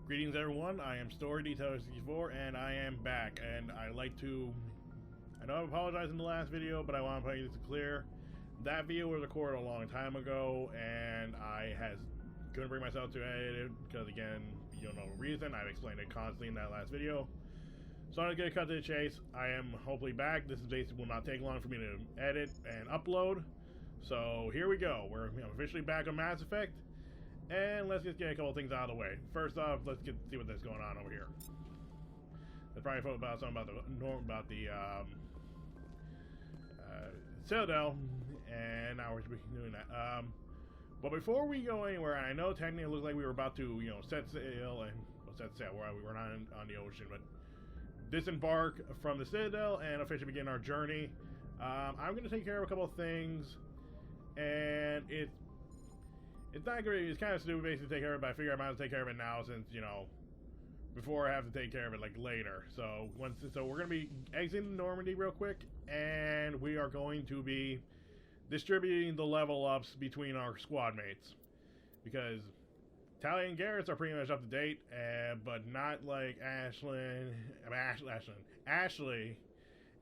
Greetings everyone, I am Story Detail 64 and I am back, and I know I apologized in the last video, but I want to make this clear. That video was recorded a long time ago and I couldn't bring myself to edit it because, again, you don't know the reason. I've explained it constantly in that last video. So I'm going to cut to the chase. I am hopefully back. This basically will not take long for me to edit and upload. So here we go. I'm officially back on Mass Effect. And let's just get a couple things out of the way. First off, let's see what's going on over here. Let's probably talk about something about the Citadel, and now we're doing that. But before we go anywhere, I know technically it looks like we were about to, set sail, and set sail. We were not on the ocean, but disembark from the Citadel and officially begin our journey. I'm going to take care of a couple of things, and it's not great. It's kind of stupid basically to take care of it, but I figure I might as well take care of it now since, before I have to take care of it like later. So we're gonna be exiting Normandy real quick, and we are going to be distributing the level ups between our squad mates, because Tali and Garrett's are pretty much up to date, but not like Ashley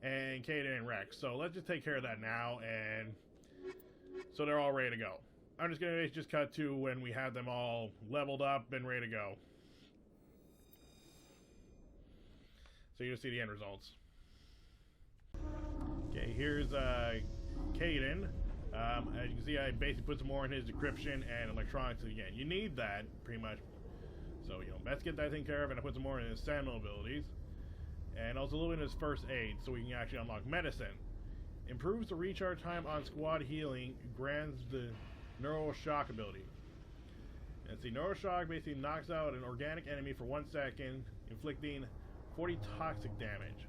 and Kaden and Rex. So let's just take care of that now, and so they're all ready to go. I'm just going to cut to when we have them all leveled up and ready to go. So you'll see the end results. Okay, here's Kaden. As you can see, I basically put some more in his decryption and electronics again. You need that, pretty much. So, let's get that taken care of, and I put some more in his Sentinel abilities. And also a little bit in his first aid, so we can actually unlock medicine. Improves the recharge time on squad healing, grants the Neural Shock ability. And see, Neural Shock basically knocks out an organic enemy for 1 second, inflicting 40 toxic damage,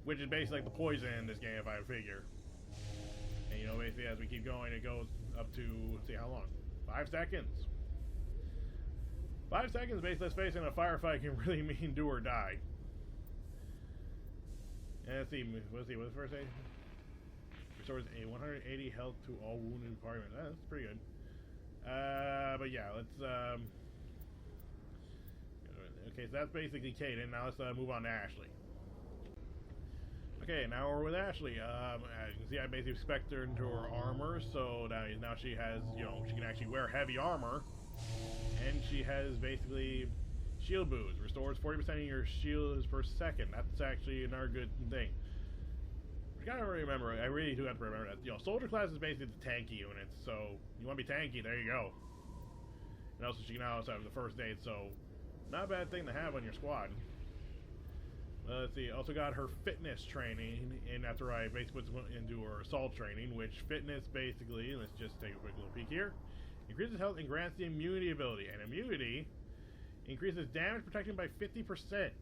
which is basically like the poison in this game, if I figure. And basically as we keep going, it goes up to, let's see how long, 5 seconds. 5 seconds, basically, let's face it, in a firefight can really mean do or die. And let's see, what's the first aid? Restores a 180 health to all wounded party members. That's pretty good. But yeah, let's okay, so that's basically Kaden. Now let's move on to Ashley. Okay, now we're with Ashley. As you can see, I basically spec'd her into her armor, so now she has, she can actually wear heavy armor, and she has basically shield boost. Restores 40% of your shields per second. That's actually another good thing. I gotta remember, I really do have to remember that. Soldier class is basically the tanky units, so you want to be tanky, there you go. And also, she can also have the first aid, so not a bad thing to have on your squad. Let's see, also got her fitness training, and after I basically put into her assault training, which fitness basically, let's just take a quick little peek here, increases health and grants the immunity ability. And immunity increases damage protection by 50%.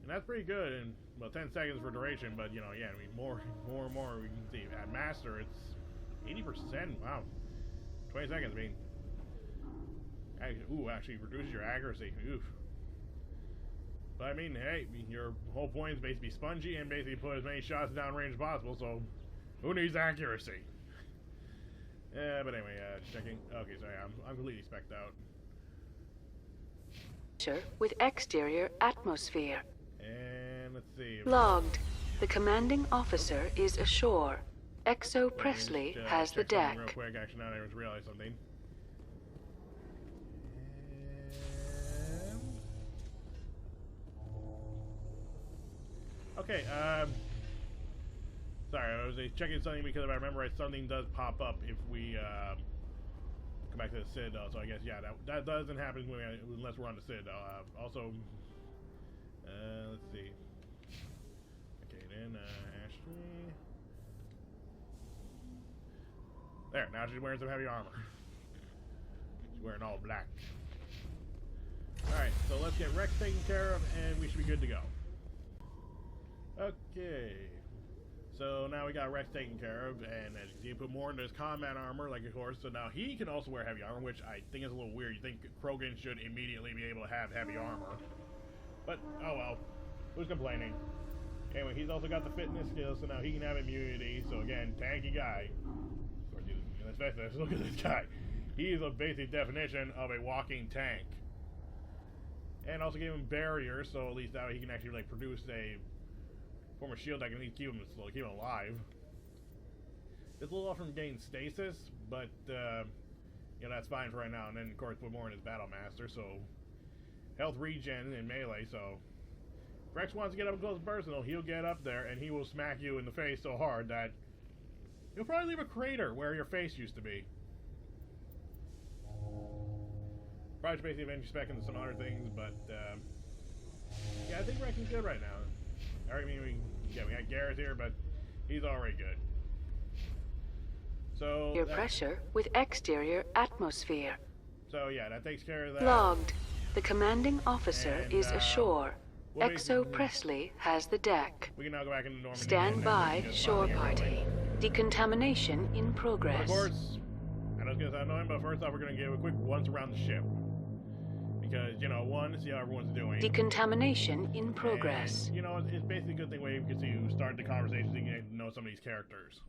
And that's pretty good in, 10 seconds for duration, but, yeah, I mean, more and more we can see. At Master, it's 80%, wow. 20 seconds, actually reduces your accuracy, oof. But, I mean, hey, your whole point is basically spongy and basically put as many shots down range as possible, so who needs accuracy? But anyway, checking, okay, sorry, I'm completely spec'd out. With exterior atmosphere. And let's see. Logged. The commanding officer is ashore. Exo Presley has the deck. Real quick, actually, now I just realized something. And... okay, sorry, I was checking something because if I remember right, something does pop up if we, come back to the Citadel, so I guess, yeah, that doesn't happen unless we're on the Citadel. Also, let's see. Okay, then, Ashley. There, now she's wearing some heavy armor. She's wearing all black. Alright, so let's get Rex taken care of, and we should be good to go. Okay. So now we got Rex taken care of, and as you can see, put more into his combat armor, like of course, so now he can also wear heavy armor, which I think is a little weird. You think Krogan should immediately be able to have heavy armor. But, oh well. Who's complaining? Anyway, he's also got the fitness skills, so now he can have immunity, so again, tanky guy. Let's look at this guy. He is a basic definition of a walking tank. And also gave him barrier, so at least that way he can actually like produce a form of shield that can at least keep him alive. It's a little off from getting stasis, but you know, that's fine for right now. And then of course put more in his battle master, so health regen in melee. So if Rex wants to get up close and personal, he'll get up there and he will smack you in the face so hard that he'll probably leave a crater where your face used to be. Probably should basically eventually spec into some other things, but yeah, I think Rex is good right now. I mean, we got Gareth here, but he's already good. So Your pressure with exterior atmosphere. So yeah, that takes care of that. Logged. The commanding officer And, is ashore. we'll Exo Presley has the deck. We can now go back into Normandy. Stand by, shore party. Decontamination in Of progress. course, I know it's gonna sound annoying, but first off, we're gonna give a quick once around the ship. Because, you know, one, to see how everyone's doing. Decontamination in progress. And, you know, it's basically a good thing where you get to start the conversation so you get to know some of these characters.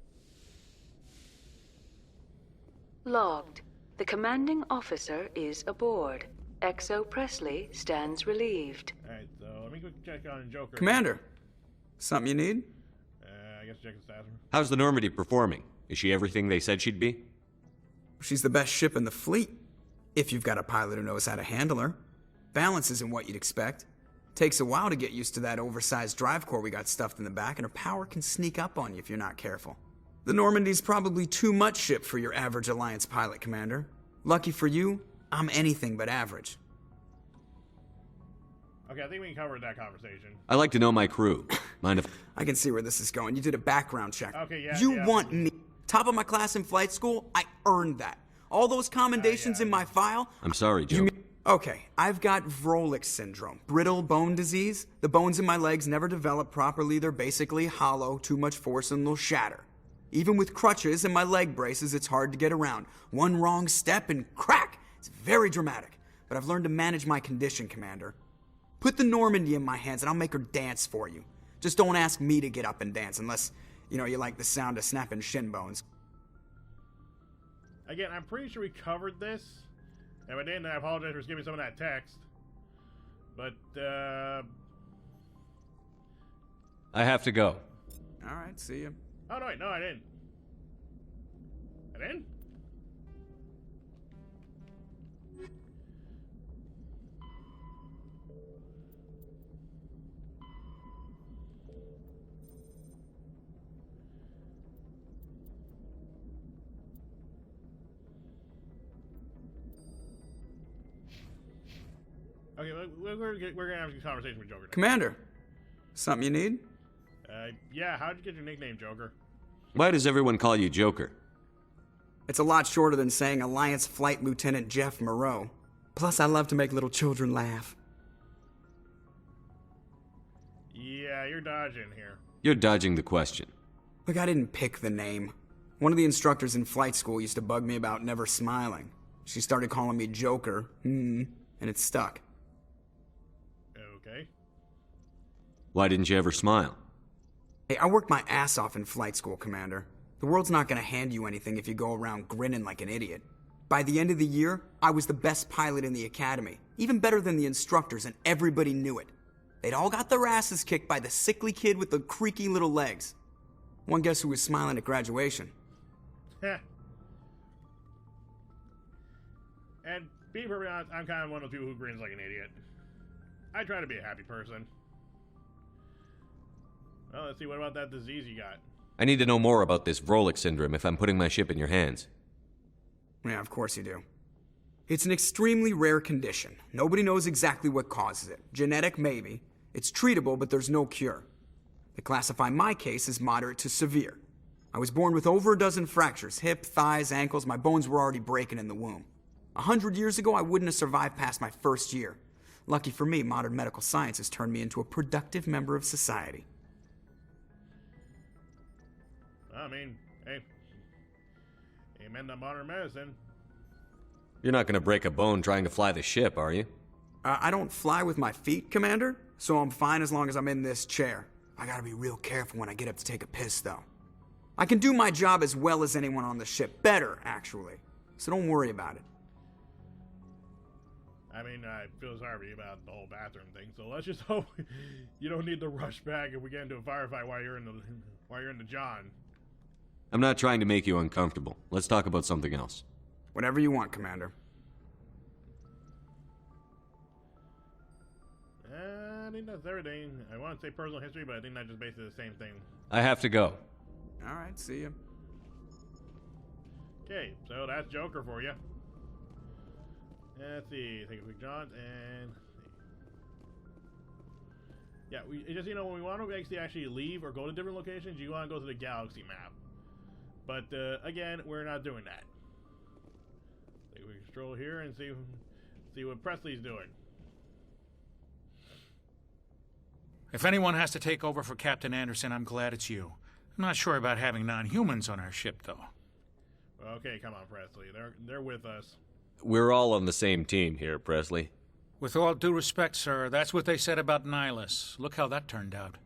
Logged. The commanding officer is aboard. Exo Presley stands relieved. Alright, so let me quick check on Joker. Commander, something you need? I guess check the stats. How's the Normandy performing? Is she everything they said she'd be? She's the best ship in the fleet, if you've got a pilot who knows how to handle her. Balance isn't what you'd expect. Takes a while to get used to that oversized drive core we got stuffed in the back, and her power can sneak up on you if you're not careful. The Normandy's probably too much ship for your average Alliance pilot, Commander. Lucky for you, I'm anything but average. Okay, I think we can cover that conversation. I like to know my crew. Mind if... I can see where this is going. You did a background check. Okay, yeah, You yeah. want me. Top of my class in flight school, I earned that. All those commendations in my file. I'm sorry, Joe. Okay, I've got Vrolik syndrome, brittle bone disease. The bones in my legs never develop properly. They're basically hollow, too much force and they'll shatter. Even with crutches and my leg braces, it's hard to get around. One wrong step and crack! It's very dramatic. But I've learned to manage my condition, Commander. Put the Normandy in my hands and I'll make her dance for you. Just don't ask me to get up and dance unless, you know, you like the sound of snapping shin bones. Again, I'm pretty sure we covered this. If I didn't, I apologize for skipping some of that text. But, I have to go. All right, see ya. oh, no, wait, no, I didn't. I didn't? Okay, we're gonna have a conversation with Joker now. Commander, something you need? Yeah, how'd you get your nickname, Joker? Why does everyone call you Joker? It's a lot shorter than saying Alliance Flight Lieutenant Jeff Moreau. Plus, I love to make little children laugh. Yeah, you're dodging here. You're dodging the question. Look, I didn't pick the name. One of the instructors in flight school used to bug me about never smiling. She started calling me Joker, and it stuck. Okay. Why didn't you ever smile? Hey, I worked my ass off in flight school, Commander. The world's not gonna hand you anything if you go around grinning like an idiot. By the end of the year, I was the best pilot in the academy, even better than the instructors, and everybody knew it. They'd all got their asses kicked by the sickly kid with the creaky little legs. One guess who was smiling at graduation? Heh. And being perfectly honest, I'm kind of one of those people who grins like an idiot. I try to be a happy person. Well, let's see, what about that disease you got? I need to know more about this Vrolik syndrome if I'm putting my ship in your hands. Yeah, of course you do. It's an extremely rare condition. Nobody knows exactly what causes it. Genetic, maybe. It's treatable, but there's no cure. They classify my case as moderate to severe. I was born with over a dozen fractures, hip, thighs, ankles. My bones were already breaking in the womb. 100 years ago, I wouldn't have survived past my first year. Lucky for me, modern medical science has turned me into a productive member of society. I mean, hey, amen to modern medicine. You're not going to break a bone trying to fly the ship, are you? I don't fly with my feet, Commander, so I'm fine as long as I'm in this chair. I gotta be real careful when I get up to take a piss, though. I can do my job as well as anyone on the ship. Better, actually. So don't worry about it. I mean, I feel sorry about the whole bathroom thing, so let's just hope you don't need to rush back if we get into a firefight while you're in the John. I'm not trying to make you uncomfortable. Let's talk about something else. Whatever you want, Commander. I think that's everything. I want to say personal history, but I think that's just basically the same thing. I have to go. All right, see ya. Okay, so that's Joker for you. Let's see, take a quick jaunt and yeah, we just, you know, when we want to actually leave or go to different locations, you want to go to the galaxy map. But again, we're not doing that. Take a quick stroll here and see what Presley's doing. If anyone has to take over for Captain Anderson, I'm glad it's you. I'm not sure about having non-humans on our ship, though. Well, okay, come on, Presley. They're with us. We're all on the same team here, Presley. With all due respect, sir, that's what they said about Nihilus. Look how that turned out.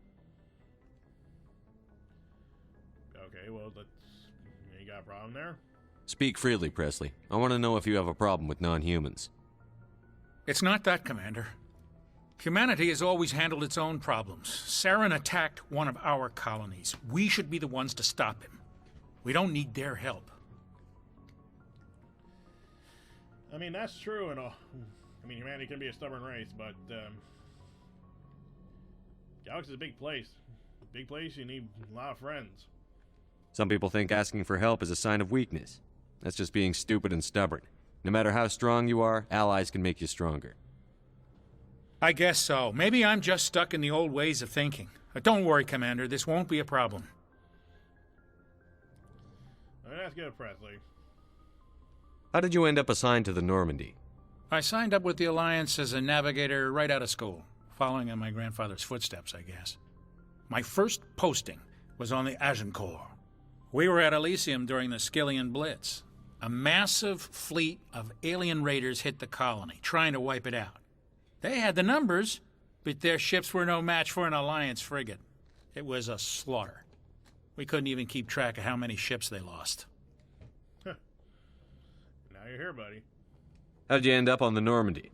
Okay, well, you got a problem there? Speak freely, Presley. I want to know if you have a problem with non-humans. It's not that, Commander. Humanity has always handled its own problems. Saren attacked one of our colonies. We should be the ones to stop him. We don't need their help. I mean, that's true and all. I mean, humanity can be a stubborn race, but Galaxy's a big place. Big place, you need a lot of friends. Some people think asking for help is a sign of weakness. That's just being stupid and stubborn. No matter how strong you are, allies can make you stronger. I guess so. Maybe I'm just stuck in the old ways of thinking. But don't worry, Commander. This won't be a problem. Well, that's good, Presley. How did you end up assigned to the Normandy? I signed up with the Alliance as a navigator right out of school, following in my grandfather's footsteps, I guess. My first posting was on the Agincourt. We were at Elysium during the Skillian Blitz. A massive fleet of alien raiders hit the colony, trying to wipe it out. They had the numbers, but their ships were no match for an Alliance frigate. It was a slaughter. We couldn't even keep track of how many ships they lost. Now you're here, buddy. How'd you end up on the Normandy?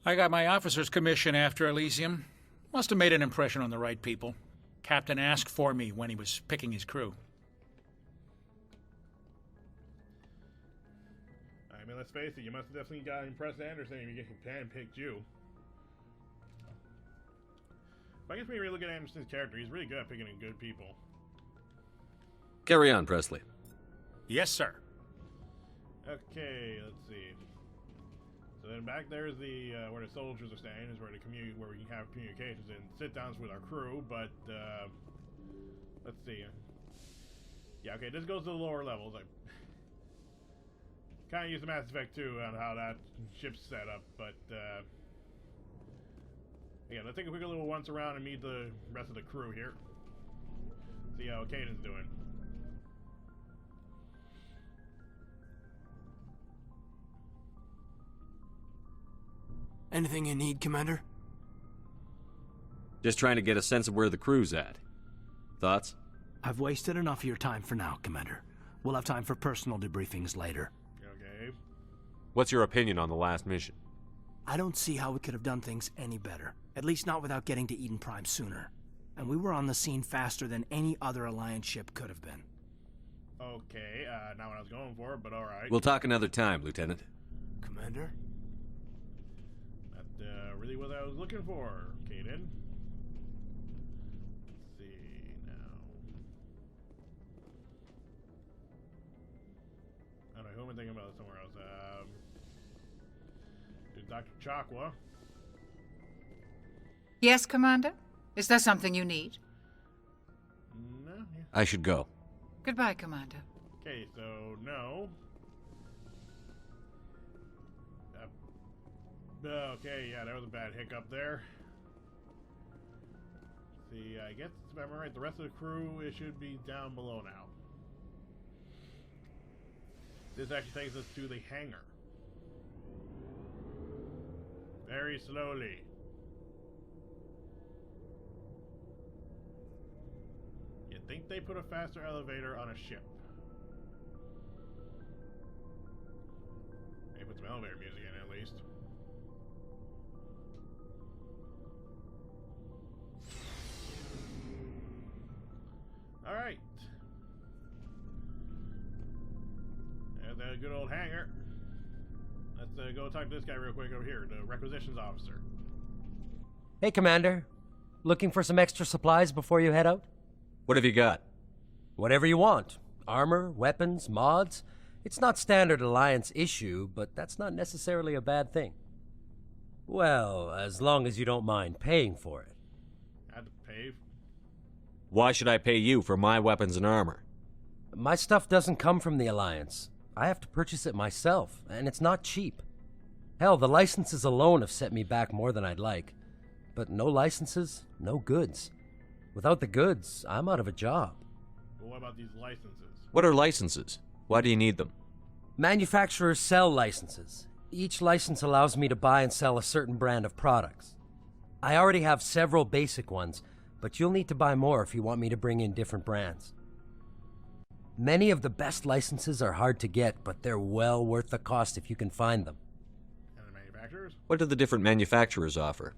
I got my officer's commission after Elysium. Must have made an impression on the right people. Captain asked for me when he was picking his crew. I mean, let's face it, you must have definitely got impressed Anderson if you handpicked you. But I guess when you really look at Anderson's character, he's really good at picking good people. Carry on, Presley. Yes, sir. Okay, let's see. So then back there's the where the soldiers are staying, is where where we can have communications and sit downs with our crew. But let's see. Yeah, okay, this goes to the lower levels. I kind of use the Mass Effect 2 on how that ship's set up, but yeah, let's take a quick little once around and meet the rest of the crew here. See how Caden's doing. Anything you need, Commander? Just trying to get a sense of where the crew's at. Thoughts? I've wasted enough of your time for now, Commander. We'll have time for personal debriefings later. Okay. What's your opinion on the last mission? I don't see how we could have done things any better. At least not without getting to Eden Prime sooner. And we were on the scene faster than any other Alliance ship could have been. Okay, not what I was going for, but alright. We'll talk another time, Lieutenant. Commander? Not really what I was looking for, Caden. Let's see now. I don't know, who am I thinking about somewhere else? Dr. Chakwa. Yes, Commander? Is there something you need? No. Yeah. I should go. Goodbye, Commander. Okay, so no. Okay, yeah, there was a bad hiccup there. See, I guess if I'm right, the rest of the crew, it should be down below now. This actually takes us to the hangar. Very slowly. You'd think they put a faster elevator on a ship. Maybe put some elevator music in at least. good old hangar. Let's go talk to this guy real quick over here, the requisitions officer. Hey, Commander. Looking for some extra supplies before you head out? What have you got? Whatever you want. Armor, weapons, mods. It's not standard Alliance issue, but that's not necessarily a bad thing. Well, as long as you don't mind paying for it. I have to pay? Why should I pay you for my weapons and armor? My stuff doesn't come from the Alliance. I have to purchase it myself, and it's not cheap. Hell, the licenses alone have set me back more than I'd like. But no licenses, no goods. Without the goods, I'm out of a job. Well, what about these licenses? What are licenses? Why do you need them? Manufacturers sell licenses. Each license allows me to buy and sell a certain brand of products. I already have several basic ones, but you'll need to buy more if you want me to bring in different brands. Many of the best licenses are hard to get, but they're well worth the cost if you can find them. And the manufacturers? What do the different manufacturers offer?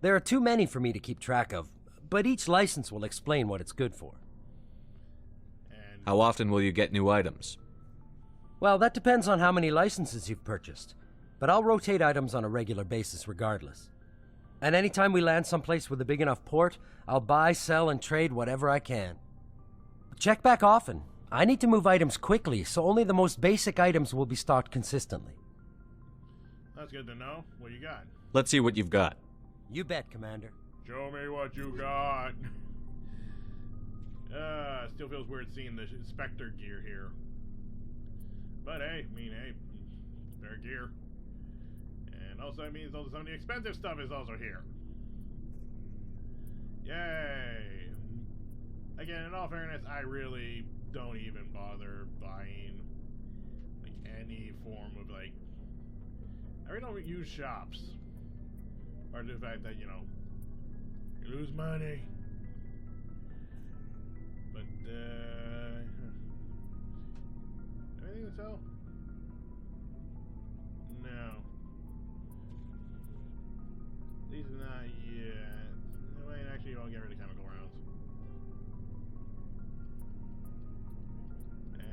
There are too many for me to keep track of, but each license will explain what it's good for. And How often will you get new items? Well, that depends on how many licenses you've purchased, but I'll rotate items on a regular basis regardless. And anytime we land someplace with a big enough port, I'll buy, sell, and trade whatever I can. Check back often. I need to move items quickly, so only the most basic items will be stocked consistently. that's good to know. What you got? Let's see what you've got. You bet, Commander. Show me what you got. Still feels weird seeing the Spectre gear here. But hey, fair gear. And also it means also some of the expensive stuff is also here. Yay! Again, in all fairness, I really don't even bother buying like any form of like. I really don't use shops. Or the fact that, you lose money. But, anything to sell? No. At least not yet. No, wait, actually, I'll get rid of chemical rounds.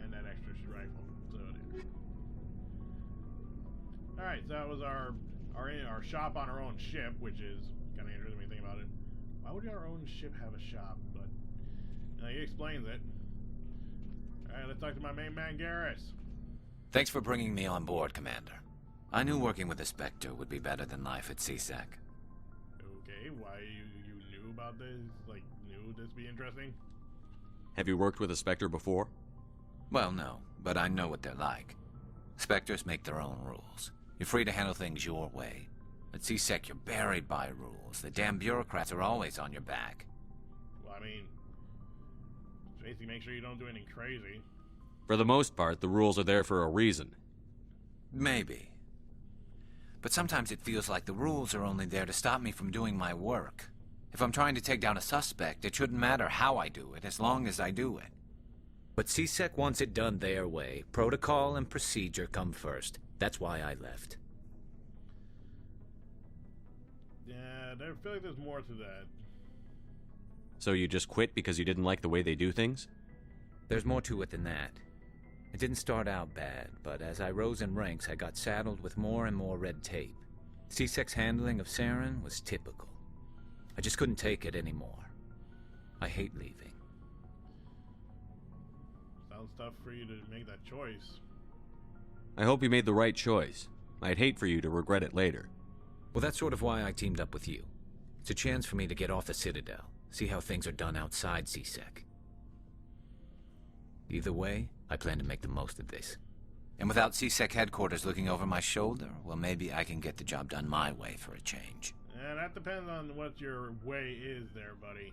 And that extra rifle. So it is. Alright, so that was our shop on our own ship, which is kind of interesting when you think about it. Why would our own ship have a shop? But he explains it. Alright, let's talk to my main man, Garrus. Thanks for bringing me on board, Commander. I knew working with the Spectre would be better than life at CSEC. Okay, why you knew about this? Like, knew this be interesting? Have you worked with a Spectre before? Well, no, but I know what they're like. Spectres make their own rules. You're free to handle things your way. At CSEC, you're buried by rules. The damn bureaucrats are always on your back. Well, basically make sure you don't do anything crazy. For the most part, the rules are there for a reason. Maybe. But sometimes it feels like the rules are only there to stop me from doing my work. If I'm trying to take down a suspect, it shouldn't matter how I do it, as long as I do it. But CSEC wants it done their way. Protocol and procedure come first. That's why I left. Yeah, I feel like there's more to that. So you just quit because you didn't like the way they do things? There's more to it than that. It didn't start out bad, but as I rose in ranks, I got saddled with more and more red tape. CSEC's handling of Saren was typical. I just couldn't take it anymore. I hate leaving. Sounds tough for you to make that choice. I hope you made the right choice. I'd hate for you to regret it later. Well, that's sort of why I teamed up with you. It's a chance for me to get off the Citadel, see how things are done outside CSEC. Either way, I plan to make the most of this. And without CSEC headquarters looking over my shoulder, well, maybe I can get the job done my way for a change. And that depends on what your way is there, buddy.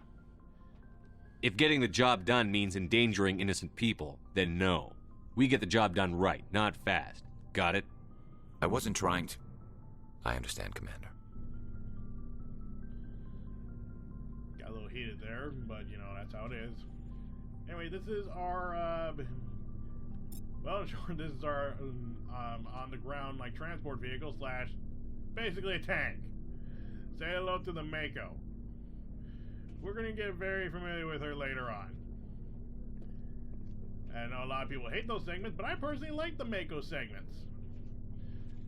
If getting the job done means endangering innocent people, then no. We get the job done right, not fast. Got it? I wasn't trying to... I understand, Commander. Got a little heated there, but that's how it is. Anyway, this is our this is our on the ground like transport vehicle / basically a tank. Say hello to the Mako. We're gonna get very familiar with her later on. And I know a lot of people hate those segments, but I personally like the Mako segments.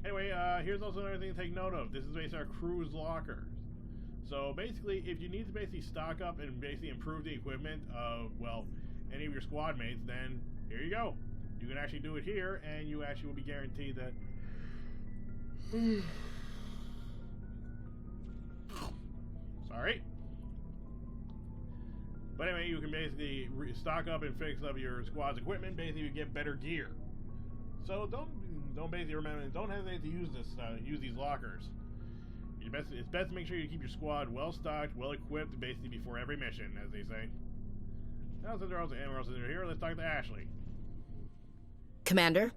Anyway, here's also another thing to take note of. This is basically our crew's lockers. So basically, if you need to basically stock up and basically improve the equipment of, well, any of your squad mates, then here you go. You can actually do it here, and you actually will be guaranteed that... Sorry. But anyway, you can basically stock up and fix up your squad's equipment. Basically, you get better gear. So don't basically remember. Don't hesitate to use these lockers. It's best to make sure you keep your squad well stocked, well equipped, basically before every mission, as they say. Now since we're also here, let's talk to Ashley. Commander?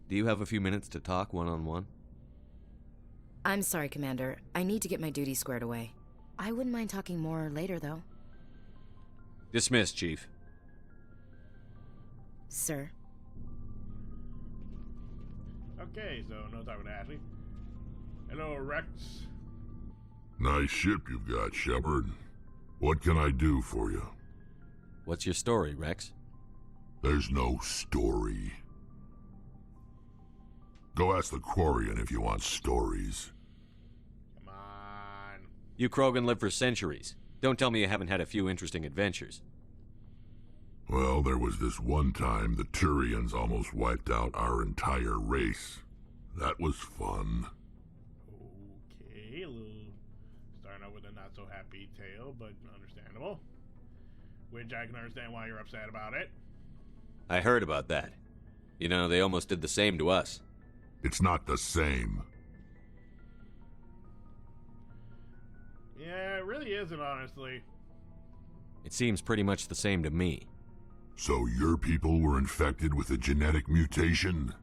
Do you have a few minutes to talk one-on-one? I'm sorry, Commander. I need to get my duties squared away. I wouldn't mind talking more later, though. Dismissed, Chief. Sir. Okay, so no talking to Ashley. Hello, Rex. Nice ship you've got, Shepard. What can I do for you? What's your story, Rex? There's no story. Go ask the Quarian if you want stories. Come on. You Krogan live for centuries. Don't tell me you haven't had a few interesting adventures. Well, there was this one time the Turians almost wiped out our entire race. That was fun. Okay, a little starting out with a not-so-happy tale, but understandable. Which I can understand why you're upset about it. I heard about that. You know, they almost did the same to us. It's not the same. Yeah, it really isn't, honestly. It seems pretty much the same to me. So your people were infected with a genetic mutation?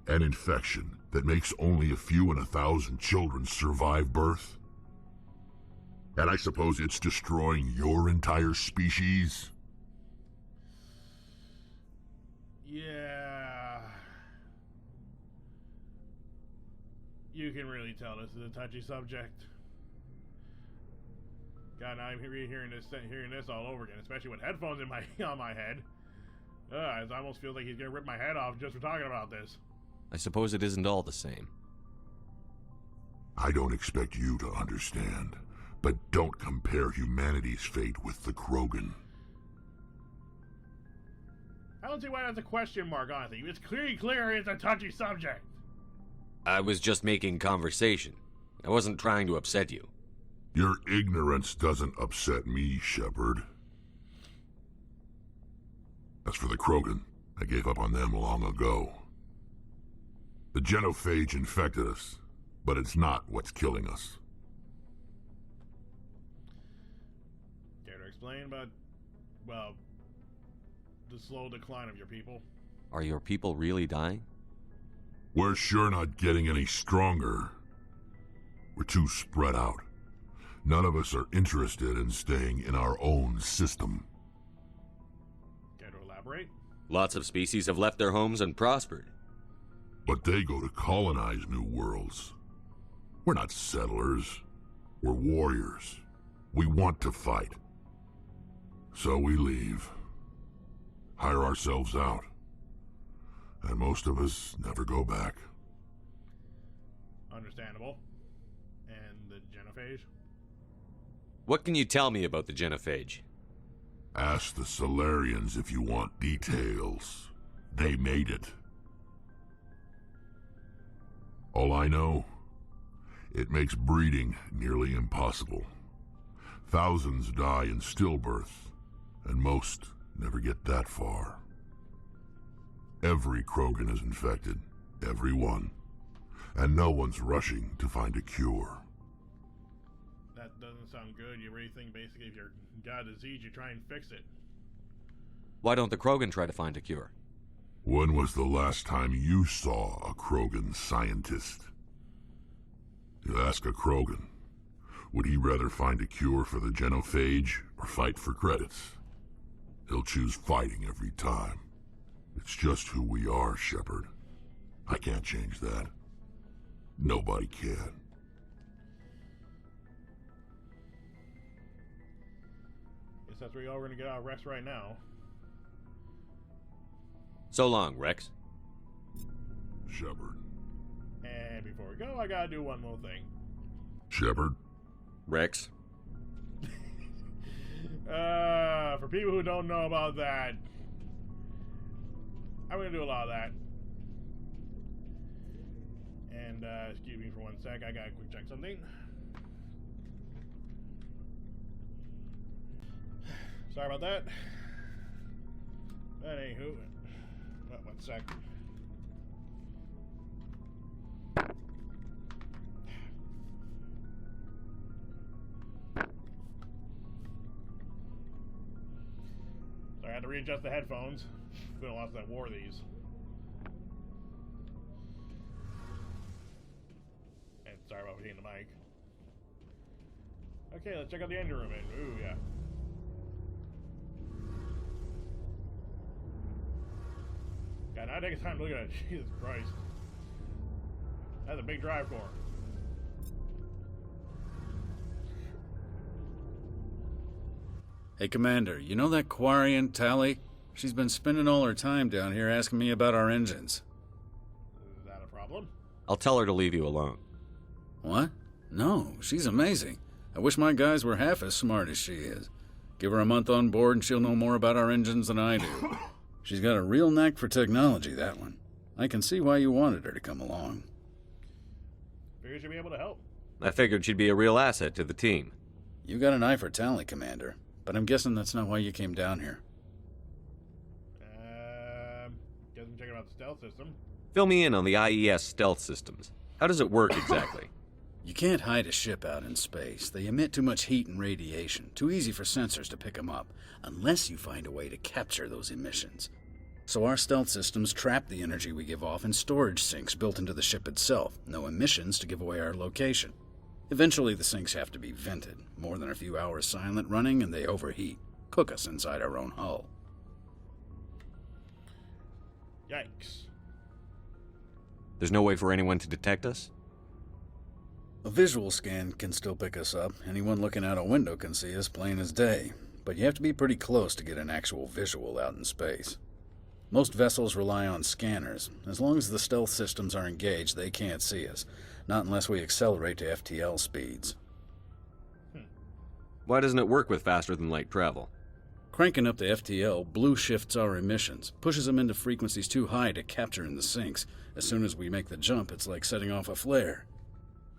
An infection that makes only a few in 1,000 children survive birth? And I suppose it's destroying your entire species? Yeah. You can really tell this is a touchy subject. God, now I'm hearing this all over again, especially with headphones in on my head. It almost feels like he's gonna rip my head off just for talking about this. I suppose it isn't all the same. I don't expect you to understand, but don't compare humanity's fate with the Krogan. I don't see why that's a question mark, honestly. It's clear it's a touchy subject. I was just making conversation. I wasn't trying to upset you. Your ignorance doesn't upset me, Shepard. As for the Krogan, I gave up on them long ago. The genophage infected us, but it's not what's killing us. Care to explain about, well, the slow decline of your people? Are your people really dying? We're sure not getting any stronger. We're too spread out. None of us are interested in staying in our own system. Care to elaborate? Lots of species have left their homes and prospered. But they go to colonize new worlds. We're not settlers. We're warriors. We want to fight. So we leave. Hire ourselves out. And most of us never go back. Understandable. And the genophage? What can you tell me about the genophage? Ask the Solarians if you want details. They made it. All I know, it makes breeding nearly impossible. Thousands die in stillbirth, and most never get that far. Every Krogan is infected, every one, and no one's rushing to find a cure. That doesn't sound good. You really think basically if you're got a disease, you try and fix it. Why don't the Krogan try to find a cure? When was the last time you saw a Krogan scientist? You ask a Krogan, would he rather find a cure for the genophage or fight for credits? He'll choose fighting every time. It's just who we are, Shepard. I can't change that. Nobody can. that's where y'all are gonna get our rest right now. So long, Rex. Shepard. And before we go, I gotta do one more thing. Shepard? Rex. For people who don't know about that, I'm gonna do a lot of that. And, excuse me for one sec, I gotta quick check something. Sorry about that. But anywho, one sec. So I had to readjust the headphones. It's been a while since I wore these. And sorry about hitting the mic. Okay, let's check out the engine room. Ooh, yeah. God, now take time to look at it. Jesus Christ. That's a big drive core. Hey, Commander, you know that Quarian, Tally? She's been spending all her time down here asking me about our engines. Is that a problem? I'll tell her to leave you alone. What? No, she's amazing. I wish my guys were half as smart as she is. Give her a month on board and she'll know more about our engines than I do. She's got a real knack for technology, that one. I can see why you wanted her to come along. Figured she'd be able to help. I figured she'd be a real asset to the team. You got an eye for Tally, Commander. But I'm guessing that's not why you came down here. Guess I'm checking out the stealth system. Fill me in on the IES stealth systems. How does it work exactly? You can't hide a ship out in space. They emit too much heat and radiation. Too easy for sensors to pick them up, unless you find a way to capture those emissions. So our stealth systems trap the energy we give off in storage sinks built into the ship itself. No emissions to give away our location. Eventually the sinks have to be vented. More than a few hours silent running and they overheat. Cook us inside our own hull. Yikes. There's no way for anyone to detect us? A visual scan can still pick us up. Anyone looking out a window can see us plain as day. But you have to be pretty close to get an actual visual out in space. Most vessels rely on scanners. As long as the stealth systems are engaged, they can't see us. Not unless we accelerate to FTL speeds. Why doesn't it work with faster-than-light travel? Cranking up the FTL blue shifts our emissions, pushes them into frequencies too high to capture in the sinks. As soon as we make the jump, it's like setting off a flare.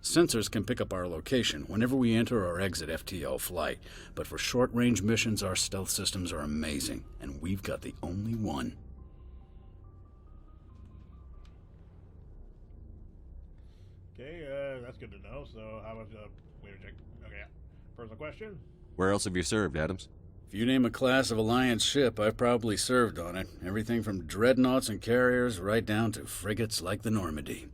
Sensors can pick up our location whenever we enter or exit FTL flight, but for short-range missions, our stealth systems are amazing, and we've got the only one. Okay, that's good to know. So, how about wait a check? Okay, yeah. Personal question. Where else have you served, Adams? If you name a class of Alliance ship, I've probably served on it. Everything from dreadnoughts and carriers right down to frigates like the Normandy.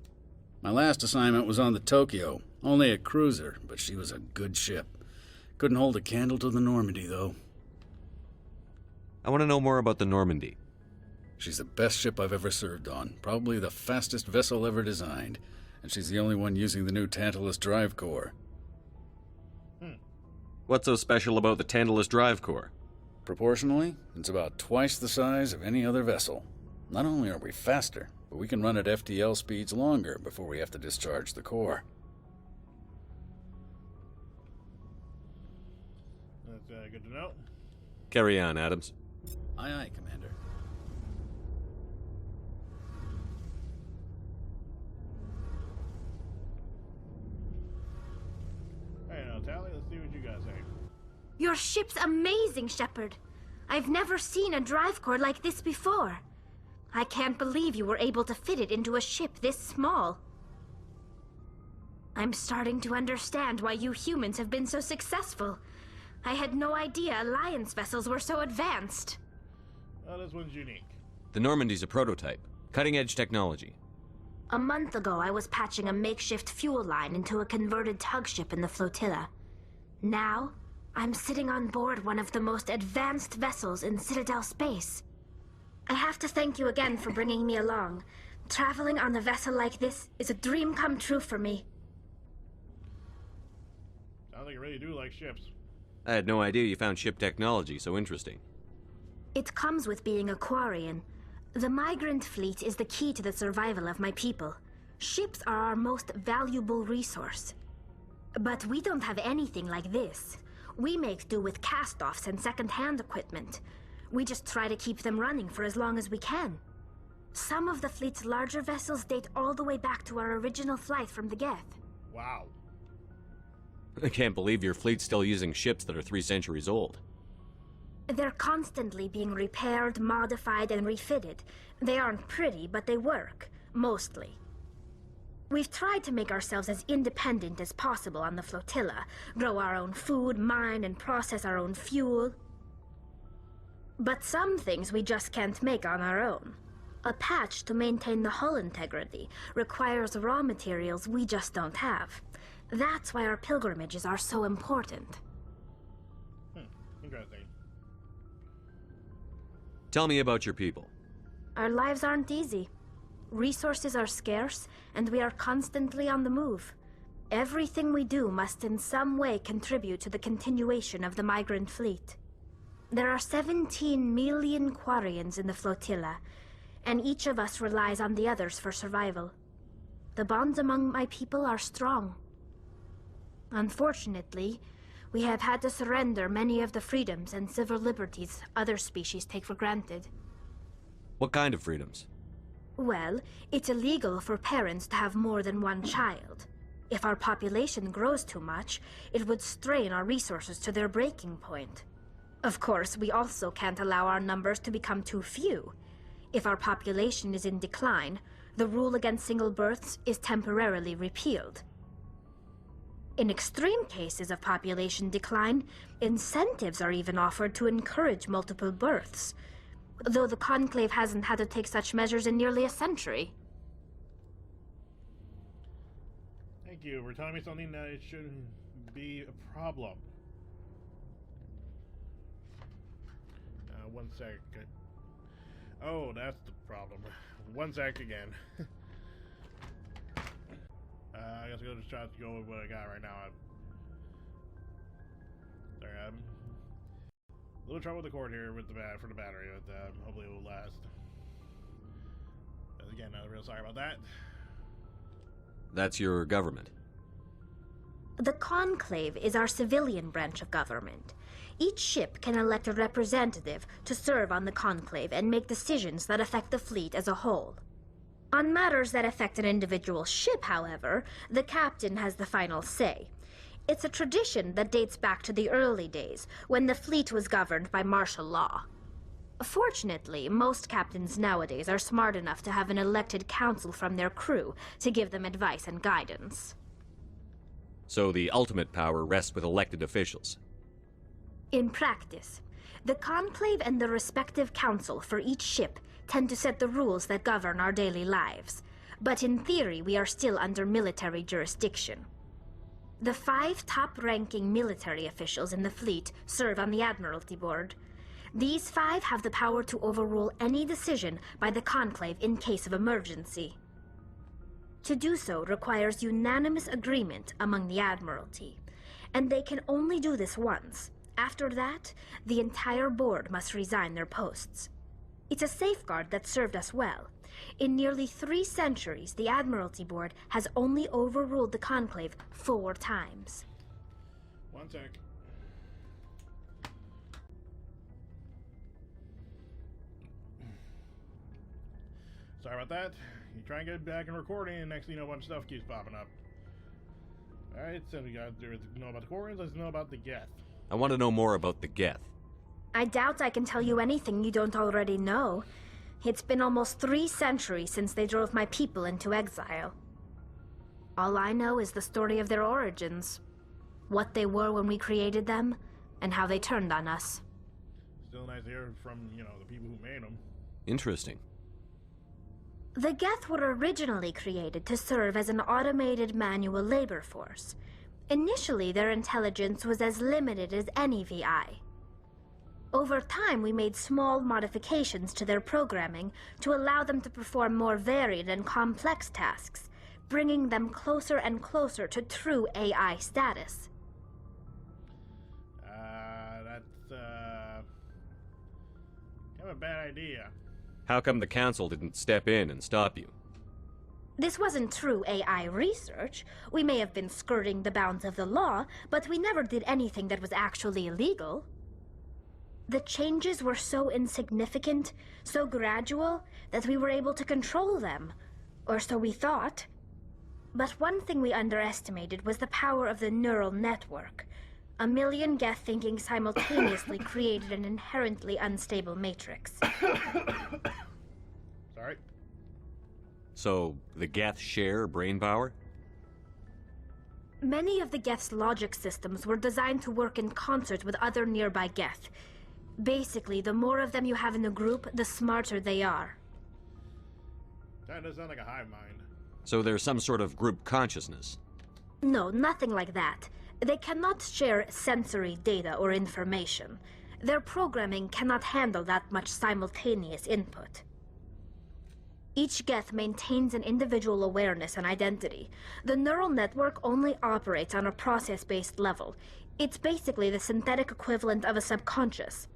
My last assignment was on the Tokyo, only a cruiser, but she was a good ship. Couldn't hold a candle to the Normandy, though. I want to know more about the Normandy. She's the best ship I've ever served on, probably the fastest vessel ever designed, and she's the only one using the new Tantalus drive core. What's so special about the Tantalus drive core? Proportionally, it's about twice the size of any other vessel. Not only are we faster, but we can run at FTL speeds longer before we have to discharge the core. That's good to know. Carry on, Adams. Aye, aye, Commander. Hey, now, Tally, let's see what you guys say. Your ship's amazing, Shepard. I've never seen a drive core like this before. I can't believe you were able to fit it into a ship this small. I'm starting to understand why you humans have been so successful. I had no idea Alliance vessels were so advanced. Well, this one's unique. The Normandy's a prototype. Cutting-edge technology. A month ago, I was patching a makeshift fuel line into a converted tug ship in the flotilla. Now, I'm sitting on board one of the most advanced vessels in Citadel space. I have to thank you again for bringing me along. Traveling on a vessel like this is a dream come true for me. Sounds like you really do like ships. I had no idea you found ship technology so interesting. It comes with being a Quarian. The migrant fleet is the key to the survival of my people. Ships are our most valuable resource. But we don't have anything like this. We make do with cast-offs and second-hand equipment. We just try to keep them running for as long as we can. Some of the fleet's larger vessels date all the way back to our original flight from the Geth. Wow. I can't believe your fleet's still using ships that are 3 centuries old. They're constantly being repaired, modified, and refitted. They aren't pretty, but they work. Mostly. We've tried to make ourselves as independent as possible on the flotilla, grow our own food, mine, and process our own fuel. But some things we just can't make on our own. A patch to maintain the hull integrity requires raw materials we just don't have. That's why our pilgrimages are so important. Interesting. Tell me about your people. Our lives aren't easy. Resources are scarce, and we are constantly on the move. Everything we do must in some way contribute to the continuation of the migrant fleet. There are 17 million Quarians in the flotilla, and each of us relies on the others for survival. The bonds among my people are strong. Unfortunately, we have had to surrender many of the freedoms and civil liberties other species take for granted. What kind of freedoms? Well, it's illegal for parents to have more than one child. If our population grows too much, it would strain our resources to their breaking point. Of course, we also can't allow our numbers to become too few. If our population is in decline, the rule against single births is temporarily repealed. In extreme cases of population decline, incentives are even offered to encourage multiple births, though the Conclave hasn't had to take such measures in nearly a century. Thank you for telling me something that it shouldn't be a problem. One sec. Oh, that's the problem. One sec again. I guess I'll just try to go with what I got right now. Sorry, I'm a little trouble with the cord here with the for the battery, but hopefully it will last. Again, I'm real sorry about that. That's your government. The Conclave is our civilian branch of government. Each ship can elect a representative to serve on the Conclave and make decisions that affect the fleet as a whole. On matters that affect an individual ship, however, the captain has the final say. It's a tradition that dates back to the early days, when the fleet was governed by martial law. Fortunately, most captains nowadays are smart enough to have an elected council from their crew to give them advice and guidance. So the ultimate power rests with elected officials. In practice, the Conclave and the respective council for each ship tend to set the rules that govern our daily lives, but in theory we are still under military jurisdiction. The 5 top-ranking military officials in the fleet serve on the Admiralty Board. These 5 have the power to overrule any decision by the Conclave in case of emergency. To do so requires unanimous agreement among the Admiralty, and they can only do this once. After that, the entire board must resign their posts. It's a safeguard that served us well. In nearly 3 centuries, the Admiralty Board has only overruled the Conclave 4 times. One sec. Sorry about that. You try and get back in recording, and next thing you know, a bunch of stuff keeps popping up. Alright, so we got to know about the Quarians, let's know about the Geth. I want to know more about the Geth. I doubt I can tell you anything you don't already know. It's been almost 3 centuries since they drove my people into exile. All I know is the story of their origins. What they were when we created them, and how they turned on us. Still nice to hear from, the people who made them. Interesting. The Geth were originally created to serve as an automated manual labor force. Initially, their intelligence was as limited as any VI. Over time, we made small modifications to their programming to allow them to perform more varied and complex tasks, bringing them closer and closer to true AI status. What a bad idea. How come the Council didn't step in and stop you? This wasn't true AI research. We may have been skirting the bounds of the law, but we never did anything that was actually illegal. The changes were so insignificant, so gradual, that we were able to control them. Or so we thought. But one thing we underestimated was the power of the neural network. A million Geth thinking simultaneously created an inherently unstable matrix. Sorry. So, the Geth share brain power? Many of the Geth's logic systems were designed to work in concert with other nearby Geth. Basically, the more of them you have in a group, the smarter they are. That does sound like a hive mind. So there's some sort of group consciousness? No, nothing like that. They cannot share sensory data or information. Their programming cannot handle that much simultaneous input. Each Geth maintains an individual awareness and identity. The neural network only operates on a process-based level. It's basically the synthetic equivalent of a subconscious.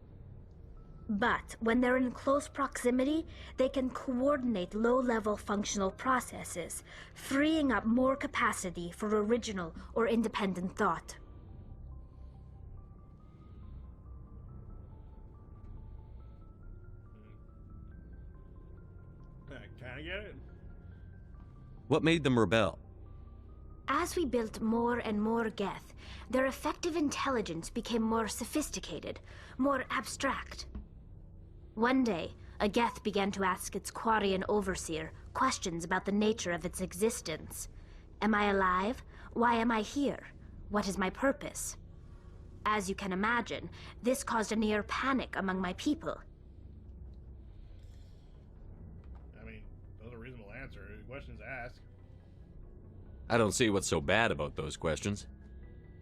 But when they're in close proximity, they can coordinate low-level functional processes, freeing up more capacity for original or independent thought. Can I get it? What made them rebel? As we built more and more Geth, their effective intelligence became more sophisticated, more abstract. One day, a Geth began to ask its Quarian overseer questions about the nature of its existence. Am I alive? Why am I here? What is my purpose? As you can imagine, this caused a near panic among my people. I mean, those are reasonable answers. Questions asked. I don't see what's so bad about those questions.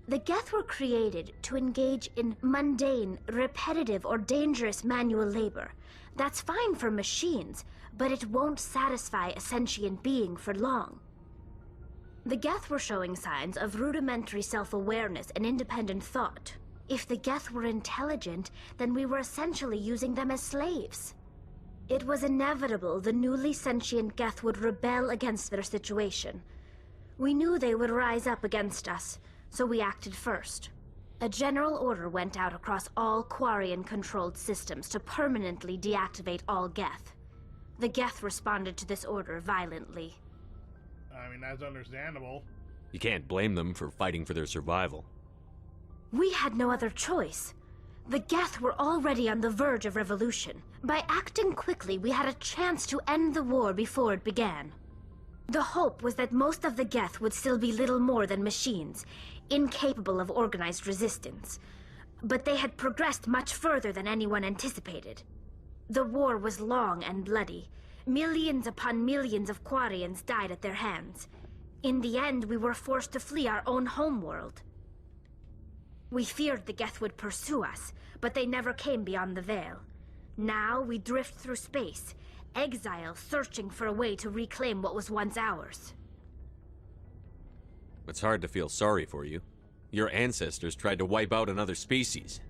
The Geth were created to engage in mundane, repetitive, or dangerous manual labor. That's fine for machines, but it won't satisfy a sentient being for long. The Geth were showing signs of rudimentary self-awareness and independent thought. If the Geth were intelligent, then we were essentially using them as slaves. It was inevitable the newly sentient Geth would rebel against their situation. We knew they would rise up against us, so we acted first. A general order went out across all Quarian-controlled systems to permanently deactivate all Geth. The Geth responded to this order violently. I mean, that's understandable. You can't blame them for fighting for their survival. We had no other choice. The Geth were already on the verge of revolution. By acting quickly, we had a chance to end the war before it began. The hope was that most of the Geth would still be little more than machines, incapable of organized resistance. But they had progressed much further than anyone anticipated. The war was long and bloody. Millions upon millions of Quarians died at their hands. In the end, we were forced to flee our own homeworld. We feared the Geth would pursue us, but they never came beyond the Veil. Now we drift through space, exile searching for a way to reclaim what was once ours. It's hard to feel sorry for you. Your ancestors tried to wipe out another species.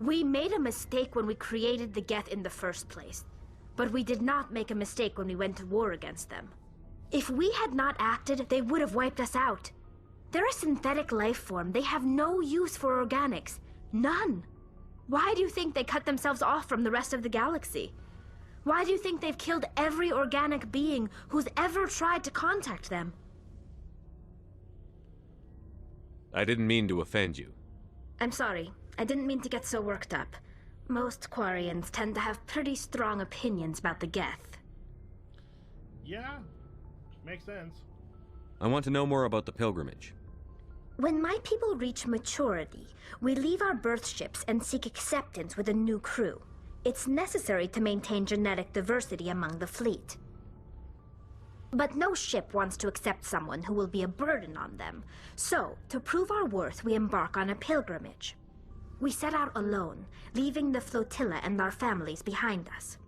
We made a mistake when we created the Geth in the first place, but we did not make a mistake when we went to war against them. If we had not acted, they would have wiped us out. They're a synthetic life form. They have no use for organics. None. Why do you think they cut themselves off from the rest of the galaxy? Why do you think they've killed every organic being who's ever tried to contact them? I didn't mean to offend you. I'm sorry. I didn't mean to get so worked up. Most Quarians tend to have pretty strong opinions about the Geth. Yeah, makes sense. I want to know more about the pilgrimage. When my people reach maturity, we leave our birth ships and seek acceptance with a new crew. It's necessary to maintain genetic diversity among the fleet. But no ship wants to accept someone who will be a burden on them. So, to prove our worth, we embark on a pilgrimage. We set out alone, leaving the flotilla and our families behind us.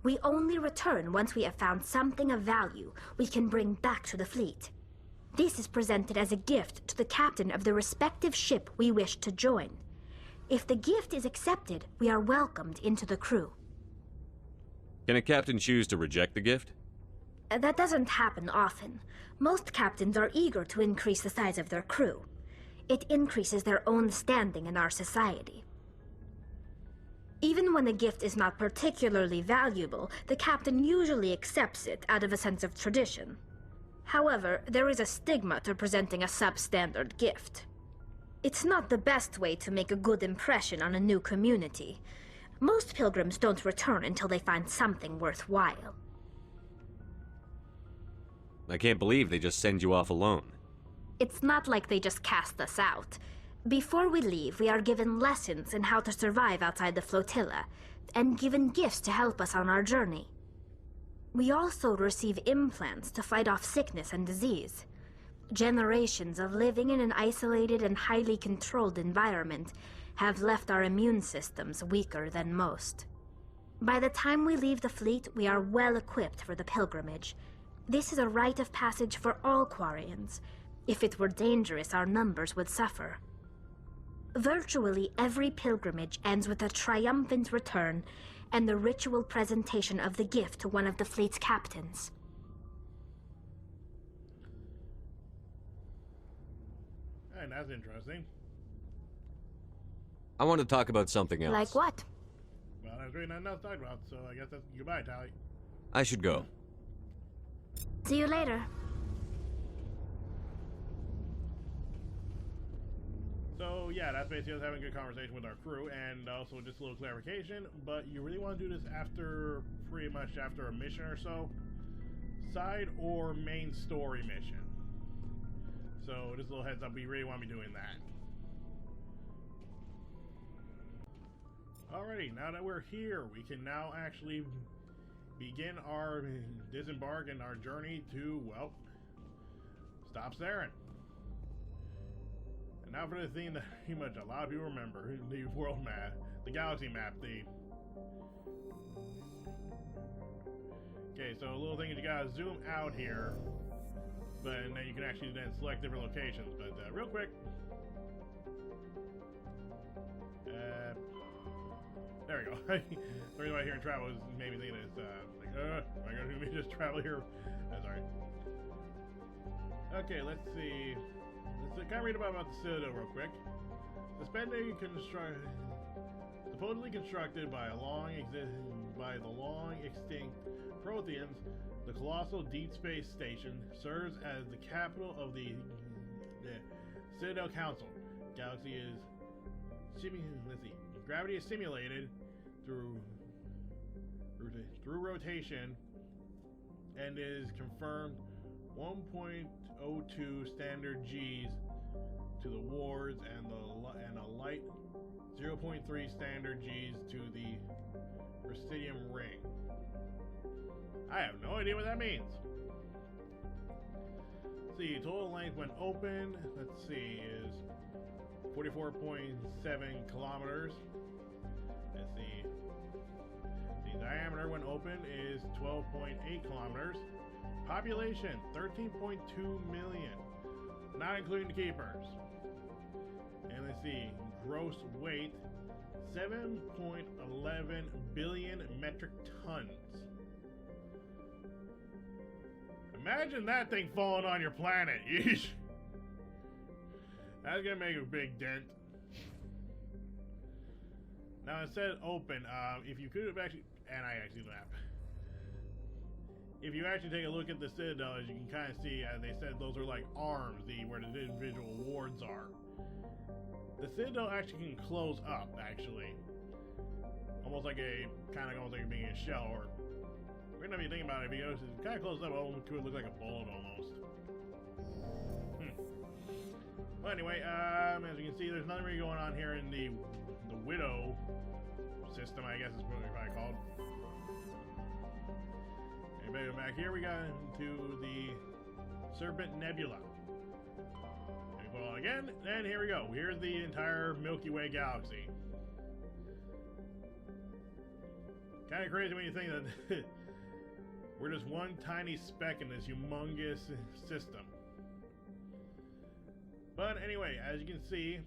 We only return once we have found something of value we can bring back to the fleet. This is presented as a gift to the captain of the respective ship we wish to join. If the gift is accepted, we are welcomed into the crew. Can a captain choose to reject the gift? That doesn't happen often. Most captains are eager to increase the size of their crew. It increases their own standing in our society. Even when a gift is not particularly valuable, the captain usually accepts it out of a sense of tradition. However, there is a stigma to presenting a substandard gift. It's not the best way to make a good impression on a new community. Most pilgrims don't return until they find something worthwhile. I can't believe they just send you off alone. It's not like they just cast us out. Before we leave, we are given lessons in how to survive outside the flotilla, and given gifts to help us on our journey. We also receive implants to fight off sickness and disease. Generations of living in an isolated and highly controlled environment have left our immune systems weaker than most. By the time we leave the fleet, we are well equipped for the pilgrimage. This is a rite of passage for all Quarians. If it were dangerous, our numbers would suffer. Virtually every pilgrimage ends with a triumphant return and the ritual presentation of the gift to one of the fleet's captains. And that's interesting. I want to talk about something else. Like what? Well, there's really nothing else to talk about, so I guess that's goodbye, Tally. I should go. See you later. So yeah, that's basically us having a good conversation with our crew, and also just a little clarification, but you really want to do this after, pretty much after a mission or so? Side or main story mission? So just a little heads up, we really want to be doing that. Alrighty, now that we're here, we can now actually begin our disembark and our journey to, well, stop Saren. And now for the thing that pretty much a lot of people remember, the world map, the galaxy map, Okay, so a little thing is you gotta zoom out here, but and then you can actually then select different locations, but real quick. There we go. The reason why I hear travel is made me think of this, am I gonna do me just travel here? Sorry. Okay, let's see. Let's kind of read about the Citadel real quick. Supposedly constructed by the long extinct Protheans, the colossal Deep Space Station serves as the capital of the Citadel Council. Galaxy is gravity is simulated through rotation and is confirmed 1.02 standard Gs to the wards and a light 0.3 standard Gs to the Presidium ring. I have no idea what that means. Let's see, total length when open, let's see, is 44.7 kilometers. Let's see. The diameter when open is 12.8 kilometers. Population 13.2 million, not including the keepers. And let's see, gross weight 7.11 billion metric tons. Imagine that thing falling on your planet. Yeesh. That's gonna make a big dent. Now it said open. If you could have actually, and I actually laughed. If you actually take a look at the Citadel, as you can kind of see, they said those are like arms, where the individual wards are. The Citadel actually can close up, actually. Almost like almost like being a shell, or we're gonna be thinking about it because it's kind of closed up. It could look like a bullet almost. Well, anyway, as you can see, there's nothing really going on here in the Widow system, I guess is what we probably called. Anybody back here, we got into the Serpent Nebula. And we go on again, and here we go. Here's the entire Milky Way galaxy. Kind of crazy when you think that we're just one tiny speck in this humongous system. But anyway, as you can see,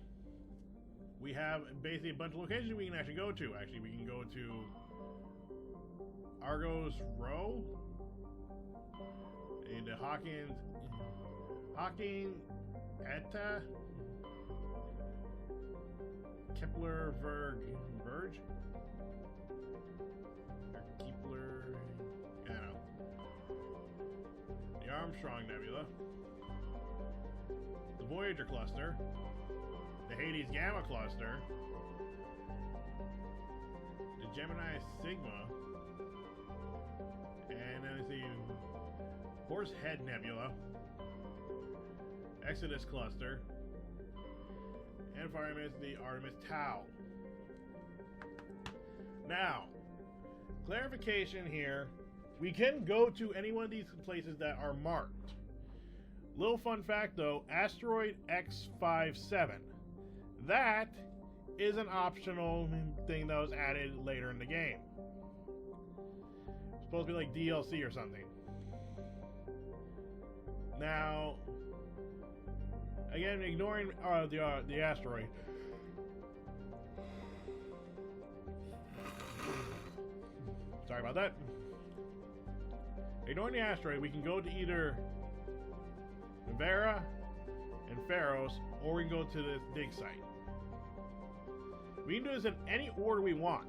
we have basically a bunch of locations we can actually go to. Actually, we can go to Argos Row. And the Hawking Etta. Kepler Verge. Or Kepler. I don't know. The Armstrong Nebula. The Voyager Cluster. The Hades Gamma Cluster. The Gemini Sigma. And then let's see. Horsehead Nebula. Exodus Cluster. And finally, the Artemis Tau. Now, clarification here. We can go to any one of these places that are marked. Little fun fact though, Asteroid X57. That is an optional thing that was added later in the game. It's supposed to be like DLC or something. Now, again, ignoring the asteroid. Sorry about that. Ignoring the asteroid, we can go to either Vera and Pharos, or we can go to this dig site. We can do this in any order we want.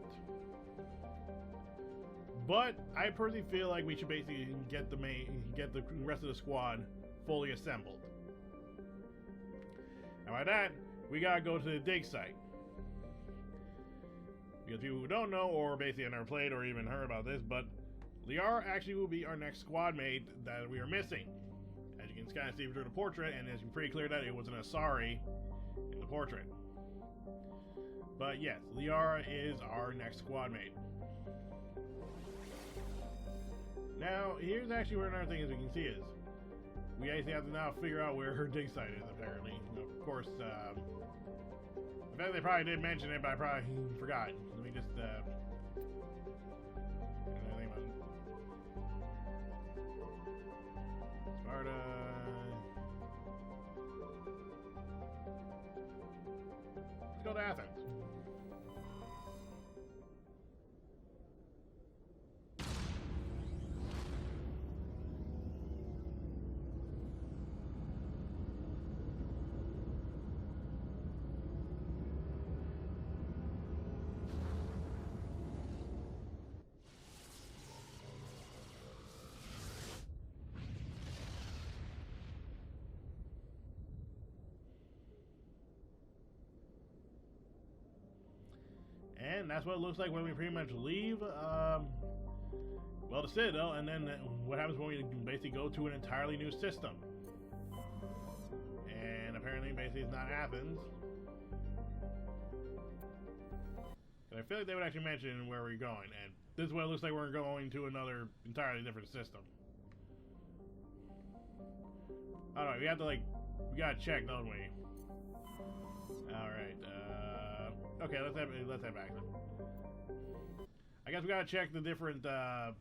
But I personally feel like we should basically get the rest of the squad fully assembled. And by that, we gotta go to the dig site. Because people who don't know, or basically have never played or even heard about this, but Liara actually will be our next squad mate that we are missing. As you can kind of see through the portrait, and it's pretty clear that it was an Asari in the portrait. But yes, Liara is our next squad mate. Now, here's actually where another thing, as we can see, is we actually have to now figure out where her dig site is, apparently. Of course, in fact, they probably did mention it, but I probably forgot. Let me just, Sparta. Let's go to Athens. And that's what it looks like when we pretty much leave, well, the Citadel, and then what happens when we basically go to an entirely new system. And apparently, basically, it's not Athens. And I feel like they would actually mention where we're going, and this is what it looks like we're going to another entirely different system. Alright, we have to, like, we gotta check, don't we? Alright, okay, let's head back then. I guess we gotta check the different, well,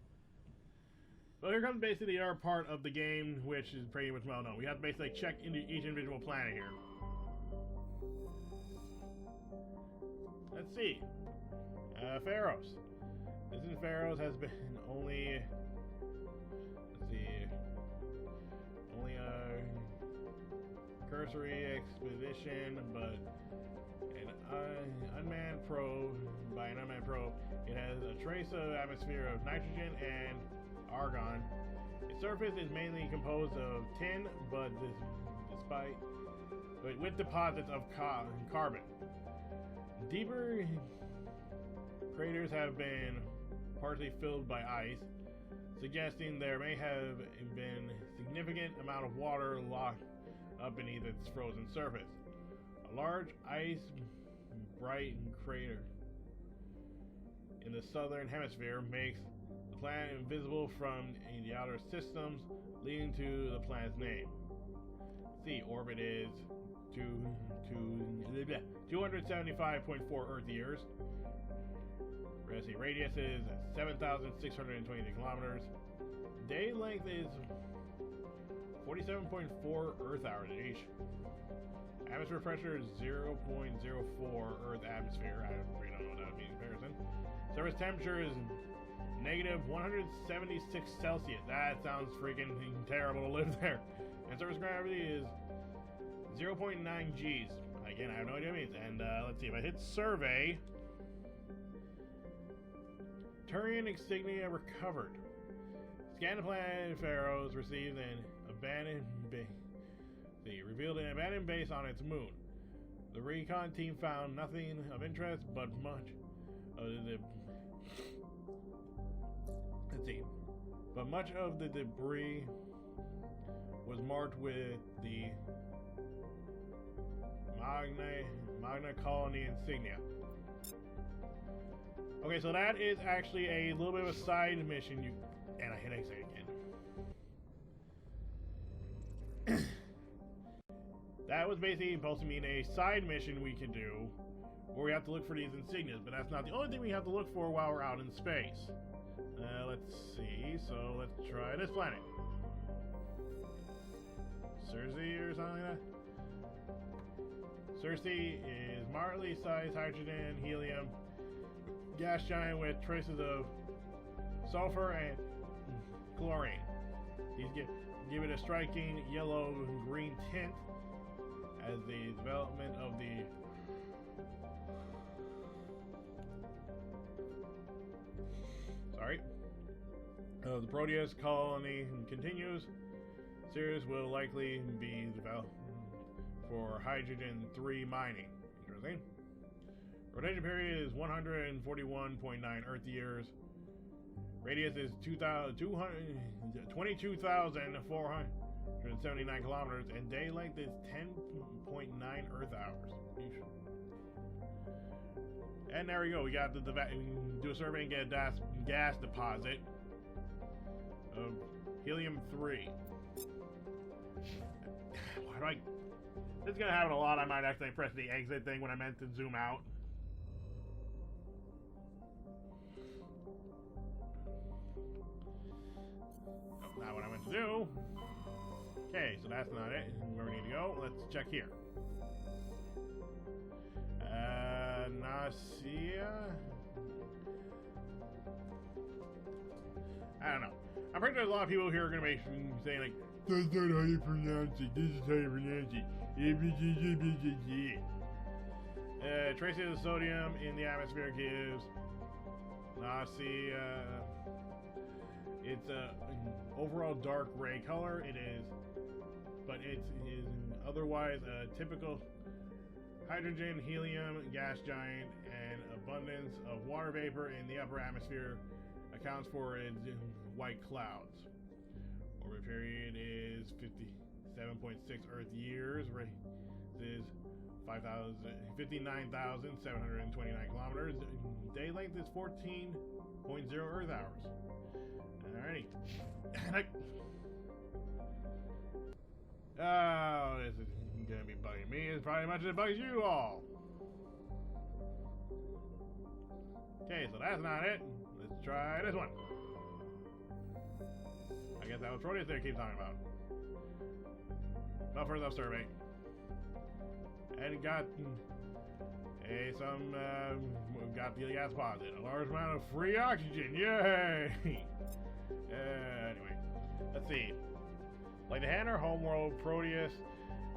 here comes basically our part of the game, which is pretty much well known. We have to basically check into each individual planet here. Let's see. Pharos. This in Pharos has been only, let's see, only a cursory expedition, but an unmanned probe, by an unmanned probe, it has a trace of atmosphere of nitrogen and argon. Its surface is mainly composed of tin, but with deposits of carbon. Deeper craters have been partially filled by ice, suggesting there may have been a significant amount of water locked up beneath its frozen surface. A large ice-bright crater in the southern hemisphere makes the planet invisible from the outer systems, leading to the planet's name. See, orbit is 275.4 Earth years. Let's see, radius is 7,623 kilometers. Day length is 47.4 Earth hours each. Atmosphere pressure is 0.04 Earth atmosphere. I really don't know what that would be in comparison. Surface temperature is Negative 176 Celsius. That sounds freaking terrible to live there. And surface gravity is 0.9 Gs. Again, I have no idea what it means. And let's see, if I hit survey, Turian insignia recovered. Scan the planet Pharaohs, received an abandoned base. They revealed an abandoned base on its moon. The recon team found nothing of interest, but much of the much of the debris was marked with the Magna Colony insignia. Okay, so that is actually a little bit of a side mission. And I hit exit again. That was basically supposed to mean a side mission we can do, where we have to look for these insignias, but that's not the only thing we have to look for while we're out in space. Let's see, so let's try this planet. Cersei or something like that? Cersei is moderately sized hydrogen, helium, gas giant with traces of sulfur and chlorine. These give it a striking yellow-green tint as the development of the the Proteus colony continues. Sirius will likely be developed for hydrogen-3 mining. Interesting. Rotation period is 141.9 Earth years. Radius is 22,479 kilometers, and day length is 10.9 Earth hours. And there we go. We got we can do a survey and get a gas deposit of helium-3. Why do I? This is gonna happen a lot. I might actually press the exit thing when I meant to zoom out. Oh, not what I meant to do. Okay, so that's not it. Where we need to go. Let's check here. Nasia. I don't know. I'm pretty sure a lot of people here are gonna be saying like, "That's not how you pronounce it. This is how you pronounce it." Traces of sodium in the atmosphere gives Nasia it's a overall dark gray color. It is, but it is otherwise a typical hydrogen, helium, gas giant, and abundance of water vapor in the upper atmosphere accounts for its white clouds. Orbit period is 57.6 Earth years. Is 59,729 kilometers. Day length is 14.0 Earth hours. Alrighty. Oh, this is gonna be bugging me as probably much as it bugs you all. Okay, so that's not it. Let's try this one. I guess that was Proteus there keep talking about. Buffers of survey. And got got the gas deposit. A large amount of free oxygen. Yay! Anyway, let's see. Like the Hanner homeworld, Proteus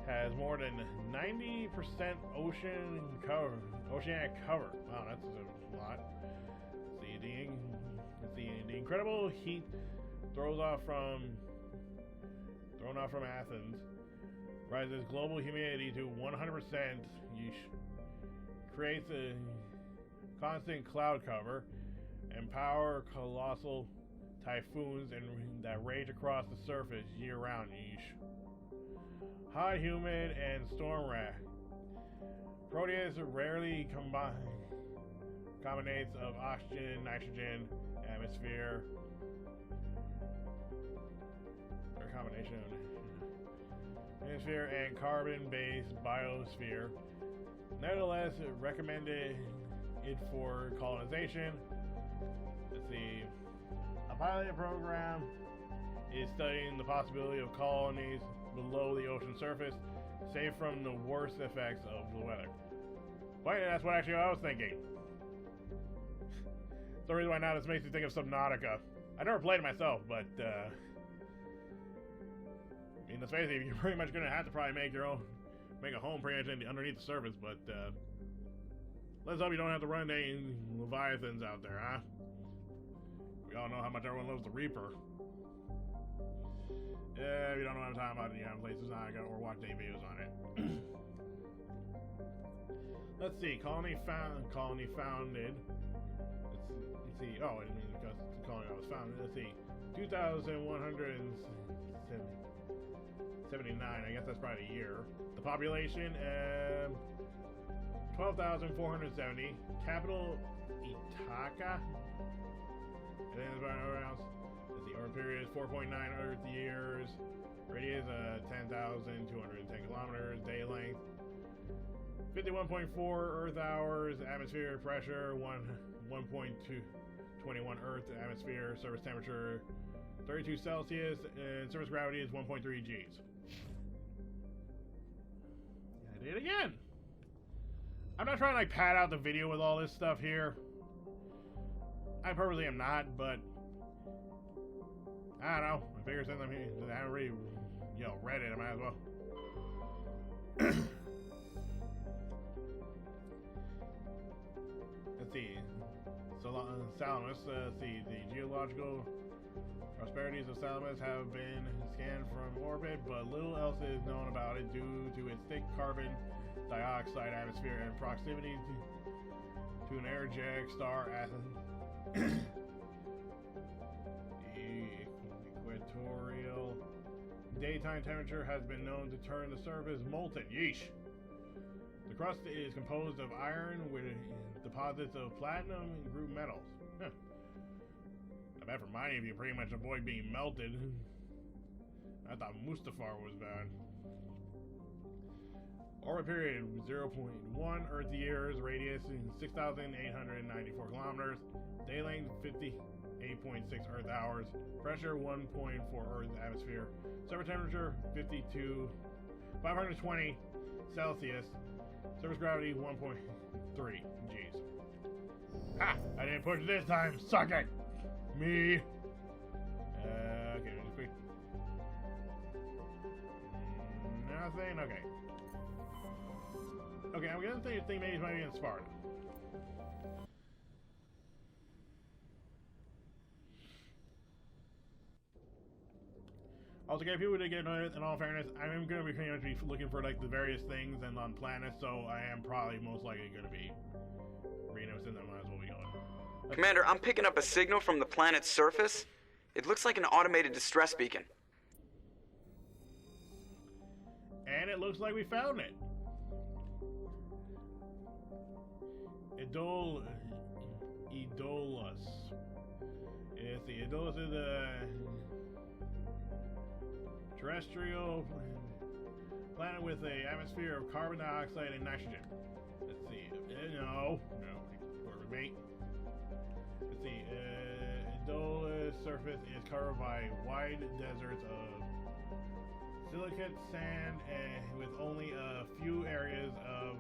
has more than 90% oceanic cover. Wow, that's a lot. Let's see, the incredible heat thrown off from Athens rises global humidity to 100%. Creates a constant cloud cover and power colossal typhoons that rage across the surface year-round. Hot, humid, and storm rack. Proteus rarely combinates of oxygen, nitrogen, atmosphere, or combination of atmosphere and carbon-based biosphere. Nevertheless, it recommended it for colonization. Let's see. A pilot program is studying the possibility of colonies below the ocean surface, safe from the worst effects of the weather. Wait, that's what actually I was thinking. the reason why now this makes me think of Subnautica. I never played it myself, but I mean, let's face it, you're pretty much gonna have to probably make a home pretty much underneath the surface. But let's hope you don't have to run any leviathans out there, huh? We all know how much everyone loves the Reaper. If you don't know what I'm talking about, you haven't played Subnautica or watched any videos on it. Let's see, colony founded. Let's see. Oh, I mean, because the colony was founded. Let's see, 2,179. I guess that's probably a year. The population, 12,470. Capital, Ithaca. And then everywhere else. Let's see, orbit period is 4.9 Earth years. Radius, 10,210 kilometers. Day length, 51.4 Earth hours. Atmosphere pressure, 1.21 Earth atmosphere. Surface temperature, 32 Celsius. And surface gravity is 1.3 Gs. I did it again. I'm not trying to like pad out the video with all this stuff here. I purposely am not, but I don't know. I figure since I'm here, I haven't really, read it, I might as well. Let's see. Salamis, let's see. The geological prosperities of Salamis have been scanned from orbit, but little else is known about it due to its thick carbon dioxide atmosphere and proximity to an aerogenic star the equatorial daytime temperature has been known to turn the surface molten. Yeesh. The crust is composed of iron with deposits of platinum and group metals. Huh. I bet for mine of you pretty much avoid being melted. I thought Mustafar was bad. Orbit period 0.1 Earth years. Radius 6,894 kilometers. Day length 58.6 Earth hours. Pressure 1.4 Earth atmosphere. Surface temperature 520 Celsius. Surface gravity 1.3 Gs. Ha! I didn't push it this time. Suck it. Me. Okay, just quick. Nothing. Okay. Okay, I'm gonna think maybe it might be in Sparta. Also, okay, people did get noticed. In all fairness, I'm gonna be pretty much looking for like the various things and on planets, so I am probably most likely gonna be reading them. Might as well be going. Commander, I'm picking up a signal from the planet's surface. It looks like an automated distress beacon. And it looks like we found it. Idolus. Yes, the Idolus is a terrestrial planet with an atmosphere of carbon dioxide and nitrogen. Let's see. No. Mate. Let's see. Idolus surface is covered by wide deserts of silicate sand and with only a few areas of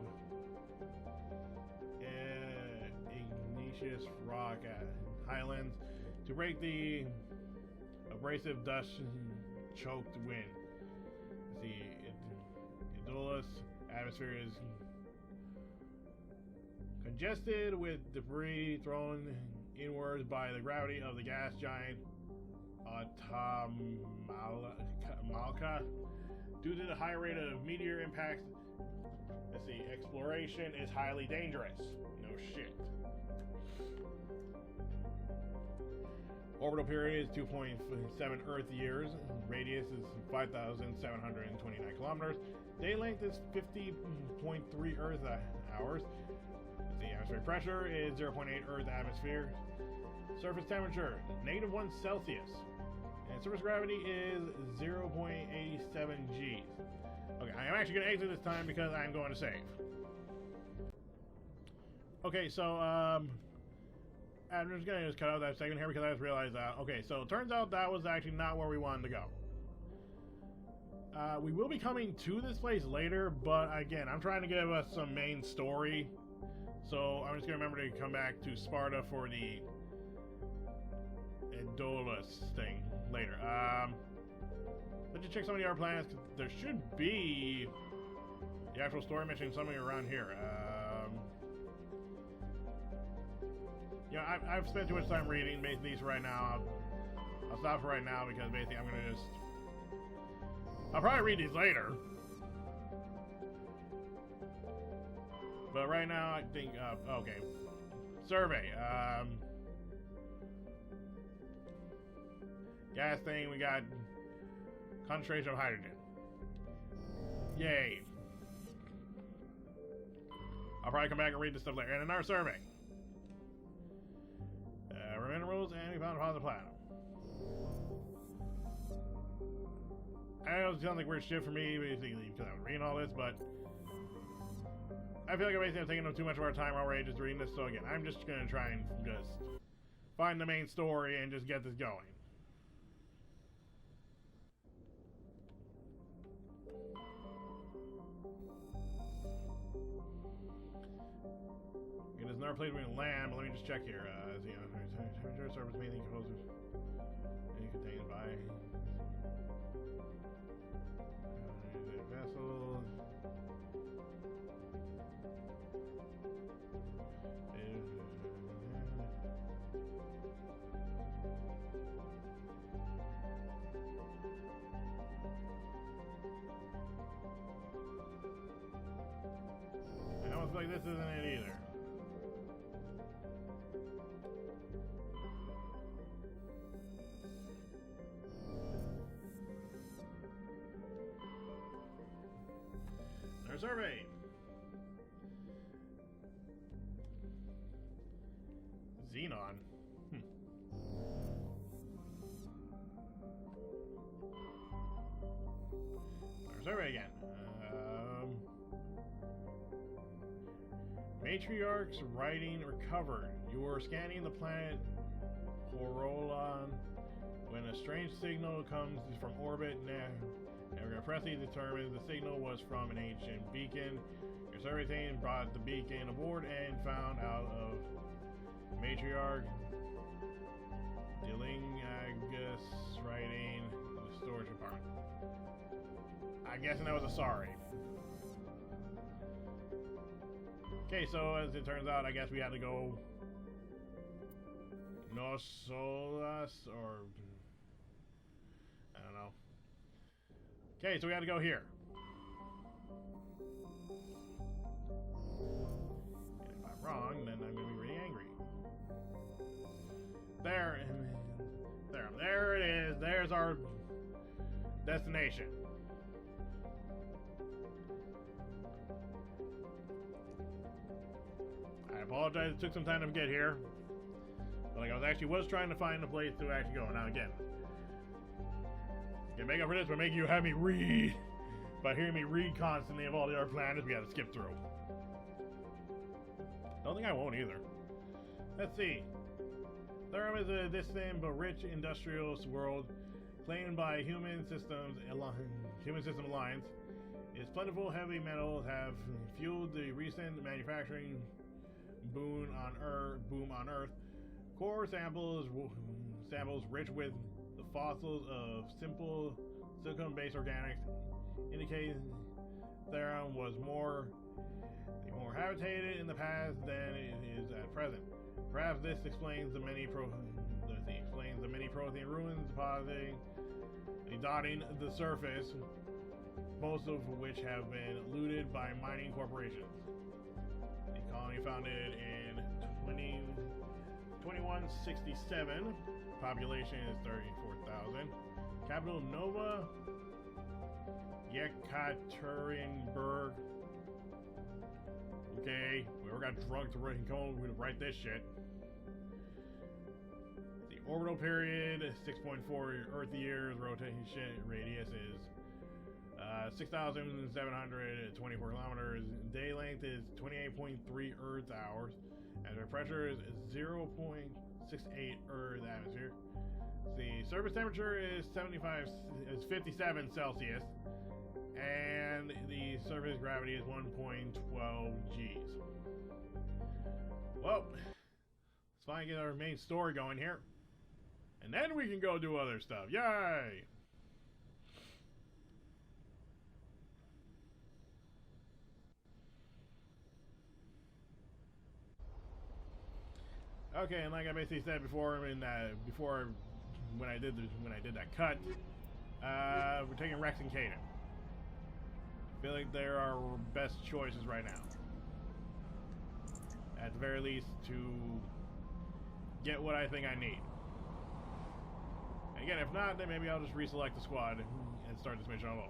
igneous rock highlands to break the abrasive dust-choked wind. Let's see, Idolus atmosphere is congested with debris thrown inwards by the gravity of the gas giant Malka. Due to the high rate of meteor impacts, let's see, exploration is highly dangerous. No shit. Orbital period is 2.7 Earth years. Radius is 5,729 kilometers. Day length is 50.3 Earth hours. The atmospheric pressure is 0.8 Earth atmosphere. Surface temperature, -1 Celsius. And surface gravity is 0.87 Gs. Okay, I am actually going to exit this time because I'm going to save. Okay, so, I'm just going to cut out that segment here because I just realized that. Okay, so it turns out that was actually not where we wanted to go. We will be coming to this place later, but again, I'm trying to give us some main story. So I'm just going to remember to come back to Sparta for the Indolus thing later. Let's just check some of the other planets. There should be the actual story mission somewhere around here. Yeah, I've spent too much time reading these right now. I'll stop for right now because basically I'm gonna just... I'll probably read these later. But right now I think, okay. Survey, gas thing, we got concentration of hydrogen. Yay. I'll probably come back and read this stuff later. And another survey. Minerals, and we found deposit platinum. I know it sounds like weird shit for me, basically, because I'm reading all this, but I feel like I'm taking up too much of our time already just reading this. So again, I'm just gonna try and just find the main story and just get this going. Okay, there's another place we can land, but let me just check here. Surface mainly composed of contained by vessel. I almost feel like this isn't it either. Survey. Xenon. Survey again. Matriarch's writing recovered. You were scanning the planet Corolon when a strange signal comes from orbit. And we're going to pressly determine the signal was from an ancient beacon. Your survey team brought the beacon aboard and found out of Matriarch Delingus writing in the storage compartment. I'm guessing that was a sorry. Okay, so as it turns out, I guess we had to go Nosolas, or I don't know. Okay, so we had to go here. And if I'm wrong, then I'm gonna be really angry. There it is. There's our destination. I apologize, it took some time to get here. But like I was trying to find a place to actually go. Now again, to make up for this, but make you have me read. By hearing me read constantly of all the other planets we gotta skip through. Don't think I won't either. Let's see. Therum is a distant but rich industrial world claimed by Human System Alliance. Its plentiful heavy metals have fueled the recent manufacturing boom on Earth. Core samples rich with the fossils of simple silicon-based organics indicate Therum was more habitated in the past than it is at present. Perhaps this explains the many protein ruins dotting the surface, most of which have been looted by mining corporations. The colony founded in 2167. Population is 34,000. Capital Nova Yekaterinburg. Okay, whoever got drunk to write this shit. The orbital period, 6.4 Earth years. Rotation radius is 6,724 kilometers. Day length is 28.3 Earth hours. And the pressure is 0.68 Earth atmosphere. The surface temperature is 57 Celsius. And the surface gravity is 1.12 Gs. Well, let's finally get our main story going here. And then we can go do other stuff. Yay! Okay, and like I basically said before, when I did that cut, we're taking Rex and Kaden. I feel like they're our best choices right now. At the very least, to get what I think I need. And again, if not, then maybe I'll just reselect the squad and start this mission all over.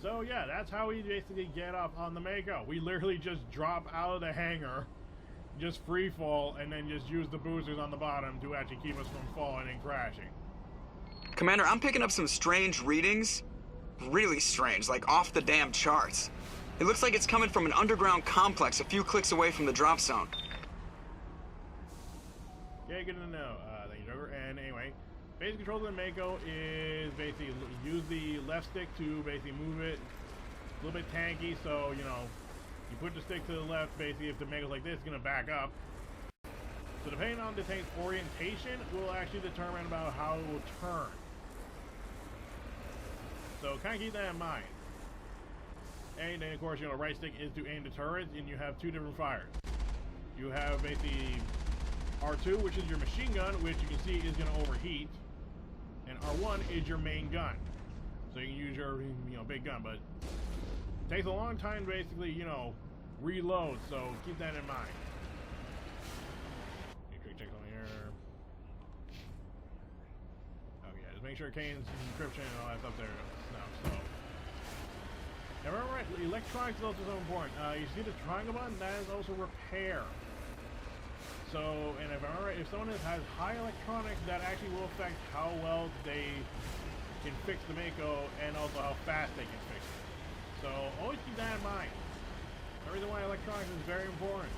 So yeah, that's how we basically get up on the Mako. We literally just drop out of the hangar, just free fall, and then just use the boosters on the bottom to actually keep us from falling and crashing. Commander, I'm picking up some strange readings. Really strange, like off the damn charts. It looks like it's coming from an underground complex a few clicks away from the drop zone. Okay, good to know. Thank you, Joker. And anyway, basic control of the Mako is basically use the left stick to basically move it. A little bit tanky, so you know, you put the stick to the left. Basically, if the Mako's like this, it's gonna back up. So depending on the tank's orientation, will actually determine about how it will turn. So kind of keep that in mind. And then of course, you know, right stick is to aim the turrets, and you have two different fires. You have basically R2, which is your machine gun, which you can see is going to overheat, and R1 is your main gun. So you can use your, you know, big gun, but it takes a long time to basically, you know, reload. So keep that in mind. Quick check on here. Oh yeah, just make sure Kane's encryption and all that stuff there. No, so. Now remember, right, electronics is also so important. You see the triangle button? That is also repair. So, and if I'm right, if someone has high electronics, that actually will affect how well they can fix the Mako and also how fast they can fix it. So always keep that in mind. The reason why electronics is very important.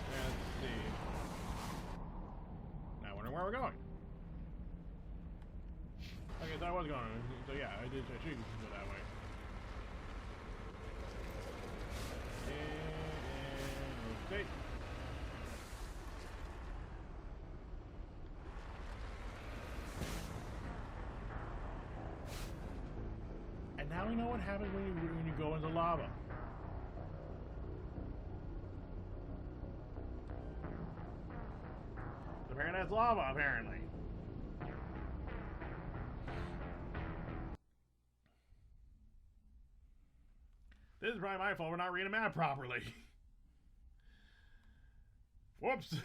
Let's see. Now I wonder where we're going. Okay, so I was going. So yeah, I should go that way. And rotate. And now we know what happens when you go into lava. Apparently that's lava, apparently. This is probably my fault. We're not reading the map properly. Whoops.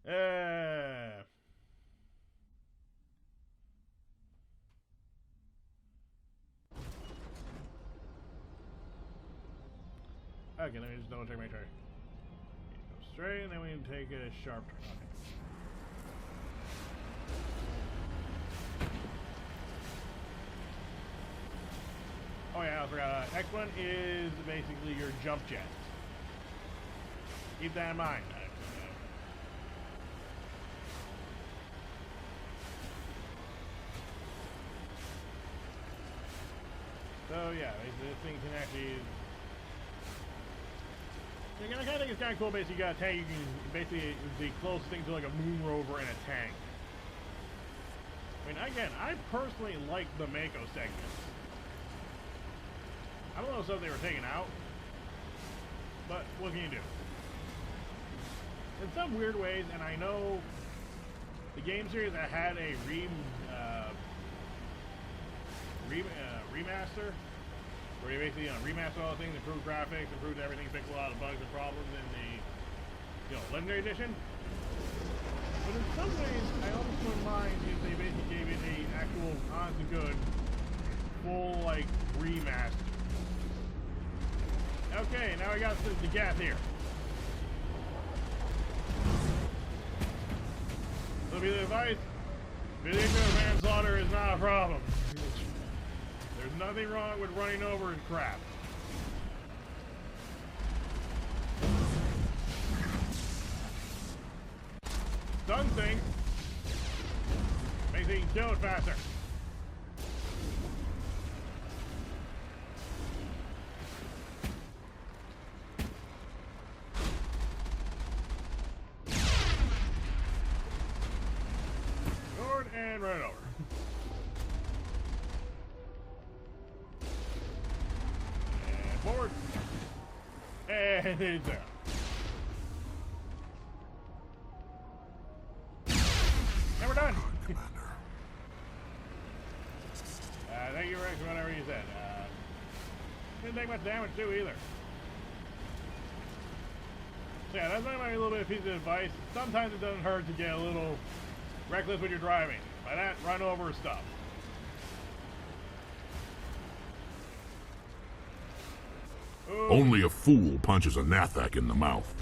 Okay, let me just double check my tray. Go straight, and then we can take a sharp turn. Okay. Oh yeah, I forgot. X1 is basically your jump jet. Keep that in mind. So yeah, this thing can actually. I kind of think it's kind of cool. Basically, you got a tank. You can basically the closest thing to like a moon rover in a tank. I mean, again, I personally like the Mako segments. I don't know stuff they were taking out, but what can you do? In some weird ways, and I know the game series that had a remaster, where you basically remaster all the things, improve graphics, improve everything, fix a lot of bugs and problems in the Legendary Edition. But in some ways, I almost wouldn't mind if they basically gave it a actual honest to good full like remaster. Okay, now we got the gas here. So be the advice, vehicular manslaughter is not a problem. There's nothing wrong with running over and crap. Stun thing makes it kill it faster. Forward and run it over. And forward. And it's down. And we're done. Thank you, Rex, for whatever you said. Didn't take much damage, too, either. So, yeah, that's my little bit of piece of advice. Sometimes it doesn't hurt to get a little reckless when you're driving. By that, run over stuff. Ooh. Only a fool punches a Nathak in the mouth.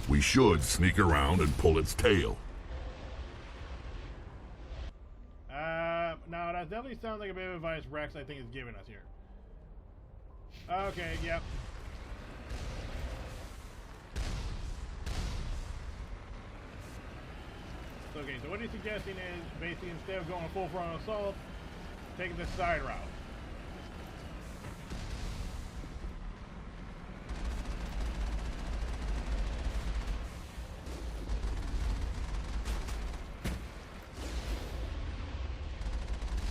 We should sneak around and pull its tail. No, that definitely sounds like a bit of advice Rex, I think, is giving us here. Okay, yep. Okay, so what he's suggesting is, basically, instead of going full frontal assault, taking the side route.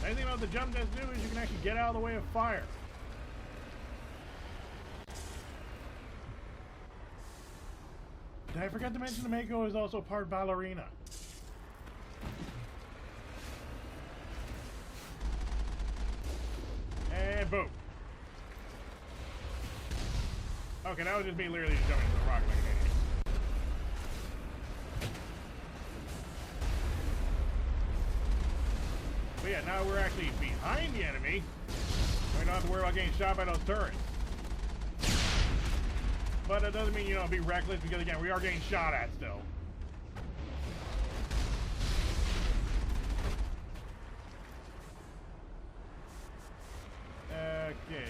The thing about the jump does do is you can actually get out of the way of fire. Did I forget to mention the Mako is also part ballerina? And boom. Okay, that was just me literally just jumping into the rock like an idiot. But yeah, now we're actually behind the enemy. We don't have to worry about getting shot by those turrets. But it doesn't mean, you know, be reckless, because again, we are getting shot at still. Okay.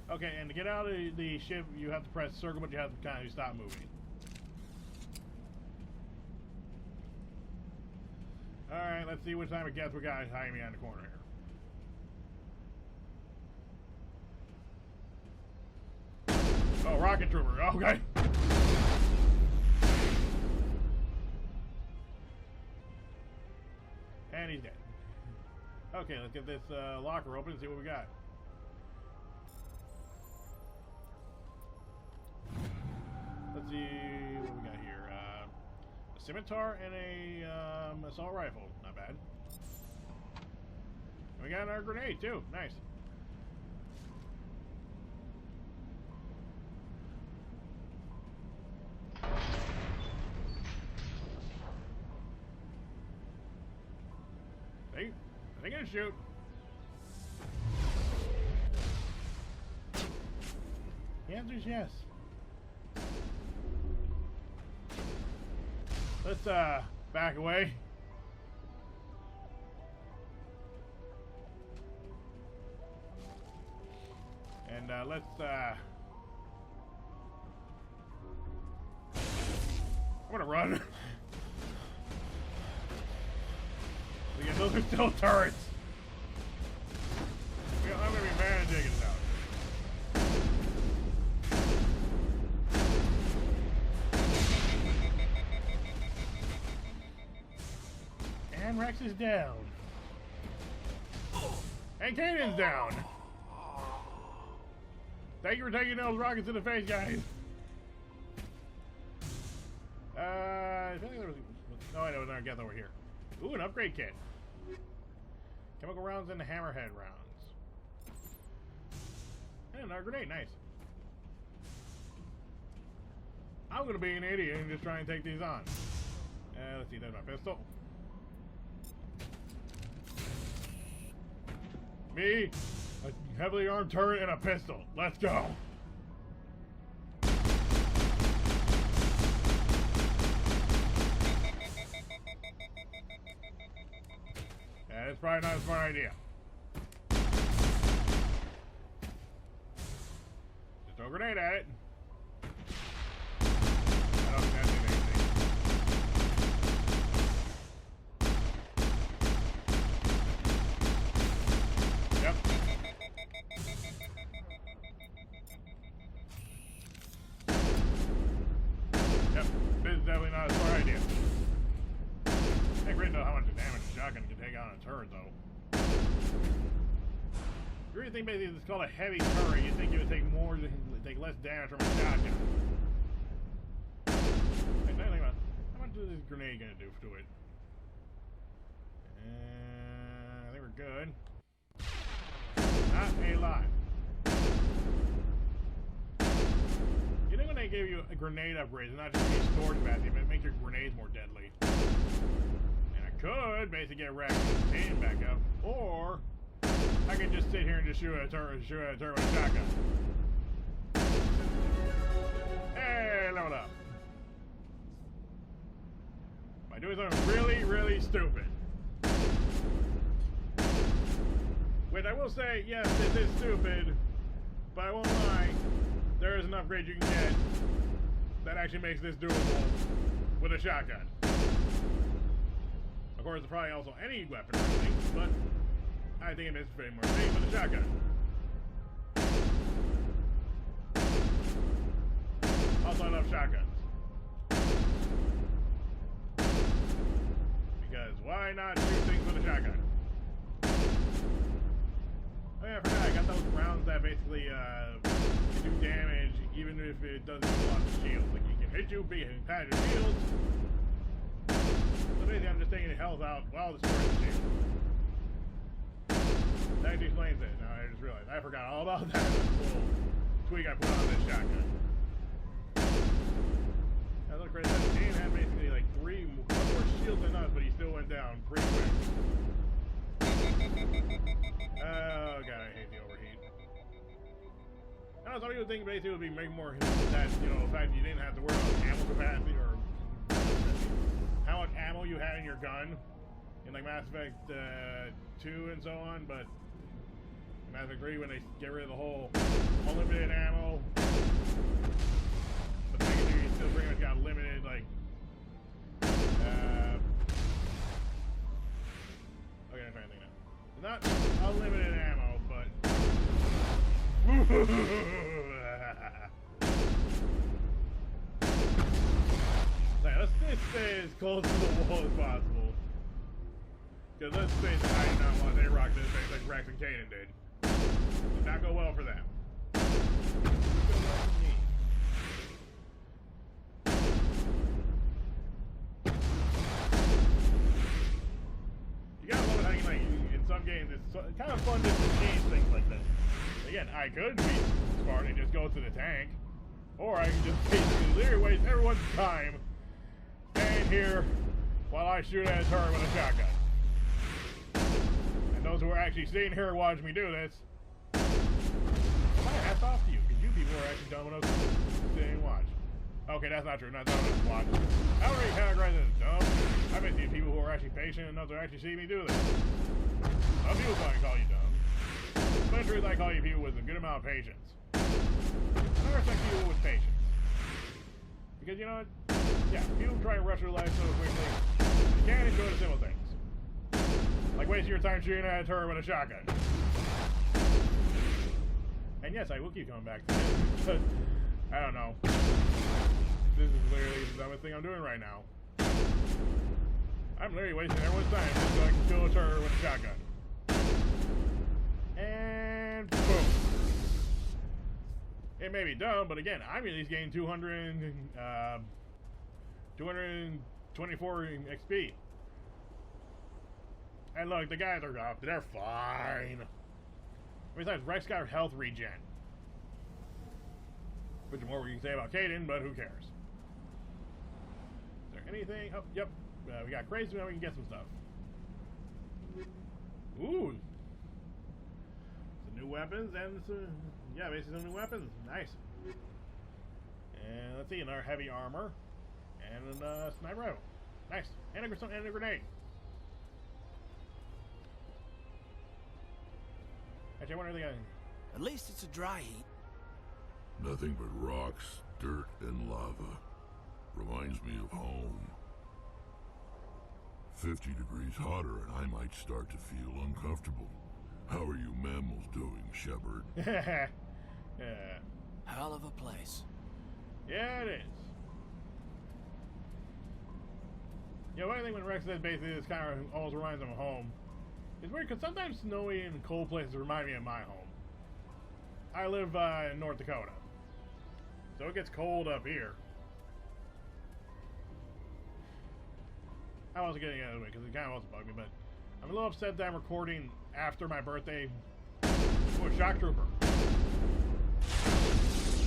Okay, and to get out of the ship, you have to press circle, but you have to kind of stop moving. Alright, let's see which time it gets. We got hiding behind the corner here. Oh, rocket trooper. Okay. And he's dead. Okay, let's get this locker open and see what we got. Let's see what we got here. A scimitar and a assault rifle. Not bad. And we got our grenade too. Nice. Hey, I think I can shoot. The answer is yes. Let's back away. And let's I'm gonna run. Again, those are still turrets. I'm gonna be managing it now. And Rex is down. And Kanan's down. Thank you for taking those rockets to the face, guys. I think there was. Oh, I know, there's another guess over here. Ooh, an upgrade kit. Chemical rounds and hammerhead rounds. And another grenade, nice. I'm gonna be an idiot and just try and take these on. Let's see, there's my pistol. Me, a heavily armed turret, and a pistol. Let's go. Yeah, it's probably not a smart idea. Just throw a grenade at it. I don't think that's doing anything. Yep. Yep. This is definitely not a smart idea. I think we know how much damage a shotgun can take on a turret, though. You really think basically it's called a heavy turret, you think it would take more, take less damage from a shotgun. Hey, now think about how much is this grenade gonna do to it? I think we're good. Not a lot. You think when they give you a grenade upgrade, it's not just be storage capacity, but it makes your grenades more deadly. And I could basically get wrecked and chain back up, or I could just sit here and just shoot at a turret with a shotgun. Hey, level up. By doing something really, really stupid. Which I will say, yes, this is stupid, but I won't lie, there is an upgrade you can get that actually makes this doable with a shotgun. Of course, it's probably also any weapon or anything, but I think it makes it more safe with a shotgun. Also, I love shotguns. Because why not shoot things with a shotgun? Oh yeah, I forgot, I got those rounds that basically do damage even if it doesn't do a lot of shields. Like, it can hit you, but it can pad your shields. So basically, I'm just taking the health out while destroying the shield. That actually explains it. Now I just realized. I forgot all about that little tweak I put on this shotgun. That's what crazy. That Kane had basically like one more shield than us, but he still went down pretty quick. Oh god, I hate the overheat. I don't know, some people think basically it would be make more that, you know, the fact you didn't have to worry about ammo capacity or how much ammo you had in your gun in like Mass Effect 2 and so on, but in Mass Effect 3 when they get rid of the whole unlimited ammo, but the thing is you still pretty much got limited like okay, I'm trying to think now. Not unlimited ammo, but let's stay as close to the wall as possible. Because let's face it, I do not want to rock this thing like Rex and Kanan did. Did not go well for them. You gotta love it how you like in some games it's kind of fun to change things like this. Again, I could be smart and just go to the tank, or I can just basically literally waste everyone's time staying here while I shoot at a turret with a shotgun. And those who are actually sitting here watching me do this, my hat's off to you, because you people are actually dumb enough to sit and watch. Okay, that's not true. Not dumb enough to watch. I don't really categorize it as dumb. I've been seeing people who are actually patient enough to actually see me do this. Some people probably call you dumb. But in truth, I call you people with a good amount of patience. I respect people with patience. Because, you know what? Yeah, people try and rush their life so quickly, they can't enjoy the simple things. Like wasting your time shooting at a turret with a shotgun. And yes, I will keep coming back to this, because, I don't know. This is literally the dumbest thing I'm doing right now. I'm literally wasting everyone's time just so I can kill a turret with a shotgun. And boom. It may be dumb, but again, I'm at least getting 224 XP. And look, the guys are up. They're fine. Besides, Rex got health regen. Which more we can say about Kaden, but who cares? Is there anything? Oh, yep. We got crazy, now we can get some stuff. Ooh. new weapons and some, yeah, basically some new weapons. Nice. And let's see, another heavy armor and a sniper rifle. Nice. And a grenade. Actually, I wonder if they got. At least it's a dry heat. Nothing but rocks, dirt, and lava. Reminds me of home. 50 degrees hotter and I might start to feel uncomfortable. How are you mammals doing, Shepard? Yeah. Hell of a place. Yeah, it is. Yeah, one thing when Rex says basically this kind of almost reminds him of home. It's weird because sometimes snowy and cold places remind me of my home. I live in North Dakota, so it gets cold up here. I wasn't getting out of the way because it kind of also bugged me, but I'm a little upset that I'm recording after my birthday. Oh, a shock trooper.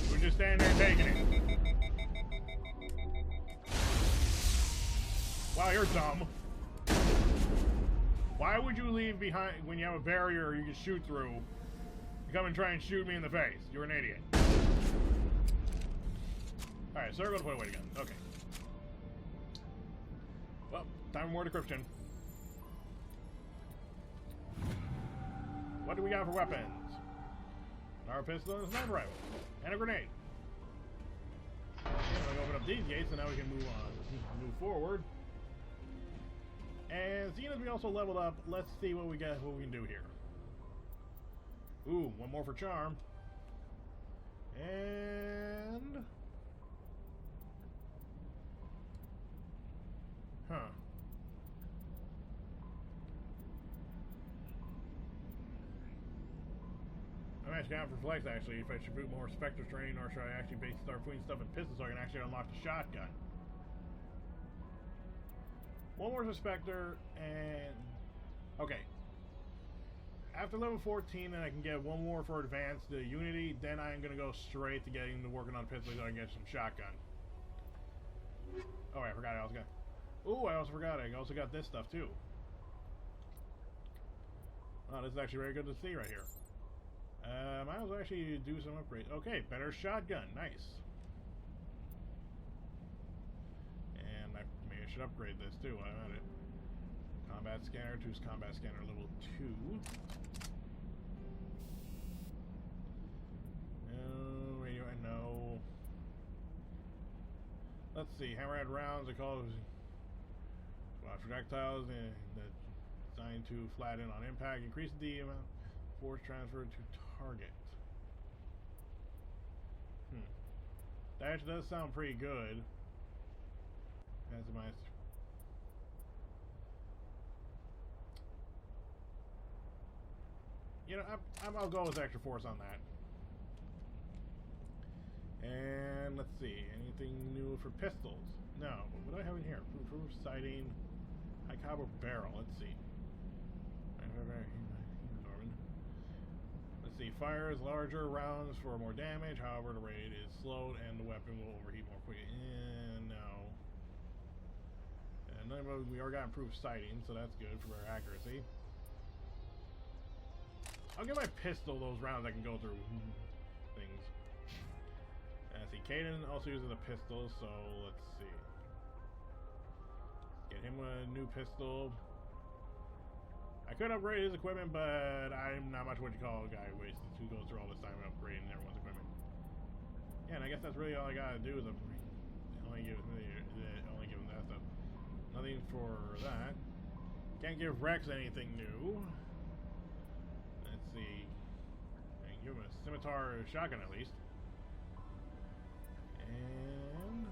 We're just standing there taking it. Wow, you're dumb. Why would you leave behind when you have a barrier you can shoot through? You come and try and shoot me in the face. You're an idiot. Alright, so we're going to put away again. Okay. Well, time for more decryption. What do we got for weapons? Our pistol and a sniper rifle. And a grenade. Okay, we're going to open up these gates, and now we can move on. Move forward. And seeing as we also leveled up, let's see what we got, what we can do here. Ooh, one more for charm. And huh. I'm actually out for flex actually if I should put more Spectre Strain or should I actually start putting stuff in pistols so I can actually unlock the shotgun. One more Spectre, and okay. After level 14, then I can get one more for advanced Unity. Then I'm gonna go straight to getting to working on pistols so I can get some shotgun. Oh, I forgot I also got. Ooh, I also forgot I also got this stuff too. Oh, this is actually very good to see right here. Might as well actually do some upgrades. Okay, better shotgun, nice. I should upgrade this too while I'm at it. Combat scanner, choose combat scanner level 2. No, radio, no. Let's see, hammerhead rounds are called projectiles and designed to flatten on impact. Increase the amount of force transfer to target. That actually does sound pretty good. That's my. You know, I'll go with extra force on that. And let's see, anything new for pistols? No. What do I have in here? Proof sighting, high caliber barrel. Let's see. Let's see. Fires larger rounds for more damage. However, the rate is slowed and the weapon will overheat more quickly. No. We already got improved sighting, so that's good for our accuracy. I'll give my pistol those rounds I can go through things. And see, Caden also uses a pistol, so let's see. Get him a new pistol. I could upgrade his equipment, but I'm not much what you call a guy who goes through all this time upgrading everyone's equipment. Yeah, and I guess that's really all I gotta do is only give him that stuff. Nothing for that. Can't give Rex anything new. Let's see. I can give him a scimitar shotgun at least. And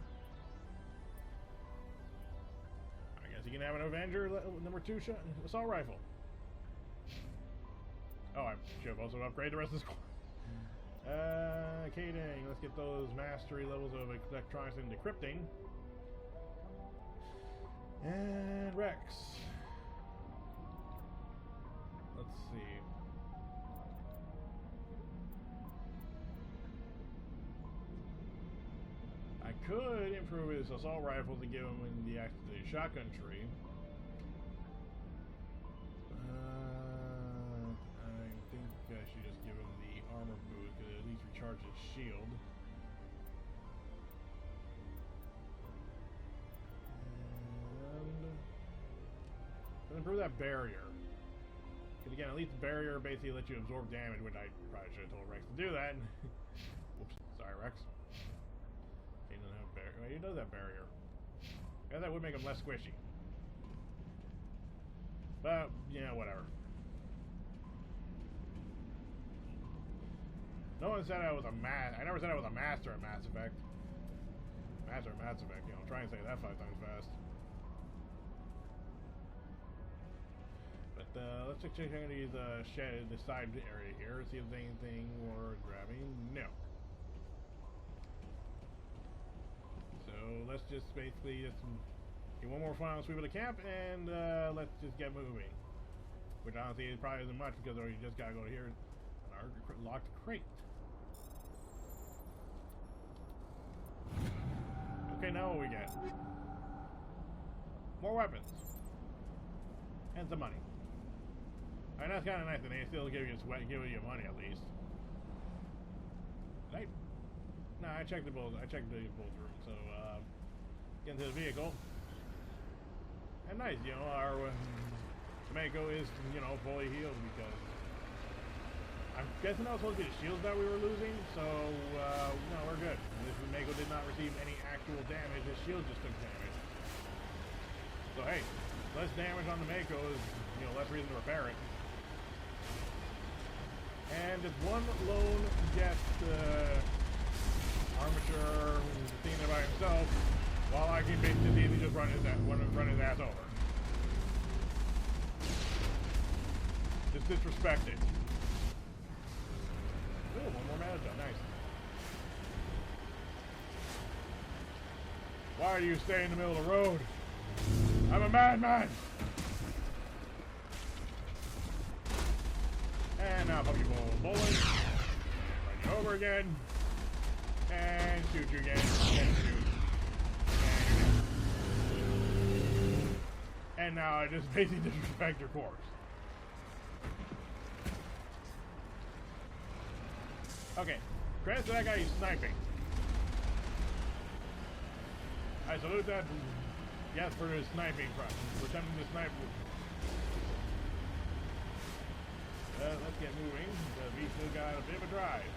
I guess he can have an Avenger number 2 assault rifle. Oh, I should have also upgraded the rest of the squad. Okay, dang. Let's get those mastery levels of electronics and decrypting. And Rex. Let's see. I could improve his assault rifle to give him the shotgun tree. I think I should just give charge his shield. And improve that barrier. Because again, at least the barrier basically lets you absorb damage, which I probably should have told Rex to do that. Whoops. Sorry, Rex. He doesn't have a barrier. Well, he does have barrier. I guess that would make him less squishy. But, yeah, whatever. No one said I was a I never said I was a master at Mass Effect. Master at Mass Effect, you know, try and say that 5 times fast. But let's check these the side area here, see if there's anything worth grabbing. No. So let's just basically just get one more final sweep of the camp and let's just get moving. Which honestly it probably isn't much because you just gotta go here and lock the crate. Okay, now what we get? More weapons. And some money. I mean, that's kind of nice that they still give you money at least. Right? No, I checked the both room. So get into the vehicle. And nice, you know, our Mako is, you know, fully healed because I'm guessing that was supposed to be the shields that we were losing. So no, we're good. This Mako did not receive any actual damage. His shield just took damage. So hey, less damage on the Mako is, you know, less reason to repair it. And just one lone guest armature sitting there by himself, while I can basically just run his ass over. Just disrespect it. Ooh, one more mana done. Nice. Why do you stay in the middle of the road? I'm a madman! And now puppy bowling. And run you over again. And shoot you again. And shoot. And now I just basically disrespect your corpse. Okay. Credit to that guy who's sniping. I salute that. Yes, for his sniping front. For attempting to snipe. Let's get moving. We still got a bit of a drive.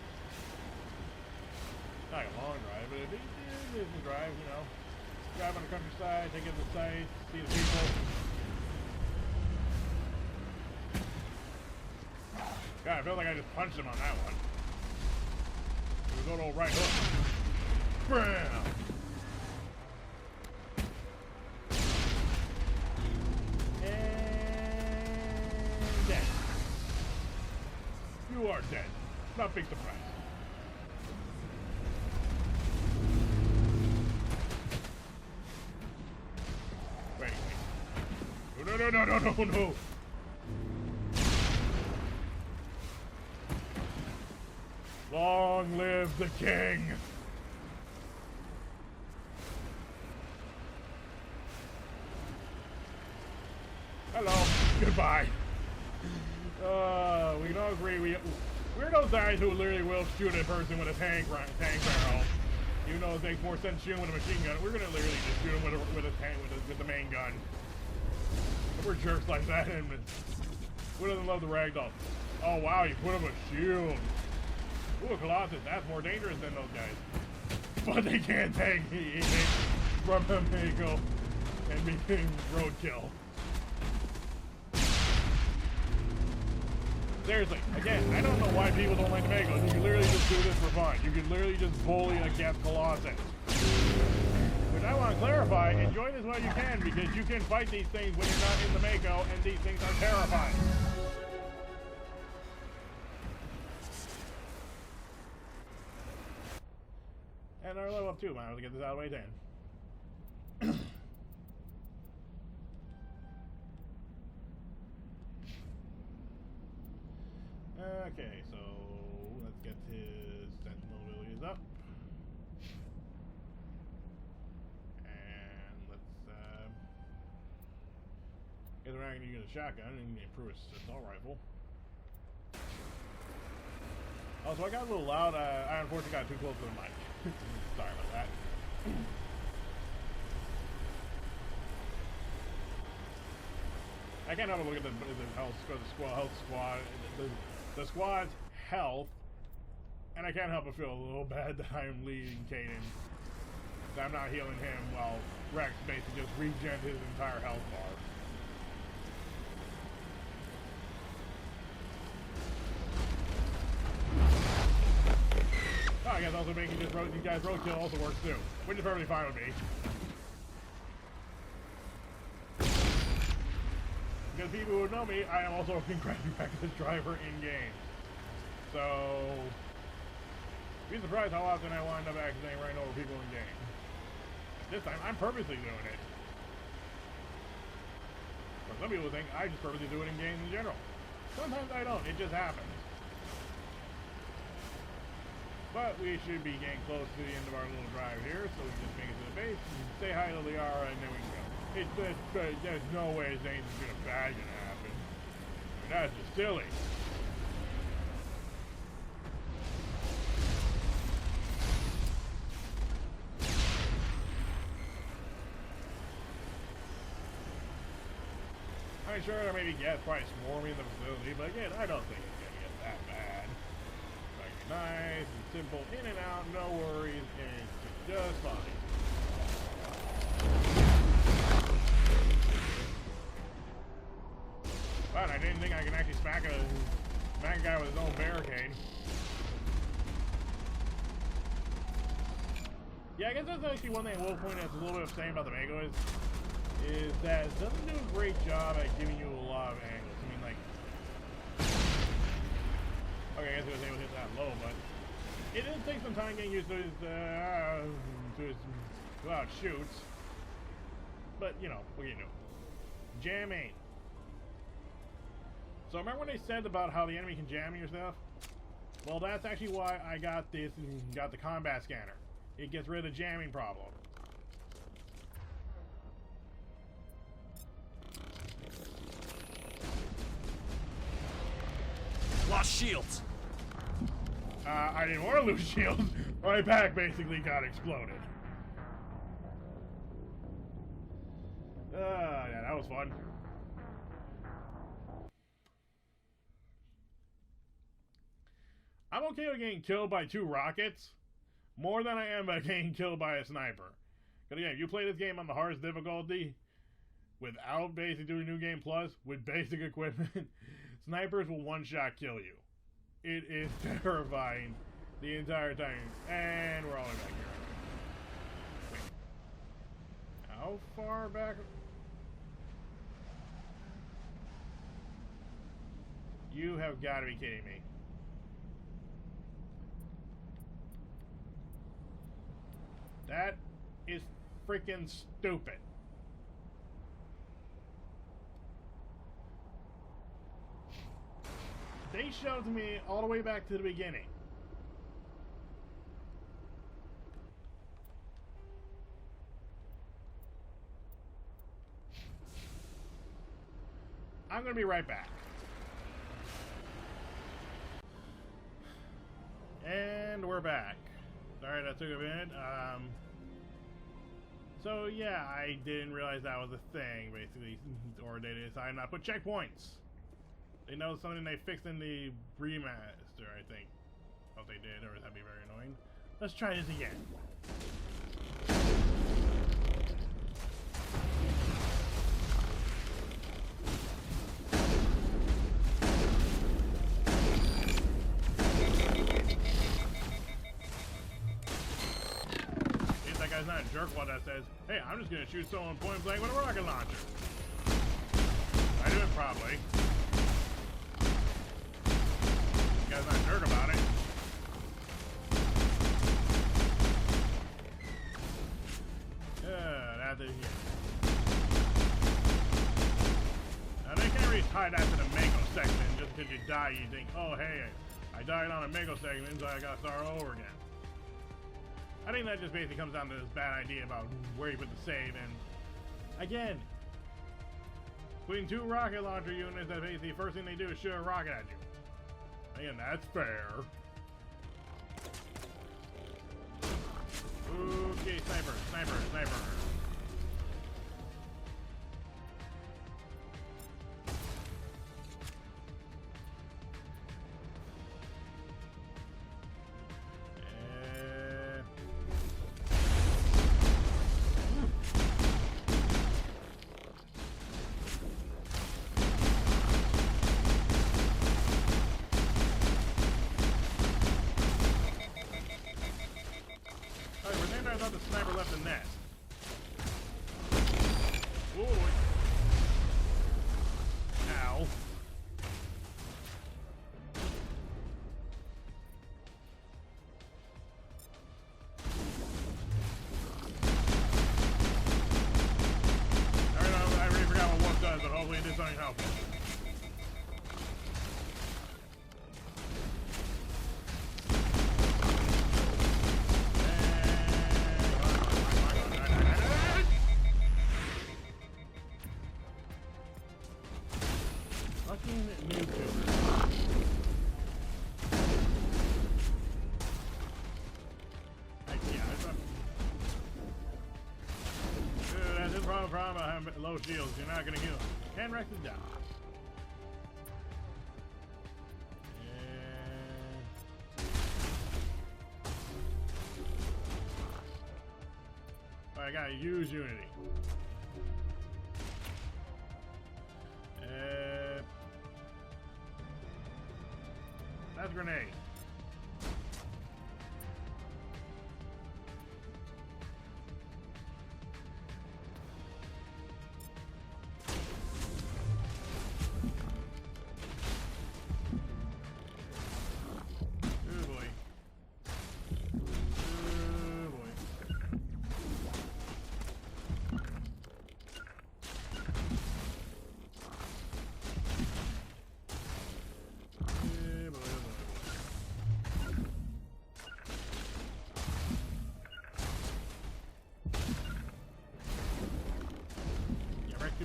Not a long drive, but it is a drive, you know. Drive on the countryside, take in the sights, see the people. God, I feel like I just punched him on that one. It was an old right hook. Bam! And dead. You are dead. Not a big surprise. Wait. No. Long live the king! Hello. Goodbye. We can all agree we're those guys who literally will shoot a person with a tank barrel. Even though it makes more sense shooting with a machine gun, we're gonna literally just shoot him with the main gun. We're jerks like that, and who doesn't love the ragdoll? Oh wow, you put him a shield. Ooh, a Colossus, that's more dangerous than those guys. But they can't take heat from a Mako and be roadkill. Seriously, again, I don't know why people don't like the Magos. You can literally just do this for fun. You can literally just bully against Colossus. Which I want to clarify, enjoy this while you can, because you can fight these things when you're not in the Mako, and these things are terrifying. And our level up too, man. I have to get this out of the way then. Okay, so let's get his sentinel abilities up. And let's get around and use a shotgun and improve his assault rifle. Also, I got a little loud. I unfortunately got too close to the mic. Sorry about that. I can't help but look at the health score, the squad's health, and I can't help but feel a little bad that I'm leading Caden. That I'm not healing him while Rex basically just regen his entire health bar. Oh, I guess also making these guys roadkill also works too, which is perfectly fine with me. Because people who know me, I am also a incredibly reckless driver in game. So, be surprised how often I wind up accidentally running over people in game. This time, I'm purposely doing it. But some people think I just purposely do it in games in general. Sometimes I don't, it just happens. But we should be getting close to the end of our little drive here, so we can just make it to the base, and say hi to Liara, and then we can go. There's no way anything's bad gonna happen. I mean, that's just silly. I mean, sure, there may be gas probably swarming in the facility, but again, I don't think it's gonna get that bad. Like, nice and simple, in and out, no worries, and it's just fine. But I didn't think I could actually smack a guy with his own barricade. Yeah, I guess that's actually one thing I will point out that's a little bit of saying about the Mako is that it doesn't do a great job at giving you a lot of angles. I mean, like, okay, I guess it was able to hit that low, but it did take some time getting used to his loud shoots. But, you know, what can you do? Jam aim. So remember when they said about how the enemy can jam your stuff? Well, that's actually why I got this and got the combat scanner. It gets rid of the jamming problem. Lost shields. I didn't want to lose shields. My back basically got exploded. Yeah, that was fun. I'm okay with getting killed by 2 rockets more than I am by getting killed by a sniper. Because again, if you play this game on the hardest difficulty without basically doing New Game Plus with basic equipment, snipers will one-shot kill you. It is terrifying the entire time. And we're all the way back here. Wait. How far back? You have got to be kidding me. That is freaking stupid. They shoved me all the way back to the beginning. I'm gonna be right back. And we're back. Sorry that took a minute. So yeah, I didn't realize that was a thing, basically, or they decided not to put checkpoints. They know something they fixed in the remaster, I think. Oh, they did, or that'd be very annoying. Let's try this again. Guy's not a jerkwad that says, hey, I'm just gonna shoot someone point blank with a rocket launcher. I do it probably. This guy's not a jerk about it. That's it here. Now they can't really tie that to the Mako segment. Just because you die, you think, oh hey, I died on a Mako segment, so I gotta start over again. I think that just basically comes down to this bad idea about where you put the save, and again, putting 2 rocket launcher units that basically the first thing they do is shoot a rocket at you. Again, that's fair. Sniper, sniper. I thought the sniper left the nest. Ooh. Ow. I already forgot what warp does, but hopefully it did something helpful. Problem, I have low shields. You're not gonna heal. And Rex is down. I gotta use Unity. That's a grenade.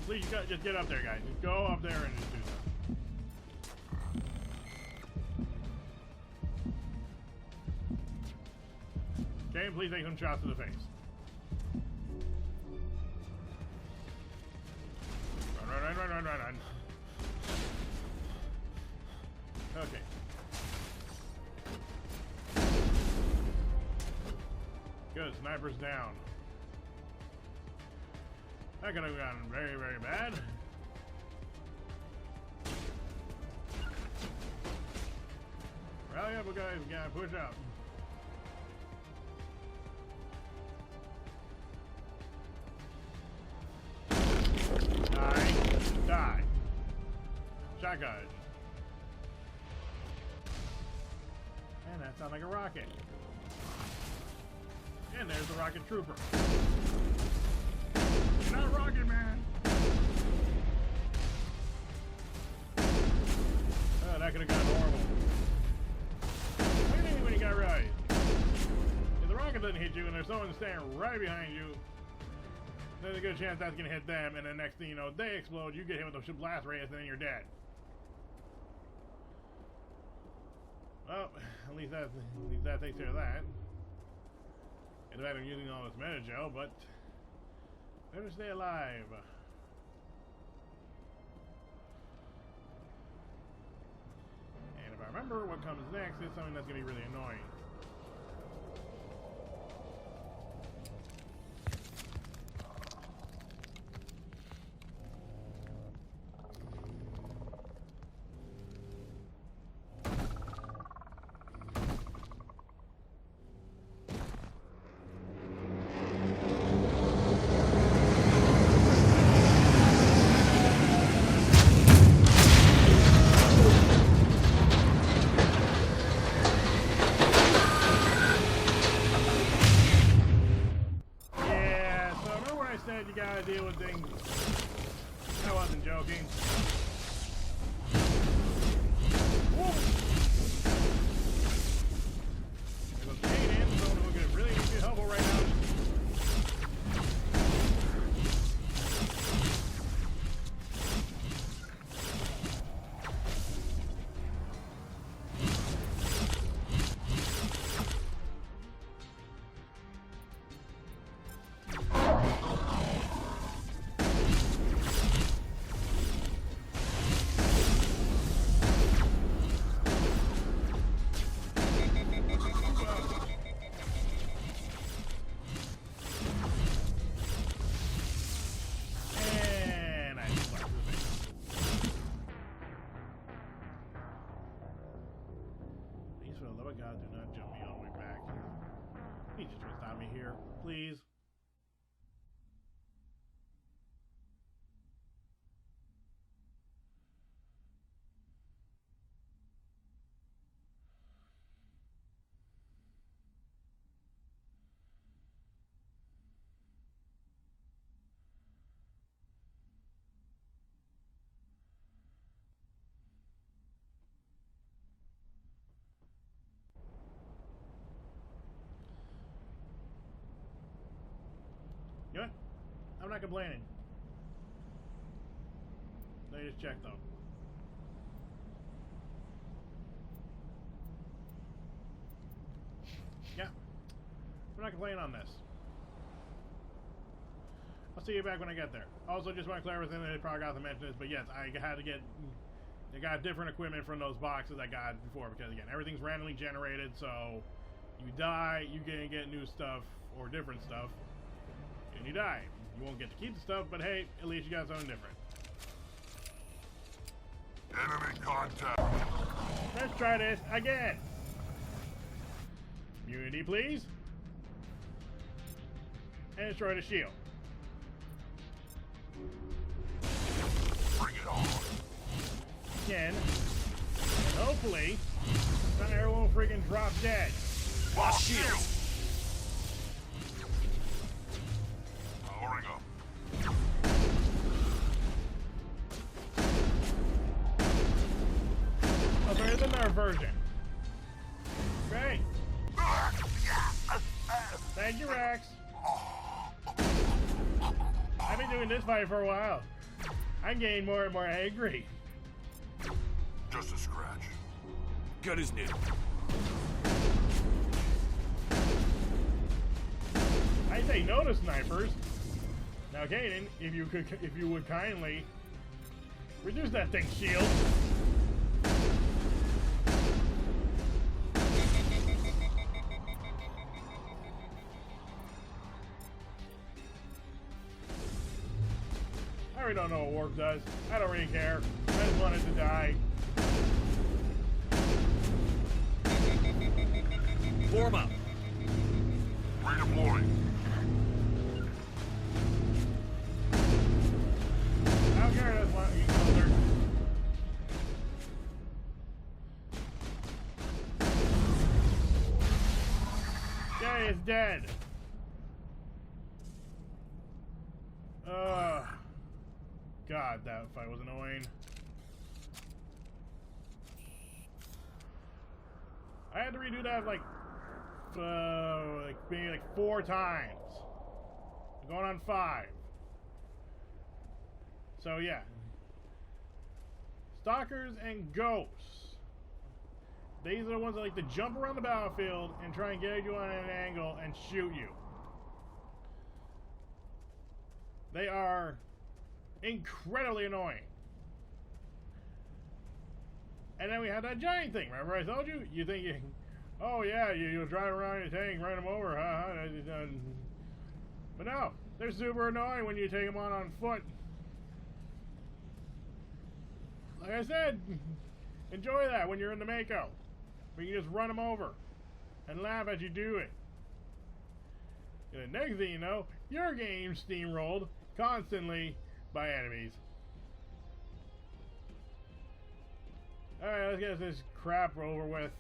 Please, just get up there, guys. Just go up there and just do that. Okay, please take some shots to the face. Run. Okay. Good, sniper's down. That could have gotten very, very bad. Rally up, guys. We gotta push up. Die. Shotgun. And that sounds like a rocket. And there's the rocket trooper. You're not Rocket Man! Oh, that could have gone horrible. What do you think when you got right? If the rocket doesn't hit you and there's someone standing right behind you, there's a good chance that's gonna hit them, and then next thing you know, they explode, you get hit with a blast radius, and then you're dead. Well, at least that takes care of that. In fact, I'm using all this meta gel, but better stay alive. And if I remember what comes next, is something that's going to be really annoying. You gotta deal with things. I wasn't joking. Whoa. There's a pain in, so we're gonna really be helpful right now. here, please. You know what? I'm not complaining. Let me just check though. Yeah. I'm not complaining on this. I'll see you back when I get there. Also, just want to clarify everything. I probably got to mention this, but yes, I had to get. I got different equipment from those boxes I got before because again, everything's randomly generated. So you die, you can get new stuff or different stuff. And you die. You won't get to keep the stuff, but hey, at least you got something different. Enemy contact. Let's try this again. Immunity, please. And destroy the shield. Bring it on. Again. And hopefully, not everyone will freaking drop dead. Lost shield. Powering up. Oh, there is another version. Great. Thank you, Rex. I've been doing this fight for a while. I'm getting more and more angry. Just a scratch. Gun is new. I say no to snipers. Now, Kaden, if you would kindly reduce that thing's shield. I really don't know what warp does. I don't really care. I just want it to die. Form up. Redeploying. I don't care. That's why you can there. Guy is dead. God, that fight was annoying. I had to redo that like maybe like 4 times. Going on 5. So yeah. Stalkers and ghosts. These are the ones that like to jump around the battlefield and try and get you on an angle and shoot you. They are incredibly annoying. And then we had that giant thing. Remember I told you? You think you... Oh yeah, you'll drive around your tank, run them over, But no, they're super annoying when you take them on foot. Like I said, enjoy that when you're in the Mako. Where you can just run them over and laugh as you do it. And the next thing you know, your game steamrolled constantly by enemies. Alright, let's get this crap over with.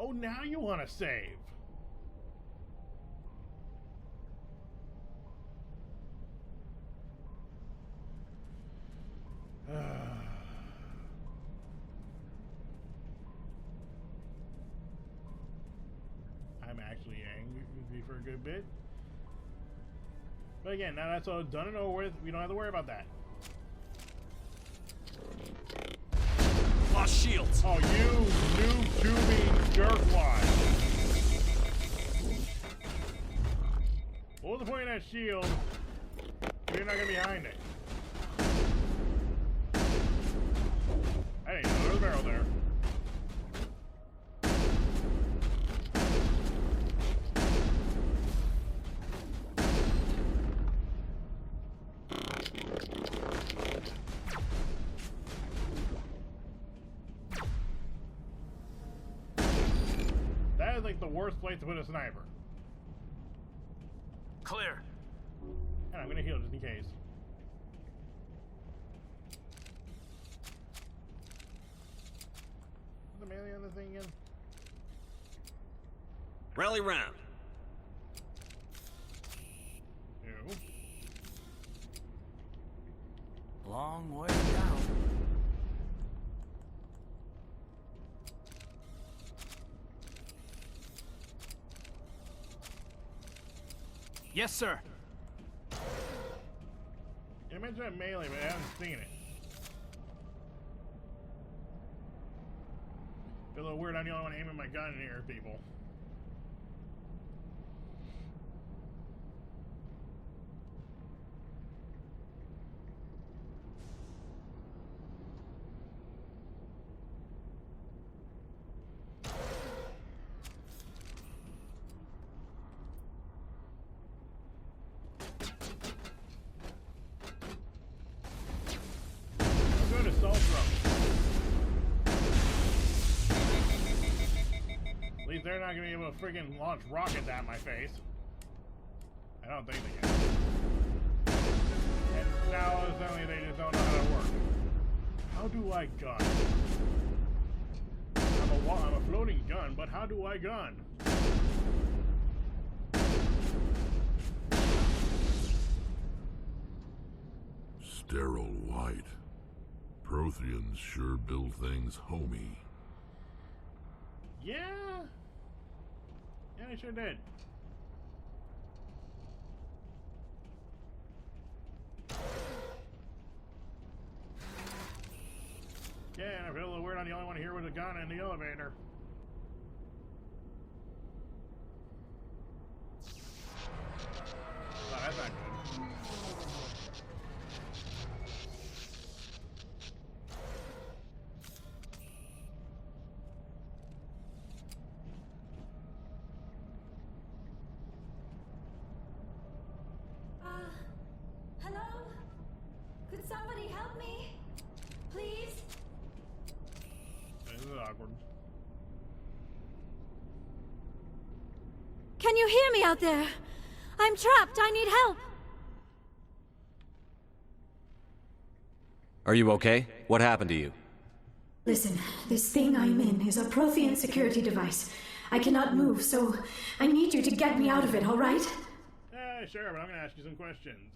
Oh, now you want to save. I'm actually angry for a good bit. But again, now that's all done and over with. We don't have to worry about that. Lost shields. Oh, you noob tubing jerkwad. What was the point of that shield if you're not going to be behind it? I didn't know there was a barrel there. like the worst place to put a sniper. Clear. And I'm gonna heal just in case. What's the melee on this thing again? Rally round. Ew. Long way down. Yes, sir. I mentioned that melee, but I haven't seen it. Feel a little weird. I'm the only one aiming my gun in here, people. At least they're not gonna be able to freaking launch rockets at my face. I don't think they can. And now suddenly they just don't know how to work. How do I gun? I'm a floating gun, but how do I gun? Sterile white. Protheans sure build things homey. Yeah. Yeah, they sure did. Yeah, and I feel a little weird. I'm the only one here with a gun in the elevator. Oh, that's not good. Hello? Could somebody help me? Please? This is awkward. Can you hear me out there? I'm trapped. I need help. Are you okay? What happened to you? Listen, this thing I'm in is a Prothean security device. I cannot move, so I need you to get me out of it, all right? Sure, but I'm gonna ask you some questions.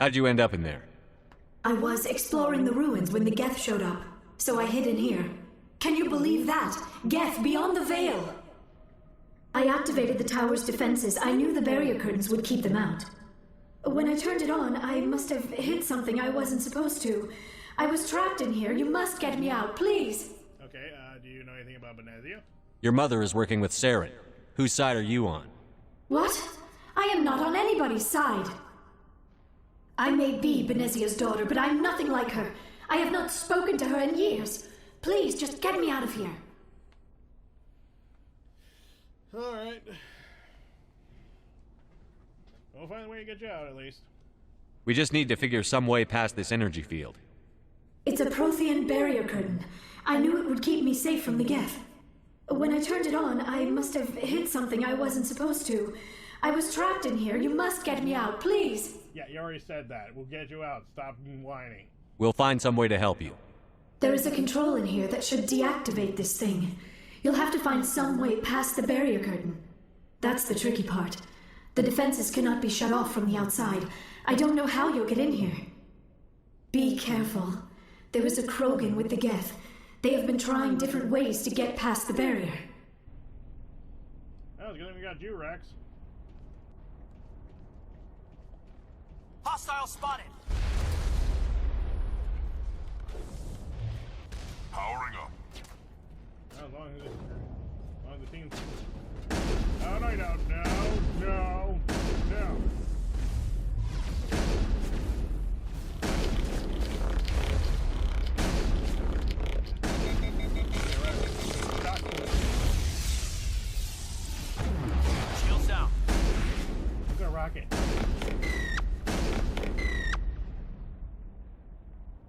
How'd you end up in there? I was exploring the ruins when the Geth showed up, so I hid in here. Can you believe that? Geth, beyond the veil! I activated the tower's defenses. I knew the barrier curtains would keep them out. When I turned it on, I must have hit something I wasn't supposed to. I was trapped in here. You must get me out, please! Okay, do you know anything about Benevia? Your mother is working with Saren. Whose side are you on? What? I am not on anybody's side. I may be Benezia's daughter, but I'm nothing like her. I have not spoken to her in years. Please, just get me out of here. Alright. We'll find a way to get you out, at least. We just need to figure some way past this energy field. It's a Prothean barrier curtain. I knew it would keep me safe from the Geth. When I turned it on, I must have hit something I wasn't supposed to. I was trapped in here. You must get me out, please. Yeah, you already said that. We'll get you out. Stop whining. We'll find some way to help you. There is a control in here that should deactivate this thing. You'll have to find some way past the barrier curtain. That's the tricky part. The defenses cannot be shut off from the outside. I don't know how you'll get in here. Be careful. There is a Krogan with the Geth. They have been trying different ways to get past the barrier. That was good we got you, Rex. Hostile spotted. Powering up. As long as the team's... Oh, no, you don't. No. Shields down. Look at a rocket.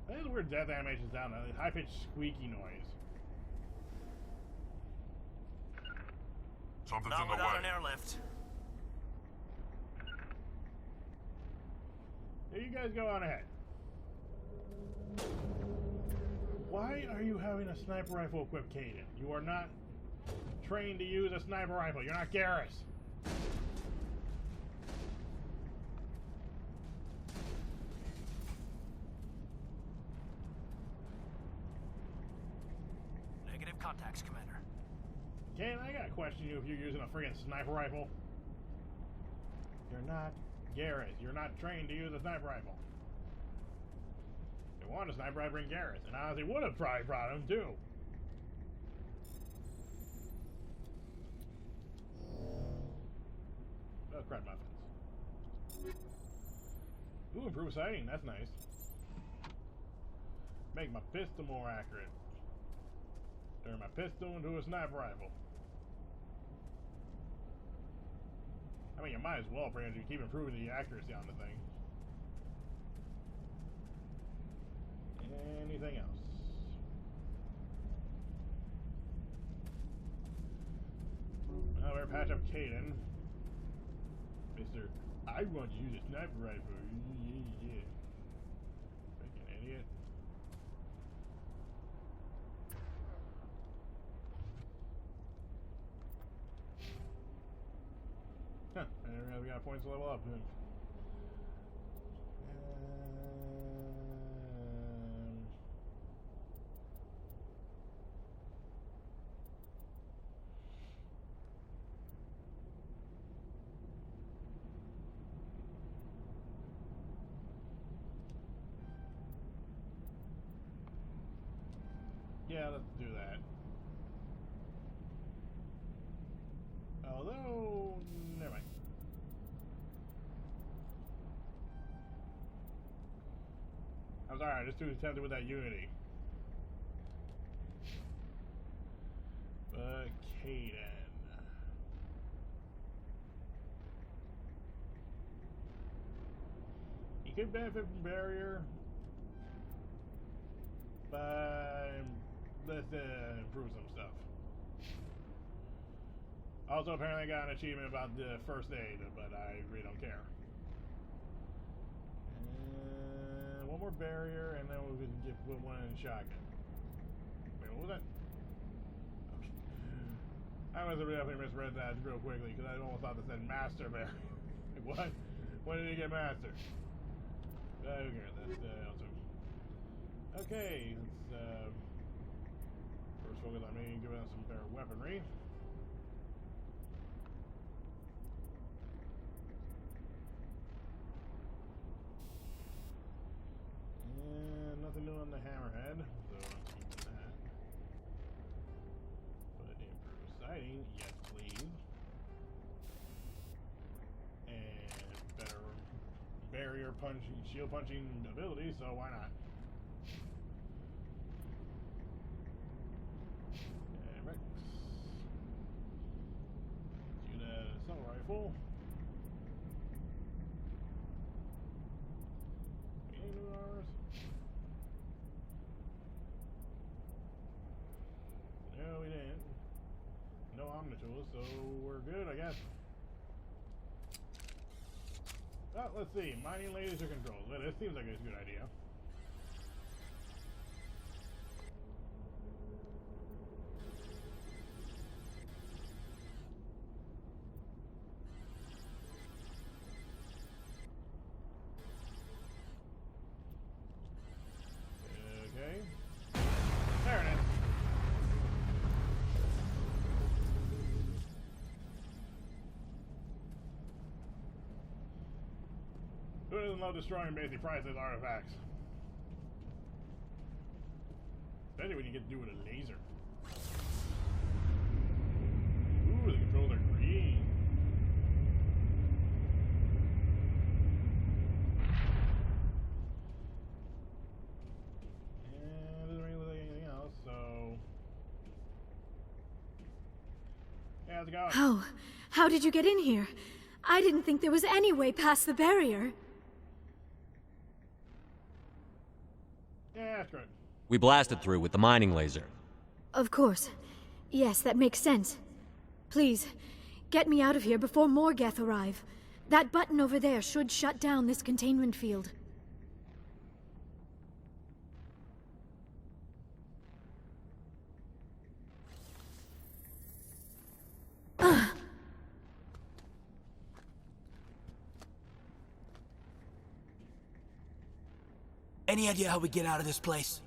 That is weird death animations down. That high-pitched squeaky noise. Something's Not in the without way. an airlift. Here you guys go on ahead. Why are you having a sniper rifle equipped, Caden? You are not trained to use a sniper rifle. You're not Garrus. Negative contacts, Commander. Caden, I gotta question you if you're using a freaking sniper rifle. You're not Garrus. You're not trained to use a sniper rifle. If you want a sniper, I'd bring Garrus. And I honestly would have probably brought him too. Oh, crap muffins. Ooh, improved sighting. That's nice. Make my pistol more accurate. Turn my pistol into a sniper rifle. I mean, you might as well, pretty much, keep improving the accuracy on the thing. Anything else? Well, we're patch up Caden. Mr. I want to use a sniper rifle. Yeah. Freaking idiot. Huh, I didn't realize we got points to level up. Yeah, let's do that. Although, never mind. I'm sorry, I'm just too tempted with that Unity. But Caden. He could benefit from barrier, but let's improve some stuff. Also, apparently I got an achievement about the first aid, but I really don't care. One more barrier, and then we can put one in shotgun. Wait, what was that? I must have definitely misread that real quickly, because I almost thought it said master barrier. Like, what? When did he get master? Who cares? That's awesome. Okay, let's first focus on me giving us some better weaponry. And nothing new on the hammerhead, so I'm keeping that. But improved sighting, yes please. And better barrier punching, shield punching ability, so why not? And Rex. Do that assault rifle. Any new armors? No, we didn't. No omnitools, so we're good, I guess. Well, let's see. Mining laser controls. Well, this seems like a good idea. Okay. There it is. Who doesn't love destroying basic priceless artifacts? Especially when you get to do it with a laser. Ooh, the controls are green. And doesn't really look like anything else, so. Yeah, how's it going? How did you get in here? I didn't think there was any way past the barrier. Yeah, that's good. We blasted through with the mining laser. Of course. Yes, that makes sense. Please, Get me out of here before more Geth arrive. That button over there should shut down this containment field. Any idea how we get out of this place?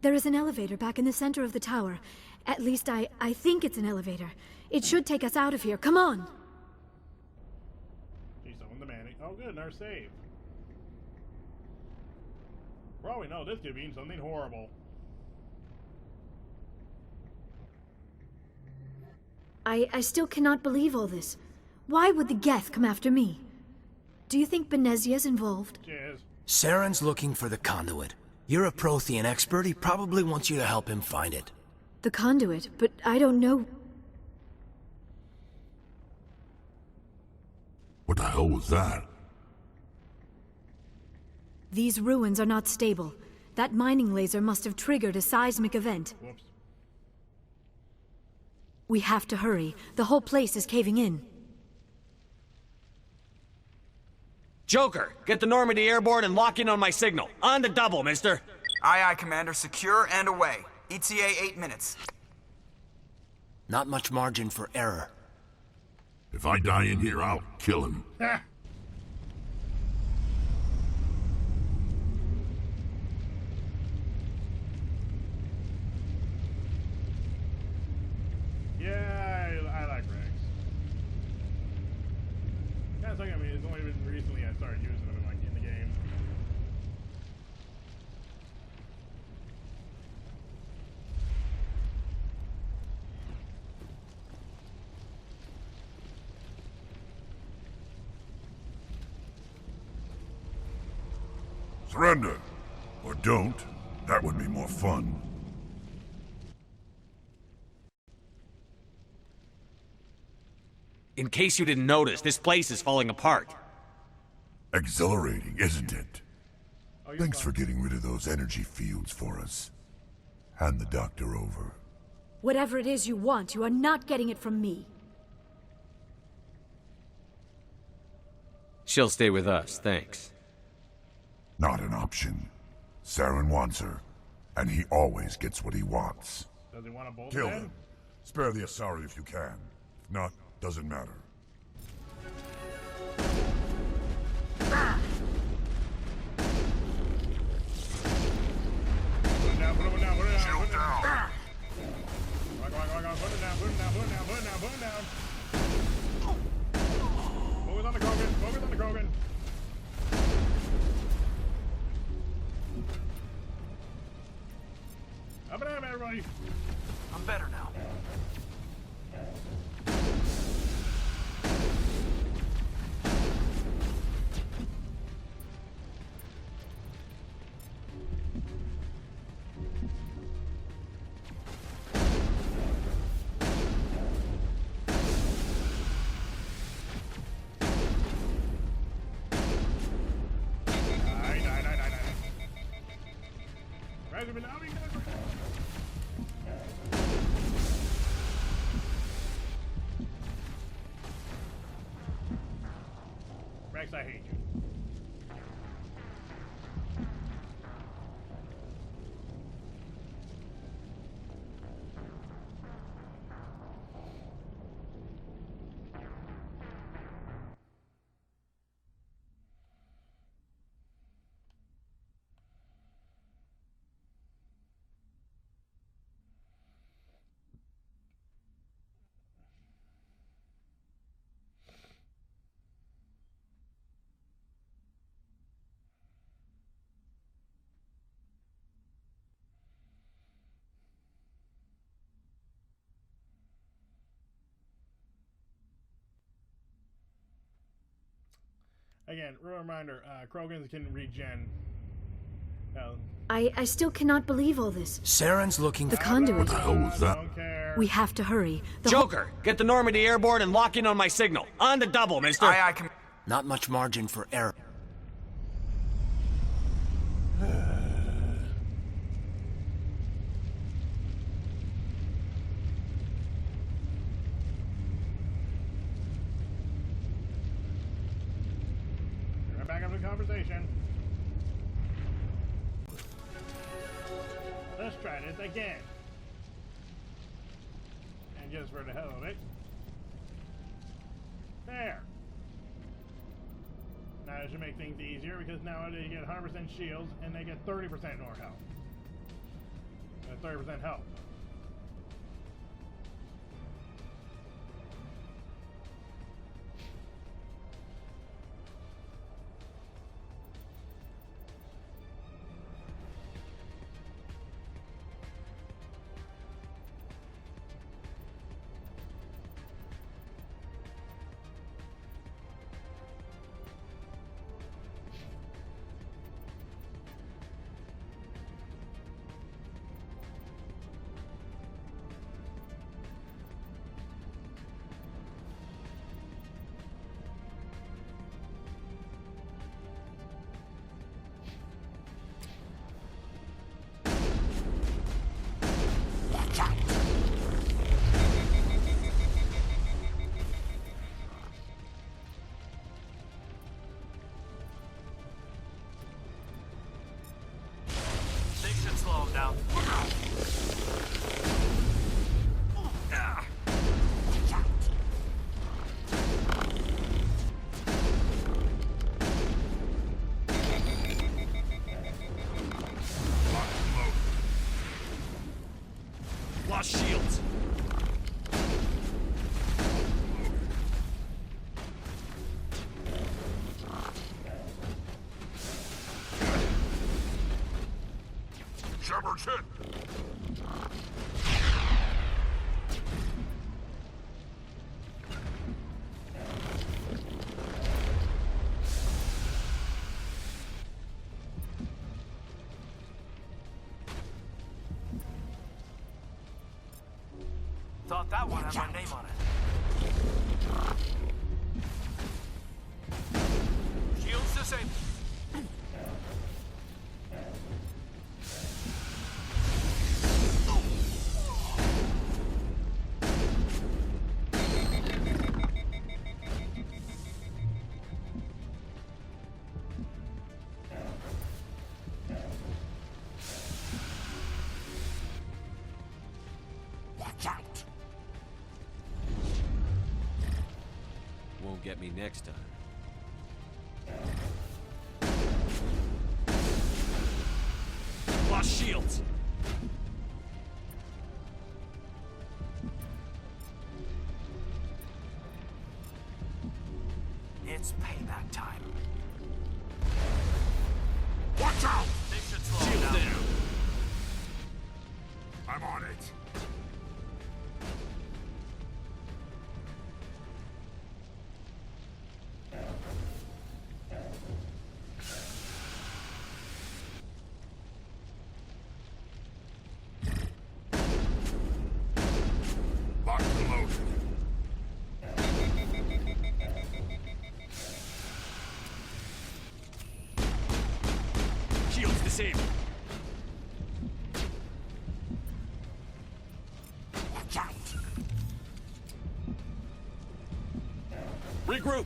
There is an elevator back in the center of the tower. At least I think it's an elevator. It should take us out of here. Come on! She's on the manic. Oh good, and our save. For all we know, this could mean something horrible. I still cannot believe all this. Why would the Geth come after me? Do you think Benevia's involved? Cheers. Saren's looking for the conduit. You're a Prothean expert. He probably wants you to help him find it. The conduit, but I don't know. What the hell was that? These ruins are not stable. That mining laser must have triggered a seismic event. Whoops. We have to hurry. The whole place is caving in. Joker, get the Normandy airborne and lock in on my signal. On the double, mister. Aye, aye, Commander. Secure and away. ETA 8 minutes. Not much margin for error. If I die in here, I'll kill him. Ah. Yeah, I like Rex. Kind of sucking. I mean, it's only been recently I started using them in the game. Surrender. Or don't. That would be more fun. In case you didn't notice, this place is falling apart. Exhilarating, isn't it? Thanks for getting rid of those energy fields for us. Hand the doctor over. Whatever it is you want, you are not getting it from me. She'll stay with us, thanks. Not an option. Saren wants her, and he always gets what he wants. Does he want to bolt Kill then? him. Spare the Asari if you can. If not, doesn't matter. Put it down, put it down, put it down, put it down. Come on, put it down, put it down, put it down, put it down, put it down. Focus on the Krogan, focus on the Krogan. Up and down, everybody. I'm better now. Rex, I hate you. Again, reminder, Krogans can regen. I still cannot believe all this. Saren's looking The for... conduit. What the hell was that? Don't care. We have to hurry. Joker, get the Normandy airborne and lock in on my signal. On the double, mister. Aye, aye, Not much margin for error. conversation. Let's try this again. And just for the hell of it. There. Now this should make things easier because now they get 100% shields and they get 30% more health. And 30% health. Slow him down. Lost shields. Shepard's hit! Thought that one had my name on it. Shields disabled. Won't get me next time. Lost shields. It's payback time. Watch out! They should slow him down. I'm on it. Locked and loaded. Shields disabled. Watch out! Regroup.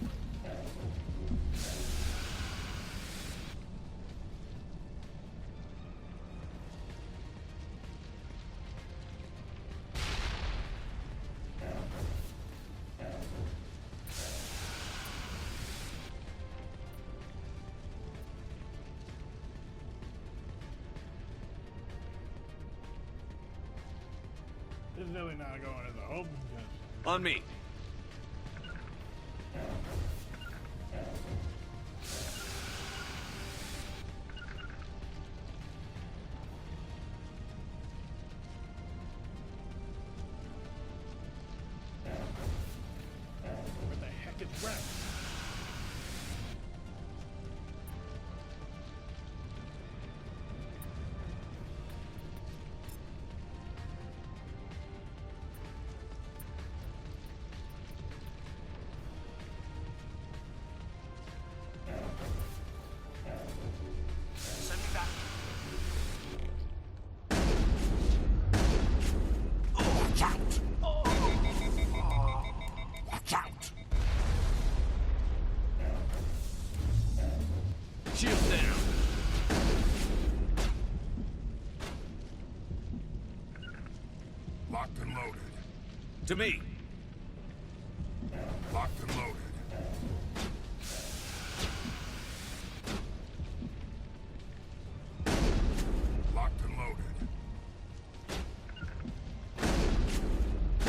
This is really not going as I hope. On me. Where the heck is Rex? To me. Locked and loaded. Locked and loaded.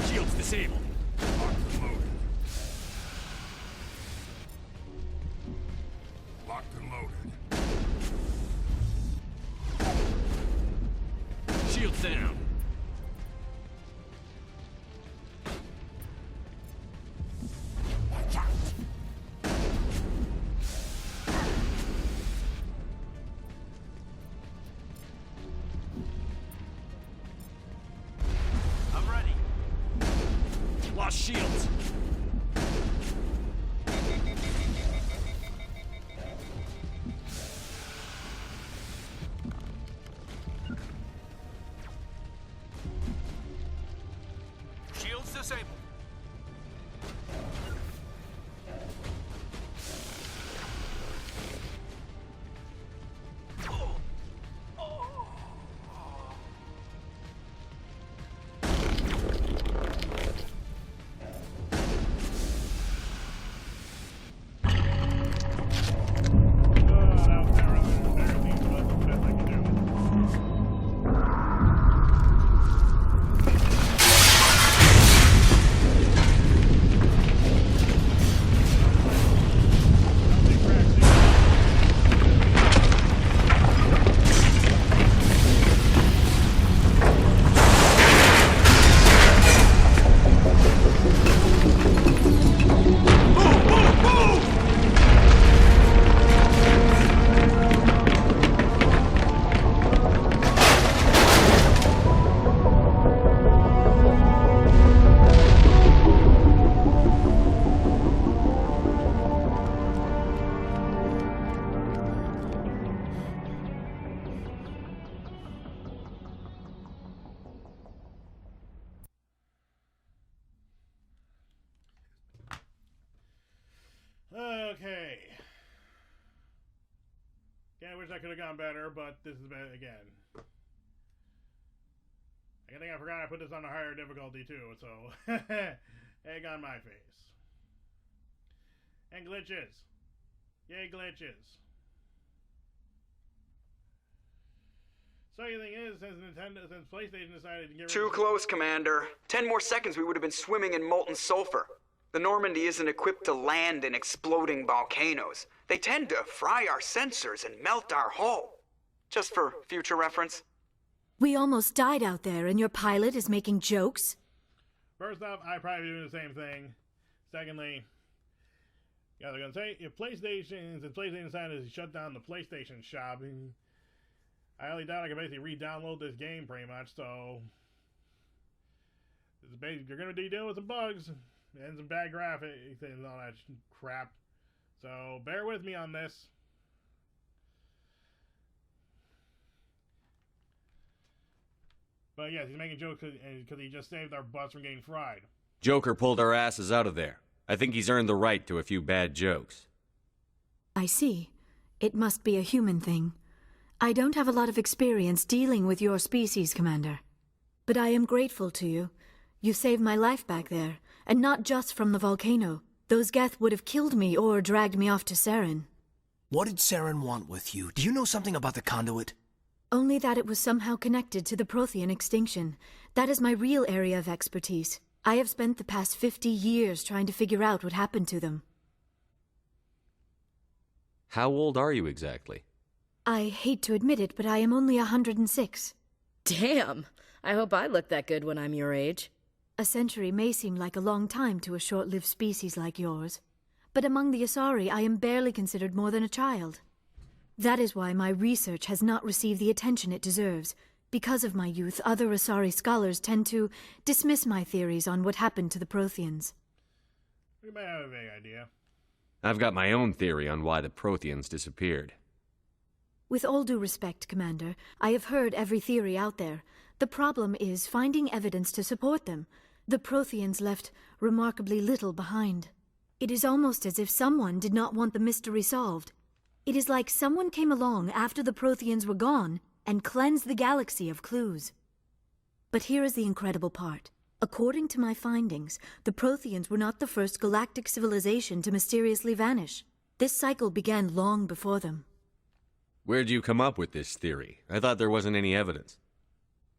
Shields disabled. Locked and loaded. Locked and loaded. Shields down. I'm ready. Lost shields. Shields disabled. Okay. Yeah, I wish I could have gone better, but this is bad again. I think I forgot I put this on a higher difficulty too, so egg on my face. And glitches. Yay, glitches. So the thing is, since PlayStation decided to get rid Too of close, Commander. 10 more seconds we would have been swimming in molten sulfur. The Normandy isn't equipped to land in exploding volcanoes. They tend to fry our sensors and melt our hull. Just for future reference. We almost died out there, and your pilot is making jokes? First off, I'd probably be doing the same thing. Secondly, yeah, they're gonna say if PlayStation decided to shut down the PlayStation shop, I highly doubt I can basically re-download this game pretty much. So it's basically, you're gonna deal with some bugs and some bad graphics and all that crap. So bear with me on this. But yes, he's making jokes because he just saved our butts from getting fried. Joker pulled our asses out of there. I think he's earned the right to a few bad jokes. I see. It must be a human thing. I don't have a lot of experience dealing with your species, Commander. But I am grateful to you. You saved my life back there, and not just from the volcano. Those Geth would have killed me or dragged me off to Saren. What did Saren want with you? Do you know something about the conduit? Only that it was somehow connected to the Prothean extinction. That is my real area of expertise. I have spent the past 50 years trying to figure out what happened to them. How old are you exactly? I hate to admit it, but I am only 106. Damn! I hope I look that good when I'm your age. A century may seem like a long time to a short-lived species like yours. But among the Asari, I am barely considered more than a child. That is why my research has not received the attention it deserves. Because of my youth, other Asari scholars tend to dismiss my theories on what happened to the Protheans. We might have a vague idea. I've got my own theory on why the Protheans disappeared. With all due respect, Commander, I have heard every theory out there. The problem is finding evidence to support them. The Protheans left remarkably little behind. It is almost as if someone did not want the mystery solved. It is like someone came along after the Protheans were gone and cleansed the galaxy of clues. But here is the incredible part. According to my findings, the Protheans were not the first galactic civilization to mysteriously vanish. This cycle began long before them. Where'd you come up with this theory? I thought there wasn't any evidence.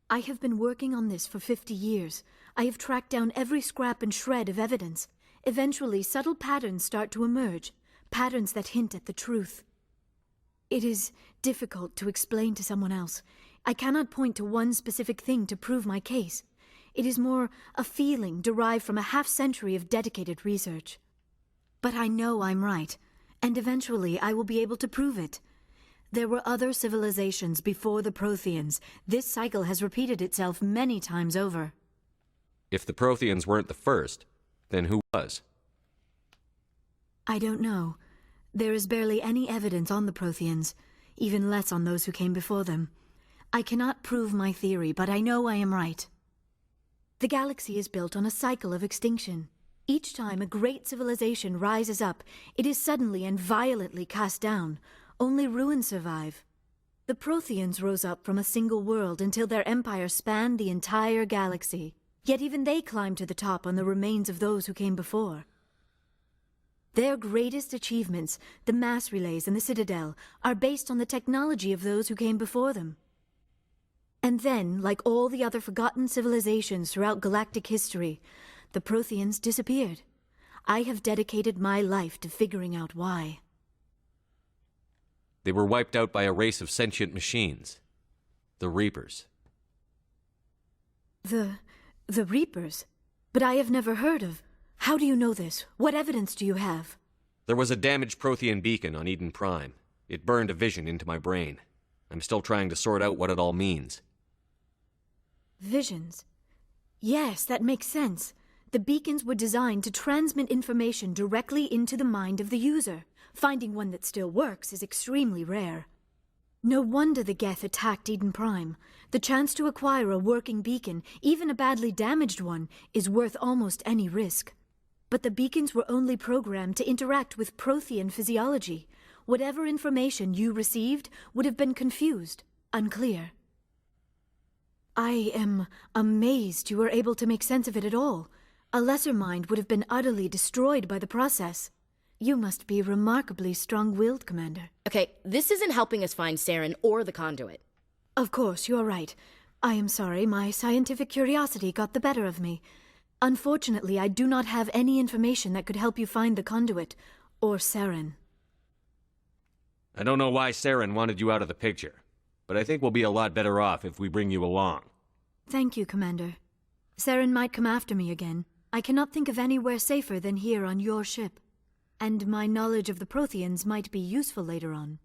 I have been working on this for 50 years. I have tracked down every scrap and shred of evidence. Eventually, subtle patterns start to emerge, patterns that hint at the truth. It is difficult to explain to someone else. I cannot point to one specific thing to prove my case. It is more a feeling derived from a half-century of dedicated research. But I know I'm right, and eventually I will be able to prove it. There were other civilizations before the Protheans. This cycle has repeated itself many times over. If the Protheans weren't the first, then who was? I don't know. There is barely any evidence on the Protheans, even less on those who came before them. I cannot prove my theory, but I know I am right. The galaxy is built on a cycle of extinction. Each time a great civilization rises up, it is suddenly and violently cast down. Only ruins survive. The Protheans rose up from a single world until their empire spanned the entire galaxy. Yet even they climbed to the top on the remains of those who came before. Their greatest achievements, the mass relays and the Citadel, are based on the technology of those who came before them. And then, like all the other forgotten civilizations throughout galactic history, the Protheans disappeared. I have dedicated my life to figuring out why. They were wiped out by a race of sentient machines. The Reapers. The Reapers? But I have never heard of. How do you know this? What evidence do you have? There was a damaged Prothean beacon on Eden Prime. It burned a vision into my brain. I'm still trying to sort out what it all means. Visions? Yes, that makes sense. The beacons were designed to transmit information directly into the mind of the user. Finding one that still works is extremely rare. No wonder the Geth attacked Eden Prime. The chance to acquire a working beacon, even a badly damaged one, is worth almost any risk. But the beacons were only programmed to interact with Prothean physiology. Whatever information you received would have been confused, unclear. I am amazed you were able to make sense of it at all. A lesser mind would have been utterly destroyed by the process. You must be remarkably strong-willed, Commander. Okay, this isn't helping us find Saren or the conduit. Of course, you are right. I am sorry, my scientific curiosity got the better of me. Unfortunately, I do not have any information that could help you find the conduit, or Saren. I don't know why Saren wanted you out of the picture, but I think we'll be a lot better off if we bring you along. Thank you, Commander. Saren might come after me again. I cannot think of anywhere safer than here on your ship. And my knowledge of the Protheans might be useful later on.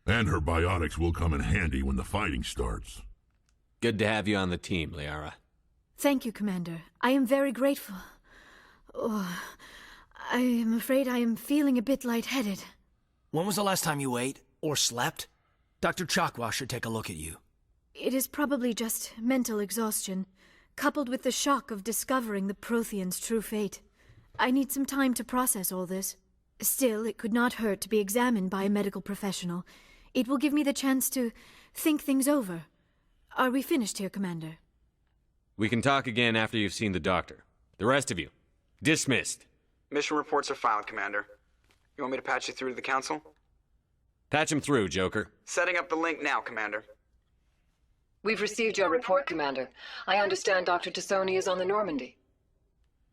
And her biotics will come in handy when the fighting starts. Good to have you on the team, Liara. Thank you, Commander. I am very grateful. Oh, I am afraid I am feeling a bit lightheaded. When was the last time you ate or slept? Dr. Chakwa should take a look at you. It is probably just mental exhaustion, coupled with the shock of discovering the Protheans' true fate. I need some time to process all this. Still, it could not hurt to be examined by a medical professional. It will give me the chance to think things over. Are we finished here, Commander? We can talk again after you've seen the doctor. The rest of you, dismissed. Mission reports are filed, Commander. You want me to patch you through to the Council? Patch him through, Joker. Setting up the link now, Commander. We've received your report, Commander. I understand Dr. T'soni is on the Normandy.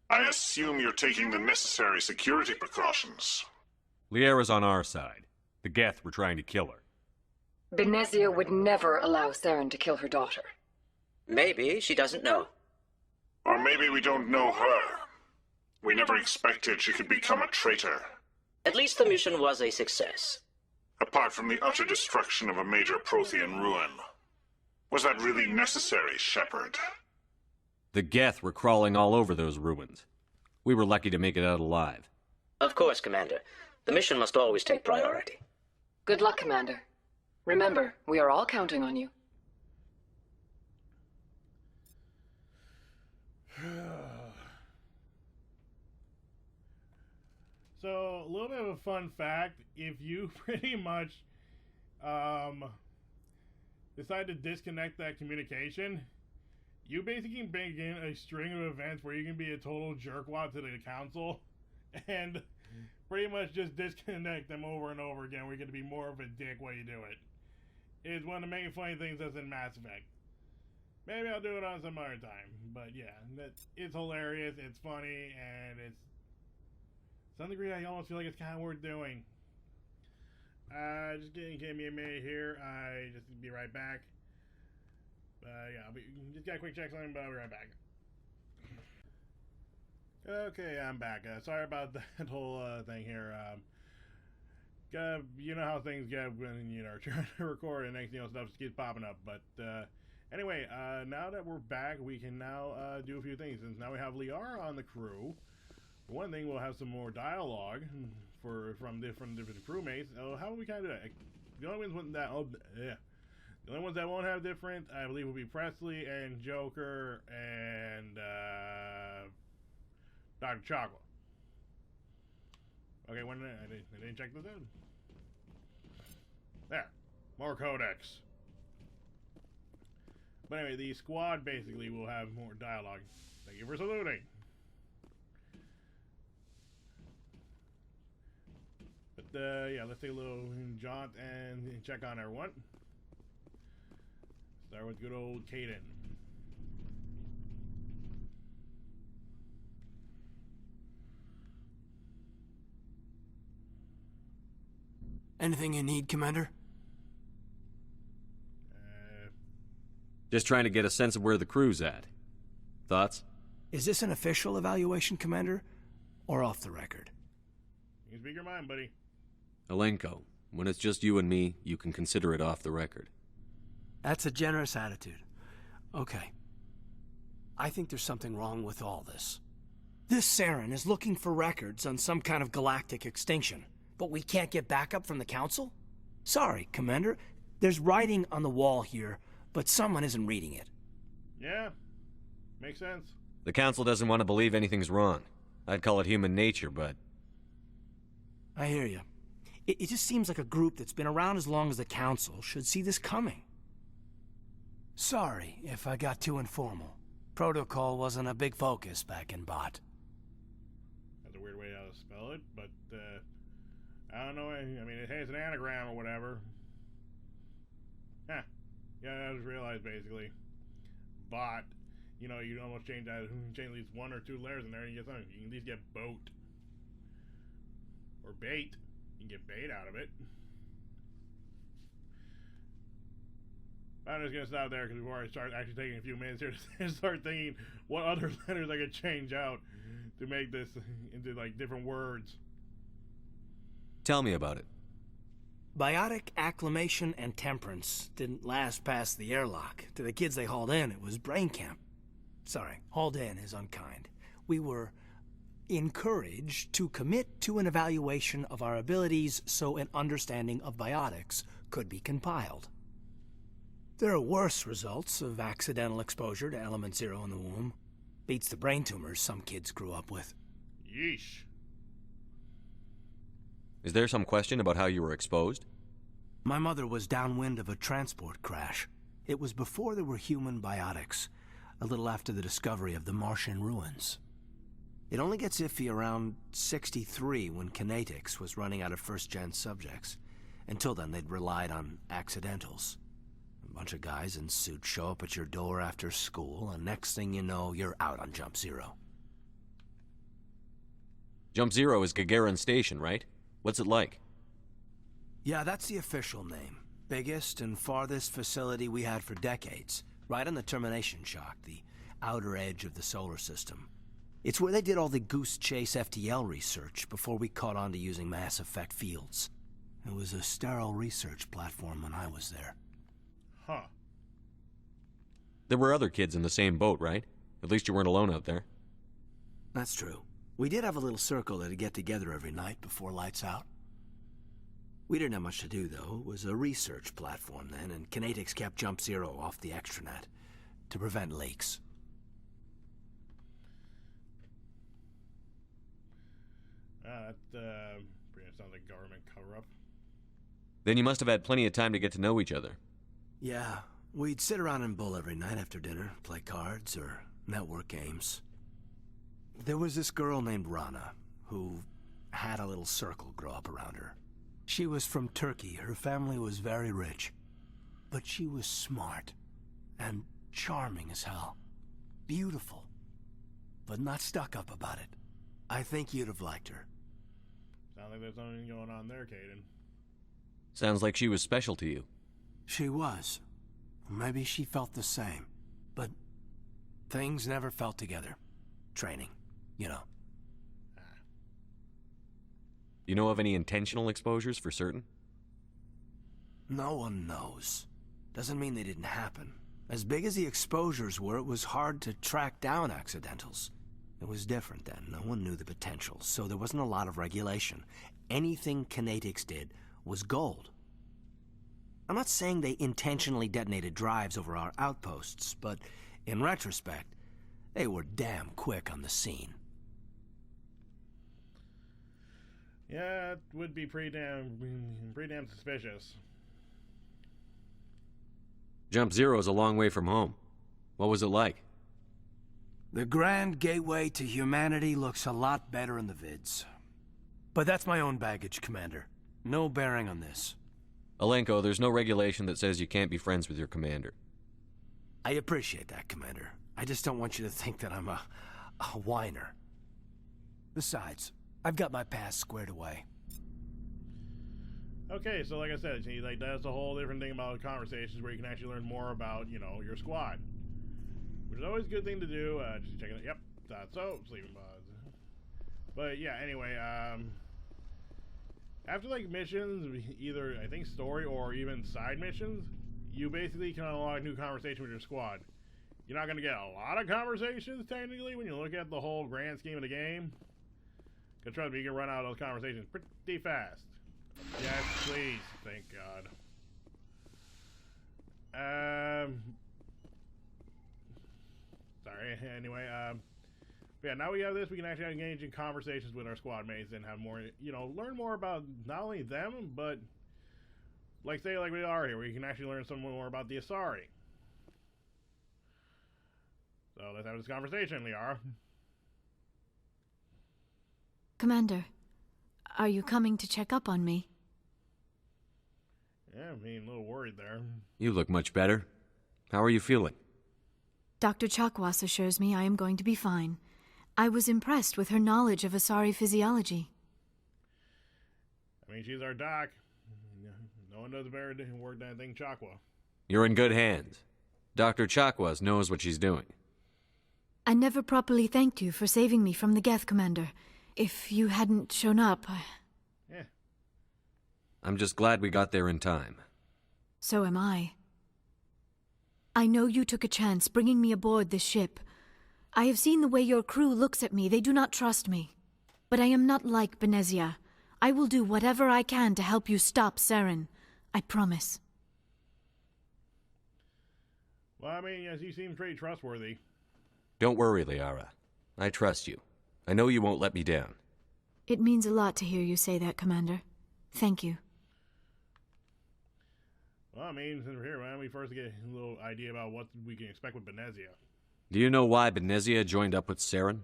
I assume you're taking the necessary security precautions. Liara's on our side. The Geth were trying to kill her. Benevia would never allow Saren to kill her daughter. Maybe she doesn't know. Or maybe we don't know her. We never expected she could become a traitor. At least the mission was a success. Apart from the utter destruction of a major Prothean ruin. Was that really necessary, Shepard? The Geth were crawling all over those ruins. We were lucky to make it out alive. Of course, Commander. The mission must always take priority. Good luck, Commander. Remember, we are all counting on you. So, a little bit of a fun fact, if you pretty much decide to disconnect that communication, You basically begin a string of events where you can be a total jerkwad to the council and pretty much just disconnect them over and over again. We're going to be more of a dick while you do it. It's one of the main funny things that's in Mass Effect. Maybe I'll do it on some other time. But yeah, it's hilarious, it's funny, and it's... to some degree, I almost feel like it's kind of worth doing. Just give me a minute here. I just be right back. Yeah, just got a quick check on him, but I'll be right back. Okay, I'm back. Sorry about that whole thing here. You know how things get when you're trying to record and next thing you know, stuff just keeps popping up. But anyway, now that we're back, we can now do a few things. Since now we have Liara on the crew, for one thing, we'll have some more dialogue from different crewmates. How will we kind of do that? The only ones that the only ones that won't have different, I believe, will be Presley and Joker and Dr. Chocolate. Okay, I didn't check this in. There, more codex. But anyway, the squad basically will have more dialogue. Thank you for saluting. But yeah, let's take a little jaunt and check on everyone. Start with good old Caden. Anything you need, Commander? Just trying to get a sense of where the crew's at. Thoughts? Is this an official evaluation, Commander? Or off the record? You can speak your mind, buddy. Alenko, when it's just you and me, you can consider it off the record. That's a generous attitude. Okay. I think there's something wrong with all this. This Saren is looking for records on some kind of galactic extinction, but we can't get backup from the Council? Sorry, Commander. There's writing on the wall here, but someone isn't reading it. Yeah, makes sense. The Council doesn't want to believe anything's wrong. I'd call it human nature, but... I hear you. It just seems like a group that's been around as long as the Council should see this coming. Sorry if I got too informal. Protocol wasn't a big focus back in Bot. That's a weird way to spell it, but, I don't know. I mean, it has an anagram or whatever. Huh. Yeah, I just realized, basically. Bot. You know, you almost change at least one or two letters in there and you get something. You can at least get boat. Or bait. You can get bait out of it. I'm just going to stop there because before I start actually taking a few minutes here to start thinking what other letters I could change out to make this into, like, different words. Tell me about it. Biotic acclimation and temperance didn't last past the airlock. To the kids they hauled in, it was brain camp. Sorry, hauled in is unkind. We were encouraged to commit to an evaluation of our abilities so an understanding of biotics could be compiled. There are worse results of accidental exposure to Element Zero in the womb. Beats the brain tumors some kids grew up with. Yeesh. Is there some question about how you were exposed? My mother was downwind of a transport crash. It was before there were human biotics, a little after the discovery of the Martian ruins. It only gets iffy around 63 when kinetics was running out of first-gen subjects. Until then, they'd relied on accidentals. A bunch of guys in suits show up at your door after school, and next thing you know, you're out on Jump Zero. Jump Zero is Gagarin Station, right? What's it like? Yeah, that's the official name. Biggest and farthest facility we had for decades. Right on the termination shock, the outer edge of the solar system. It's where they did all the Goose Chase FTL research before we caught on to using mass effect fields. It was a sterile research platform when I was there. Huh. There were other kids in the same boat, right? At least you weren't alone out there. That's true. We did have a little circle that'd get together every night before lights out. We didn't have much to do, though. It was a research platform then, and kinetics kept Jump Zero off the extranet to prevent leaks. That pretty much sounds like government cover-up. Then you must have had plenty of time to get to know each other. Yeah, We'd sit around and bull every night after dinner, play cards or network games. There was this girl named Rana, who had a little circle grow up around her. She was from Turkey. Her family was very rich. But she was smart and charming as hell. Beautiful, but not stuck up about it. I think you'd have liked her. Sounds like there's something going on there, Caden. Sounds like she was special to you. She was. Maybe she felt the same. But things never felt together. Training, you know. You know of any intentional exposures for certain? No one knows. Doesn't mean they didn't happen. As big as the exposures were, it was hard to track down accidentals. It was different then. No one knew the potential, so there wasn't a lot of regulation. Anything kinetics did was gold. I'm not saying they intentionally detonated drives over our outposts, but in retrospect, they were damn quick on the scene. Yeah, it would be pretty damn suspicious. Jump Zero is a long way from home. What was it like? The grand gateway to humanity looks a lot better in the vids. But that's my own baggage, Commander. No bearing on this. Alenko, there's no regulation that says you can't be friends with your commander. I appreciate that, Commander. I just don't want you to think that I'm a whiner. Besides, I've got my past squared away. Okay, so like I said, see, like that's a whole different thing about conversations where you can actually learn more about, you know, your squad, which is always a good thing to do. Just checking it. Yep, thought so. Sleeping pods. But yeah, anyway, after like missions, either I think story or even side missions, you basically can unlock new conversation with your squad. You're not gonna get a lot of conversations technically when you look at the whole grand scheme of the game. Cause trust me, you can run out of those conversations pretty fast. Yes, please. Thank God. Sorry. Anyway, yeah, now we have this, we can actually engage in conversations with our squad mates and have more, you know, learn more about not only them, but, like, say, like we are here, where you can actually learn some more about the Asari. So, let's have this conversation, Liara. Commander, are you coming to check up on me? Yeah, I mean, a little worried there. You look much better. How are you feeling? Dr. Chakwas assures me I am going to be fine. I was impressed with her knowledge of Asari physiology. I mean, she's our doc. No one does better work than I think Chakwa. You're in good hands. Dr. Chakwas knows what she's doing. I never properly thanked you for saving me from the Geth, Commander. If you hadn't shown up, Yeah. I'm just glad we got there in time. So am I. I know you took a chance bringing me aboard this ship. I have seen the way your crew looks at me. They do not trust me. But I am not like Benevia. I will do whatever I can to help you stop Saren. I promise. Well, I mean, yes, you seem pretty trustworthy. Don't worry, Liara. I trust you. I know you won't let me down. It means a lot to hear you say that, Commander. Thank you. Well, I mean, since we're here, why don't we first get a little idea about what we can expect with Benevia? Do you know why Benevia joined up with Saren?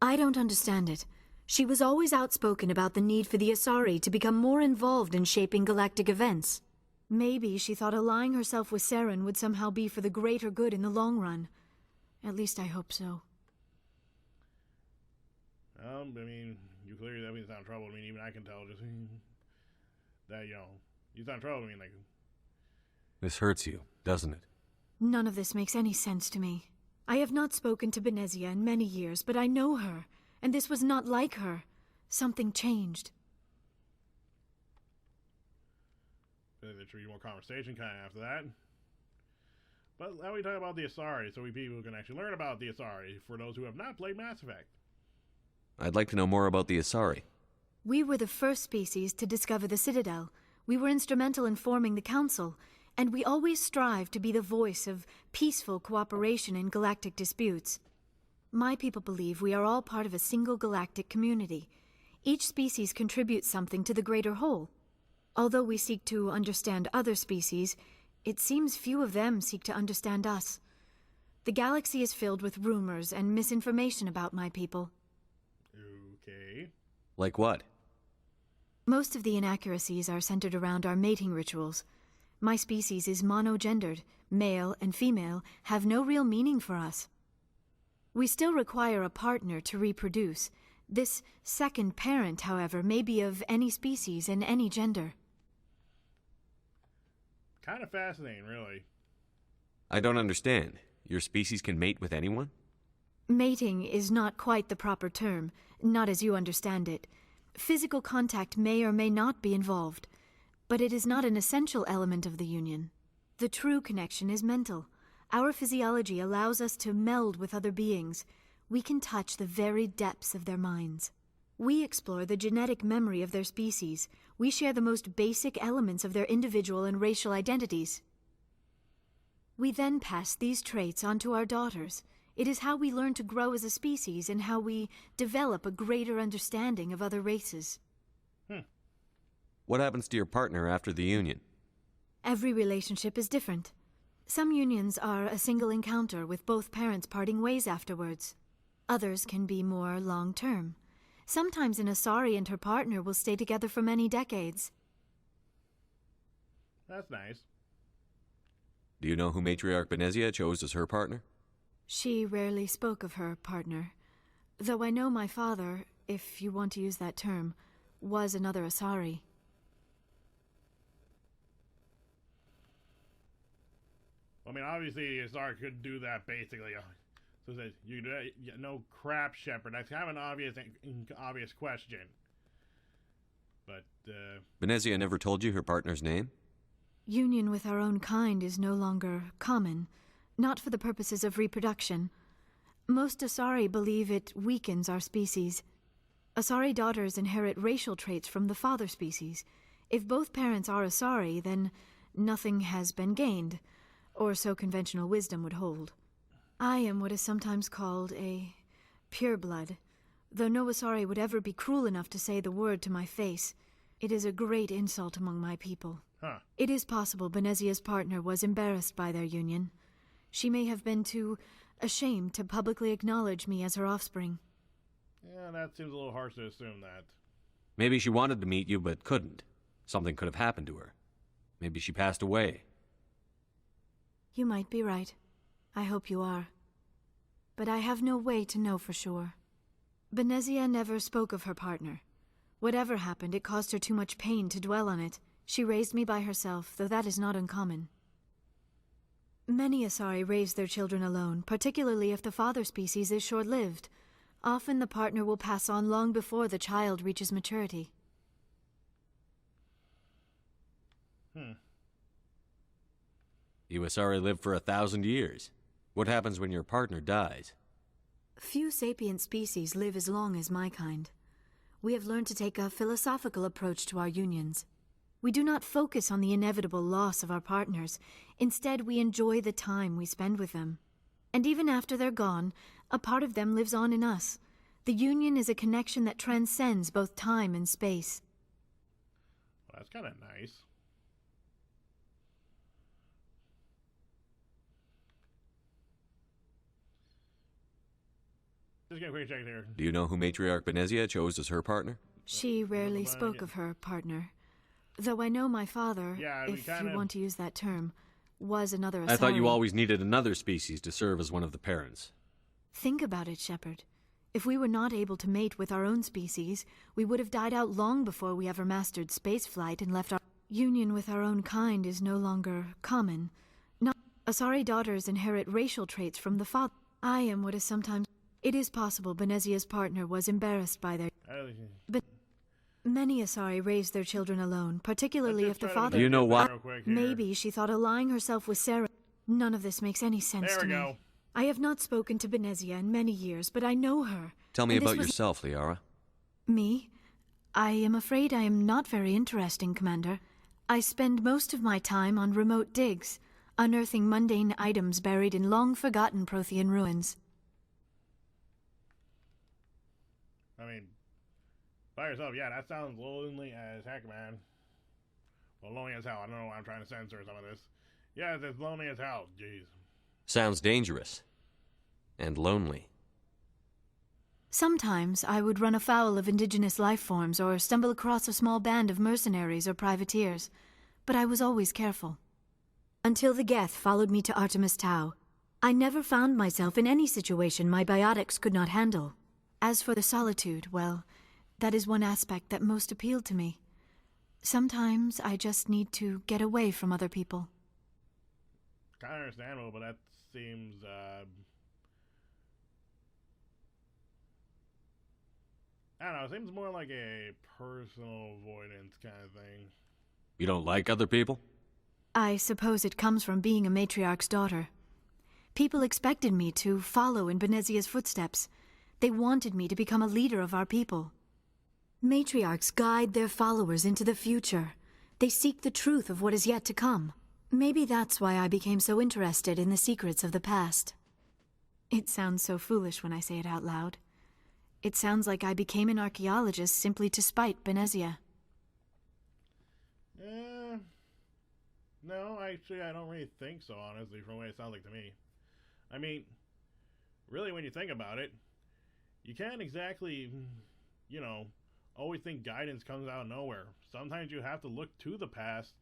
I don't understand it. She was always outspoken about the need for the Asari to become more involved in shaping galactic events. Maybe she thought allying herself with Saren would somehow be for the greater good in the long run. At least I hope so. I mean, you clearly that means it's not trouble. I mean, even I can tell just that, you know, he's not trouble. I mean, like... This hurts you, doesn't it? None of this makes any sense to me. I have not spoken to Benevia in many years, but I know her, and this was not like her. Something changed. There should be more conversation kind of after that. But now we talk about the Asari, so we people can actually learn about the Asari for those who have not played Mass Effect. I'd like to know more about the Asari. We were the first species to discover the Citadel. We were instrumental in forming the Council, and we always strive to be the voice of peaceful cooperation in galactic disputes. My people believe we are all part of a single galactic community. Each species contributes something to the greater whole. Although we seek to understand other species, It seems few of them seek to understand us. The galaxy is filled with rumors and misinformation about my people. Okay. Like what? Most of the inaccuracies are centered around our mating rituals. My species is monogendered. Male and female have no real meaning for us. We still require a partner to reproduce. This second parent, however, may be of any species and any gender. Kind of fascinating, really. I don't understand. Your species can mate with anyone? Mating is not quite the proper term, not as you understand it. Physical contact may or may not be involved, but it is not an essential element of the union. The true connection is mental. Our physiology allows us to meld with other beings. We can touch the very depths of their minds. We explore the genetic memory of their species. We share the most basic elements of their individual and racial identities. We then pass these traits on to our daughters. It is how we learn to grow as a species and how we develop a greater understanding of other races. What happens to your partner after the union? Every relationship is different. Some unions are a single encounter with both parents parting ways afterwards. Others can be more long-term. Sometimes an Asari and her partner will stay together for many decades. That's nice. Do you know who Matriarch Benevia chose as her partner? She rarely spoke of her partner. Though I know my father, if you want to use that term, was another Asari. I mean, obviously, Asari could do that, basically. So that you no crap, Shepard. That's kind of an obvious question. But, Benevia never told you her partner's name? Union with our own kind is no longer common, not for the purposes of reproduction. Most Asari believe it weakens our species. Asari daughters inherit racial traits from the father species. If both parents are Asari, then nothing has been gained, or so conventional wisdom would hold. I am what is sometimes called a pureblood, though no Asari would ever be cruel enough to say the word to my face. It is a great insult among my people. It is possible Benevia's partner was embarrassed by their union. She may have been too ashamed to publicly acknowledge me as her offspring. Yeah, that seems a little harsh to assume that. Maybe she wanted to meet you, but couldn't. Something could have happened to her. Maybe she passed away. You might be right. I hope you are. But I have no way to know for sure. Benevia never spoke of her partner. Whatever happened, it caused her too much pain to dwell on it. She raised me by herself, though that is not uncommon. Many Asari raise their children alone, particularly if the father species is short-lived. Often the partner will pass on long before the child reaches maturity. You Asari live for 1,000 years. What happens when your partner dies? Few sapient species live as long as my kind. We have learned to take a philosophical approach to our unions. We do not focus on the inevitable loss of our partners. Instead, we enjoy the time we spend with them. And even after they're gone, a part of them lives on in us. The union is a connection that transcends both time and space. Well, that's kind of nice. Just get a quick check here. Do you know who Matriarch Benevia chose as her partner? She rarely spoke of her partner. Though I know my father, if you want to use that term, was another Asari. I thought you always needed another species to serve as one of the parents. Think about it, Shepard. If we were not able to mate with our own species, we would have died out long before we ever mastered spaceflight and left our union with our own kind is no longer common. Not Asari daughters inherit racial traits from the father. I am what is sometimes. It is possible Benevia's partner was embarrassed by their. But many Asari raise their children alone, particularly if the father. Do you know why? Maybe she thought allying herself with Saren. None of this makes any sense to me. I have not spoken to Benevia in many years, but I know her. Tell me about yourself, Liara. Me? I am afraid I am not very interesting, Commander. I spend most of my time on remote digs, unearthing mundane items buried in long-forgotten Prothean ruins. I mean, by yourself, yeah, that sounds lonely as heck, man. Well, lonely as hell. I don't know why I'm trying to censor some of this. Yeah, it's as lonely as hell, jeez. Sounds dangerous. And lonely. Sometimes I would run afoul of indigenous life forms or stumble across a small band of mercenaries or privateers, but I was always careful. Until the Geth followed me to Artemis Tau, I never found myself in any situation my biotics could not handle. As for the solitude, well, that is one aspect that most appealed to me. Sometimes I just need to get away from other people. Kind of understandable, but that seems, I don't know, it seems more like a personal avoidance kind of thing. You don't like other people? I suppose it comes from being a matriarch's daughter. People expected me to follow in Benevia's footsteps. They wanted me to become a leader of our people. Matriarchs guide their followers into the future. They seek the truth of what is yet to come. Maybe that's why I became so interested in the secrets of the past. It sounds so foolish when I say it out loud. It sounds like I became an archaeologist simply to spite Benevia. No, actually, I don't really think so, honestly, from the way it sounds like to me. I mean, really, when you think about it, you can't exactly, you know, always think guidance comes out of nowhere. Sometimes you have to look to the past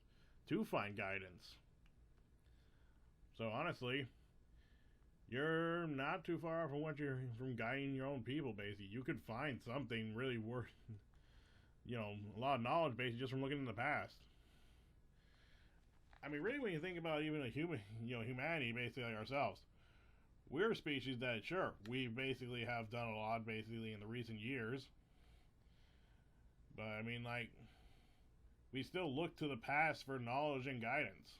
to find guidance. So, honestly, you're not too far from from guiding your own people, basically. You could find something really worth, you know, a lot of knowledge, basically, just from looking in the past. I mean, really, when you think about even a humanity, basically like ourselves, we're a species that, sure, we basically have done a lot, basically, in the recent years. But, I mean, like, we still look to the past for knowledge and guidance.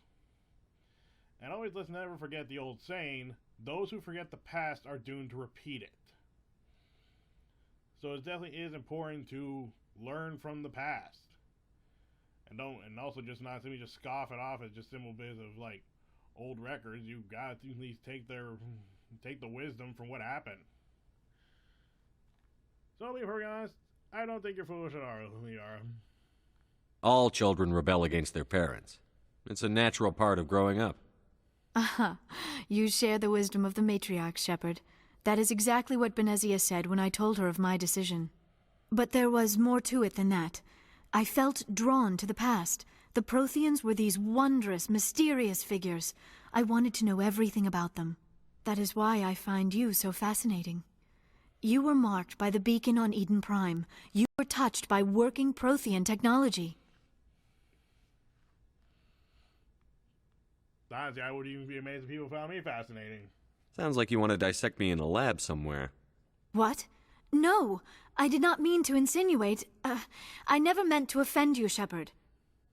And always let's never forget the old saying, those who forget the past are doomed to repeat it. So it definitely is important to learn from the past. And also just not simply just scoff it off as just simple bits of like old records. You've got to at least take the wisdom from what happened. So to be very honest, I don't think you're foolish at all, Liara. All children rebel against their parents. It's a natural part of growing up. You share the wisdom of the matriarch, Shepard. That is exactly what Benevia said when I told her of my decision. But there was more to it than that. I felt drawn to the past. The Protheans were these wondrous, mysterious figures. I wanted to know everything about them. That is why I find you so fascinating. You were marked by the beacon on Eden Prime. You were touched by working Prothean technology. Honestly, I wouldn't even be amazed if people found me fascinating. Sounds like you want to dissect me in a lab somewhere. What? No, I did not mean to insinuate. I never meant to offend you, Shepard.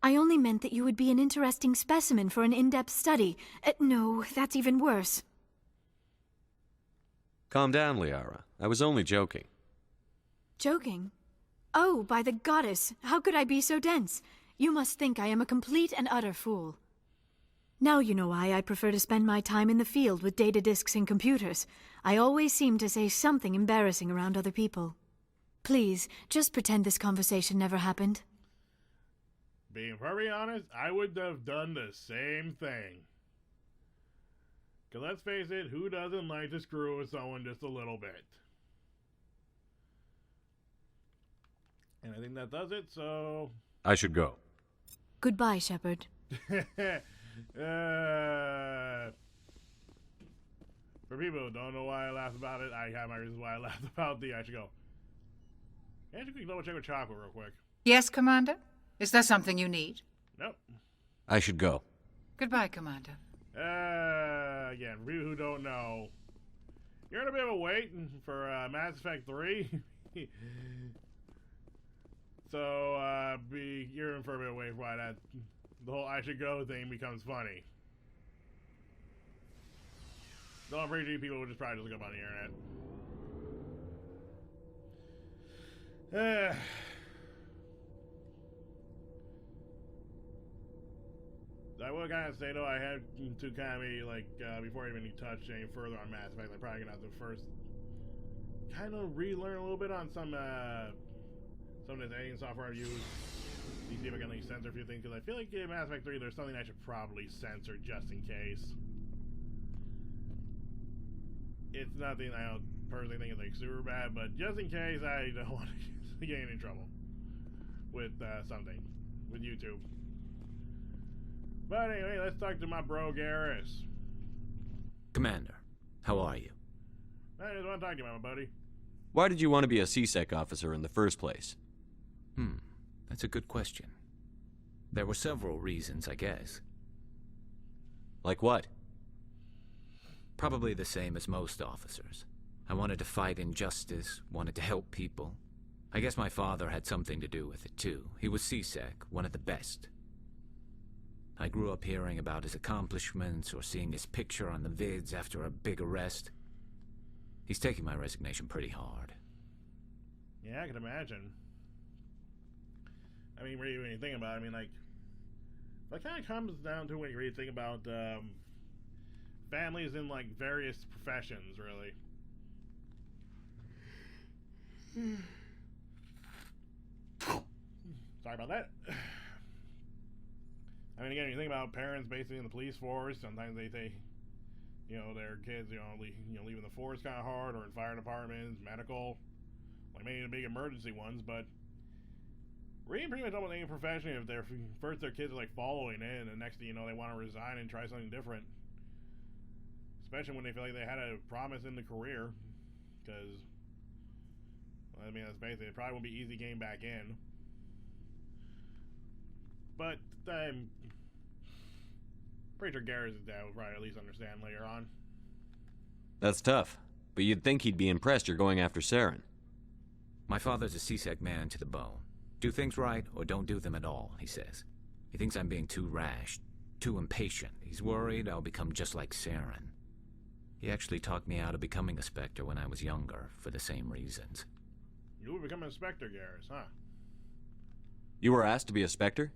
I only meant that you would be an interesting specimen for an in-depth study. No, that's even worse. Calm down, Liara. I was only joking. Joking? Oh, by the goddess, how could I be so dense? You must think I am a complete and utter fool. Now you know why I prefer to spend my time in the field with data disks and computers. I always seem to say something embarrassing around other people. Please, just pretend this conversation never happened. Being very honest, I would have done the same thing. Because let's face it, who doesn't like to screw with someone just a little bit? And I think that does it, so... I should go. Goodbye, Shepard. For people who don't know why I laughed about it, I have my reasons why I laughed about I should go. Can I just quick double check with Chocolate real quick? Yes, Commander? Is there something you need? Nope. I should go. Goodbye, Commander. Again, for people who don't know, you're in a bit of a wait for Mass Effect 3. So, you're in for a bit of a wait for why the whole I should go thing becomes funny. So I'm pretty sure people will just probably just look up on the internet. I will kind of say though, I had to kind of be like, before I even touch any further on Mass Effect, I'm probably gonna have to first kind of relearn a little bit on some of this alien software I've used. See if I can at least censor a few things, because I feel like in Mass Effect 3 there's something I should probably censor just in case. It's nothing I don't personally think is like super bad, but just in case I don't want to get in trouble with something with YouTube. But anyway, let's talk to my bro Garrus. Commander, how are you? I just want to talk to you, my buddy. Why did you want to be a CSEC officer in the first place? That's a good question. There were several reasons, I guess. Like what? Probably the same as most officers. I wanted to fight injustice, wanted to help people. I guess my father had something to do with it, too. He was CSEC, one of the best. I grew up hearing about his accomplishments or seeing his picture on the vids after a big arrest. He's taking my resignation pretty hard. Yeah, I can imagine. I mean, really, when you think about it, I mean, like, it kind of comes down to when you really think about families in, like, various professions, really. Sorry about that. I mean, again, you think about parents basically in the police force. Sometimes they say, you know, their kids, leaving the force kind of hard, or in fire departments, medical, like maybe the big emergency ones. But really, pretty much almost any profession, if their kids are like following in, and next thing you know, they want to resign and try something different. Especially when they feel like they had a promise in the career, because I mean, that's basically, it probably won't be easy getting back in. But I'm pretty sure Garrus' dad would probably at least understand later on. That's tough, but you'd think he'd be impressed you're going after Saren. My father's a CSEC man to the bone. Do things right or don't do them at all, he says. He thinks I'm being too rash, too impatient. He's worried I'll become just like Saren. He actually talked me out of becoming a Spectre when I was younger, for the same reasons. You would become an Spectre, Garrus, huh? You were asked to be a Spectre?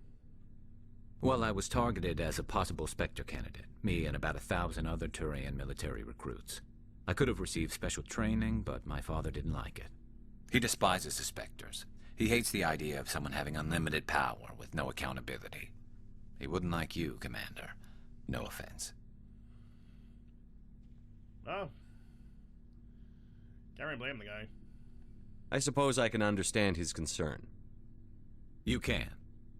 Well, I was targeted as a possible Spectre candidate, me and about 1,000 other Turian military recruits. I could have received special training, but my father didn't like it. He despises the Spectres. He hates the idea of someone having unlimited power with no accountability. He wouldn't like you, Commander. No offense. Well, can't really blame the guy. I suppose I can understand his concern. You can.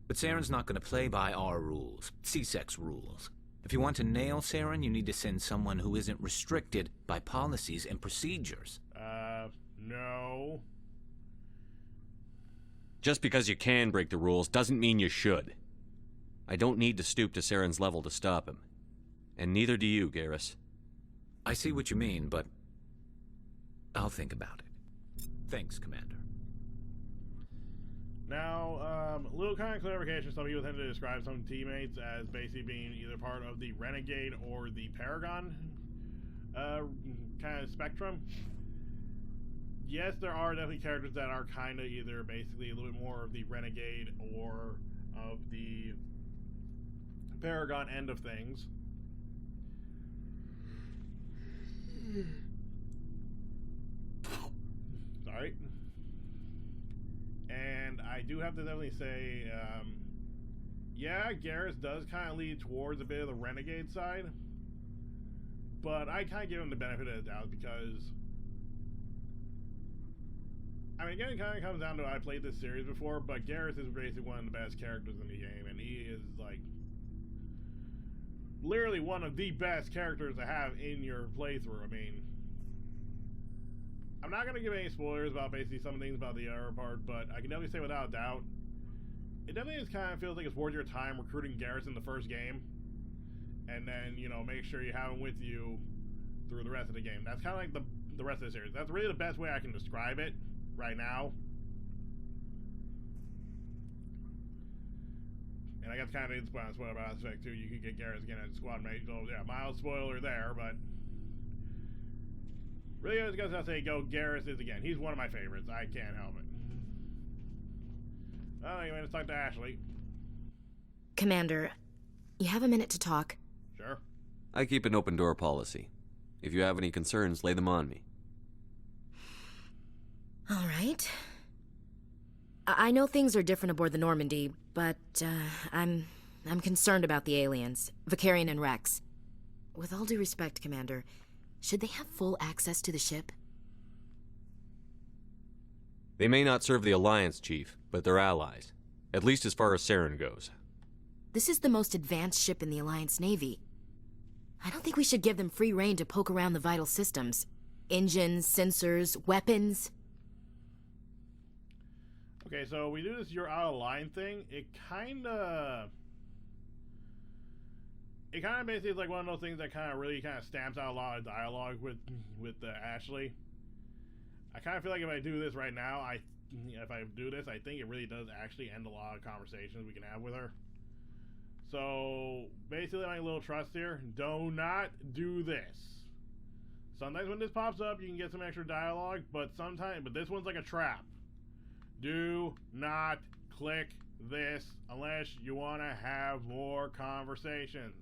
But Saren's not going to play by our rules, CSEC's rules. If you want to nail Saren, you need to send someone who isn't restricted by policies and procedures. No. Just because you can break the rules doesn't mean you should. I don't need to stoop to Saren's level to stop him. And neither do you, Garrus. I see what you mean, but I'll think about it. Thanks, Commander. Now, a little kind of clarification. Some people tend to describe some teammates as basically being either part of the Renegade or the Paragon kind of spectrum. Yes, there are definitely characters that are kind of either basically a little bit more of the Renegade or of the Paragon end of things. Sorry. And I do have to definitely say, yeah, Garrus does kind of lead towards a bit of the Renegade side. But I kind of give him the benefit of the doubt because, I mean, again, it kind of comes down to I played this series before, but Garrus is basically one of the best characters in the game, and he is, like, literally one of the best characters to have in your playthrough. I mean, I'm not going to give any spoilers about basically some things about the other part, but I can definitely say without a doubt, it definitely just kind of feels like it's worth your time recruiting Garrus in the first game, and then, you know, make sure you have him with you through the rest of the game. That's kind of like the rest of the series. That's really the best way I can describe it right now. And I guess kind of in spoiler about aspect too, you could get Garrus again as squad mate, so yeah, mild spoiler there, but really, I was gonna say, Garrus is again. He's one of my favorites. I can't help it. Well, anyway, let's talk to Ashley. Commander, you have a minute to talk? Sure. I keep an open door policy. If you have any concerns, lay them on me. All right. I know things are different aboard the Normandy, but I'm concerned about the aliens, Vicarian and Rex. With all due respect, Commander, should they have full access to the ship? They may not serve the Alliance, Chief, but they're allies. At least as far as Saren goes. This is the most advanced ship in the Alliance Navy. I don't think we should give them free rein to poke around the vital systems. Engines, sensors, weapons. Okay, so we do this you're out of line thing. It kind of basically is like one of those things that really stamps out a lot of dialogue with Ashley. I kind of feel like if I do this right now, I think it really does actually end a lot of conversations we can have with her. So basically, my little trust here: do not do this. Sometimes when this pops up, you can get some extra dialogue, but this one's like a trap. Do not click this unless you want to have more conversations.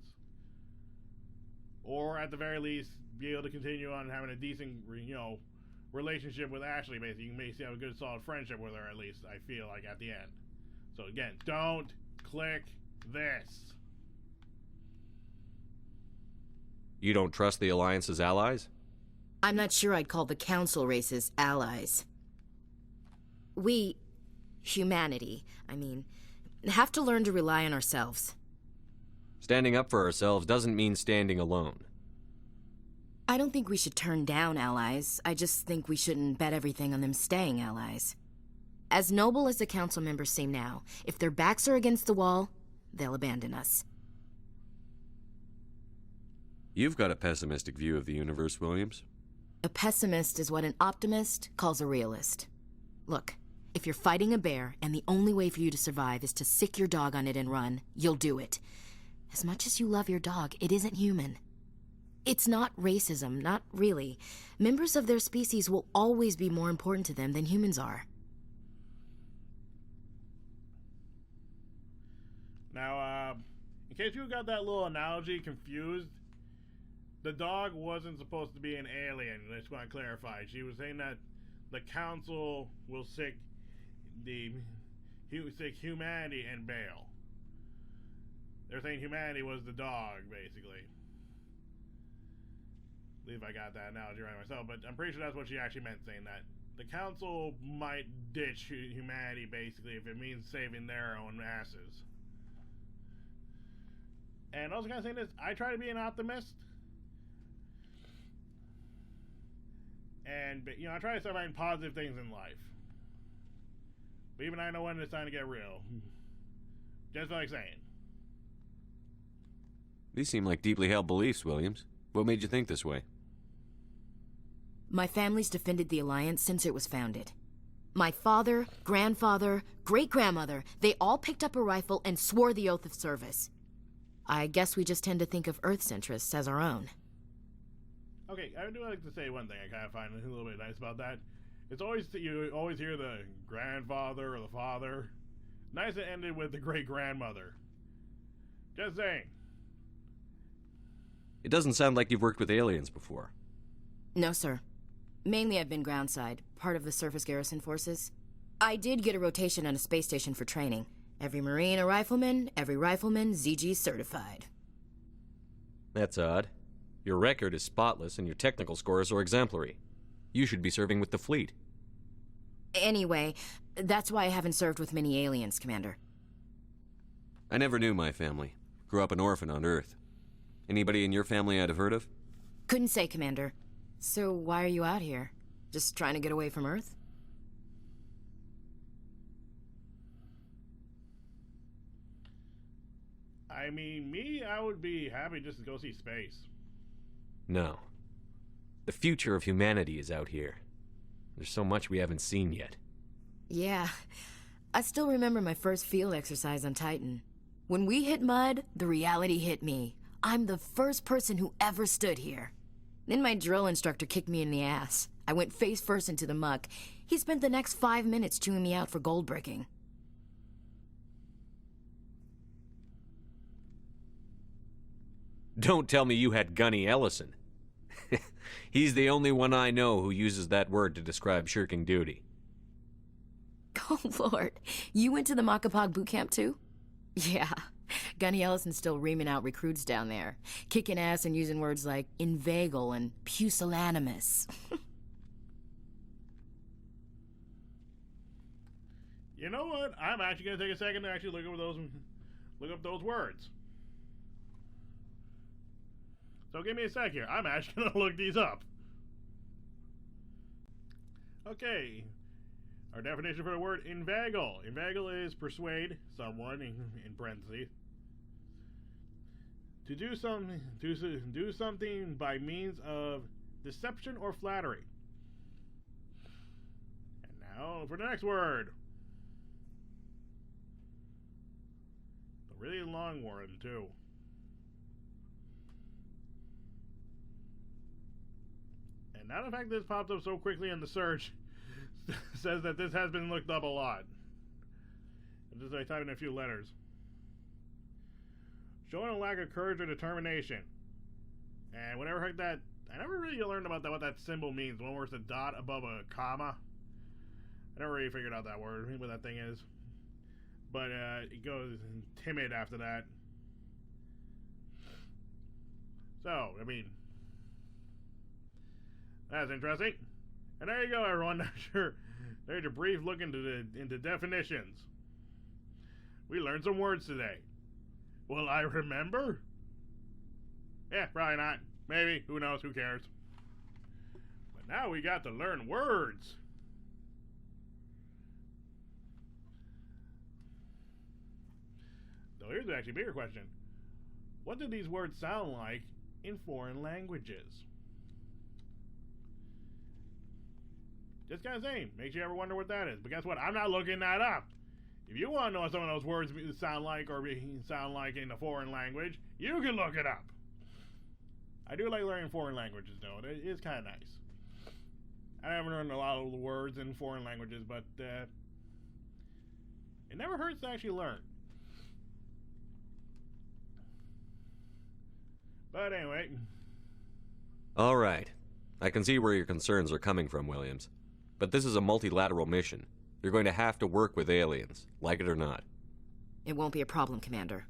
Or at the very least, be able to continue on having a decent, relationship with Ashley. Basically, you may have a good, solid friendship with her, at least, I feel like, at the end. So again, don't click this. You don't trust the Alliance's allies? I'm not sure I'd call the Council races allies. We, humanity, have to learn to rely on ourselves. Standing up for ourselves doesn't mean standing alone. I don't think we should turn down allies. I just think we shouldn't bet everything on them staying allies. As noble as the Council members seem now, if their backs are against the wall, they'll abandon us. You've got a pessimistic view of the universe, Williams. A pessimist is what an optimist calls a realist. Look, if you're fighting a bear and the only way for you to survive is to sick your dog on it and run, you'll do it. As much as you love your dog, it isn't human. It's not racism, not really. Members of their species will always be more important to them than humans are. Now, in case you got that little analogy confused, the dog wasn't supposed to be an alien. I just want to clarify. She was saying that the Council will sick humanity and bail. They're saying humanity was the dog, basically. I believe I got that analogy right myself, but I'm pretty sure that's what she actually meant, saying that the Council might ditch humanity, basically, if it means saving their own asses. And also kind of saying this, I try to be an optimist. And, I try to start finding positive things in life. But even I know when it's time to get real. Just like saying. These seem like deeply held beliefs, Williams. What made you think this way? My family's defended the Alliance since it was founded. My father, grandfather, great-grandmother, they all picked up a rifle and swore the oath of service. I guess we just tend to think of Earth's interests as our own. Okay, I do like to say one thing I kind of find a little bit nice about that. It's always, you always hear the grandfather or the father. Nice it ended with the great-grandmother. Just saying. It doesn't sound like you've worked with aliens before. No, sir. Mainly I've been groundside, part of the surface garrison forces. I did get a rotation on a space station for training. Every Marine a rifleman, every rifleman ZG certified. That's odd. Your record is spotless and your technical scores are exemplary. You should be serving with the fleet. Anyway, that's why I haven't served with many aliens, Commander. I never knew my family. Grew up an orphan on Earth. Anybody in your family I'd have heard of? Couldn't say, Commander. So why are you out here? Just trying to get away from Earth? I would be happy just to go see space. No. The future of humanity is out here. There's so much we haven't seen yet. Yeah. I still remember my first field exercise on Titan. When we hit mud, the reality hit me. I'm the first person who ever stood here. Then my drill instructor kicked me in the ass. I went face first into the muck. He spent the next 5 minutes chewing me out for gold bricking. Don't tell me you had Gunny Ellison. He's the only one I know who uses that word to describe shirking duty. Oh, Lord. You went to the Makapog boot camp, too? Yeah. Gunny Ellison's still reaming out recruits down there, kicking ass and using words like inveigle and pusillanimous. You know what? I'm actually going to take a second to actually look up those words. So give me a sec here. I'm actually going to look these up. Okay. Our definition for the word inveigle. Inveigle is persuade someone, in parentheses, to do something by means of deception or flattery. And now for the next word. A really long word, too. And now the fact that this popped up so quickly in the search says that this has been looked up a lot. Just I type in a few letters. Showing a lack of courage or determination. And whatever heck that, I never really learned about that, what that symbol means. One where it's a dot above a comma. I never really figured out that word, what that thing is. But it goes timid after that. So, I mean, that's interesting. And there you go, everyone. There's a brief look into definitions. We learned some words today. Will I remember? Yeah, probably not. Maybe. Who knows? Who cares? But now we got to learn words. So here's actually a bigger question. What do these words sound like in foreign languages? Just kind of saying. Makes you ever wonder what that is. But guess what? I'm not looking that up. If you want to know what some of those words sound like or sound like in a foreign language, you can look it up. I do like learning foreign languages, though. It is kind of nice. I haven't learned a lot of the words in foreign languages, but it never hurts to actually learn. But anyway. All right. I can see where your concerns are coming from, Williams. But this is a multilateral mission. You're going to have to work with aliens, like it or not. It won't be a problem, Commander.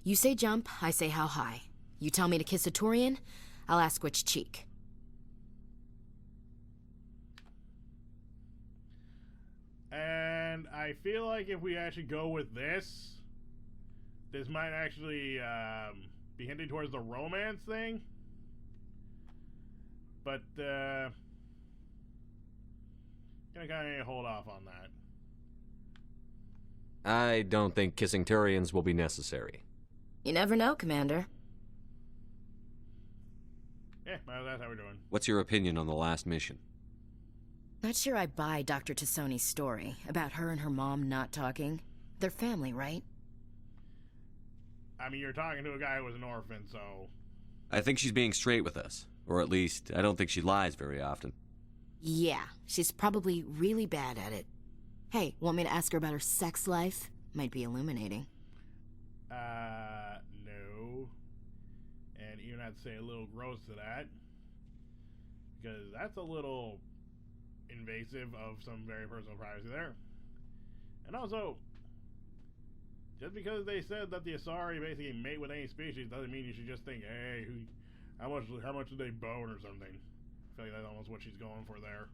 You say jump, I say how high. You tell me to kiss a Turian, I'll ask which cheek. And I feel like if we actually go with this might actually be hinting towards the romance thing. But gonna kind of hold off on that. I don't think kissing Turians will be necessary. You never know, Commander. Yeah, well, that's how we're doing. What's your opinion on the last mission? Not sure I buy Dr. T'soni's story about her and her mom not talking. They're family, right? I mean, you're talking to a guy who was an orphan, so... I think she's being straight with us. Or at least, I don't think she lies very often. Yeah, she's probably really bad at it. Hey, want me to ask her about her sex life? Might be illuminating. No. And even I'd say a little gross to that. Because that's a little invasive of some very personal privacy there. And also, just because they said that the Asari basically mate with any species doesn't mean you should just think, hey, how much do they bone or something? I feel like that's almost what she's going for there.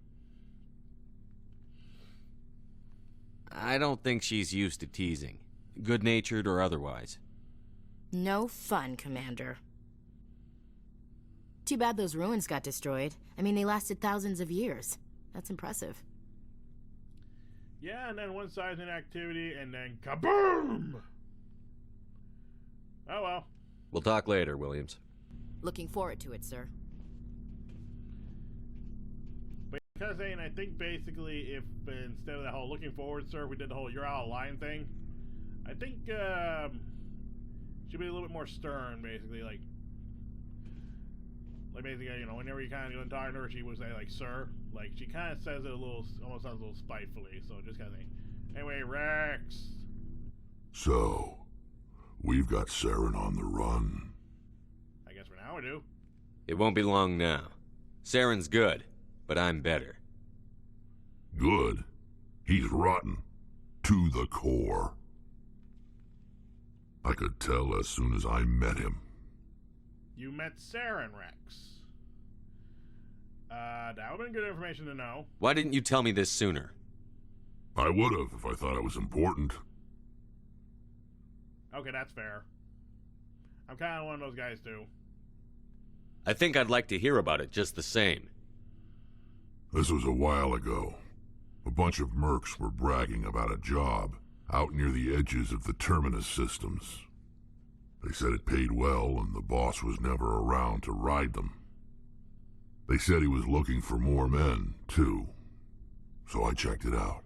I don't think she's used to teasing, good-natured or otherwise. No fun, Commander. Too bad those ruins got destroyed. I mean, they lasted thousands of years. That's impressive. Yeah, and then one seismic activity, and then kaboom! Oh well. We'll talk later, Williams. Looking forward to it, sir. But because saying, I think basically if instead of the whole looking forward, sir, we did the whole you're out of line thing, I think should be a little bit more stern, basically, like basically, you know, whenever you kind of go and talk to her, she would say like, sir, like she kind of says it a little, almost sounds a little spitefully, so just kind of think. Anyway, Rex. So, we've got Saren on the run. I guess for now we do. It won't be long now. Saren's good, but I'm better. Good? He's rotten. to the core. I could tell as soon as I met him. You met Saren, Rex. That would have been good information to know. Why didn't you tell me this sooner? I would have if I thought it was important. Okay, that's fair. I'm kind of one of those guys, too. I think I'd like to hear about it just the same. This was a while ago. A bunch of mercs were bragging about a job out near the edges of the Terminus systems. They said it paid well and the boss was never around to ride them. They said he was looking for more men, too. So I checked it out.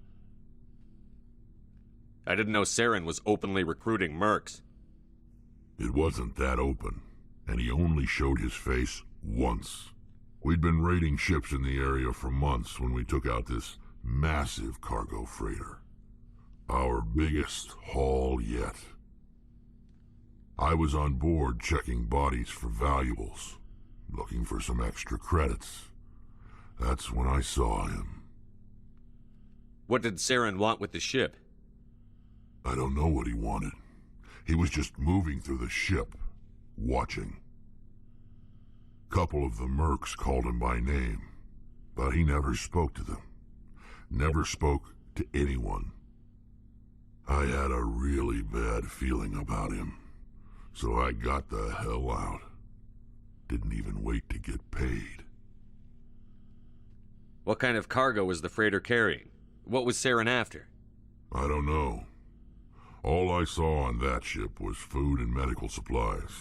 I didn't know Saren was openly recruiting mercs. It wasn't that open, and he only showed his face once. We'd been raiding ships in the area for months when we took out this massive cargo freighter. Our biggest haul yet. I was on board checking bodies for valuables, looking for some extra credits. That's when I saw him. What did Saren want with the ship? I don't know what he wanted. He was just moving through the ship, watching. Couple of the mercs called him by name, but he never spoke to them. Never spoke to anyone. I had a really bad feeling about him, so I got the hell out. Didn't even wait to get paid. What kind of cargo was the freighter carrying? What was Saren after? I don't know. All I saw on that ship was food and medical supplies.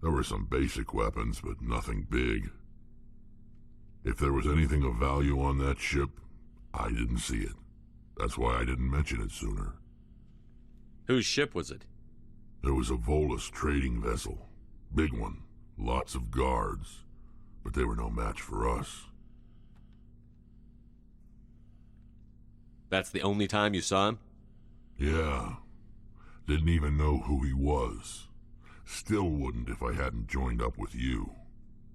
There were some basic weapons, but nothing big. If there was anything of value on that ship, I didn't see it. That's why I didn't mention it sooner. Whose ship was it? It was a Volus trading vessel. Big one. Lots of guards. But they were no match for us. That's the only time you saw him? Yeah. Didn't even know who he was. Still wouldn't if I hadn't joined up with you.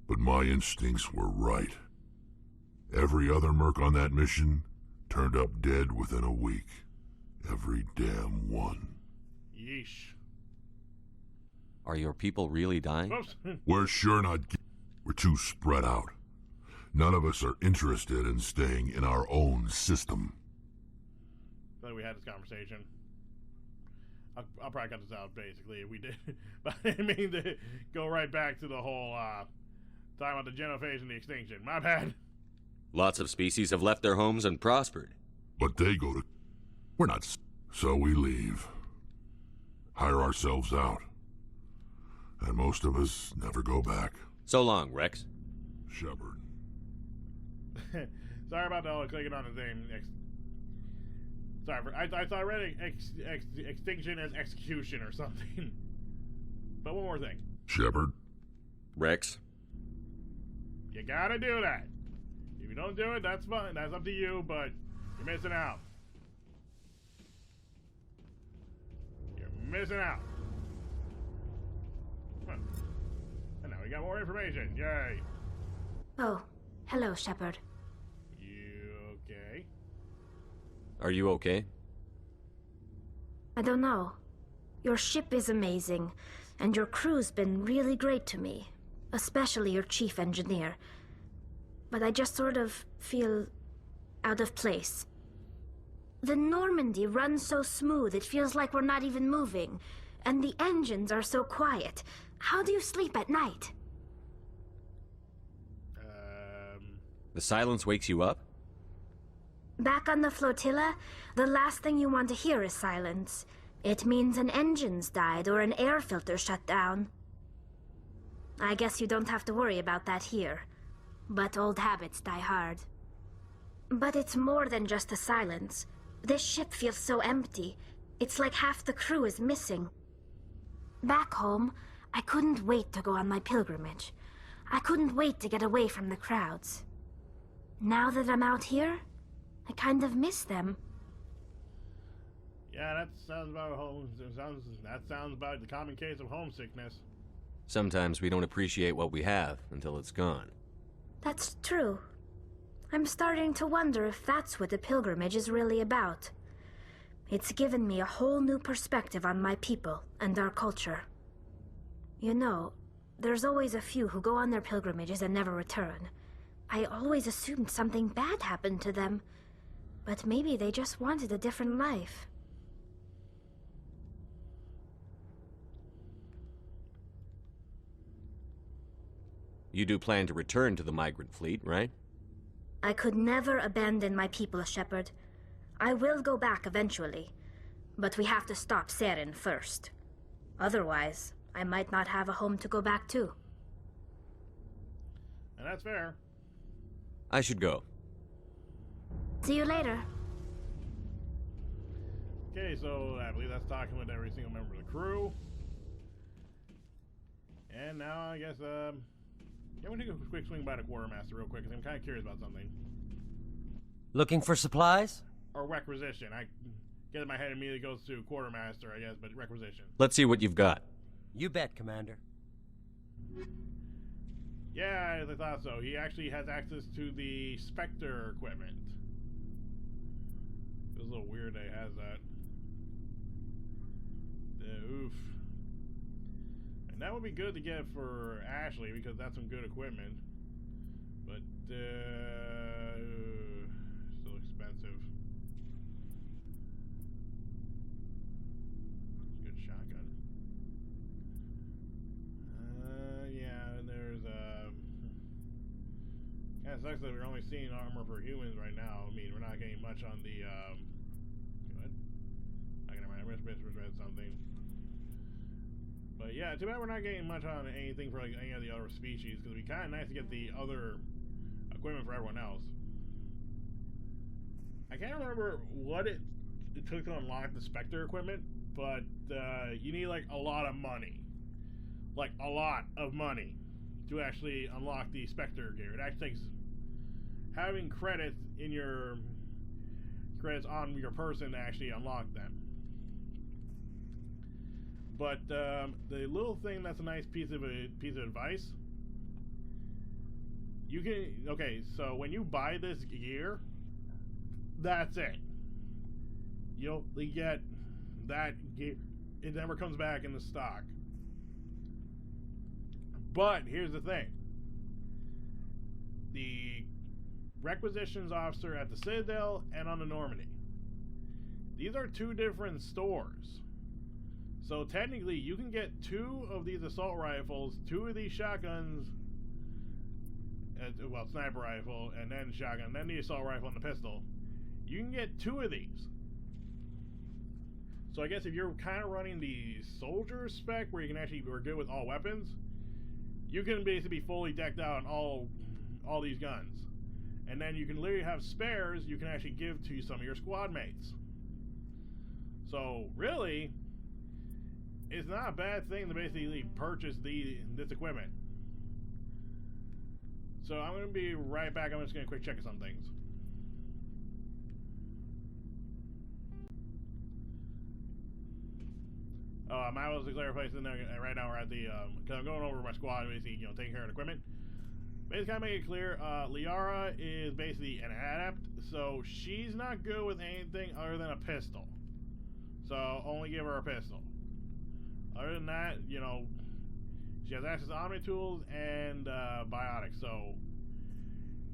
But my instincts were right. Every other merc on that mission turned up dead within a week. Every damn one. Yeesh. Are your people really dying? We're sure not. We're too spread out. None of us are interested in staying in our own system. I think we had this conversation. I'll probably cut this out, basically, if we did. But I mean to go right back to the whole, talking about the genophage and the extinction. My bad. Lots of species have left their homes and prospered. But they go to... We're not... So we leave. Hire ourselves out. And most of us never go back. So long, Rex. Shepard. Sorry about the clicking on the name. Sorry, I thought I read extinction as execution or something. But one more thing. Shepard. Rex. You gotta do that. If you don't do it, that's fine. That's up to you, but you're missing out. You're missing out. Huh. And now we got more information. Yay. Oh, hello, Shepard. You okay? Are you okay? I don't know. Your ship is amazing, and your crew's been really great to me. Especially your chief engineer. But I just sort of feel out of place. The Normandy runs so smooth it feels like we're not even moving. And the engines are so quiet. How do you sleep at night? The silence wakes you up? Back on the flotilla, the last thing you want to hear is silence. It means an engine's died or an air filter shut down. I guess you don't have to worry about that here. But old habits die hard. But it's more than just the silence. This ship feels so empty. It's like half the crew is missing. Back home, I couldn't wait to go on my pilgrimage. I couldn't wait to get away from the crowds. Now that I'm out here, I kind of miss them. Yeah, that sounds about that sounds about the common case of homesickness. Sometimes we don't appreciate what we have until it's gone. That's true. I'm starting to wonder if that's what the pilgrimage is really about. It's given me a whole new perspective on my people and our culture. You know, there's always a few who go on their pilgrimages and never return. I always assumed something bad happened to them, but maybe they just wanted a different life. You do plan to return to the migrant fleet, right? I could never abandon my people, Shepard. I will go back eventually, but we have to stop Saren first. Otherwise, I might not have a home to go back to. And that's fair. I should go. See you later. Okay, so I believe that's talking with every single member of the crew. And now I guess, yeah, I'm gonna take a quick swing by the quartermaster real quick, because I'm kind of curious about something. Looking for supplies? Or requisition. I get in my head immediately goes to quartermaster, I guess, but requisition. Let's see what you've got. You bet, Commander. Yeah, I thought so. He actually has access to the Spectre equipment. It was a little weird that he has that. Oof. And that would be good to get for Ashley, because that's some good equipment. But, still expensive. Good shotgun. Yeah, and there's, yeah, it sucks that we're only seeing armor for humans right now. I mean, we're not getting much on the, what? I can remember, I misread something. But yeah, too bad we're not getting much on anything for like any of the other species, because it'd be kind of nice to get the other equipment for everyone else. I can't remember what it took to unlock the Spectre equipment, but you need like a lot of money. Like a lot of money to actually unlock the Spectre gear. It actually takes having credits in your credits on your person to actually unlock them. But the little thing that's a nice piece of advice. You can so when you buy this gear, that's it. You'll get that gear. It never comes back in the stock. But here's the thing: the requisitions officer at the Citadel and on the Normandy. These are two different stores. So technically, you can get 2 of these assault rifles, 2 of these shotguns, well, sniper rifle, and then shotgun, then the assault rifle and the pistol. You can get 2 of these. So I guess if you're kind of running the soldier spec, where you can actually be good with all weapons, you can basically be fully decked out on all these guns. And then you can literally have spares you can actually give to some of your squad mates. So really, it's not a bad thing to basically purchase this equipment. So I'm going to be right back. I'm just going to quick check some things. I was declared place in there right now. We're at the because I'm going over my squad, basically, taking care of the equipment. Basically, kind of make it clear, Liara is basically an adept, so she's not good with anything other than a pistol. So only give her a pistol. Other than that, she has access to omni tools and biotics, so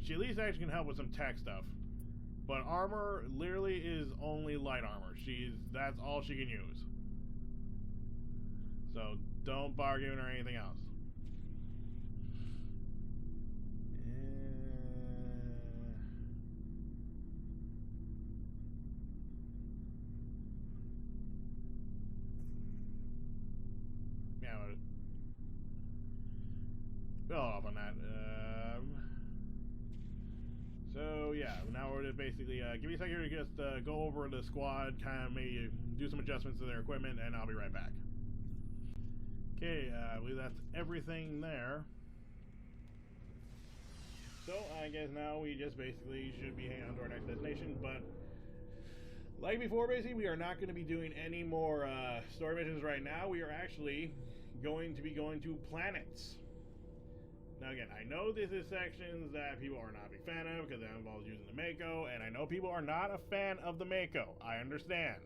she at least actually can help with some tech stuff. But armor literally is only light armor. That's all she can use. So don't bother giving her anything else. Go off on that. So yeah, now we're just basically give me a second to just go over the squad, kind of maybe do some adjustments to their equipment, and I'll be right back. Okay, I believe that's everything there. So I guess now we just basically should be heading on to our next destination, but like before, basically we are not going to be doing any more story missions right now. We are actually going to be going to planets. Now again, I know this is sections that people are not a big fan of because that involves using the Mako, and I know people are not a fan of the Mako. I understand.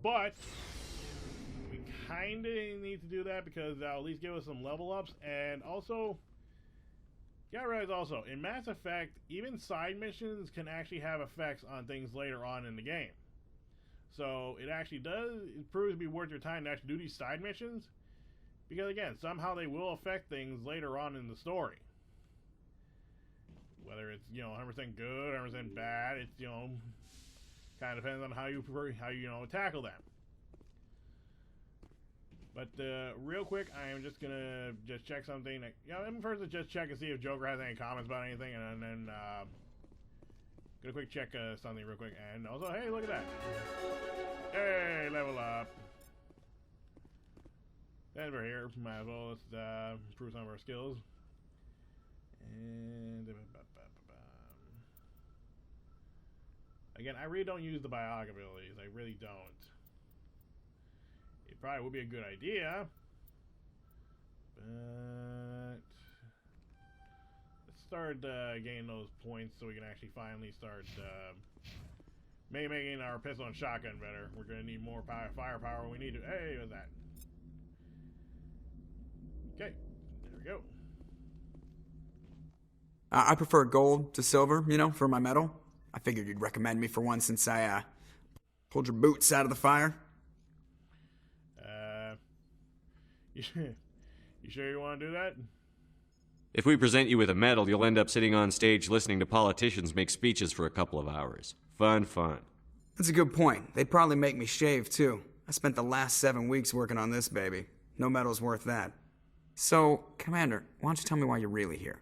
But we kind of need to do that because that'll at least give us some level ups. And also, you gotta realize also, in Mass Effect, even side missions can actually have effects on things later on in the game. So it actually it proves to be worth your time to actually do these side missions. Because again, somehow they will affect things later on in the story. Whether it's, 100% good, 100% bad, it's, kind of depends on how you tackle them. But real quick, I am just gonna check something. I'm first to just check and see if Joker has any comments about anything, and then gonna quick check something real quick. And also, hey, look at that! Hey, level up. And we're here. Might as well let's improve some of our skills. And again, I really don't use the biotic abilities. I really don't. It probably would be a good idea, but let's start getting those points so we can actually finally start making our pistol and shotgun better. We're gonna need more firepower. We need to. Hey, what's that? Okay, there we go. I prefer gold to silver, for my medal. I figured you'd recommend me for one since I pulled your boots out of the fire. You sure you want to do that? If we present you with a medal, you'll end up sitting on stage listening to politicians make speeches for a couple of hours. Fun. That's a good point. They'd probably make me shave, too. I spent the last 7 weeks working on this baby. No medal's worth that. So, Commander, why don't you tell me why you're really here?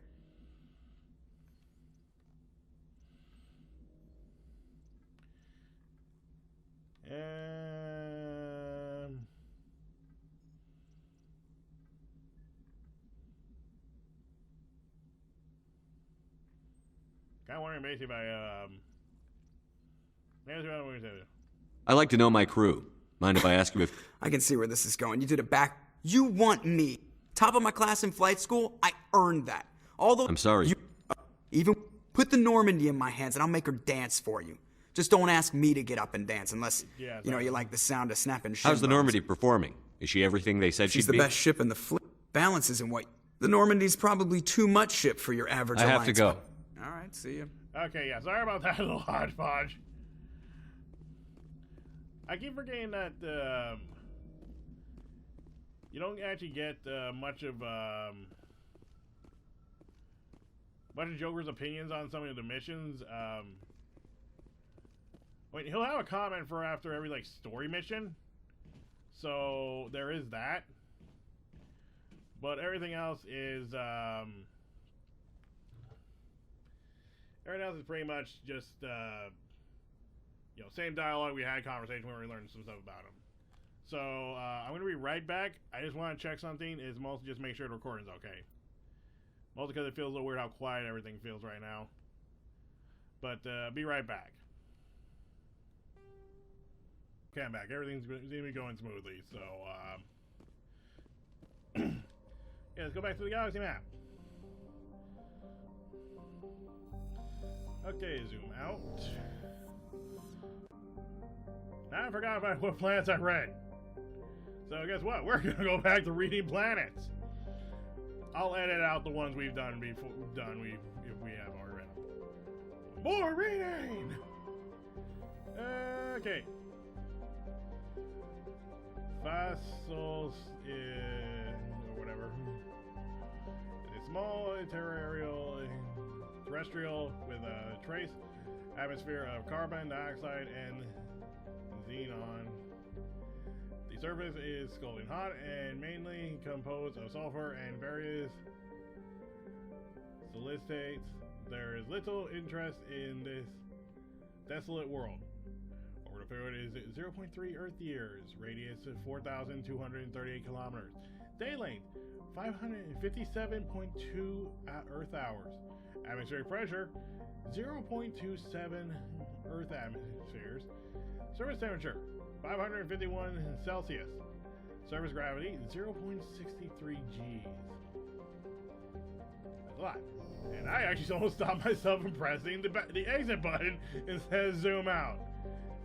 Kind of wondering basically if I like to know my crew. Mind if I ask you if... I can see where this is going. You did it back. You want me. Top of my class in flight school, I earned that. Although I'm sorry. You even put the Normandy in my hands and I'll make her dance for you. Just don't ask me to get up and dance unless, you like the sound of snapping shin How's the bones. Normandy performing? Is she everything they said She's she'd be? the best ship in the fleet. Balance isn't what... The Normandy's probably too much ship for your average I have to go. All right, see you. Okay, yeah, sorry about that little hodgepodge. I keep forgetting that you don't actually get much of Joker's opinions on some of the missions. Wait, he'll have a comment for after every story mission, so there is that. But everything else is pretty much just same dialogue we had conversation where we learned some stuff about him. So I'm gonna be right back. I just want to check something. Is mostly just make sure the recording's okay. Mostly because it feels a little weird how quiet everything feels right now. But be right back. Okay, I'm back. Everything's gonna be going smoothly. So yeah, let's go back to the galaxy map. Okay, zoom out. Now I forgot about what planets I read. So guess what? We're gonna go back to reading planets. I'll edit out the ones we've done before. If we have already read them. More reading. Okay. Fossils or whatever. It's small, terrestrial with a trace atmosphere of carbon dioxide and xenon. The surface is scalding hot and mainly composed of sulfur and various siliciates. There is little interest in this desolate world. Orbital period is 0.3 Earth years, radius of 4,238 kilometers, day length 557.2 Earth hours, atmospheric pressure 0.27 Earth atmospheres, surface temperature 551 Celsius, surface gravity 0.63 Gs. That's a lot. And I actually almost stopped myself from pressing the exit button instead of zoom out.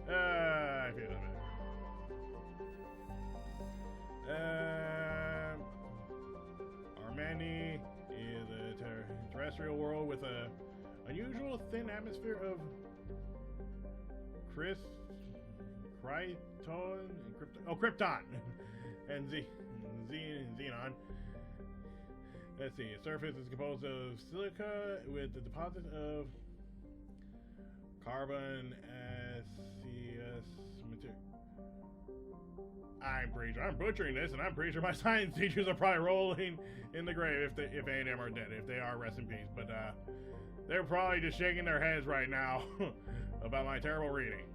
I feel better. Normandy is a terrestrial world with a unusual thin atmosphere of Krypton and xenon. Let's see. Its surface is composed of silica with the deposit of carbon gaseous material. I'm butchering this, and I'm pretty sure my science teachers are probably rolling in the grave if any of them are dead. If they are, rest in peace. But they're probably just shaking their heads right now about my terrible reading.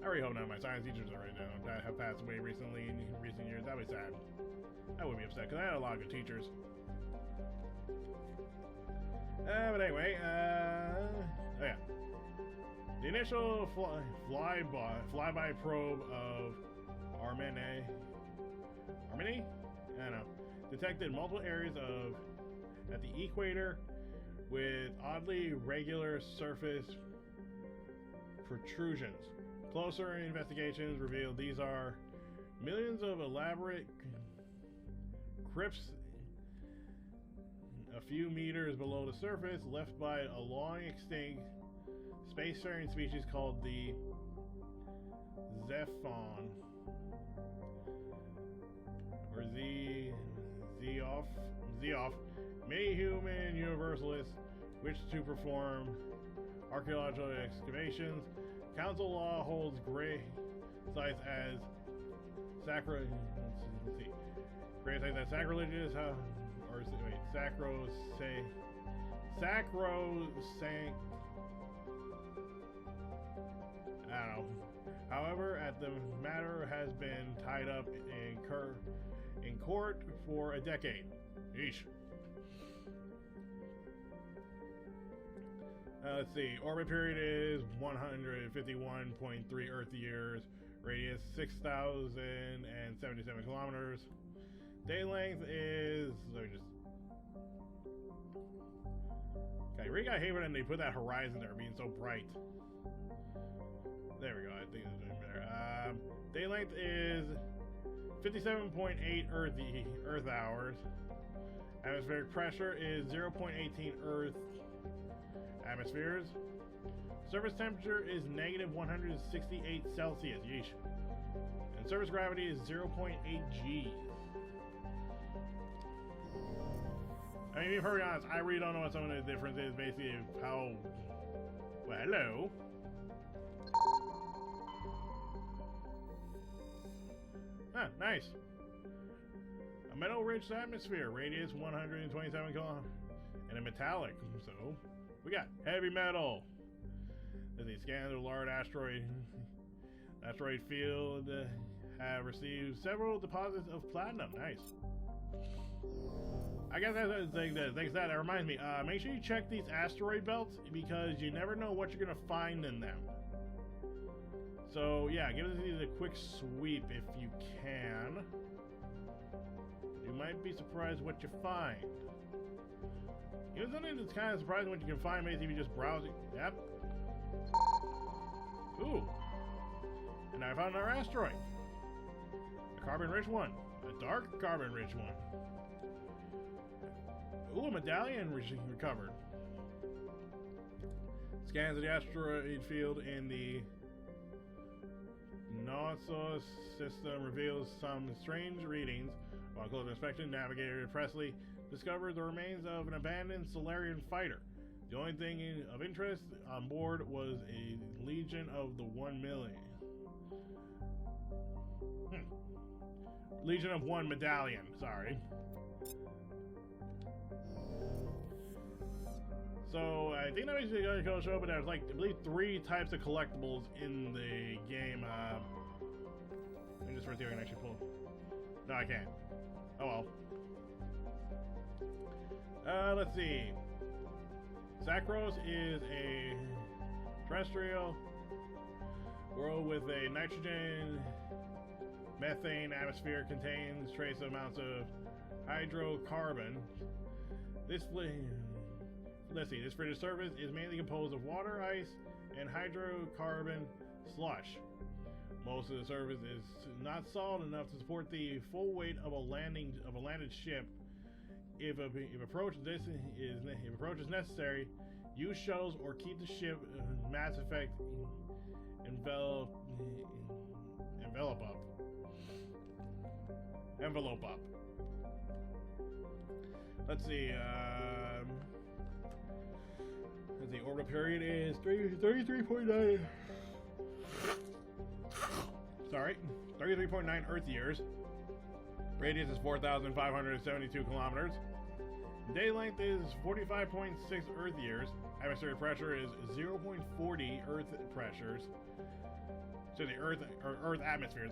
I really hope none of my science teachers are right now have passed away recently in recent years. That'd be sad. I would be upset because I had a lot of good teachers. But anyway, oh yeah. The initial flyby probe of Armeni? I don't know. Detected multiple areas at the equator with oddly regular surface protrusions. Closer investigations revealed these are millions of elaborate crypts a few meters below the surface left by a long extinct spacefaring species called the Zephon or Zeoff, many human universalists wish to perform archaeological excavations. Council law holds gray sites as sacrilegious, sacrosanct. I don't know. However, the matter has been tied up in court for a decade. Yeesh. Let's see. Orbit period is 151.3 Earth years. Radius 6,077 kilometers. Day length is. Let me just. Okay, I really gotta hate when they put that horizon there being so bright. There we go. I think it's doing better. Day length is 57.8 Earth hours. Atmospheric pressure is 0.18 Earth atmospheres. Surface temperature is negative 168 Celsius. Yeesh. And surface gravity is 0.8 G. I mean, to be very honest, I really don't know what some of the difference is. Basically, how. Well, hello. Ah, nice. A metal-rich atmosphere, radius 127 kilometers, and a metallic. So, we got heavy metal. As they scan the large asteroid field, have received several deposits of platinum. Nice. I guess that's the thing. That reminds me. Make sure you check these asteroid belts because you never know what you're gonna find in them. So yeah, give these a quick sweep if you can. You might be surprised what you find. Even something that's kind of surprising what you can find, maybe if you just browse it. Yep. Ooh. And I found another asteroid. A carbon-rich one. A dark carbon-rich one. Ooh, a medallion recovered. Scans of the asteroid field in the Knossos system reveals some strange readings. While close inspection, Navigator Presley discovered the remains of an abandoned Solarian fighter. The only thing of interest on board was a Legion of the 1 million. Legion of 1 medallion, sorry. So, I think that makes it a good show, but there's like, I believe, 3 types of collectibles in the game. Let me just see if I can actually pull. No, I can't. Oh well. Let's see. Sacros is a terrestrial world with a nitrogen methane atmosphere, contains trace amounts of hydrocarbon. This frigid surface is mainly composed of water, ice, and hydrocarbon slush. Most of the surface is not solid enough to support the full weight of a landed ship. If approach is necessary, use shuttles or keep the ship Mass Effect envelope up. Let's see. The orbital period is 33.9. Sorry, 33.9 Earth years. Radius is 4,572 kilometers. Day length is 45.6 Earth years. Atmospheric pressure is 0.40 Earth pressures. So the Earth atmospheres.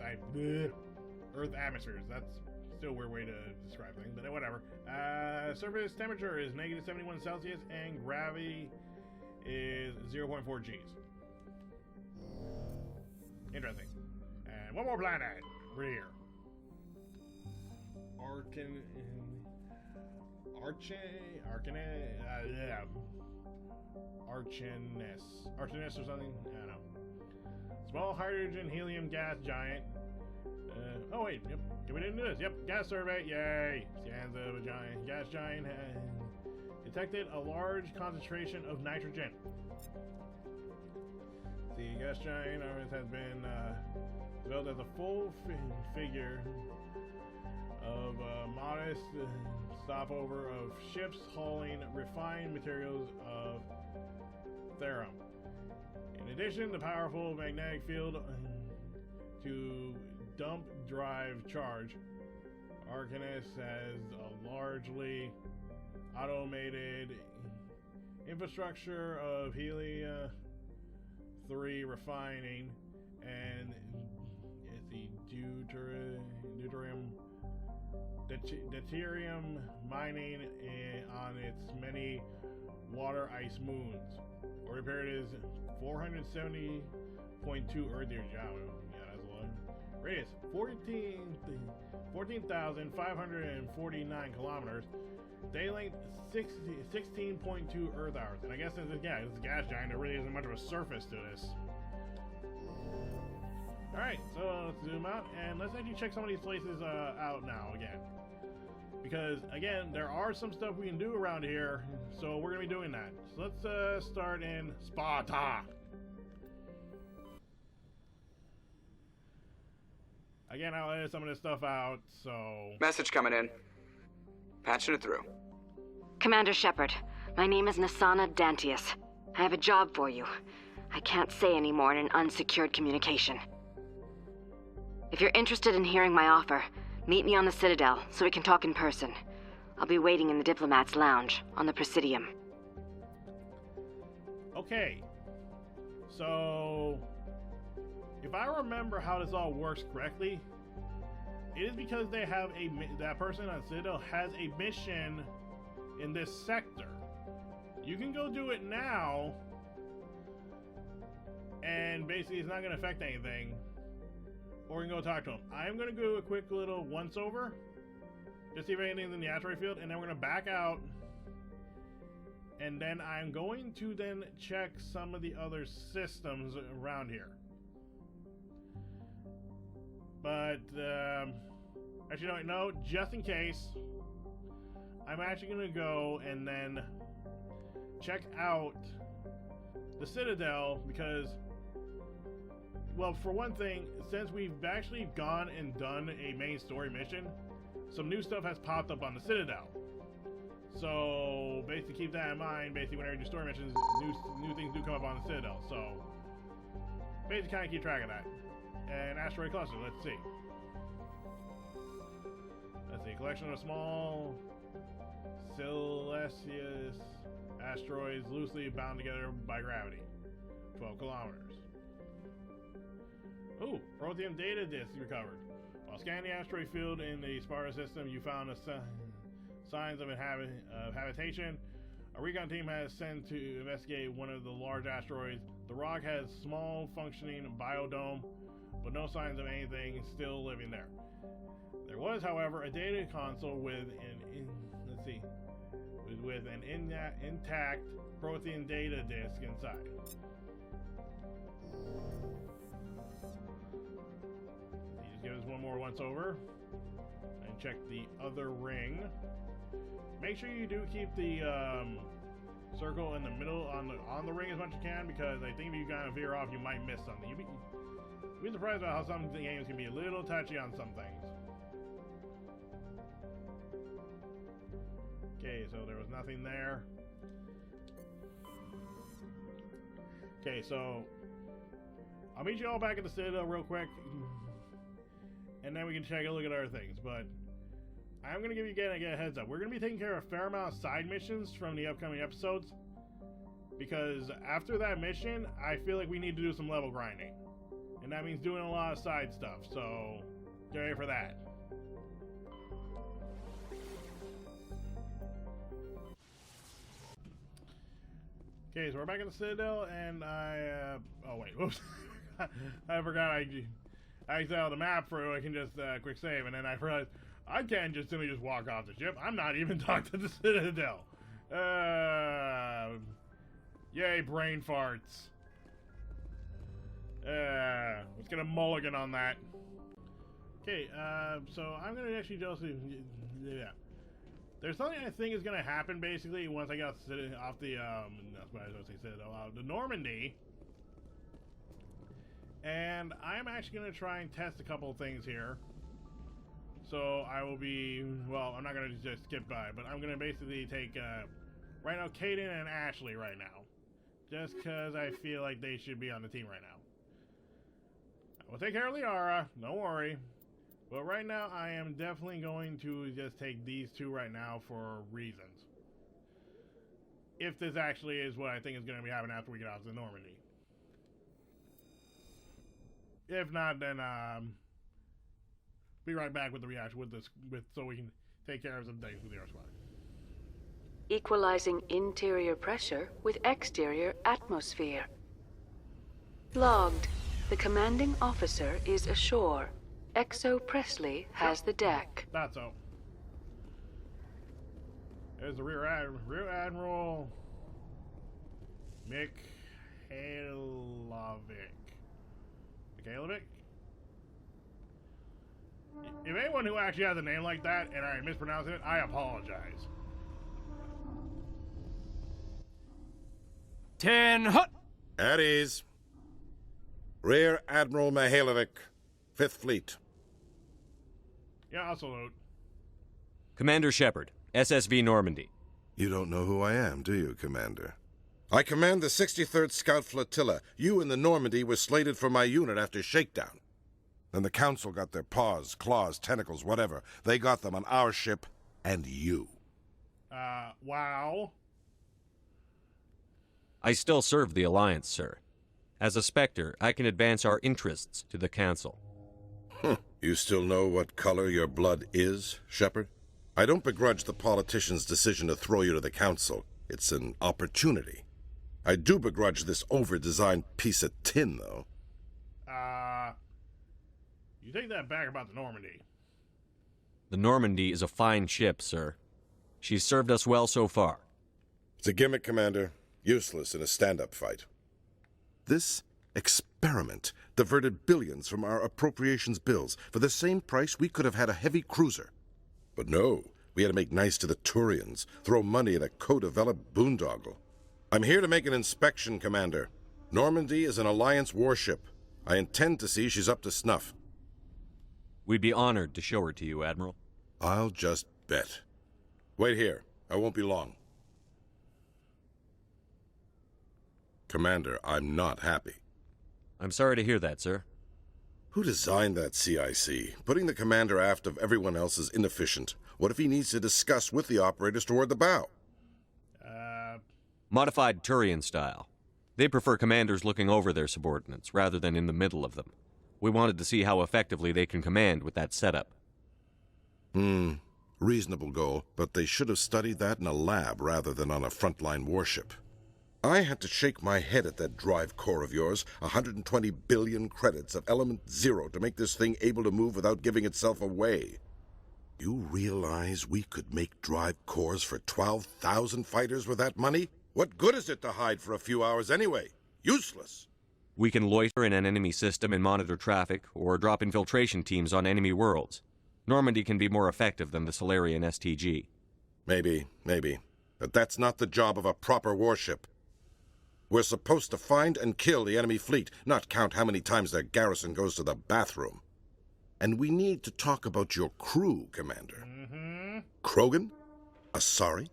Earth atmospheres. That's still a weird way to describe things, but whatever. Surface temperature is negative 71 Celsius, and gravity is 0.4 Gs. Interesting. And one more planet. We're here. Artemis or something? I don't know. Small hydrogen helium gas giant. Oh wait, yep. We didn't do this. Yep, gas survey. Yay! Scans of a giant gas giant detected a large concentration of nitrogen. The gas giant has been built as a full figure of a modest stopover of ships hauling refined materials of Therum. In addition, the powerful magnetic field to dump drive charge, Artemis has a largely automated infrastructure of helium-3 refining and the deuterium mining on its many water ice moons. Order period is 470.2 Earth years. Yeah, that's a lot. Radius 14,549 kilometers. Day length 16.2 Earth hours. And I guess this is a gas giant. There really isn't much of a surface to this. Alright, so let's zoom out and let's actually check some of these places out now again. Because, again, there are some stuff we can do around here, so we're going to be doing that. So let's start in Sparta. Again, I'll edit some of this stuff out, so... Message coming in. Patching it through. Commander Shepard, my name is Nasana Dantius. I have a job for you. I can't say any more in an unsecured communication. If you're interested in hearing my offer, meet me on the Citadel so we can talk in person. I'll be waiting in the Diplomat's Lounge on the Presidium. Okay. So, if I remember how this all works correctly, it is because they have that person on Citadel has a mission in this sector. You can go do it now, and basically it's not going to affect anything. Or we can go talk to him. I'm going to do a quick little once-over. Just see if anything's in the asteroid field. And then we're going to back out. And then I'm going to then check some of the other systems around here. But, actually, no, just in case, I'm actually going to go and then check out the Citadel because... Well, for one thing, since we've actually gone and done a main story mission, some new stuff has popped up on the Citadel. So, basically keep that in mind. Basically, whenever you do story missions, new things do come up on the Citadel. So, basically kind of keep track of that. And asteroid cluster, let's see. Let's see, collection of small silicious asteroids loosely bound together by gravity. 12 kilometers. Ooh, Protheum data disk recovered. While scanning the asteroid field in the Sparta system, you found signs of habitation. A recon team has sent to investigate one of the large asteroids. The rock has small functioning biodome, but no signs of anything still living there. There was, however, a data console with an intact Protheum data disk inside. more once over and check the other ring. Make sure you do keep the circle in the middle on the ring as much as you can, because I think if you kind of veer off, you might miss something. You'd be surprised about how some games can be a little touchy on some things. Okay, so there was nothing there. Okay, so I'll meet you all back at the Citadel real quick, and then we can take a look at other things. But I'm going to give you again a heads up. We're going to be taking care of a fair amount of side missions from the upcoming episodes, because after that mission, I feel like we need to do some level grinding. And that means doing a lot of side stuff, so get ready for that. Okay, so we're back in the Citadel, and oh wait, whoops. I forgot I saw the map for I can just quick save, and then I realized I can't just simply just walk off the ship. I'm not even talking to the Citadel. Yay, brain farts. Let's get a mulligan on that. Okay, so I'm gonna actually just, yeah. There's something I think is gonna happen basically once I get off the, that's what I was gonna say, Citadel, the Normandy. And I'm actually gonna try and test a couple of things here. So I will be, well, I'm not gonna just skip by, but I'm gonna basically take, right now, Caden and Ashley right now. Just because I feel like they should be on the team right now. We'll take care of Liara, don't worry. But right now, I am definitely going to just take these two right now for reasons. If this actually is what I think is going to be happening after we get out to Normandy. If not, then be right back with the reaction so we can take care of some things with the air squad. Equalizing interior pressure with exterior atmosphere. Logged. The commanding officer is ashore. Exo Presley has the deck. Not so. There's the Rear Admiral Mikhailovic. Mikhailovic? If anyone who actually has a name like that and I mispronounce it, I apologize. 10 hut! At ease. Rear Admiral Mihailovic, 5th Fleet. Yeah, I'll salute. Commander Shepard, SSV Normandy. You don't know who I am, do you, Commander? I command the 63rd Scout Flotilla. You and the Normandy were slated for my unit after shakedown. Then the Council got their paws, claws, tentacles, whatever. They got them on our ship and you. Wow. I still serve the Alliance, sir. As a Spectre, I can advance our interests to the Council. You still know what color your blood is, Shepard? I don't begrudge the politician's decision to throw you to the Council. It's an opportunity. I do begrudge this over-designed piece of tin, though. You take that back about the Normandy. The Normandy is a fine ship, sir. She's served us well so far. It's a gimmick, Commander. Useless in a stand-up fight. This experiment diverted billions from our appropriations bills. For the same price, we could have had a heavy cruiser. But no, we had to make nice to the Turians, throw money at a co-developed boondoggle. I'm here to make an inspection, Commander. Normandy is an Alliance warship. I intend to see she's up to snuff. We'd be honored to show her to you, Admiral. I'll just bet. Wait here. I won't be long. Commander, I'm not happy. I'm sorry to hear that, sir. Who designed that CIC? Putting the commander aft of everyone else is inefficient. What if he needs to discuss with the operators toward the bow? Modified Turian style. They prefer commanders looking over their subordinates, rather than in the middle of them. We wanted to see how effectively they can command with that setup. Reasonable goal, but they should have studied that in a lab rather than on a frontline warship. I had to shake my head at that drive core of yours, 120 billion credits of element 0 to make this thing able to move without giving itself away. You realize we could make drive cores for 12,000 fighters with that money? What good is it to hide for a few hours anyway? Useless. We can loiter in an enemy system and monitor traffic, or drop infiltration teams on enemy worlds. Normandy can be more effective than the Solarian STG. Maybe. But that's not the job of a proper warship. We're supposed to find and kill the enemy fleet, not count how many times their garrison goes to the bathroom. And we need to talk about your crew, Commander. Krogan? Asari?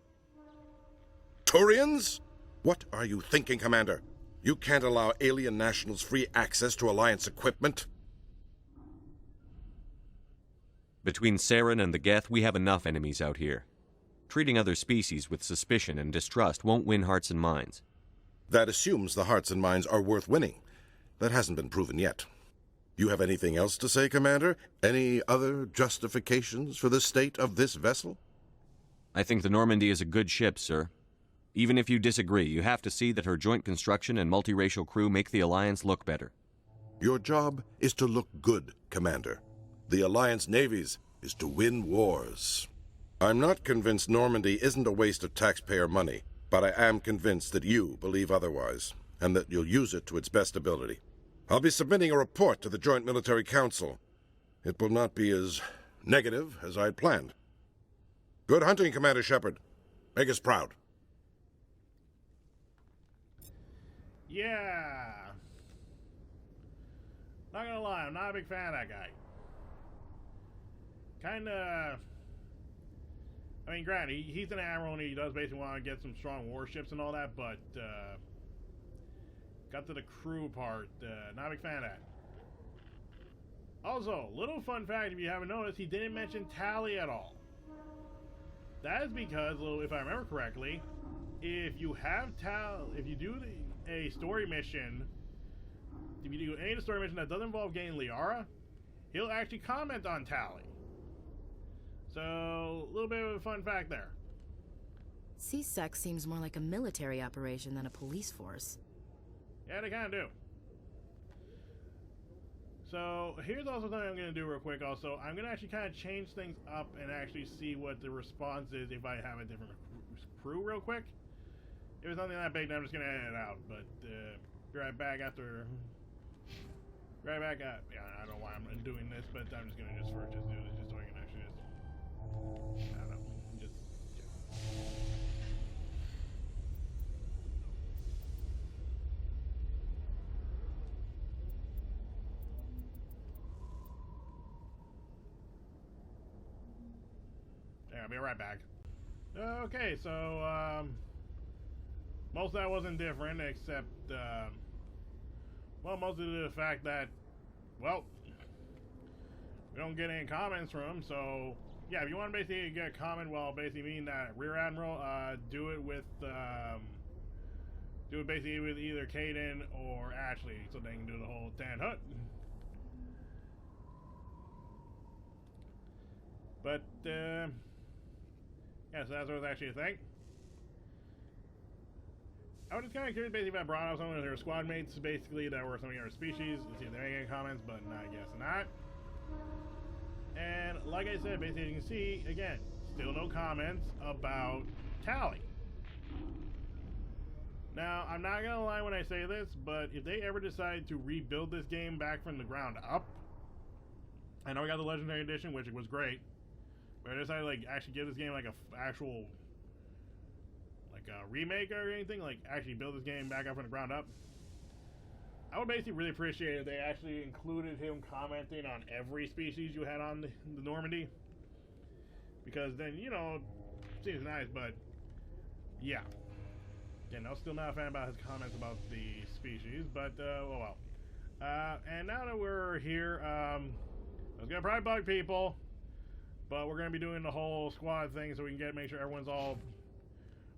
Turians? What are you thinking, Commander? You can't allow alien nationals free access to Alliance equipment. Between Saren and the Geth, we have enough enemies out here. Treating other species with suspicion and distrust won't win hearts and minds. That assumes the hearts and minds are worth winning. That hasn't been proven yet. You have anything else to say, Commander? Any other justifications for the state of this vessel? I think the Normandy is a good ship, sir. Even if you disagree, you have to see that her joint construction and multiracial crew make the Alliance look better. Your job is to look good, Commander. The Alliance navies is to win wars. I'm not convinced Normandy isn't a waste of taxpayer money, but I am convinced that you believe otherwise, and that you'll use it to its best ability. I'll be submitting a report to the Joint Military Council. It will not be as negative as I'd planned. Good hunting, Commander Shepard. Make us proud. Yeah. Not gonna lie, I'm not a big fan of that guy. Kinda... I mean, granted, he's an admiral and he does basically want to get some strong warships and all that, but, got to the crew part, not a big fan of that. Also, little fun fact, if you haven't noticed, he didn't mention Tali at all. That is because, if I remember correctly, if you do a story mission, if you do any of the story mission that doesn't involve getting Liara, he'll actually comment on Tali. So, a little bit of a fun fact there. C-Sec seems more like a military operation than a police force. Yeah, they kind of do. So, here's also something I'm going to do real quick also. I'm going to actually kind of change things up and actually see what the response is if I have a different crew real quick. If it's something that big, then I'm just going to edit it out. But, be right back after... Right back up. Yeah, I don't know why I'm doing this, but I'm just going to just do this just so I can actually just... I don't know. Just... Yeah, I'll be right back. Okay, so, most of that wasn't different, except, well, mostly the fact that, well, we don't get any comments from him, so, yeah, if you want to basically get a comment, well, basically mean that Rear Admiral, do it basically with either Caden or Ashley, so they can do the whole Dan Hut. But, yeah, so that's what was actually a thing. I was just kind of curious, basically, if I brought up some of their squad mates, basically, that were some of the other species, to see if they make any comments, but I guess not. And, like I said, basically, as you can see, again, still no comments about Tali. Now, I'm not going to lie when I say this, but if they ever decide to rebuild this game back from the ground up, I know we got the Legendary Edition, which was great, but I decided, like, actually give this game, like, a actual... a remake or anything, like actually build this game back up from the ground up, I would basically really appreciate if they actually included him commenting on every species you had on the Normandy, because then, you know, it seems nice, but yeah. Again, I'm still not a fan about his comments about the species, but oh well. And now that we're here, I was gonna probably bug people, but we're gonna be doing the whole squad thing so we can make sure everyone's all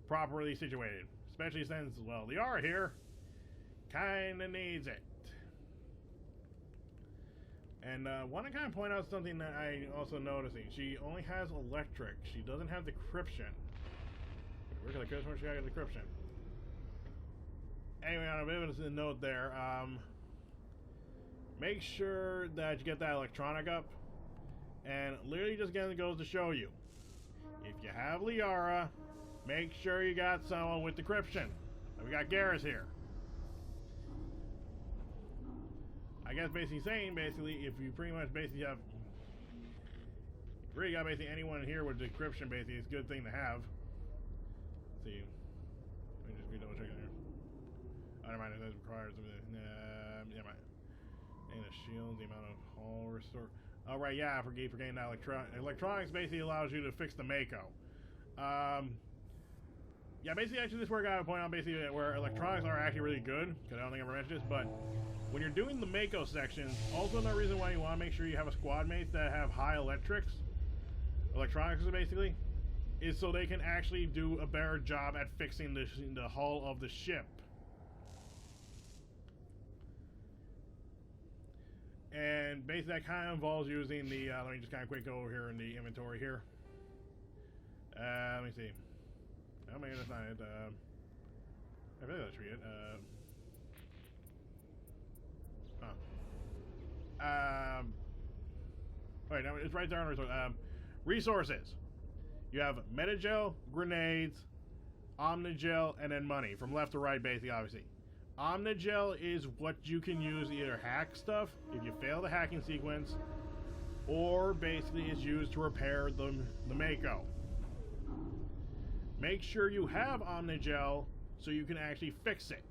properly situated, especially since, well, Liara here kinda needs it. And want to kind of point out something that I also noticing. She only has electric. She doesn't have decryption. Where's the decryption? She got decryption. Anyway, on a bit of a note there, make sure that you get that electronic up, and literally just again goes to show you, if you have Liara, make sure you got someone with decryption. We got Garrus here. I guess basically saying, if you pretty much basically have, really got basically anyone here with decryption, basically, it's a good thing to have. Let's see. Let me just be double checking here. Oh, never mind, it doesn't require never mind. And the shield, the amount of hull restore. Oh, right, yeah, I forget forgetting that electronics basically allows you to fix the Mako. Yeah, basically, actually, this is where I got to point out basically where electronics are actually really good, because I don't think I ever mentioned this, but when you're doing the Mako sections, also another reason why you want to make sure you have a squad mates that have high electronics basically, is so they can actually do a better job at fixing the hull of the ship. And basically that kind of involves using the, let me just kind of quick go over here in the inventory here. Let me see. Oh, maybe that's not it. I think that should be it. Wait, no, it's right there on resources. Resources. You have Metagel, grenades, Omnigel, and then money. From left to right, basically, obviously. Omnigel is what you can use to either hack stuff, if you fail the hacking sequence, or basically is used to repair the Mako. Make sure you have Omnigel so you can actually fix it.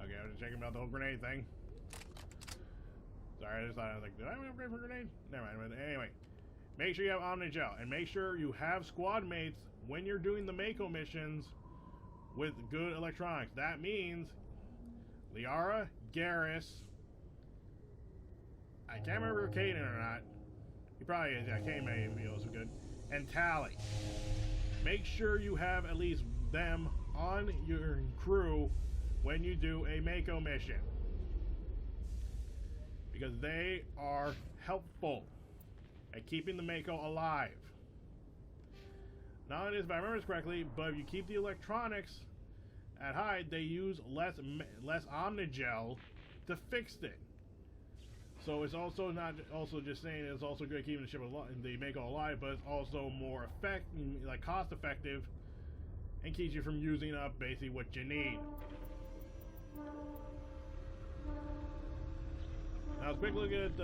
Okay, I was just checking about the whole grenade thing. Sorry, I just thought, I was like, did I have an upgrade for grenade? Never mind, but anyway. Make sure you have Omnigel, and make sure you have squad mates when you're doing the Mako missions with good electronics. That means Liara, Garrus, I can't remember if Kaden or not. He probably is, yeah, Kaden may be also good. And Tally. Make sure you have at least them on your crew when you do a Mako mission, because they are helpful at keeping the Mako alive. Not only this, if I remember this correctly, but if you keep the electronics at high, they use less Omnigel to fix it. So it's also not also just saying it's also good at keeping the ship alive, the Mako alive, but it's also more cost effective, and keeps you from using up basically what you need. Now let's quick look at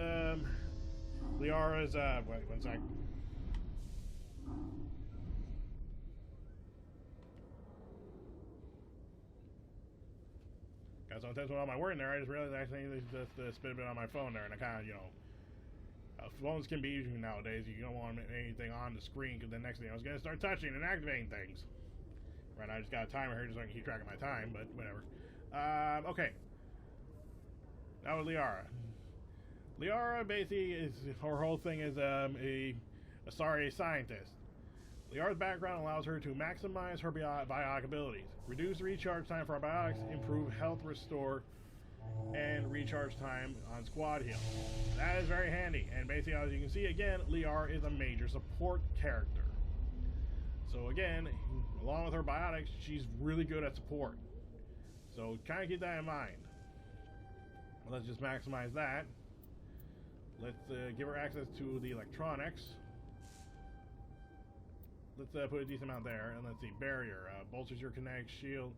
Liara's, wait one sec. Got so intense with all my word in there, I just realized I actually just spit a bit on my phone there, and I kind of, you know, phones can be easy nowadays. You don't want anything on the screen, because the next thing I was going to start touching and activating things. Right, I just got a timer here just so I can keep track of my time, but whatever. Okay. Now with Liara. Liara basically is, her whole thing is a scientist. Liara's background allows her to maximize her biotic abilities, reduce recharge time for our biotics, improve health restore, and recharge time on squad heal. That is very handy, and basically as you can see again, Liara is a major support character. So again, along with her biotics, she's really good at support. So kind of keep that in mind. Let's just maximize that. Let's give her access to the electronics. Let's put a decent amount there, and let's see, barrier, bolsters your kinetic shield,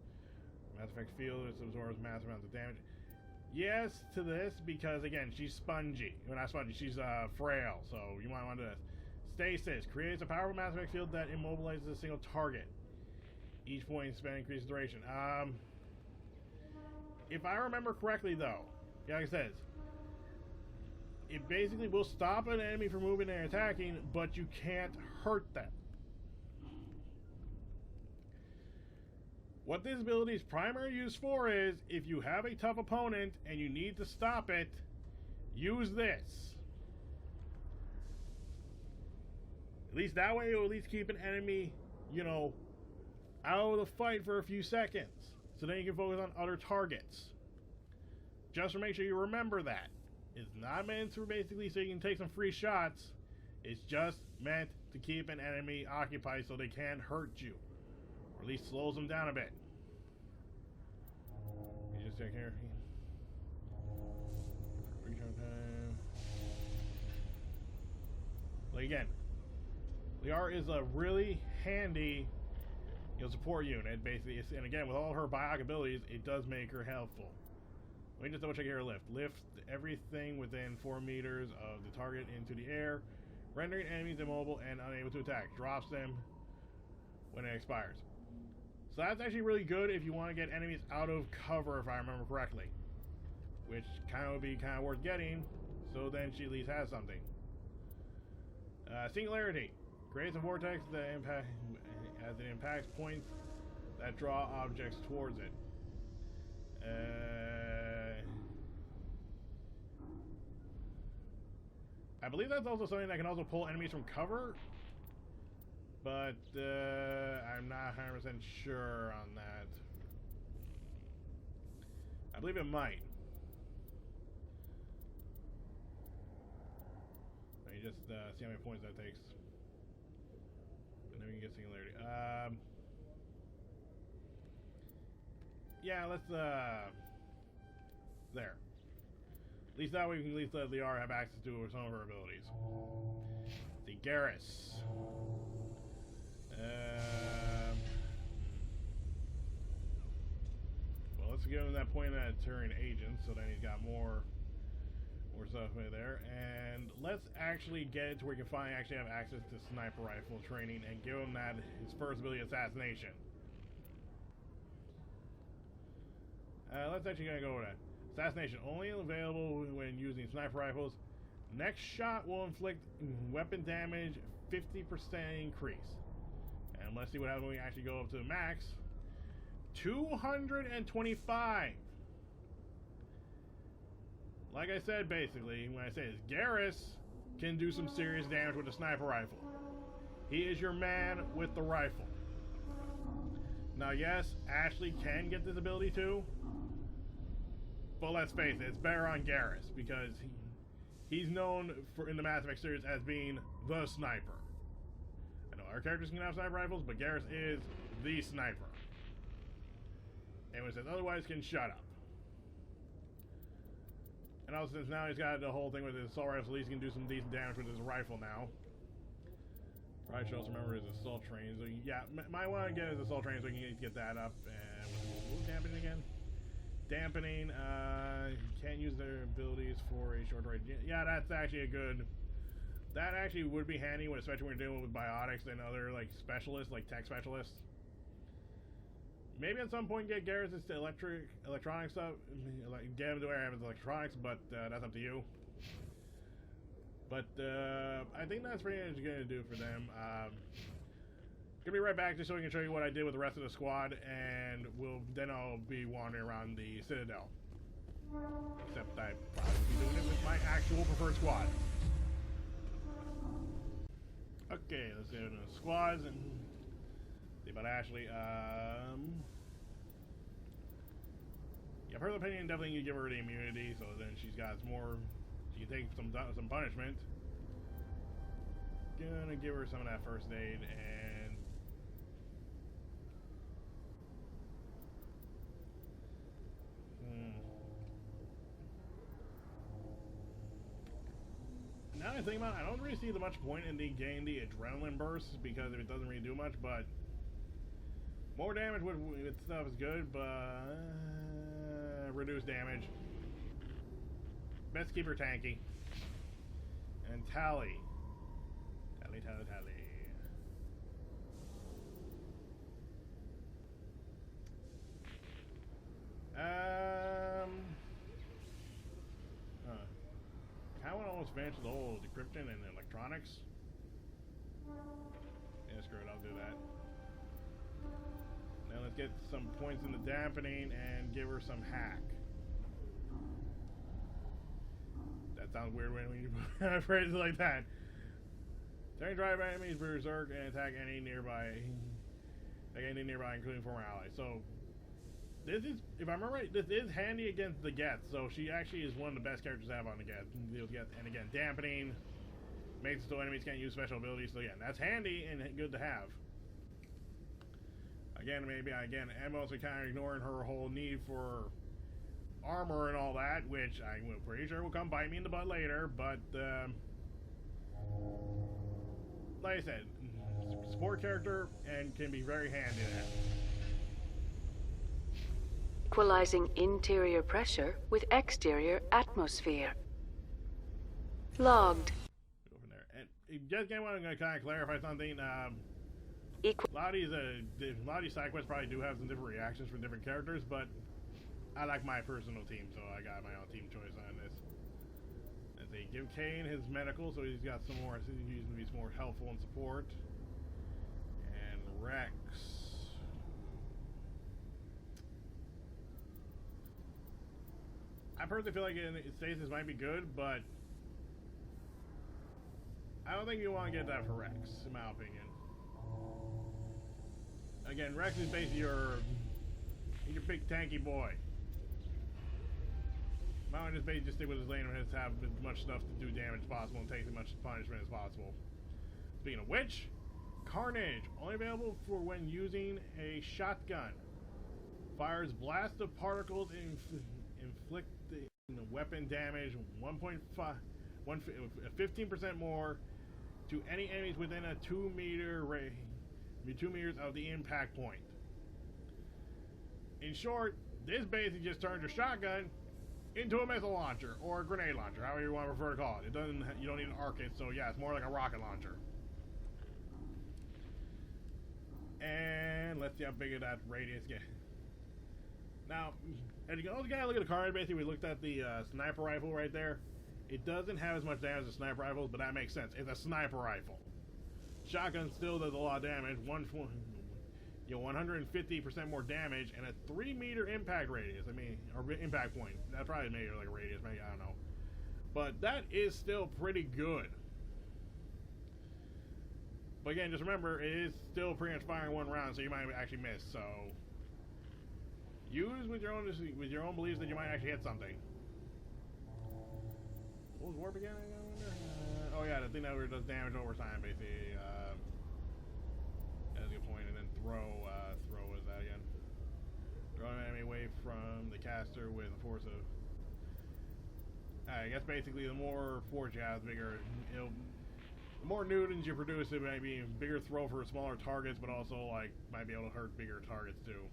mass effect field, it absorbs massive amounts of damage. Yes to this, because again, she's spongy. Well, not spongy, she's frail, so you might want to do this. Stasis, creates a powerful mass effect field that immobilizes a single target. Each point spent increases duration. If I remember correctly though, yeah, like it says, it basically will stop an enemy from moving and attacking, but you can't hurt them. What this ability's primary use for is, if you have a tough opponent and you need to stop it, use this. At least that way it will at least keep an enemy, you know, out of the fight for a few seconds. So then you can focus on other targets. Just to make sure you remember that. It's not meant to basically so you can take some free shots. It's just meant to keep an enemy occupied so they can't hurt you. Or at least slows them down a bit. You just check here. Recharge time. Like again, Liara is a really handy support unit, basically. And again, with all her biotic abilities, it does make her helpful. Let me just double check her lift. Lift everything within 4 meters of the target into the air, rendering enemies immobile and unable to attack. Drops them when it expires. So that's actually really good if you want to get enemies out of cover, if I remember correctly. Which kind of would be kind of worth getting, so then she at least has something. Singularity. Creates a vortex that as it impacts points that draw objects towards it. I believe that's also something that can also pull enemies from cover, but I'm not 100% sure on that. I believe it might. Let me just see how many points that takes. And then we can get singularity. Yeah, let's there. At least that way we can at least let Liara have access to some of her abilities. The Garrus. Well, let's give him that point at Turian agent, so then he's got more stuff right there. And let's actually get it to where he can finally actually have access to sniper rifle training and give him that his first ability, assassination. Let's actually go with that. Assassination only available when using sniper rifles. Next shot will inflict weapon damage 50% increase. And let's see what happens when we actually go up to the max. 225. Like I said, basically, when I say this, Garrus can do some serious damage with a sniper rifle. He is your man with the rifle. Now, yes, Ashley can get this ability too. But let's face it, it's better on Garrus because he's known in the Mass Effect series as being the sniper. I know our characters can have sniper rifles, but Garrus is the sniper. And when it says otherwise, can shut up. And also, since now he's got the whole thing with his assault rifle, at least he can do some decent damage with his rifle now. Probably should also remember his assault training. So yeah, might want to get his assault training so he can get that up. And what was dampening again? Dampening, can't use their abilities for a short range. Yeah, that's actually a good... That actually would be handy, when, especially when we're dealing with biotics and other, like, specialists, like tech specialists. Maybe at some point get Garrus' electronic stuff, like, get him to where I have his electronics, but that's up to you. But I think that's pretty much going to do for them. Gonna be right back just so we can show you what I did with the rest of the squad, and then I'll be wandering around the Citadel. Except I probably be doing it with my actual preferred squad. Okay, let's get into the squads and see about Ashley. Yeah, I've heard the opinion definitely you give her the immunity, so then she's got more. She can take some punishment. Gonna give her some of that first aid and. Now I think about it, I don't really see much point in getting the adrenaline bursts because it doesn't really do much, but more damage with stuff is good, but reduce damage. Best keep her tanky. And tally. Tally. I want to almost finish the whole decryption and electronics. Yeah, screw it, I'll do that. Now let's get some points in the dampening and give her some hack. That sounds weird when you phrase it like that. Turn drive enemies berserk and attack any nearby, including former allies. So this is, if I remember right, this is handy against the Geth, so she actually is one of the best characters to have on the Geth. And again, dampening makes it so enemies can't use special abilities, so yeah, that's handy and good to have. Again, I'm also kind of ignoring her whole need for armor and all that, which I'm pretty sure will come bite me in the butt later, but like I said, support character and can be very handy there. Equalizing interior pressure with exterior atmosphere. Logged. Go from there. And just again, I'm going to kind of clarify something. A lot of these side quests probably do have some different reactions from different characters, but I like my personal team, so I got my own team choice on this. Let's see, give Kane his medical, so he's got some more. He's more helpful in support. And Rex. I personally feel like stasis might be good, but I don't think you want to get that for Rex, in my opinion. Again, Rex is basically your big tanky boy. Mine is basically just stick with his lane and has to have as much stuff to do damage as possible and take as much punishment as possible. Speaking of which, Carnage, only available for when using a shotgun. Fires blast of particles inflicting weapon damage 15% more to any enemies within a 2 meter range. 2 meters of the impact point. In short, this basically just turns your shotgun into a missile launcher or a grenade launcher, however you want to prefer to call it. You don't need an arc it, so yeah, it's more like a rocket launcher. And let's see how big that radius gets. Now, as you can also kind of look at the card, basically we looked at the sniper rifle right there. It doesn't have as much damage as sniper rifles, but that makes sense. It's a sniper rifle. Shotgun still does a lot of damage, 150% more damage, and a 3 meter impact radius. I mean, or impact point. That probably made it like a radius, maybe, I don't know. But that is still pretty good. But again, just remember, it is still pretty much firing one round, so you might actually miss. So use with your own beliefs that you might actually hit something. What was warp again? Oh yeah, the thing that does damage over time, basically. That's a good point. And then throw is that again? Throw an enemy away from the caster with a force of. I guess basically the more force you have, the bigger the more newtons you produce, it might be a bigger throw for smaller targets, but also like might be able to hurt bigger targets too.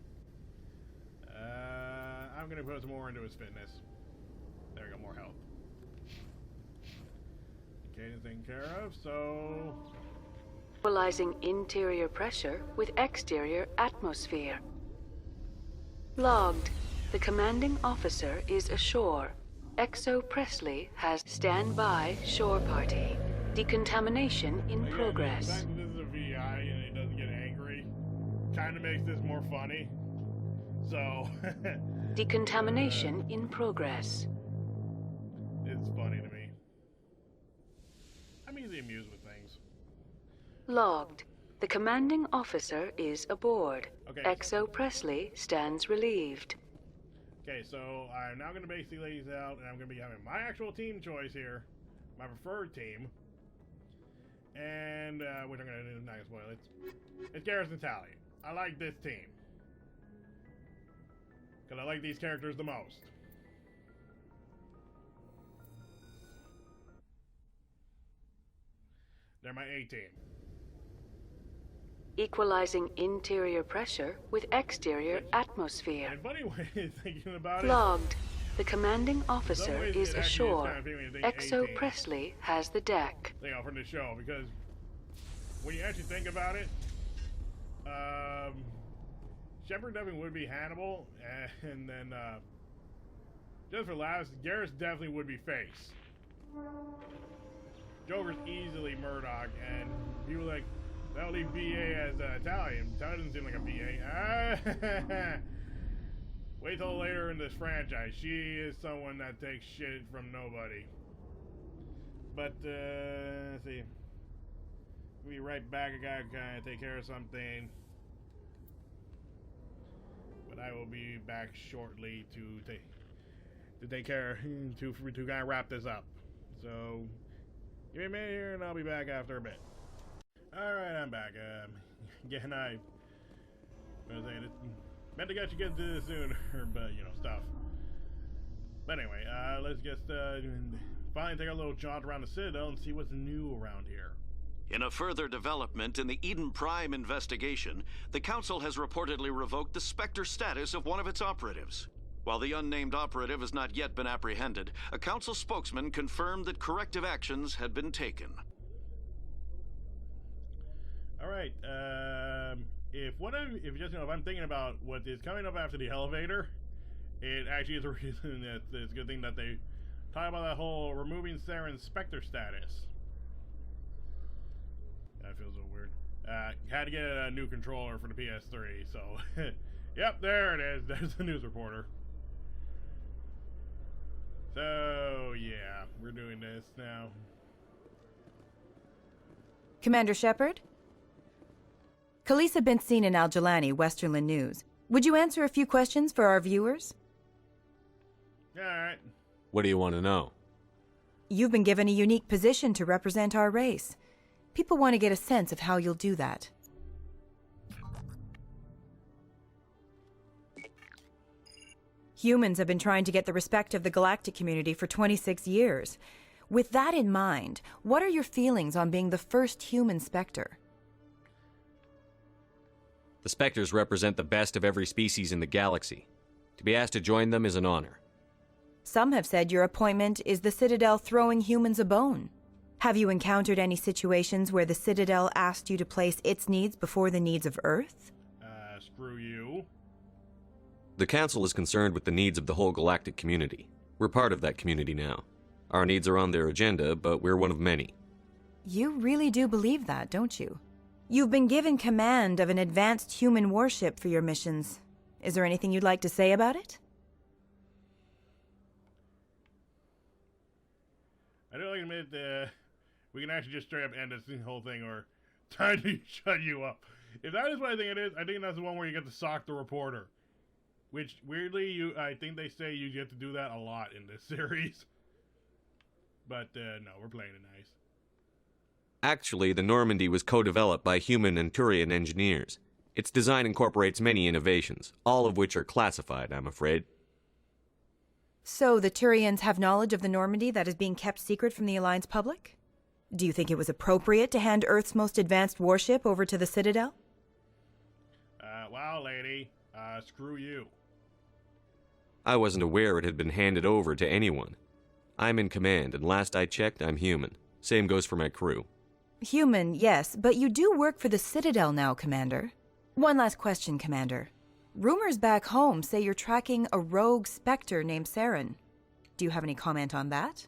I'm gonna put some more into his fitness. There we go, more health. Cadence taken care of, so. Equalizing interior pressure with exterior atmosphere. Logged. The commanding officer is ashore. Exo Presley has standby shore party. Decontamination in progress. The fact that this is a VI and it doesn't get angry kind of makes this more funny. So. Decontamination in progress. It's funny to me. I'm easily amused with things. Logged. The commanding officer is aboard. Okay. Exo Presley stands relieved. Okay, so I'm now going to basically lay these out, and I'm going to be having my actual team choice here, my preferred team, and which I'm going to do not spoil it. It's Garrison Tally. I like this team because I like these characters the most. They're my A team. Equalizing interior pressure with exterior atmosphere. In funny ways, thinking about it. Logged. The commanding officer is ashore. Exo Presley has the deck. Thing off from the show, because when you actually think about it, Shepard definitely would be Hannibal, and then just for laughs, Garrus definitely would be Face. Joker's easily Murdoch, and people like that'll leave BA as Italian. Italian doesn't seem like a BA. Wait till later in this franchise. She is someone that takes shit from nobody. But let's see. We'll be right back. I gotta kind of take care of something. But I will be back shortly to take care to kind of wrap this up. So give me a minute here, and I'll be back after a bit. Alright, I'm back. Again, I was saying it meant to get you get to this sooner, but you know, stuff. But anyway, let's just finally take a little jaunt around the Citadel and see what's new around here. In a further development in the Eden Prime investigation, the Council has reportedly revoked the Spectre status of one of its operatives. While the unnamed operative has not yet been apprehended, a Council spokesman confirmed that corrective actions had been taken. Alright, if I'm thinking about what is coming up after the elevator, it actually is a reason that it's a good thing that they talk about that whole removing Saren's Spectre status. That feels a little weird. Had to get a new controller for the PS3, so yep, there it is. There's the news reporter. So yeah, we're doing this now. Commander Shepard? Khaleesa been seen in Al-Jalani, Westerland News. Would you answer a few questions for our viewers? Alright. What do you want to know? You've been given a unique position to represent our race. People want to get a sense of how you'll do that. Humans have been trying to get the respect of the galactic community for 26 years. With that in mind, what are your feelings on being the first human Spectre? The Spectres represent the best of every species in the galaxy. To be asked to join them is an honor. Some have said your appointment is the Citadel throwing humans a bone. Have you encountered any situations where the Citadel asked you to place its needs before the needs of Earth? Screw you. The Council is concerned with the needs of the whole galactic community. We're part of that community now. Our needs are on their agenda, but we're one of many. You really do believe that, don't you? You've been given command of an advanced human warship for your missions. Is there anything you'd like to say about it? I don't admit we can actually just straight up end this whole thing or time to shut you up. If that is what I think it is, I think that's the one where you get to sock the reporter. Which, weirdly, I think they say you get to do that a lot in this series. But, no, we're playing it nice. Actually, the Normandy was co-developed by human and Turian engineers. Its design incorporates many innovations, all of which are classified, I'm afraid. So the Turians have knowledge of the Normandy that is being kept secret from the Alliance public? Do you think it was appropriate to hand Earth's most advanced warship over to the Citadel? Wow, lady. Screw you. I wasn't aware it had been handed over to anyone. I'm in command, and last I checked, I'm human. Same goes for my crew. Human, yes, but you do work for the Citadel now, Commander. One last question, Commander. Rumors back home say you're tracking a rogue Spectre named Saren. Do you have any comment on that?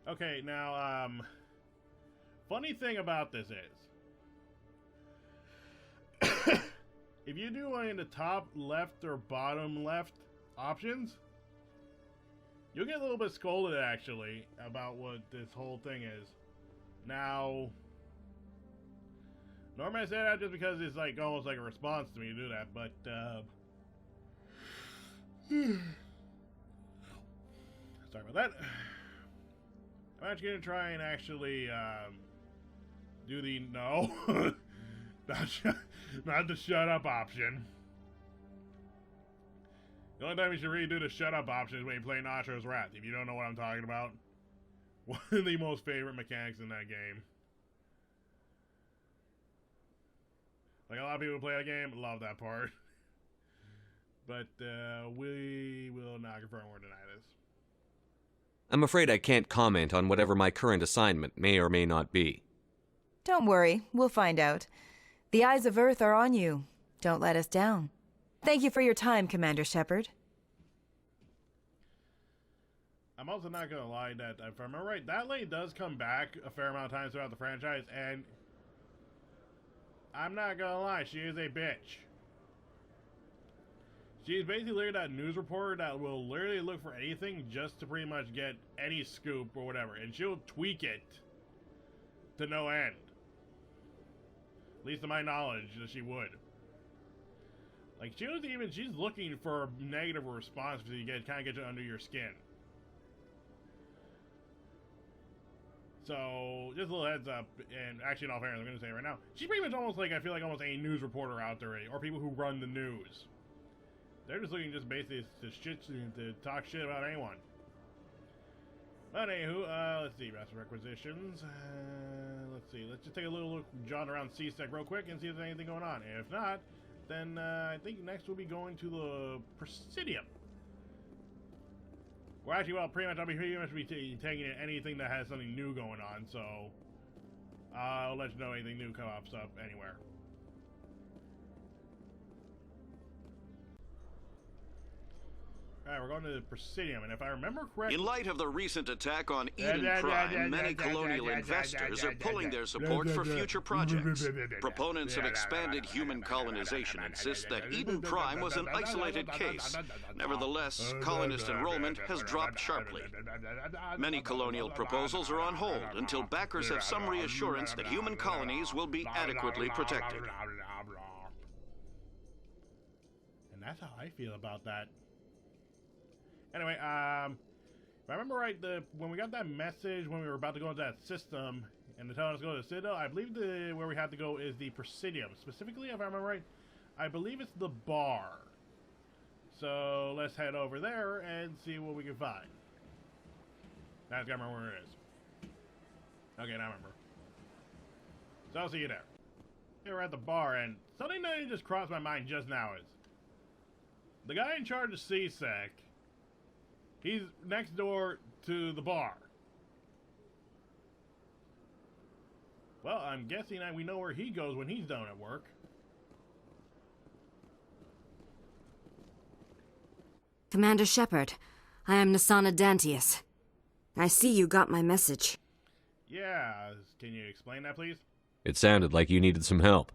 Okay, now, funny thing about this is, if you do one in the top left or bottom left options, you'll get a little bit scolded, actually, about what this whole thing is. Now, normally I say that just because it's like almost like a response to me to do that, but, sorry about that. I'm actually going to try and actually, do the no, not the shut up option. The only time you should really do the shut up option is when you play Nacho's Wrath, if you don't know what I'm talking about. One of the most favorite mechanics in that game. Like, a lot of people who play that game love that part. But, we will not confirm or deny this. I'm afraid I can't comment on whatever my current assignment may or may not be. Don't worry, we'll find out. The eyes of Earth are on you. Don't let us down. Thank you for your time, Commander Shepard. I'm also not going to lie that, if I remember right, that lady does come back a fair amount of times throughout the franchise, and I'm not going to lie, she is a bitch. She's basically that news reporter that will literally look for anything just to pretty much get any scoop or whatever, and she'll tweak it to no end. At least to my knowledge, that she would. Like, she's looking for a negative response to kind of get you under your skin. So, just a little heads up, and actually in all fairness, I'm going to say it right now, she's pretty much almost like, I feel like almost a news reporter out there, or people who run the news. They're just looking just basically to talk shit about anyone. But anywho, let's see, master requisitions. Let's see, let's just take a little look, jaunt around C-Sec real quick and see if there's anything going on. If not, then I think next we'll be going to the Presidium. Well, actually, well, pretty much I'll be taking in anything that has something new going on, so I'll let you know anything new pops up anywhere. Alright, we're going to the Presidium, and if I remember correctly... In light of the recent attack on Eden Prime, many colonial investors are pulling their support for future projects. Proponents of expanded human colonization insist that Eden Prime was an isolated case. Nevertheless, colonist enrollment has dropped sharply. Many colonial proposals are on hold until backers have some reassurance that human colonies will be adequately protected. And that's how I feel about that. Anyway, if I remember right, when we got that message when we were about to go into that system and they telling us to go to the Citadel, I believe where we have to go is the Presidium. Specifically, if I remember right, I believe it's the bar. So let's head over there and see what we can find. Now I gotta remember where it is. Okay, now I remember. So I'll see you there. Here we're at the bar, and something that just crossed my mind just now is the guy in charge of C-Sec. He's next door to the bar. Well, I'm guessing that we know where he goes when he's done at work. Commander Shepard, I am Liara T'soni. I see you got my message. Yeah, can you explain that, please? It sounded like you needed some help.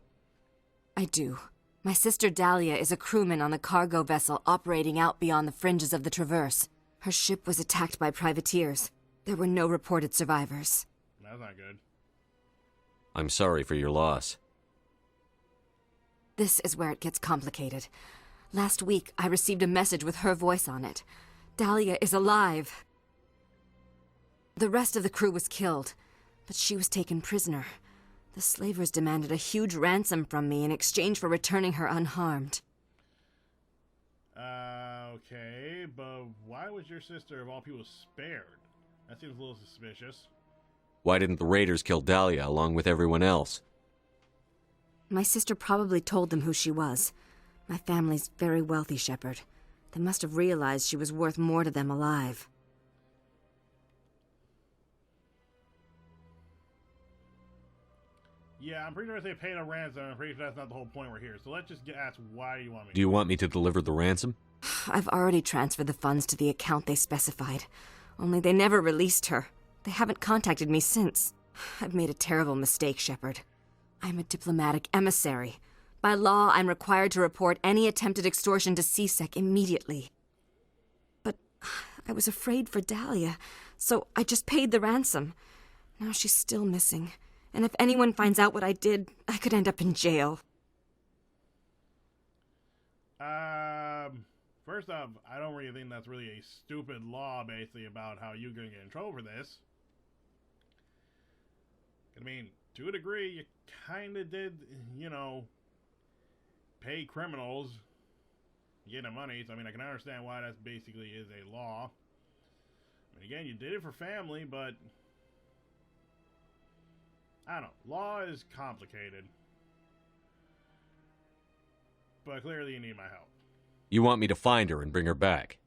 I do. My sister Dahlia is a crewman on the cargo vessel operating out beyond the fringes of the Traverse. Her ship was attacked by privateers. There were no reported survivors. That's not good. I'm sorry for your loss. This is where it gets complicated. Last week, I received a message with her voice on it. Dahlia is alive. The rest of the crew was killed, but she was taken prisoner. The slavers demanded a huge ransom from me in exchange for returning her unharmed. Okay, but why was your sister, of all people, spared? That seems a little suspicious. Why didn't the raiders kill Dahlia along with everyone else? My sister probably told them who she was. My family's very wealthy, Shepard. They must have realized she was worth more to them alive. Yeah, I'm pretty sure they paid a ransom. I'm pretty sure that's not the whole point we're here. So let's just ask, why do you want me to? Do you want me to deliver the ransom? I've already transferred the funds to the account they specified. Only they never released her. They haven't contacted me since. I've made a terrible mistake, Shepard. I'm a diplomatic emissary. By law, I'm required to report any attempted extortion to C-Sec immediately. But I was afraid for Dahlia, so I just paid the ransom. Now she's still missing. And if anyone finds out what I did, I could end up in jail. First off, I don't really think that's really a stupid law, basically, about how you're going to get in trouble for this. I mean, to a degree, you kind of did, you know, pay criminals, get them money. So, I mean, I can understand why that basically is a law. I mean, again, you did it for family, but I don't know. Law is complicated. But clearly you need my help. You want me to find her and bring her back?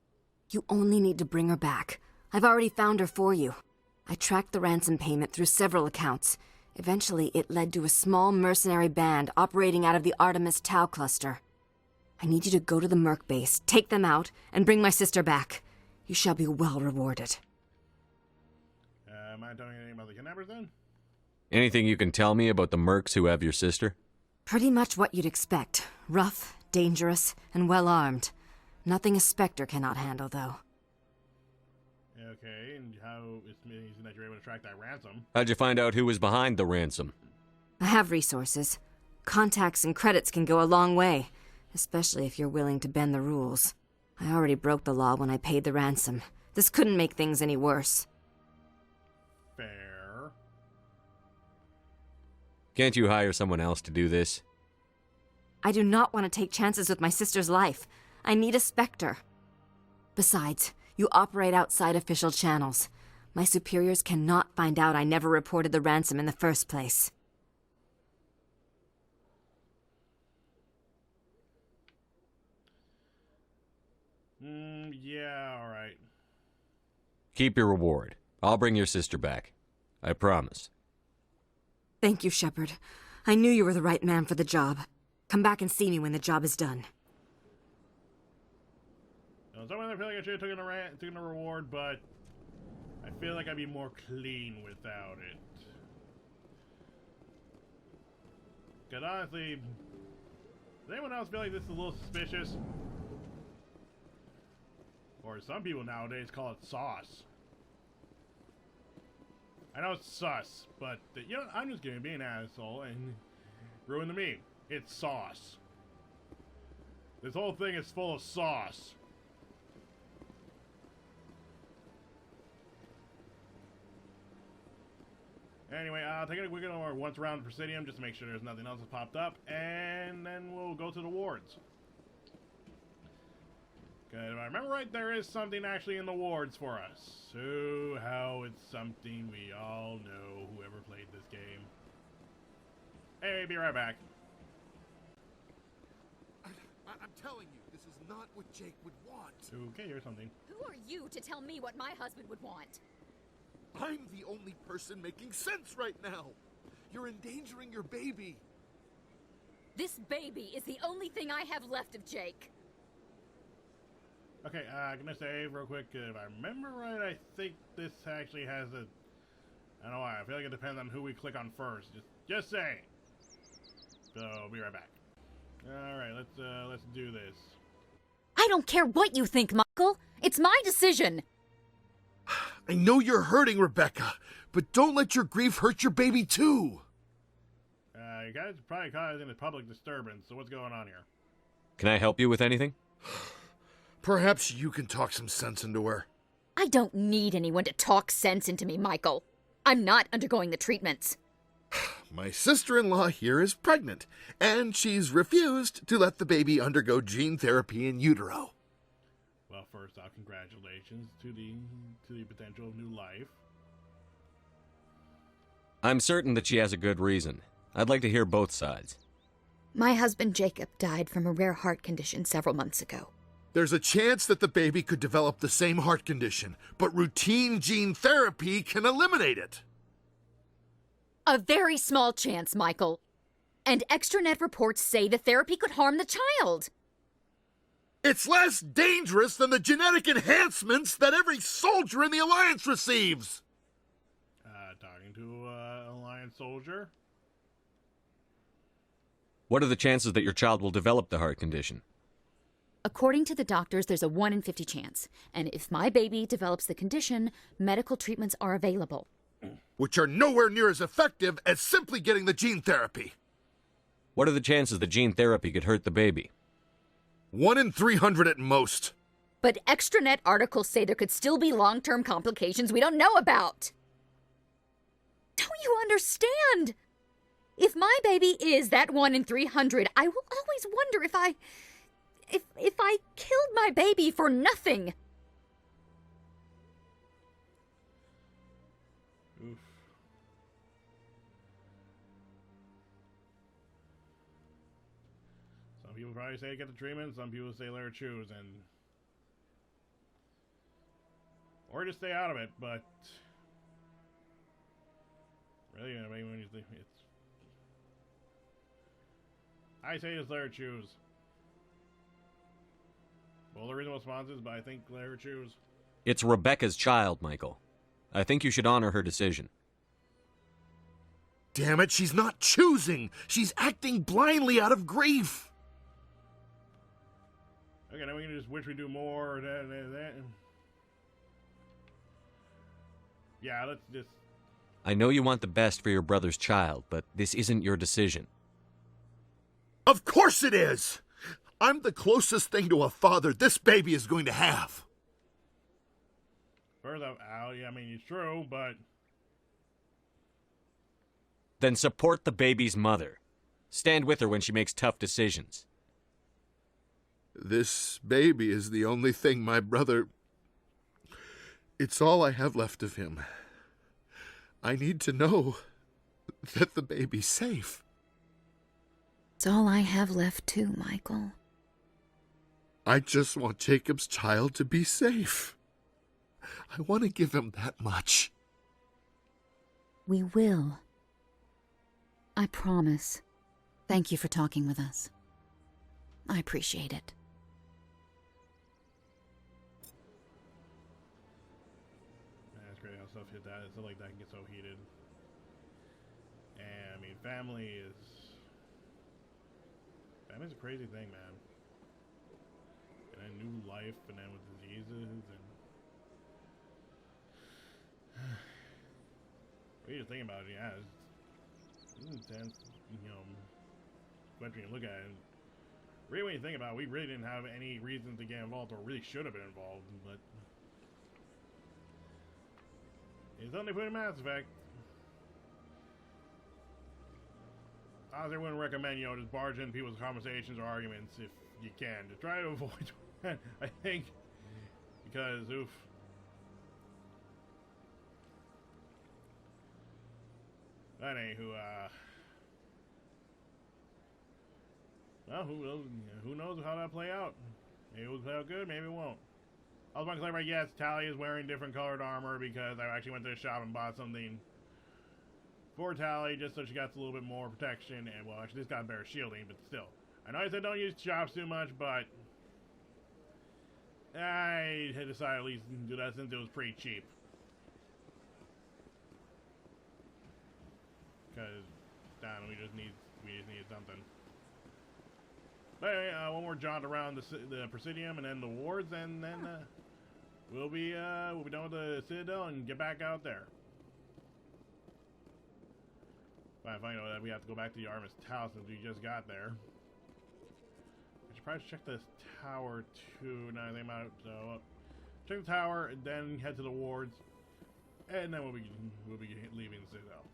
You only need to bring her back. I've already found her for you. I tracked the ransom payment through several accounts. Eventually, it led to a small mercenary band operating out of the Artemis Tau cluster. I need you to go to the Merc base, take them out, and bring my sister back. You shall be well rewarded. Mind telling me anything about the kidnappers then? Anything you can tell me about the mercs who have your sister? Pretty much what you'd expect. Rough, dangerous, and well-armed. Nothing a Spectre cannot handle, though. Okay, and how it's amazing that you're able to track that ransom. How'd you find out who was behind the ransom? I have resources. Contacts and credits can go a long way, especially if you're willing to bend the rules. I already broke the law when I paid the ransom. This couldn't make things any worse. Fair. Can't you hire someone else to do this? I do not want to take chances with my sister's life. I need a Spectre. Besides, you operate outside official channels. My superiors cannot find out I never reported the ransom in the first place. Yeah, alright. Keep your reward. I'll bring your sister back. I promise. Thank you, Shepard. I knew you were the right man for the job. Come back and see me when the job is done. Sometimes I feel like I should have taken a reward, but I feel like I'd be more clean without it. Because honestly, does anyone else feel like this is a little suspicious? Or some people nowadays call it sauce. I know it's sus, but you know, I'm just gonna be an asshole and ruin the meme. It's sauce. This whole thing is full of sauce. Anyway, we're gonna once around Presidium just to make sure there's nothing else that's popped up, and then we'll go to the wards. Good. If I remember right, there is something actually in the wards for us. So, how it's something we all know, whoever played this game. Hey, be right back. I'm telling you, this is not what Jake would want. Okay, here's something. Who are you to tell me what my husband would want? I'm the only person making sense right now. You're endangering your baby. This baby is the only thing I have left of Jake. Okay, gonna save real quick. If I remember right, I think this actually has a... I don't know why. I feel like it depends on who we click on first. Just saying. So, be right back. Alright, let's do this. I don't care what you think, Michael. It's my decision. I know you're hurting, Rebecca, but don't let your grief hurt your baby too. You guys are probably causing a public disturbance, so what's going on here? Can I help you with anything? Perhaps you can talk some sense into her. I don't need anyone to talk sense into me, Michael. I'm not undergoing the treatments. My sister-in-law here is pregnant, and she's refused to let the baby undergo gene therapy in utero. Well, first off, congratulations to the potential of new life. I'm certain that she has a good reason. I'd like to hear both sides. My husband Jacob died from a rare heart condition several months ago. There's a chance that the baby could develop the same heart condition, but routine gene therapy can eliminate it. A very small chance, Michael. And extranet reports say the therapy could harm the child. It's less dangerous than the genetic enhancements that every soldier in the Alliance receives. Talking to an Alliance soldier? What are the chances that your child will develop the heart condition? According to the doctors, there's a 1 in 50 chance. And if my baby develops the condition, medical treatments are available. Which are nowhere near as effective as simply getting the gene therapy. What are the chances that gene therapy could hurt the baby? 1 in 300 at most. But extranet articles say there could still be long-term complications we don't know about. Don't you understand? If my baby is that 1 in 300, I will always wonder if I killed my baby for nothing. Oof. Some people probably say get the treatment, some people say let her choose, and or just stay out of it, but really, I mean, when you think it's, I say just let her choose. Well, the reasonable responses, but I think let her choose. It's Rebecca's child, Michael. I think you should honor her decision. Damn it, she's not choosing. She's acting blindly out of grief. Okay, now we can just wish we do more, that. Yeah, let's just... I know you want the best for your brother's child, but this isn't your decision. Of course it is! I'm the closest thing to a father this baby is going to have. First off, yeah, I mean, it's true, but... Then support the baby's mother. Stand with her when she makes tough decisions. This baby is the only thing my brother It's all I have left of him. I need to know that the baby's safe. It's all I have left too, Michael. I just want Jacob's child to be safe. I want to give him that much. We will. I promise. Thank you for talking with us. I appreciate it. That's great how stuff hit that. Stuff like that can get so heated. And I mean, family's a crazy thing, man. And then new life, and then with diseases, and what you think about it, yeah, it's intense. You know, when you look at it, really, when you think about it, we really didn't have any reason to get involved, or really should have been involved. But it's something they put in Mass Effect. I wouldn't recommend, you know, just barge in people's conversations or arguments if you can. To try to avoid that, I think. Because, oof. But anywho, well, who knows how that'll play out. Maybe it'll play out good, maybe it won't. I was about to clarify, yes, Tally is wearing different colored armor because I actually went to the shop and bought something for Tally, just so she got a little bit more protection, and well, actually this got better shielding, but still. I know I said don't use shops too much, but I had decided at least to do that since it was pretty cheap. Because, we just need something. But anyway, one more jaunt around the Presidium and then the wards, and then we'll be done with the Citadel and get back out there. I find out that we have to go back to the Artemis Tau since we just got there. I should probably check this tower too. Now I think about it. So check the tower, and then head to the wards, and then we'll be leaving the Citadel.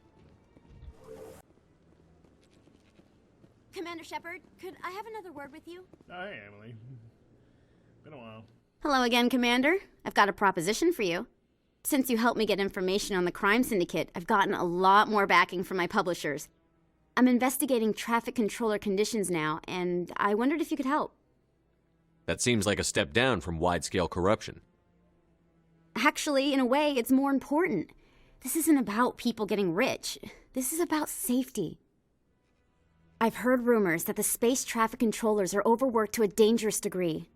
Commander Shepard, could I have another word with you? Oh, hey, Emily. Been a while. Hello again, Commander. I've got a proposition for you. Since you helped me get information on the crime syndicate, I've gotten a lot more backing from my publishers. I'm investigating traffic controller conditions now, and I wondered if you could help. That seems like a step down from wide-scale corruption. Actually, in a way, it's more important. This isn't about people getting rich. This is about safety. I've heard rumors that the space traffic controllers are overworked to a dangerous degree.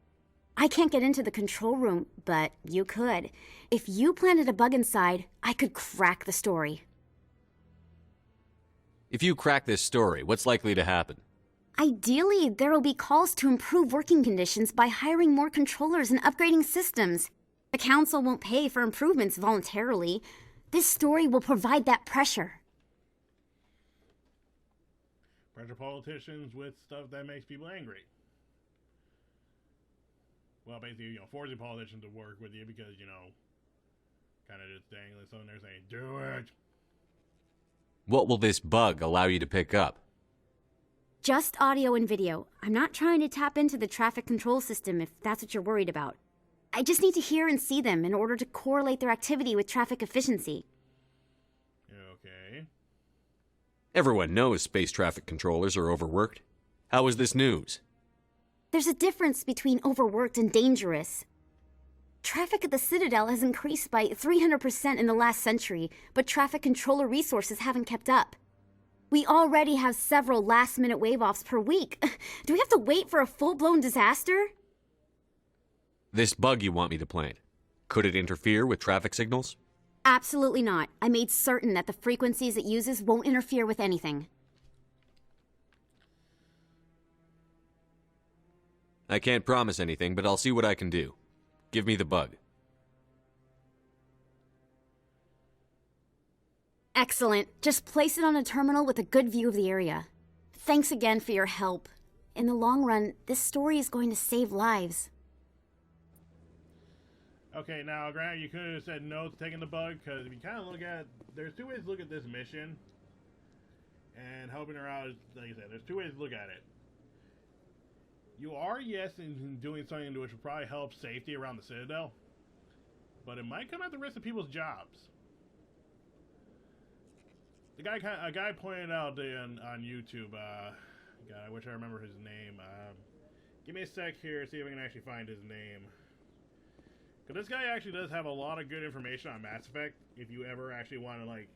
I can't get into the control room, but you could. If you planted a bug inside, I could crack the story. If you crack this story, what's likely to happen? Ideally, there will be calls to improve working conditions by hiring more controllers and upgrading systems. The Council won't pay for improvements voluntarily. This story will provide that pressure. Pressure politicians with stuff that makes people angry. Well, basically, forcing politicians to work with you because, kind of just dangling something there saying, do it. What will this bug allow you to pick up? Just audio and video. I'm not trying to tap into the traffic control system if that's what you're worried about. I just need to hear and see them in order to correlate their activity with traffic efficiency. Okay. Everyone knows space traffic controllers are overworked. How is this news? There's a difference between overworked and dangerous. Traffic at the Citadel has increased by 300% in the last century, but traffic controller resources haven't kept up. We already have several last-minute wave-offs per week. Do we have to wait for a full-blown disaster? This bug you want me to plant, could it interfere with traffic signals? Absolutely not. I made certain that the frequencies it uses won't interfere with anything. I can't promise anything, but I'll see what I can do. Give me the bug. Excellent. Just place it on a terminal with a good view of the area. Thanks again for your help. In the long run, this story is going to save lives. Okay, now, granted, you could have said no to taking the bug, because if you kind of look at it, there's two ways to look at this mission. And helping her out, like I said, there's two ways to look at it. You are, yes, in doing something which will probably help safety around the Citadel. but it might come at the risk of people's jobs. A guy pointed out on YouTube, God, I wish I remember his name. Give me a sec here, see if I can actually find his name. Because this guy actually does have a lot of good information on Mass Effect, if you ever actually want to, like,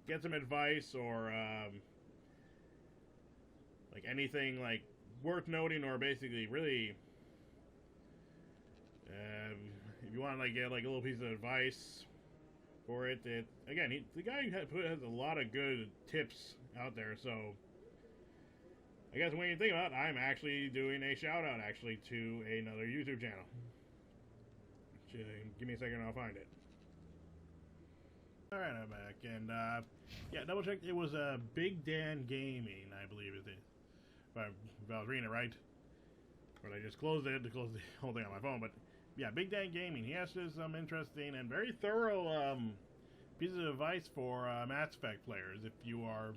get some advice or, like, anything, like, worth noting or basically really, if you want to, like, get, like, a little piece of advice for it, again, the guy has a lot of good tips out there, so I guess when you think about it, I'm actually doing a shout out actually to another YouTube channel. Give me a second and I'll find it. Alright, I'm back, and yeah, double check, it was Big Dan Gaming, I believe it is. If I was reading it right. But I just closed it to close the whole thing on my phone, but yeah, Big Dan Gaming, he has some interesting and very thorough pieces of advice for Mass Effect players, if you are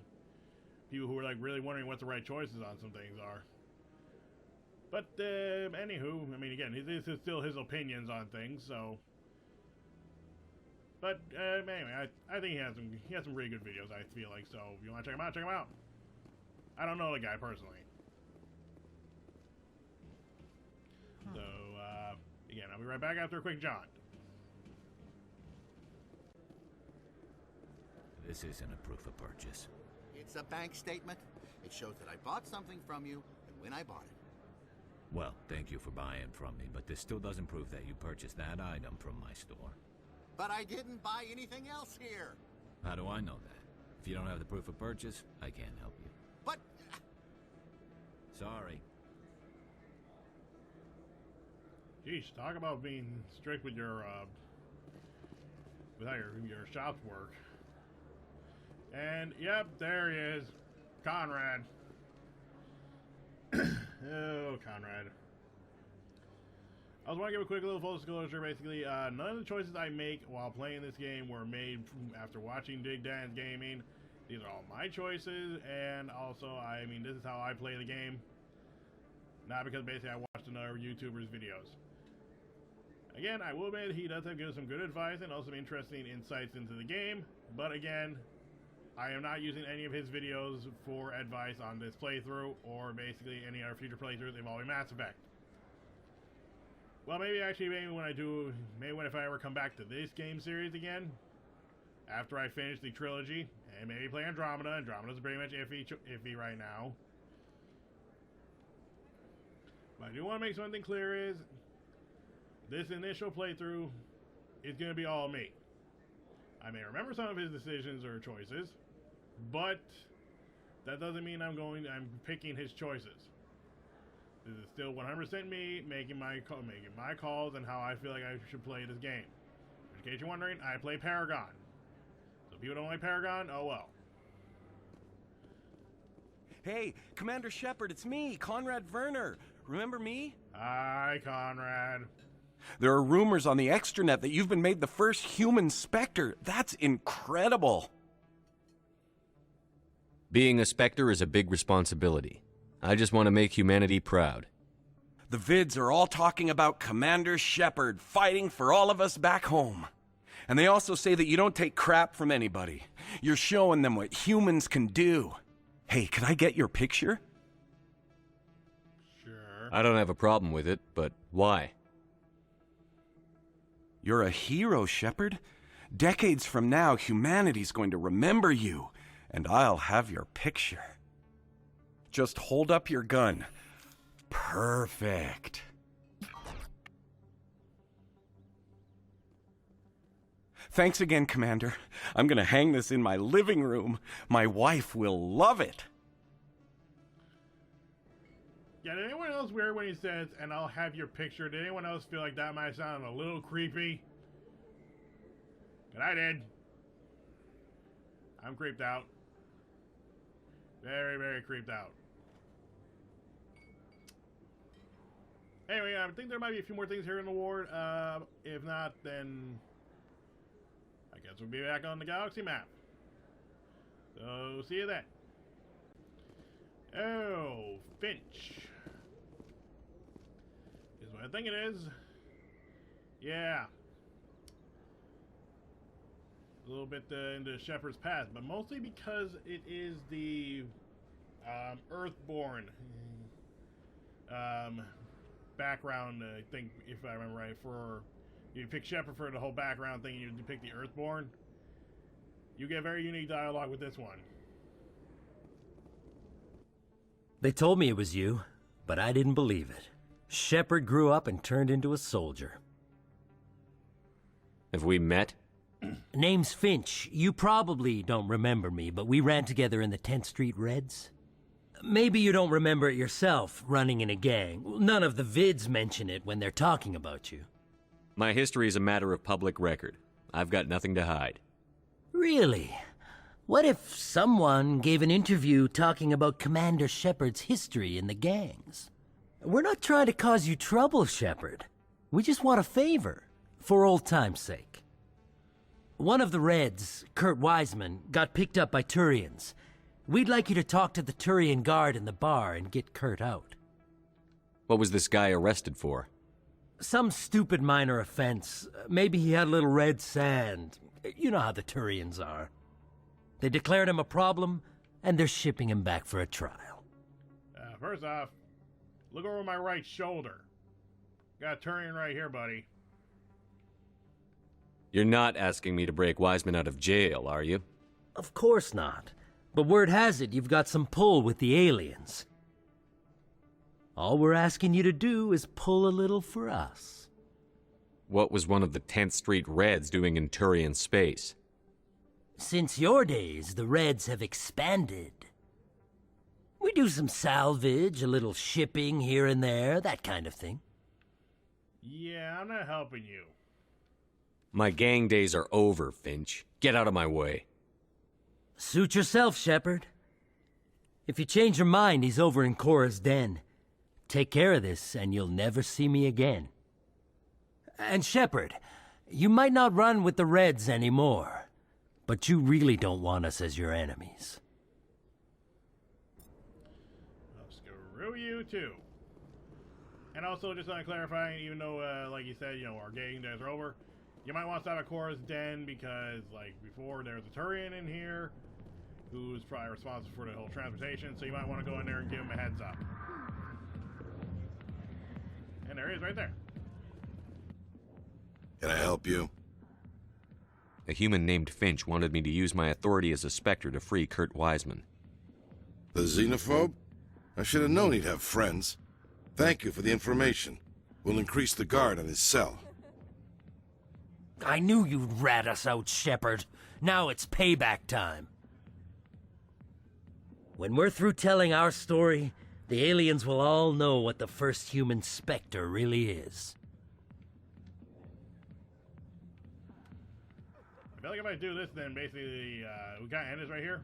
people who are like really wondering what the right choices on some things are. But anywho, I mean, again, this is still his opinions on things, so. But anyway, I think he has some really good videos, I feel like, so if you want to check him out, check him out. I don't know the guy personally. So, again, I'll be right back after a quick jaunt. This isn't a proof of purchase. It's a bank statement. It shows that I bought something from you and when I bought it. Well, thank you for buying from me, but this still doesn't prove that you purchased that item from my store. But I didn't buy anything else here. How do I know that? If you don't have the proof of purchase, I can't help you. But... Sorry. Geez, talk about being strict with your, with how your shops work. And, yep, there he is. Conrad. Oh, Conrad. I just want to give a quick little full disclosure, basically. None of the choices I make while playing this game were made after watching Big Dan's Gaming. These are all my choices, and also, I mean, this is how I play the game. Not because basically I watched another YouTuber's videos. Again, I will admit he does have some good advice and also some interesting insights into the game, but again, I am not using any of his videos for advice on this playthrough or basically any other future playthroughs involving Mass Effect. Well, maybe when if I ever come back to this game series again, after I finish the trilogy, and maybe play Andromeda. Andromeda's pretty much iffy right now. But I do want to make something clear is, this initial playthrough is going to be all me. I may remember some of his decisions or choices, but that doesn't mean I'm picking his choices. This is still 100% me making my calls and how I feel like I should play this game. In case you're wondering, I play Paragon. So if people don't like Paragon, oh well. Hey, Commander Shepard, it's me, Conrad Werner. Remember me? Hi, Conrad. There are rumors on the extranet that you've been made the first human Spectre. That's incredible. Being a Spectre is a big responsibility. I just want to make humanity proud. The vids are all talking about Commander Shepard fighting for all of us back home. And they also say that you don't take crap from anybody. You're showing them what humans can do. Hey, can I get your picture? Sure. I don't have a problem with it, but why? You're a hero, Shepard. Decades from now, humanity's going to remember you, and I'll have your picture. Just hold up your gun. Perfect. Thanks again, Commander. I'm gonna hang this in my living room. My wife will love it. Yeah, did anyone else weird when he says, and I'll have your picture? Did anyone else feel like that might sound a little creepy? And I did. I'm creeped out. Very, very creeped out. Anyway, I think there might be a few more things here in the ward. If not, then I guess we'll be back on the galaxy map. So, see you then. Oh, Finch. Is what I think it is. Yeah. a little bit into Shepard's past, but mostly because it is the Earthborn background. I think, if I remember right, for you pick Shepard for the whole background thing, you pick the Earthborn. You get very unique dialogue with this one. They told me it was you, but I didn't believe it. Shepard grew up and turned into a soldier. Have we met? Name's Finch. You probably don't remember me, but we ran together in the 10th Street Reds. Maybe you don't remember it yourself, running in a gang. None of the vids mention it when they're talking about you. My history is a matter of public record. I've got nothing to hide. Really? What if someone gave an interview talking about Commander Shepard's history in the gangs? We're not trying to cause you trouble, Shepard. We just want a favor, for old time's sake. One of the Reds, Kurt Wiseman, got picked up by Turians. We'd like you to talk to the Turian guard in the bar and get Kurt out. What was this guy arrested for? Some stupid minor offense. Maybe he had a little red sand. You know how the Turians are. They declared him a problem, and they're shipping him back for a trial. First off, look over my right shoulder. Got a Turian right here, buddy. You're not asking me to break Wiseman out of jail, are you? Of course not. But word has it you've got some pull with the aliens. All we're asking you to do is pull a little for us. What was one of the 10th Street Reds doing in Turian space? Since your days, the Reds have expanded. We do some salvage, a little shipping here and there, that kind of thing. Yeah, I'm not helping you. My gang days are over, Finch. Get out of my way. Suit yourself, Shepard. If you change your mind, he's over in Cora's den. Take care of this, and you'll never see me again. And Shepard, you might not run with the Reds anymore, but you really don't want us as your enemies. I'll screw you too. And also, just on clarifying, even though, like you said, our gang days are over, you might want to stop at Cora's den because, like, before there's a Turian in here who's probably responsible for the whole transportation, so you might want to go in there and give him a heads up. And there he is right there. Can I help you? A human named Finch wanted me to use my authority as a Spectre to free Kurt Wiseman. The xenophobe? I should have known he'd have friends. Thank you for the information. We'll increase the guard on his cell. I knew you'd rat us out, Shepard. Now it's payback time. When we're through telling our story, the aliens will all know what the first human Spectre really is. I feel like if I do this, then basically, we got Ennis right here.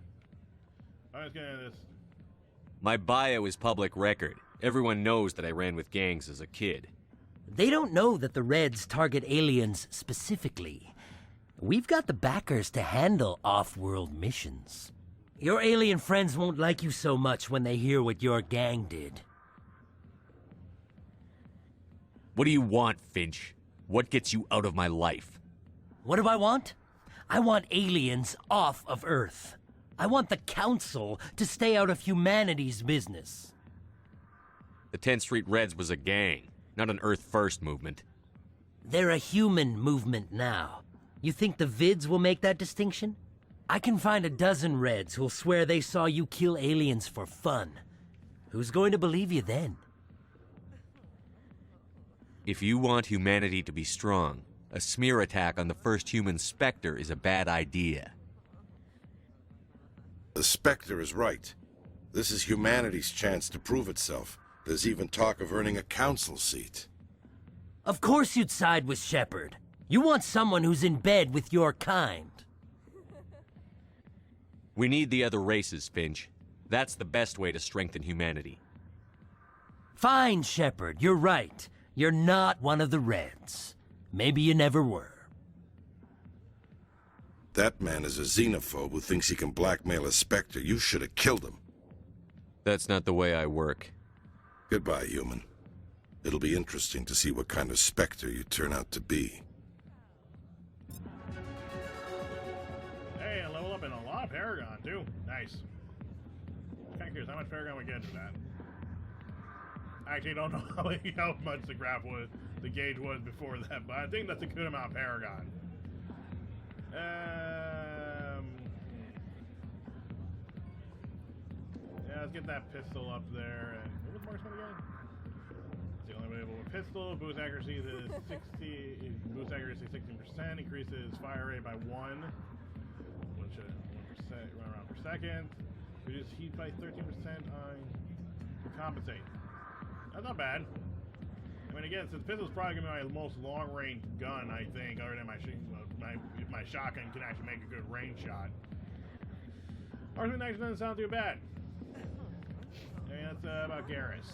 I'm just gonna this. My bio is public record. Everyone knows that I ran with gangs as a kid. They don't know that the Reds target aliens specifically. We've got the backers to handle off-world missions. Your alien friends won't like you so much when they hear what your gang did. What do you want, Finch? What gets you out of my life? What do I want? I want aliens off of Earth. I want the Council to stay out of humanity's business. The 10th Street Reds was a gang, not an Earth First movement. They're a human movement now. You think the vids will make that distinction? I can find a dozen Reds who'll swear they saw you kill aliens for fun. Who's going to believe you then? If you want humanity to be strong, a smear attack on the first human Spectre is a bad idea. The Spectre is right. This is humanity's chance to prove itself. There's even talk of earning a council seat. Of course you'd side with Shepard. You want someone who's in bed with your kind. We need the other races, Finch. That's the best way to strengthen humanity. Fine, Shepard, you're right. You're not one of the Reds. Maybe you never were. That man is a xenophobe who thinks he can blackmail a Spectre. You should have killed him. That's not the way I work. Goodbye, human. It'll be interesting to see what kind of Spectre you turn out to be. Paragon, too. Nice. Kind of curious how much Paragon we get for that. I actually don't know how much the graph was, the gauge was before that, but I think that's a good amount of Paragon. Yeah, let's get that pistol up there. And what was marksman again? It's the only way with pistol. Boost accuracy to 60. Boost accuracy 16%. Increases fire rate by 1. 1% round per second. Reduce heat by 13% on compensate. That's not bad. I mean, again, since pistol's probably gonna be my most long-range gun, I think, other than if my shotgun can actually make a good range shot. Marksman actually doesn't sound too bad. I mean, that's about Garrus.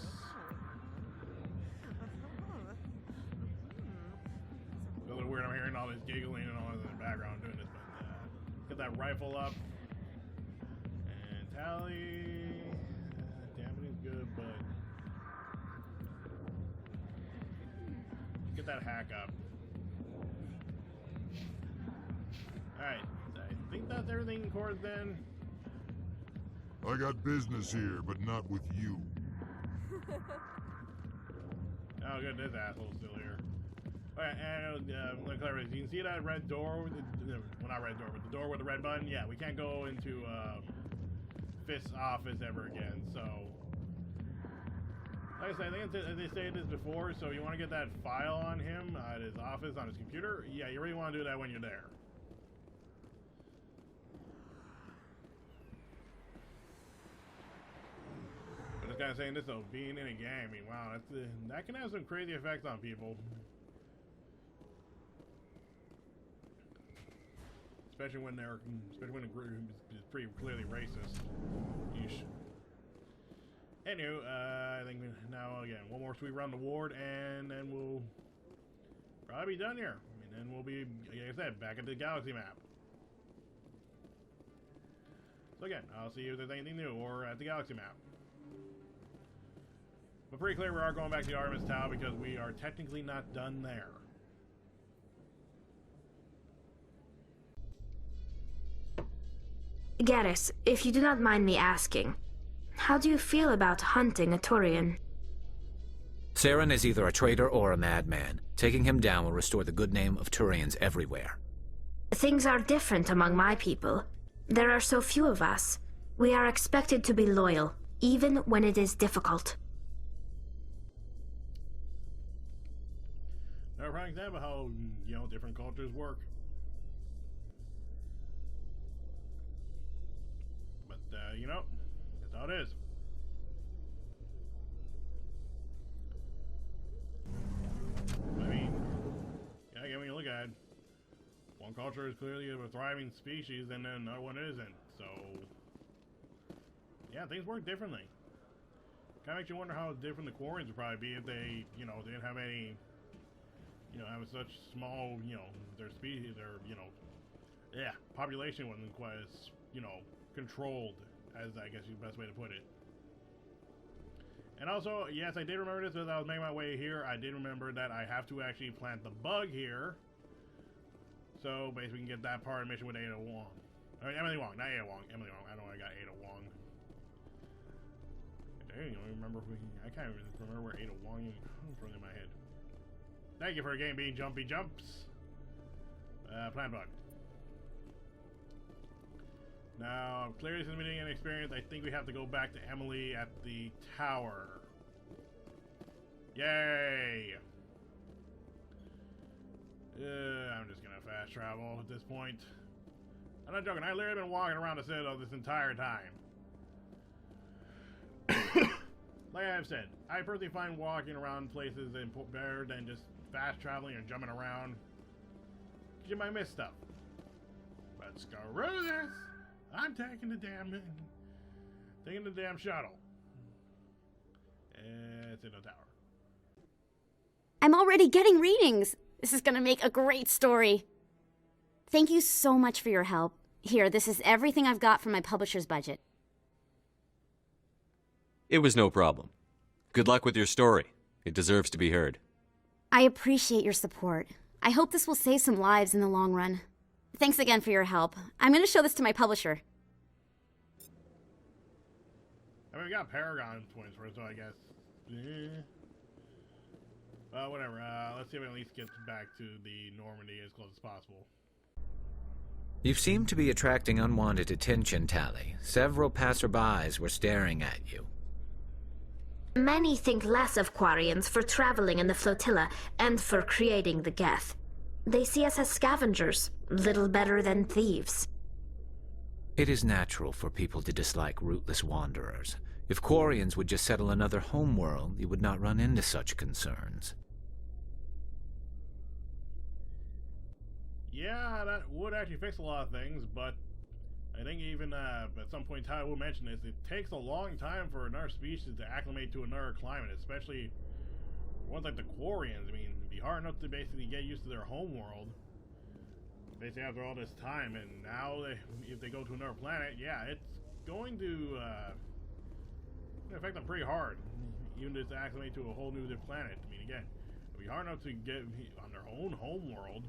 It's a little weird. I'm hearing all this giggling and all this in the background doing this, but get that rifle up and tally. Damaging's good, but get that hack up. Alright, I think that's everything, Cores, then. I got business here, but not with you. Oh, good, this asshole's still here. Alright, and let me clarify. You can see that red door, well, not red door, but the door with the red button? Yeah, we can't go into Fist's office ever again, so. Like I said, I think they stated this before, so you want to get that file on him at his office, on his computer? Yeah, you really want to do that when you're there. But this guy's saying this though, being in a game, I mean, wow, that can have some crazy effects on people. Especially when the group is pretty clearly racist. Yeesh. Anywho, I think now, again, one more sweep around the ward, and then we'll probably be done here. I mean, then we'll be, like I said, back at the galaxy map. So again, I'll see if there's anything new, or at the galaxy map. But pretty clear we are going back to the Artemis Tau, because we are technically not done there. Garrus, if you do not mind me asking, how do you feel about hunting a Turian? Saren is either a traitor or a madman. Taking him down will restore the good name of Turians everywhere. Things are different among my people. There are so few of us. We are expected to be loyal, even when it is difficult. Now, for example, how, different cultures work. But, that's how it is. I mean, yeah, when you look at it, one culture is clearly a thriving species and then another one isn't, so yeah, things work differently. Kind of makes you wonder how different the Quarians would probably be if they, didn't have any, having such small, their species, their, population wasn't quite as, controlled as I guess is the best way to put it. And also, yes, I did remember this as I was making my way here. I did remember that I have to actually plant the bug here. So, basically, we can get that part of the mission with Ada Wong. I mean, Emily Wong, not Ada Wong. Emily Wong. I know I got Ada Wong. I don't even remember I can't even remember where Ada Wong is from in my head. Thank you for a game being jumpy jumps. Plant bug. Now, clearly since we didn't get an experience, I think we have to go back to Emily at the tower. Yay! I'm just gonna fast travel at this point. I'm not joking, I've literally been walking around the Citadel this entire time. Like I've said, I personally find walking around places better than just fast traveling and jumping around. 'Cause you might miss stuff. But screw this! I'm taking the damn shuttle. It's in the tower. I'm already getting readings. This is gonna make a great story. Thank you so much for your help. Here, this is everything I've got from my publisher's budget. It was no problem. Good luck with your story. It deserves to be heard. I appreciate your support. I hope this will save some lives in the long run. Thanks again for your help. I'm gonna show this to my publisher. I mean, we got Paragon twins for it, so I guess. Whatever. Let's see if we at least get back to the Normandy as close as possible. You seem to be attracting unwanted attention, Tally. Several passerbys were staring at you. Many think less of Quarians for traveling in the flotilla and for creating the Geth. They see us as scavengers, little better than thieves. It is natural for people to dislike rootless wanderers. If Quarians would just settle another homeworld, you would not run into such concerns. Yeah, that would actually fix a lot of things, but I think even at some point Ty will mention this, it takes a long time for another species to acclimate to another climate, especially ones like the Quarians. I mean, it'd be hard enough to basically get used to their homeworld, basically after all this time, and now if they go to another planet, yeah, it's going to affect them pretty hard, even just to acclimate to a whole new planet. I mean, again, it'd be hard enough to get on their own homeworld,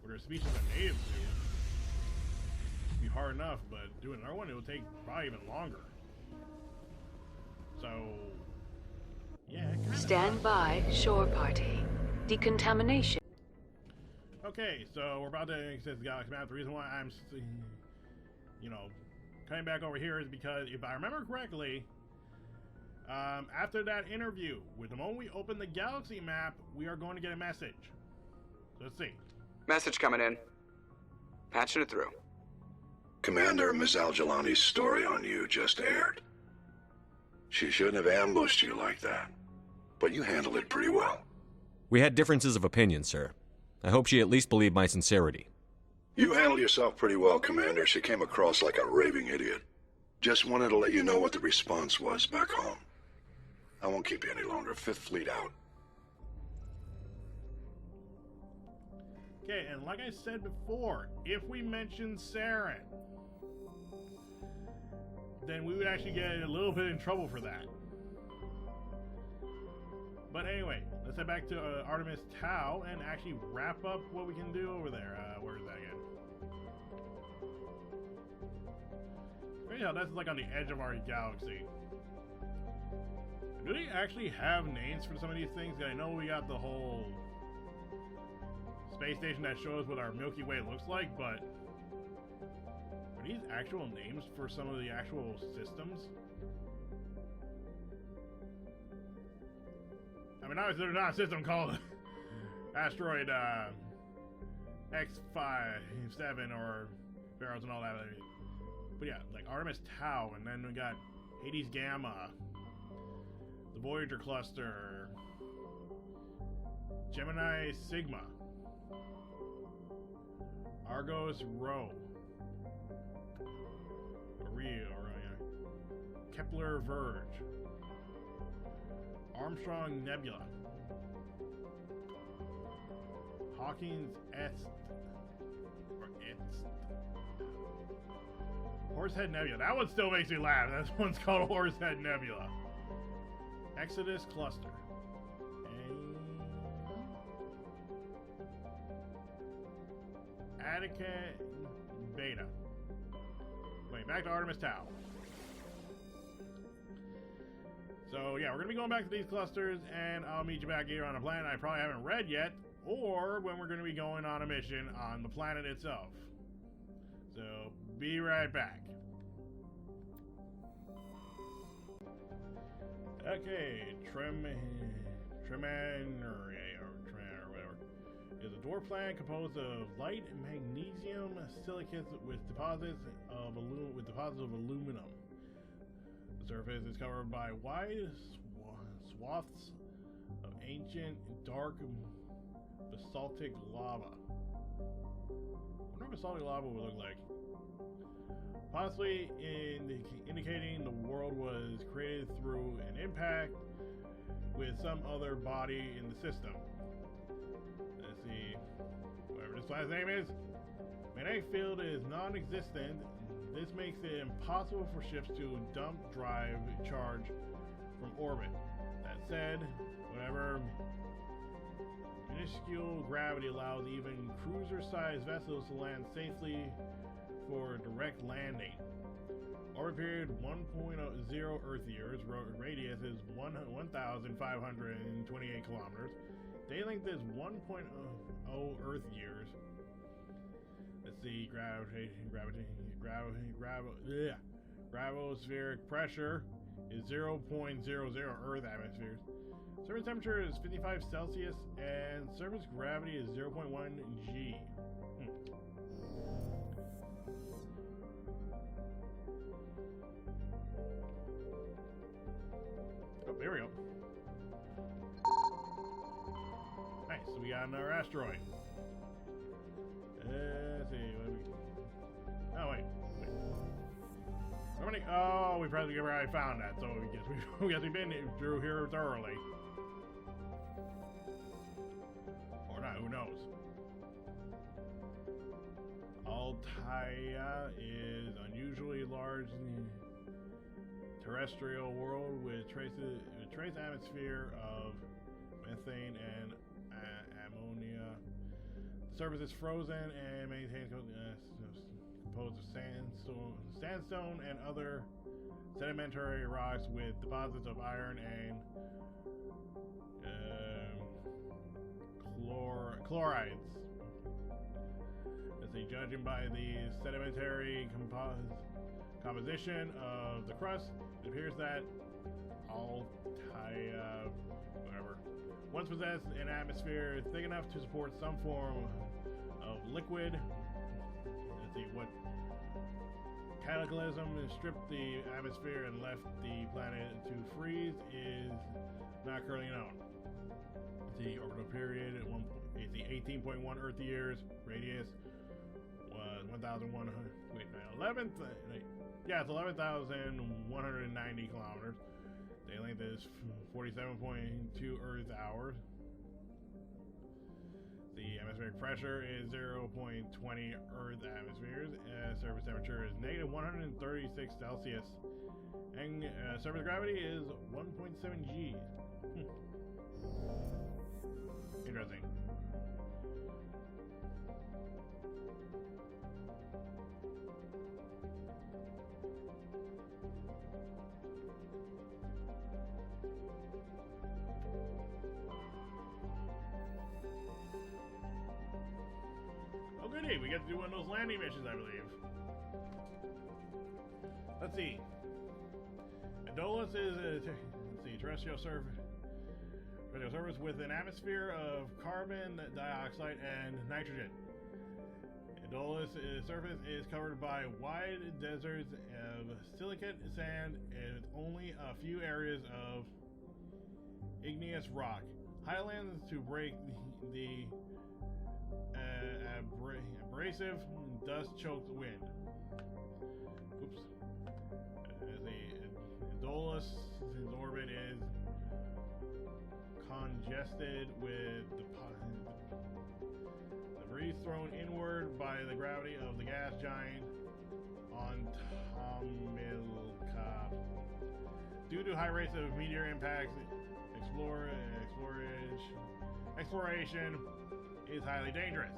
where their species are native to. It'd be hard enough, but doing another one, it will take probably even longer. So, yeah. Stand by, shore party. Decontamination. Okay, so we're about to access the galaxy map. The reason why I'm, coming back over here is because, if I remember correctly, after that interview, with the moment we open the galaxy map, we are going to get a message. So let's see. Message coming in. Patching it through. Commander, Ms. Al-Jalani's story on you just aired. She shouldn't have ambushed you like that, but you handled it pretty well. We had differences of opinion, sir. I hope she at least believed my sincerity. You handled yourself pretty well, Commander. She came across like a raving idiot. Just wanted to let you know what the response was back home. I won't keep you any longer. Fifth Fleet out. Okay, and like I said before, if we mention Saren, then we would actually get a little bit in trouble for that. But anyway, let's head back to Artemis Tau and actually wrap up what we can do over there. Where is that again? Anyhow, that's like on the edge of our galaxy. Do they actually have names for some of these things? I know we got the whole space station that shows what our Milky Way looks like, but are these actual names for some of the actual systems? I mean, obviously there's not a system called Asteroid X57 or Pharaohs and all that. But yeah, like Artemis Tau, and then we got Hades Gamma, the Voyager Cluster, Gemini Sigma, Argos Rho, Kepler Verge, Armstrong Nebula, Hawkins Est, Horsehead Nebula. That one still makes me laugh. That one's called Horsehead Nebula. Exodus Cluster. Attica Beta. Wait, back to Artemis Tau. So yeah, we're gonna be going back to these clusters, and I'll meet you back here on a planet I probably haven't read yet, or when we're gonna be going on a mission on the planet itself. So be right back. Okay, Treman or whatever is a dwarf planet composed of light magnesium silicates with deposits of aluminum. The surface is covered by wide swaths of ancient dark basaltic lava. I wonder what basaltic lava would look like. Possibly indicating the world was created through an impact with some other body in the system. Let's see, whatever this last name is. Magnetic field is non-existent. This makes it impossible for ships to dump drive charge from orbit. That said, whatever minuscule gravity allows even cruiser-sized vessels to land safely for direct landing. Orbit period 1.0 Earth years. Radius is 1,528 kilometers. Day length is 1.0 Earth years. Let's see, gravospheric pressure is 0.00 Earth atmospheres. Surface temperature is 55 Celsius, and surface gravity is 0.1 G. Oh, there we go. Nice, so we got another asteroid. Let's see, what do we... Oh, wait. Normandy. Oh, we probably already found that, so we guess we've been through here thoroughly. Or not, who knows? Altaia is unusually large terrestrial world with trace atmosphere of methane and ammonia. The surface is frozen and maintains composed of sandstone and other sedimentary rocks with deposits of iron and chlorides. Let's see, judging by the sedimentary composition of the crust, it appears that Altaia, whatever, once possessed an atmosphere thick enough to support some form of liquid. Let's see, what cataclysm stripped the atmosphere and left the planet to freeze is not currently known. The orbital period is the 18.1 Earth years. Radius was 1,100. Wait, 11th. Yeah, it's 11,190 kilometers. Day length is 47.2 Earth hours. The atmospheric pressure is 0.20 Earth atmospheres. Surface temperature is negative 136 Celsius. And surface gravity is 1.7 G. Interesting. Oh goody, we get to do one of those landing missions, I believe. Let's see. Adolis is let's see, terrestrial surface with an atmosphere of carbon dioxide and nitrogen. Adolis' surface is covered by wide deserts of silicate sand and only a few areas of igneous rock. Highlands to break the abrasive dust-choked wind. Oops. The Adolis' orbit is congested with debris thrown inward by the gravity of the gas giant on Tamilka. Due to high rates of meteor impacts, exploration is highly dangerous.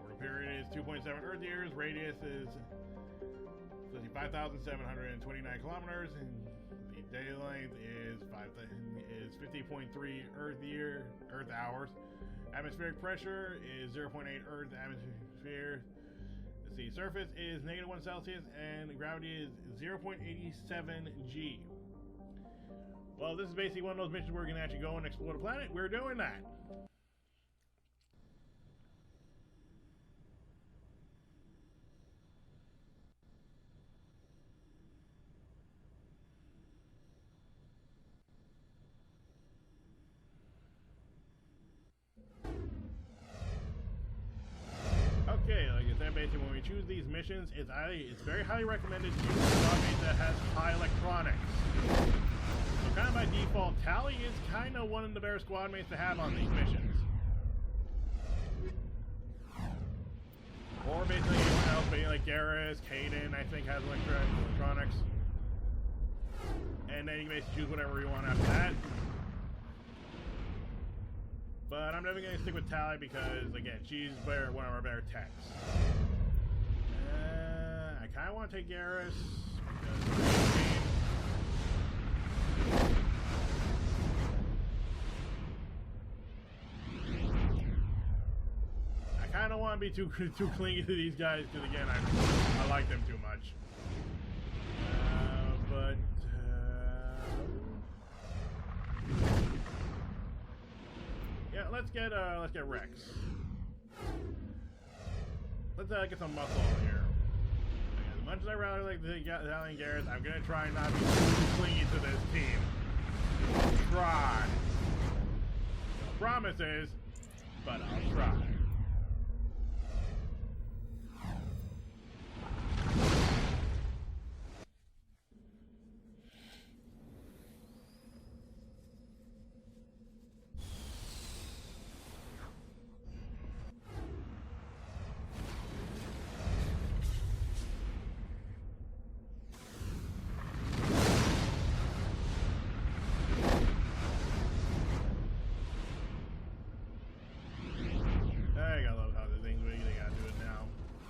Orbital period is 2.7 Earth years. Radius is 5,729 kilometers. And the day length is 50.3 Earth hours. Atmospheric pressure is 0.8 Earth atmosphere. The surface is negative 1 Celsius and gravity is 0.87 G. Well, this is basically one of those missions where we're going to actually go and explore the planet. We're doing that. Basically, when we choose these missions, it's very highly recommended to use a squad mate that has high electronics. So kind of by default, Tally is kind of one of the better squad mates to have on these missions. Or basically anyone else, maybe like Garrus, Kaden, I think has electronics. And then you can basically choose whatever you want after that. But I'm never going to stick with Tally because, again, she's one of our better techs. I kind of want to take Garrus I kind of want to be too clingy to these guys because again, I like them too much. But yeah, let's get Rex. Let's get some muscle in here. As much as I really like the Italian Garrett, I'm gonna try not to be too clingy to this team. Try. No promises, but I'll try.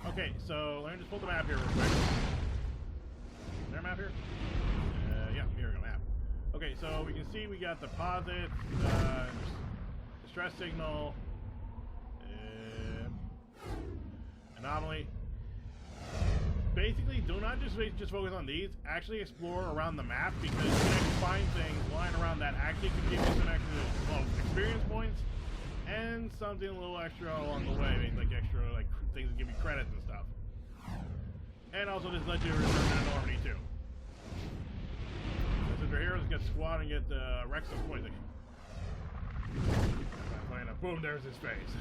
Okay, so let me just pull the map here real quick. Is there a map here? Yeah, here we go, map. Okay, so we can see we got deposit, distress signal, anomaly. Basically, do not just focus on these. Actually explore around the map because you can actually find things lying around that actually could give you some extra experience points and something a little extra along the way, like extra things that give you credits and stuff. And also this lets you return to Normandy too. Since we're here, let's get squad and get Rex some points. Boom, there's his face.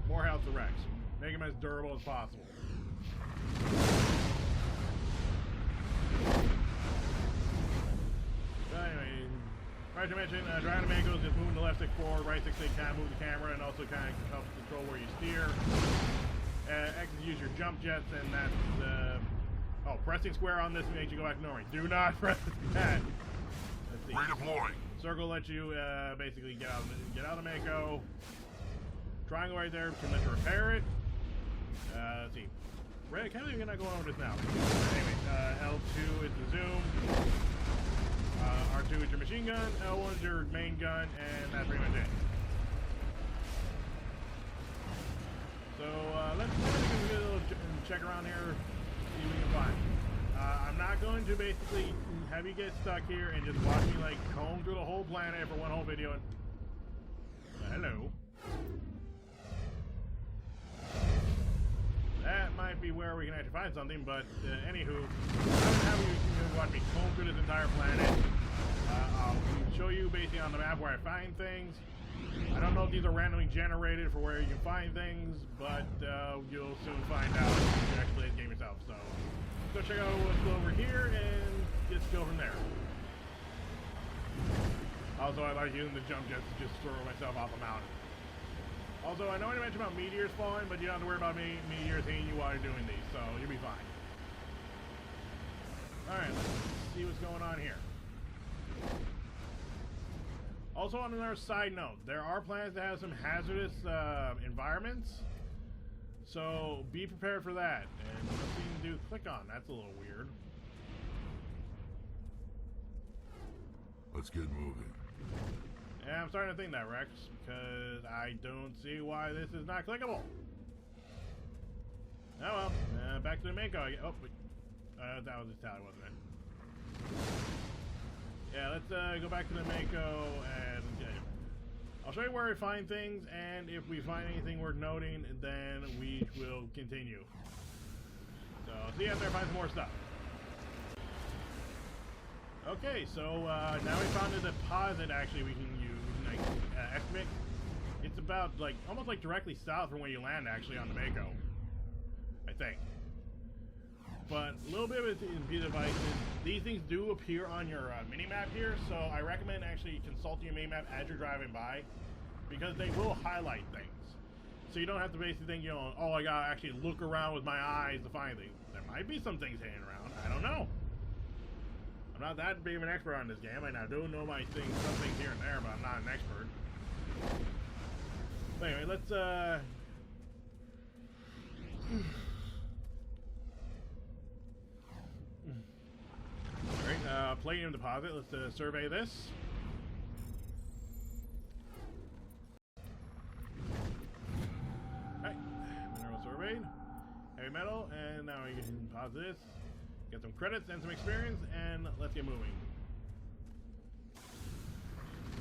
More health to Rex. Make him as durable as possible. Anyway, right to mention, driving to Mako is just moving the left stick forward, right stick kind of move the camera, and also kind of helps control where you steer. X is use your jump jets, and that's pressing square on this makes you go back to Normandy. Do not press that. Let's see. Redeploying. Circle lets you basically get out of Mako. Triangle right there can let you repair it. Let's see. I can't believe you're not going over this now. Anyway, L2 is the zoom. R2 is your machine gun, L1 is your main gun, and that's pretty much it. So let's get a little check around here, see what we can find. I'm not going to basically have you get stuck here and just watch me like comb through the whole planet for one whole video. And hello. That might be where we can actually find something, but anywho, I'm going to have you watch me comb through this entire planet. I'll show you basically on the map where I find things. I don't know if these are randomly generated for where you can find things, but you'll soon find out if you actually play the game yourself. So let's go check out what's over here and just go from there. Also, I like using the jump jets to just throw myself off a mountain. Also, I know I mentioned about meteors falling, but you don't have to worry about meteors hitting you while you're doing these, so you'll be fine. Alright, let's see what's going on here. Also, on another side note, there are plans to have some hazardous environments, so be prepared for that. And what you can do, click on, that's a little weird. Let's get moving. Yeah, I'm starting to think that, Rex, because I don't see why this is not clickable. Oh well, back to the Mako. Oh, wait. That was his tally, wasn't it? Yeah, let's go back to the Mako and I'll show you where we find things, and if we find anything worth noting, then we will continue. So, see you after I find some more stuff. Okay, so now we found a deposit actually we can use, we can estimate. It's about almost directly south from where you land actually on the Mako, I think. But a little bit of it in devices. These things do appear on your mini-map here, so I recommend actually consulting your mini-map as you're driving by, because they will highlight things. So you don't have to basically think, oh, I gotta actually look around with my eyes to find things. There might be some things hanging around. I don't know. I'm not that big of an expert on this game. I do know some things here and there, but I'm not an expert. But anyway, let's Alright, palladium deposit. Let's survey this. Alright, mineral surveyed. Heavy metal, and now we can deposit this. Get some credits and some experience, and let's get moving.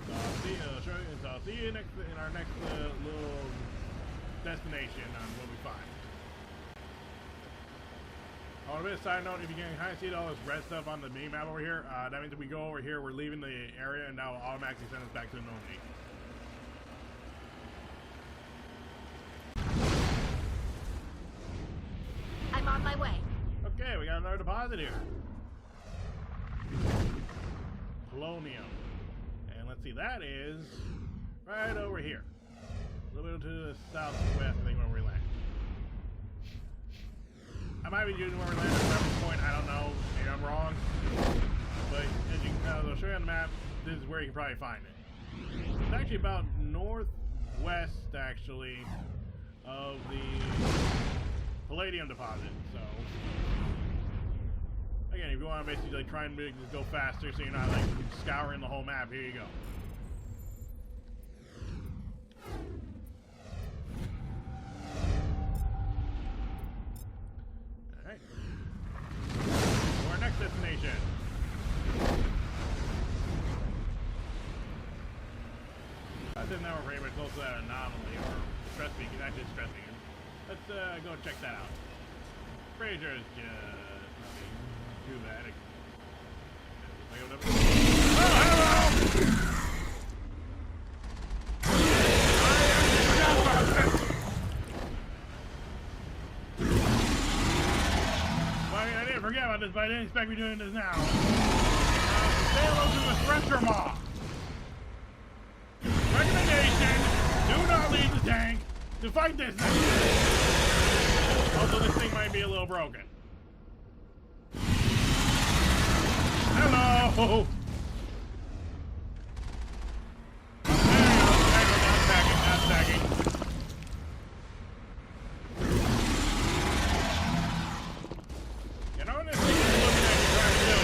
So I'll see you in our next little destination on what we find. On a bit of side note, if you can kind of see all this red stuff on the mini map over here, that means if we go over here, we're leaving the area, and now it'll automatically send us back to the Normandy. I'm on my way. Okay, we got another deposit here. Polonium. And let's see, that is right over here. A little bit to the southwest, I think, where we land. I might be using where we land at reference point, I don't know. Maybe I'm wrong. But as you can tell, I'll show you on the map, this is where you can probably find it. It's actually about northwest, actually, of the palladium deposit, so again, if you want to basically like try and just go faster so you're not like scouring the whole map, here you go. Alright. To our next destination. I think now we're pretty much close to that anomaly, or stress beacon, actually stress beacon. Let's go check that out. Frazier's just too bad. Oh, hello! Well, I mean, I didn't forget about this, but I didn't expect me doing this now. Say hello to the thresher maw. Recommendation: do not leave the tank to fight this thing. Also, this thing might be a little broken. Hello! Not stacking. You know what this thing is looking at you trying to do?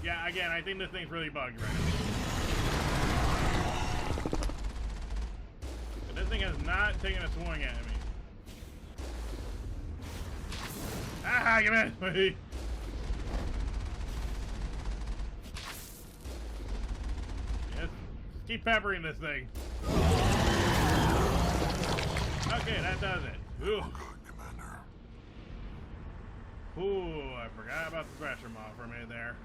Yeah, again, I think this thing's really bugged right now. But this thing has not taken a swing at me. Ah, give it! Yes, keep peppering this thing. Okay, that does it. Ooh. Commander. Ooh, I forgot about the thresher maw for a minute there.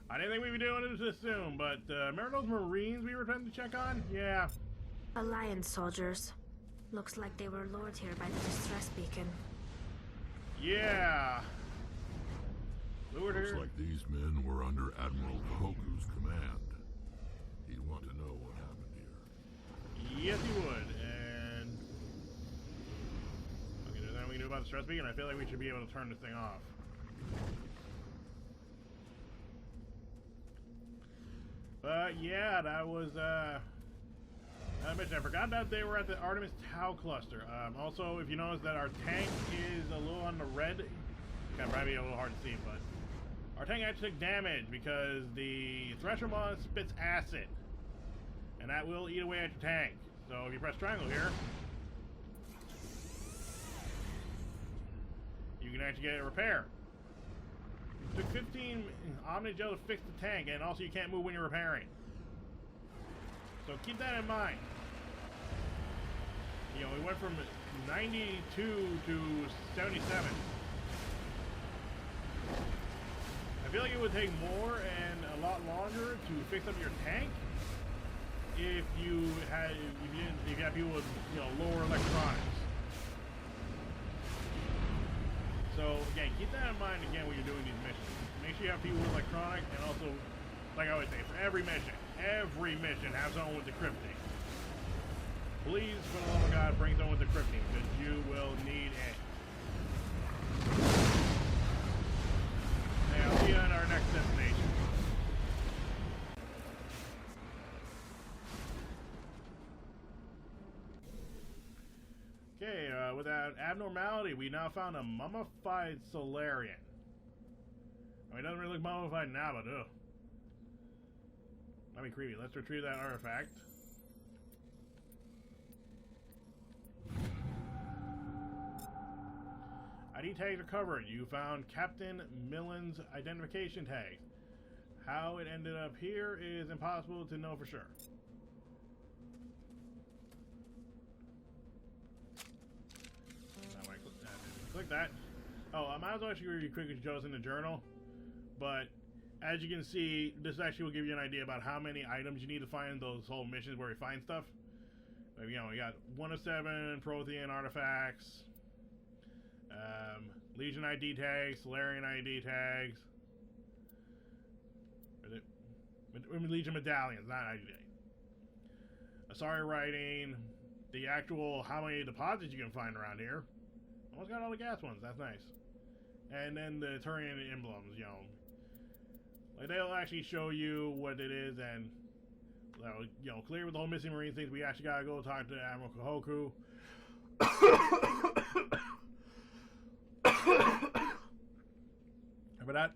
I didn't think we'd be doing this soon, but remember those Marines we were trying to check on? Yeah. Alliance soldiers. Looks like they were lured here by the distress beacon. Yeah. Lured Looks here. like these men were under Admiral Hoku's command. He'd want to know what happened here. Yes, he would. And okay, there's nothing we can do about the stress beacon. I feel like we should be able to turn this thing off. But yeah, that was I mentioned I forgot that they were at the Artemis Tau cluster. Also, if you notice that our tank is a little on the red, can probably be a little hard to see, but our tank actually took damage because the thresher maw spits acid, and that will eat away at your tank. So if you press triangle here, you can actually get a repair. It took 15 Omni Gel to fix the tank, and also you can't move when you're repairing. So keep that in mind. You know, we went from 92 to 77. I feel like it would take more and a lot longer to fix up your tank if you had people with, you know, lower electronics. So again, keep that in mind again when you're doing these missions. Make sure you have people with electronics, and also, like I always say, for every mission have someone with decrypting. Please, for the love of God, bring someone with decrypting, because you will need it. Okay, with that abnormality, we now found a mummified Solarian. I mean, it doesn't really look mummified now, but ugh. That'd be creepy. Let's retrieve that artifact. ID tags recovered. You found Captain Millen's identification tag. How it ended up here is impossible to know for sure. Click that. Oh, I might as well actually really quickly show us in the journal. But as you can see, this actually will give you an idea about how many items you need to find in those whole missions where you find stuff. Like, you know, we got 1 of 7 Prothean artifacts, Legion ID tags, Solarian ID tags. Legion medallions, not ID tags. Asari writing, the actual how many deposits you can find around here. Almost got all the gas ones, that's nice. And then the Turian emblems, you know. Like, they'll actually show you what it is, and, you know, clear with the whole missing marine things, we actually gotta go talk to Admiral Kahoku. Remember that?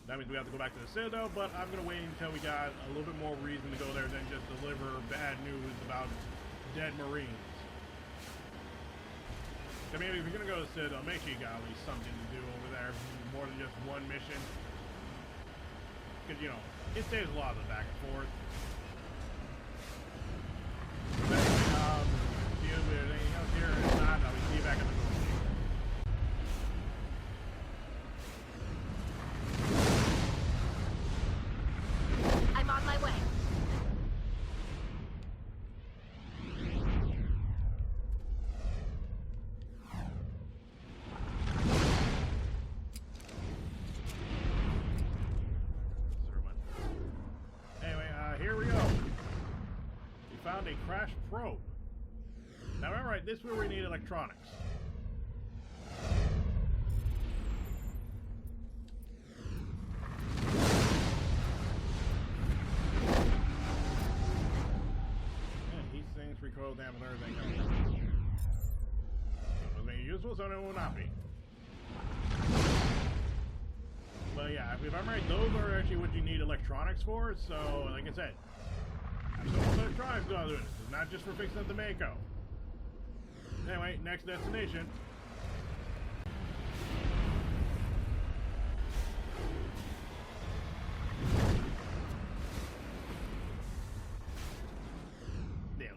That means we have to go back to the Citadel, but I'm gonna wait until we got a little bit more reason to go there than just deliver bad news about dead marines. I mean, if you're gonna go to the Citadel, make sure you got at least something to do over there, more than just one mission. Because, you know, it saves a lot of the back and forth. But anyway, see if there's anything else here. If not, I'll see you back at the door. I'm on my way. Found a crash probe. Now remember, right, this is where we need electronics. Yeah, these things recoil damage and everything. It was made useful, so it will not be. But yeah, if I'm right, those are actually what you need electronics for. So, like I said, so electronics go out doing this. It's not just for fixing up the Mako. Anyway, next destination. Damn it.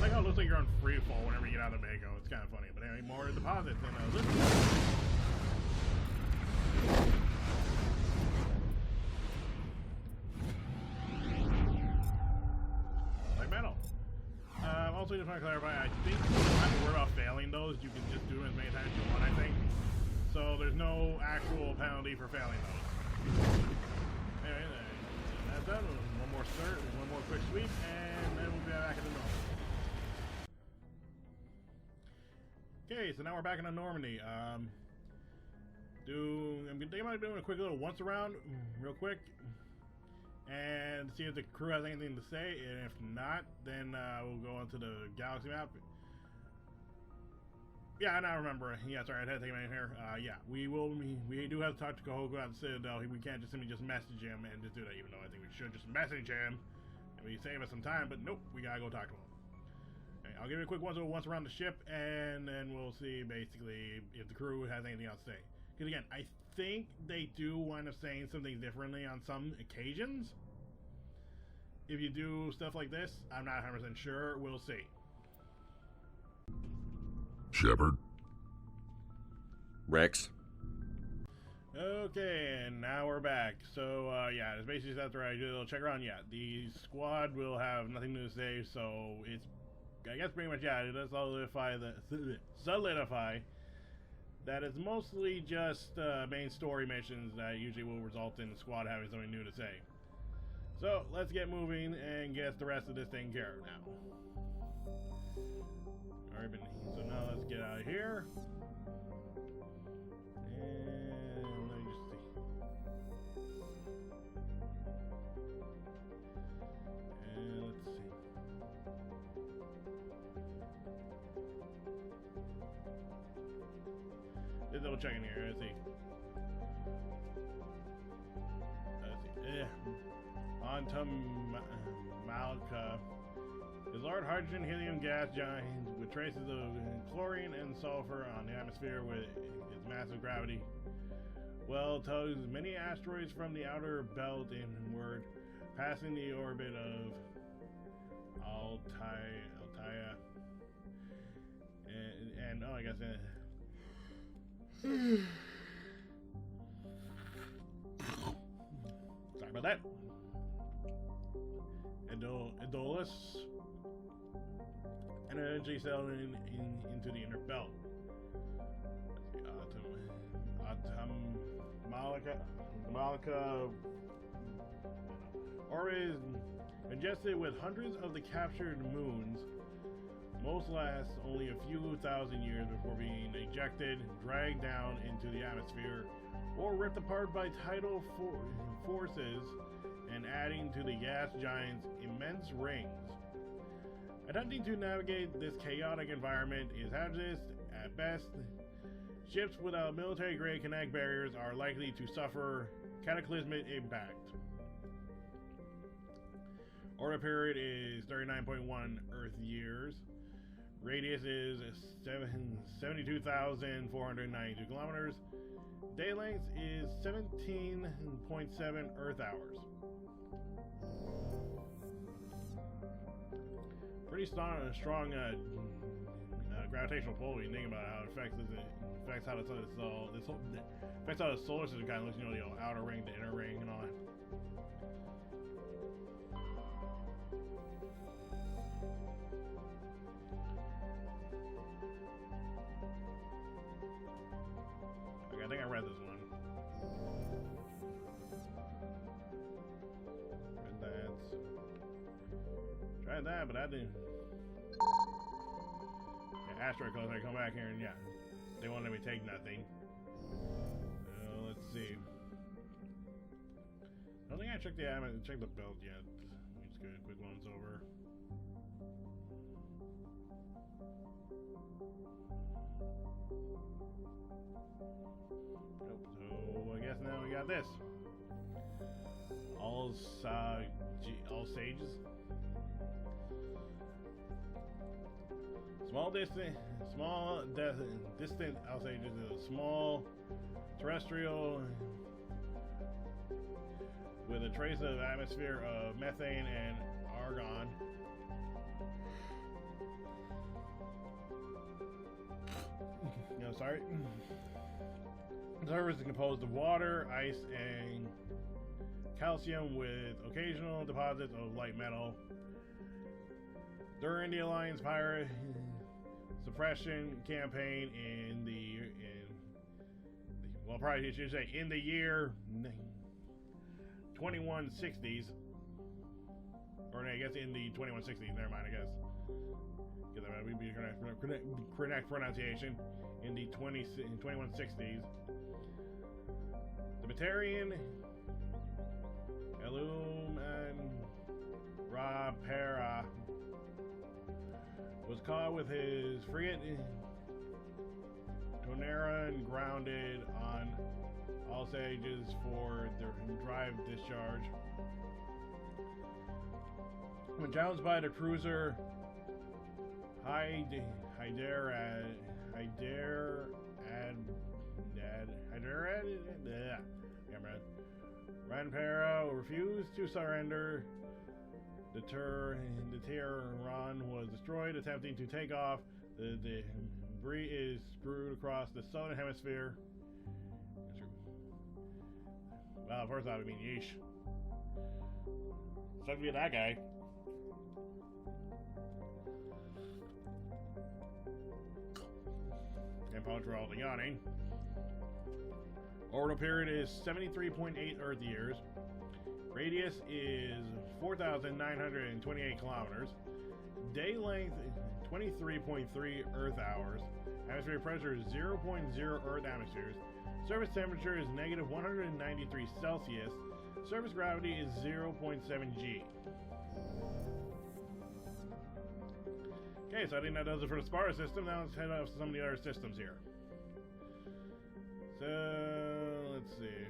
Like how it looks like you're on free fall whenever you get out of the Mako. It's kind of funny. But anyway, more deposits and lithium. Also, just want to clarify, I think you don't have to worry about failing those. You can just do them as many times as you want, I think. So there's no actual penalty for failing those. Anyway, that's done. One more start, one more quick sweep, and then we'll be back at the normal. Okay, so now we're back in the Normandy. I'm thinking about doing a quick little once around, real quick. And see if the crew has anything to say, and if not, then we'll go on to the galaxy map. Yeah, I now remember. Yeah, sorry, I had to take a minute here. Yeah, we do have to talk to Kahoku at the Citadel. We can't just simply just message him and just do that, even though I think we should just message him, and we save us some time, but nope, we gotta go talk to him. Okay, I'll give you a quick once around the ship, and then we'll see, basically, if the crew has anything else to say. Because again, I think they do wind up saying something differently on some occasions. If you do stuff like this, I'm not 100% sure. We'll see. Shepard? Rex? Okay, and now we're back. So, yeah, it's basically after I do a little check around. Yeah, the squad will have nothing new to say, so it's, I guess pretty much, yeah, it does solidify that it's mostly just main story missions that usually will result in the squad having something new to say. So let's get moving and get the rest of this taken care of now. Alright, so now let's get out of here. And let me just see. And let's see. double checking here. Let's see. Malka is large hydrogen helium gas giant with traces of chlorine and sulfur on the atmosphere with its massive gravity. Well, tugs many asteroids from the outer belt inward, passing the orbit of Altaia. And oh, I guess. Sorry about that. Edolus, an energy cell into the inner belt. Malika orbit is congested with hundreds of the captured moons. Most last only a few thousand years before being ejected, dragged down into the atmosphere, or ripped apart by tidal forces and adding to the gas giant's immense rings. Attempting to navigate this chaotic environment is hazardous at best. Ships without military-grade kinetic barriers are likely to suffer cataclysmic impact. Orbit period is 39.1 Earth years. Radius is 72,492 kilometers. Day length is 17.7 Earth hours. Pretty strong gravitational pull when you think about how it affects how the solar system kind of looks, you know, the outer ring, the inner ring, and all that. Okay, I think I read this one. Tried that, but I didn't. Yeah, asteroid codes, I come back here and yeah, they won't let me take nothing. Let's see. I don't think I checked the belt yet. Let me just go quick ones over. Nope. So I guess now we got this. All sages. Distant outsage is a small terrestrial with a trace of atmosphere of methane and argon. No, sorry. The surface is composed of water, ice, and calcium with occasional deposits of light metal. During the Alliance pirate suppression campaign in the year 2160s, or I guess in the 2160s. Never mind, I guess. Because that would be correct pronunciation. In the 2160s, the Batarian Elum and Rapera was caught with his frigate Tonera and grounded on all stages for their drive discharge. When challenged by the cruiser Ranpera refused to surrender. The Tehran was destroyed attempting to take off. The debris is screwed across the southern hemisphere. Well, first off, I mean, yeesh. Suck to be that guy. And puncture all the yawning. Orbital period is 73.8 Earth years. Radius is 4,928 kilometers. Day length 23.3 Earth hours. Atmospheric pressure is 0.0 Earth atmospheres. Surface temperature is negative 193 Celsius. Surface gravity is 0.7 G. Okay, so I think that does it for the Sparta system. Now let's head off to some of the other systems here. So, let's see.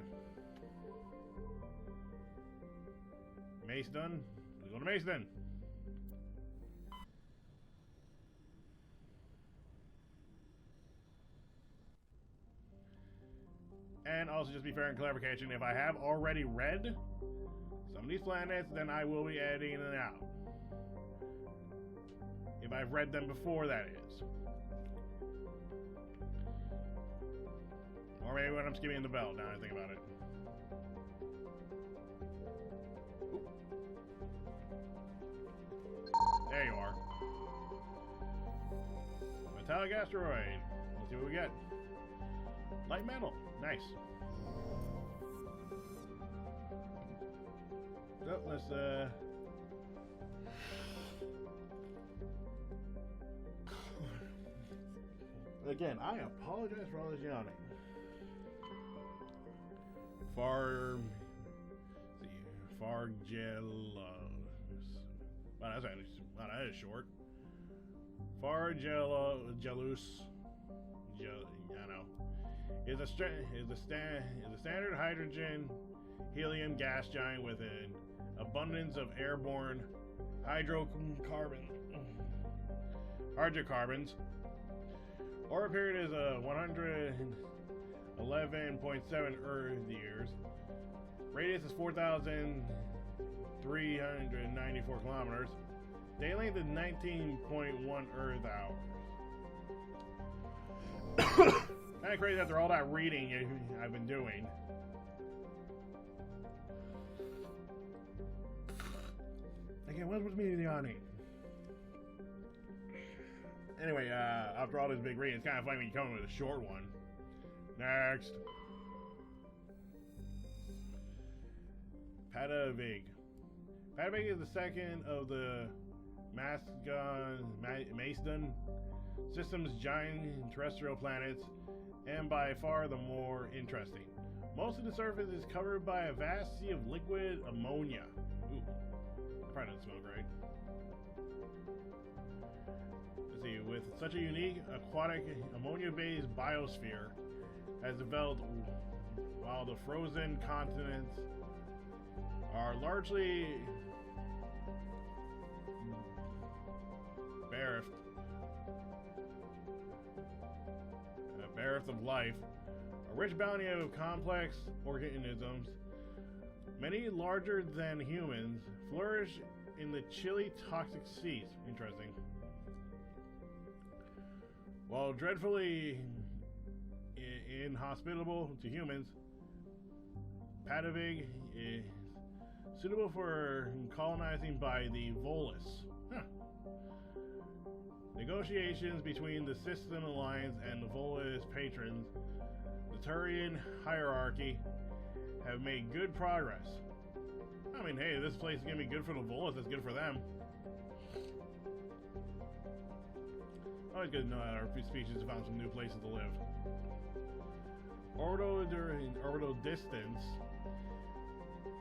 Mace done? Let's go to Mace then. And also, just be fair and clarification, if I have already read some of these planets, then I will be editing it out. If I've read them before, that is. Or maybe when I'm skimming the belt, now I think about it. Oop. There you are. Metallic asteroid. Let's see what we get. Light metal. Nice. So let's again, I apologize for all this yawning. Wow, that is short. Fargelus. I know. Is a standard hydrogen helium gas giant with an abundance of airborne hydrocarbons. Orbit period is 111.7 Earth years. Radius is 4,394 kilometers. Day length is 19.1 Earth hours. Kind of crazy after all that reading I've been doing. Again, what's with me yawning? Anyway, after all this big reading, it's kind of funny when you come with a short one. Next. Patavig. Patavig is the second of the Macedon system's giant terrestrial planets, and by far the more interesting. Most of the surface is covered by a vast sea of liquid ammonia. Ooh, that probably doesn't smell great. Let's see, with such a unique aquatic ammonia-based biosphere has developed while the frozen continents are largely bereft of life, a rich bounty of complex organisms, many larger than humans, flourish in the chilly, toxic seas. Interesting. While dreadfully inhospitable to humans, Patavig is suitable for colonizing by the Volus. Huh. Negotiations between the System Alliance and the Volus patrons, the Turian hierarchy, have made good progress. I mean, hey, this place is going to be good for the Volus, that's good for them. Always good to know that our species have found some new places to live. Orbital distance,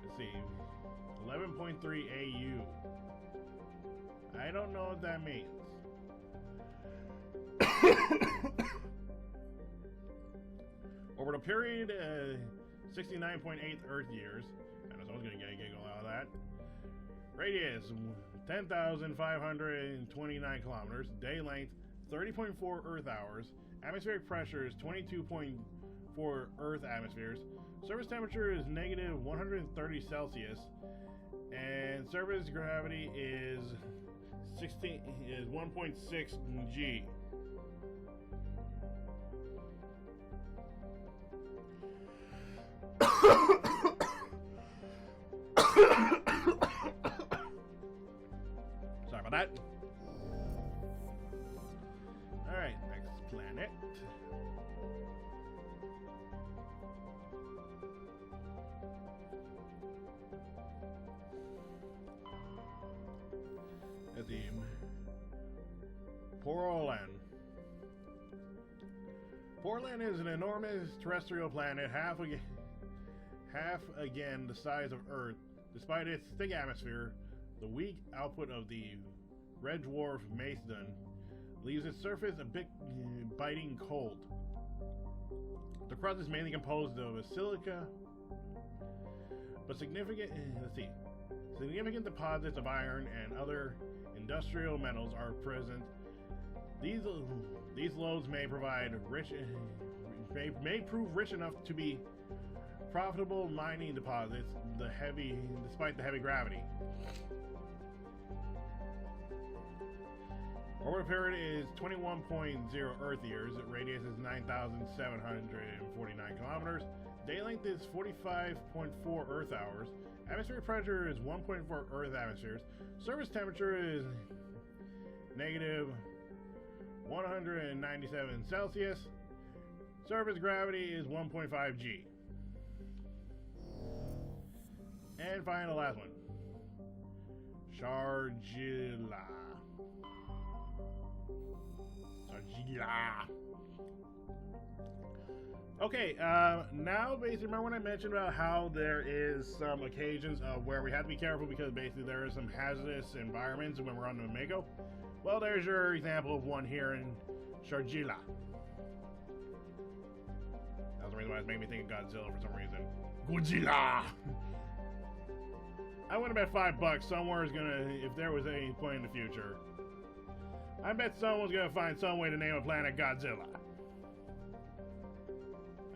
let's see, 11.3 AU. I don't know what that means. Orbital period, 69.8 Earth years. I know someone's gonna get a giggle out of that. Radius, 10,529 kilometers. Day length, 30.4 Earth hours. Atmospheric pressure is 22.4 Earth atmospheres. Surface temperature is negative 130 Celsius. And surface gravity is 1.6 G. Sorry about that. Alright, next planet. Let's see. Portland. Portland is an enormous terrestrial planet, half again the size of Earth. Despite its thick atmosphere, the weak output of the red dwarf Macedon, leaves its surface a bit biting cold. The crust is mainly composed of silica, but significant deposits of iron and other industrial metals are present. These lodes may prove rich enough to be profitable mining deposits. Despite the heavy gravity. Orbit period is 21.0 Earth years. Radius is 9,749 kilometers. Day length is 45.4 Earth hours. Atmospheric pressure is 1.4 Earth atmospheres. Surface temperature is negative 197 Celsius. Surface gravity is 1.5 G. And finally, the last one. Sharjila. Okay, now basically remember when I mentioned about how there is some occasions where we have to be careful because basically there is some hazardous environments when we're on the Mako? Well, there's your example of one here in Sharjila. That was the reason why it made me think of Godzilla for some reason. Godzilla! I would have bet $5 somewhere is gonna, if there was any point in the future. I bet someone's gonna find some way to name a planet Godzilla.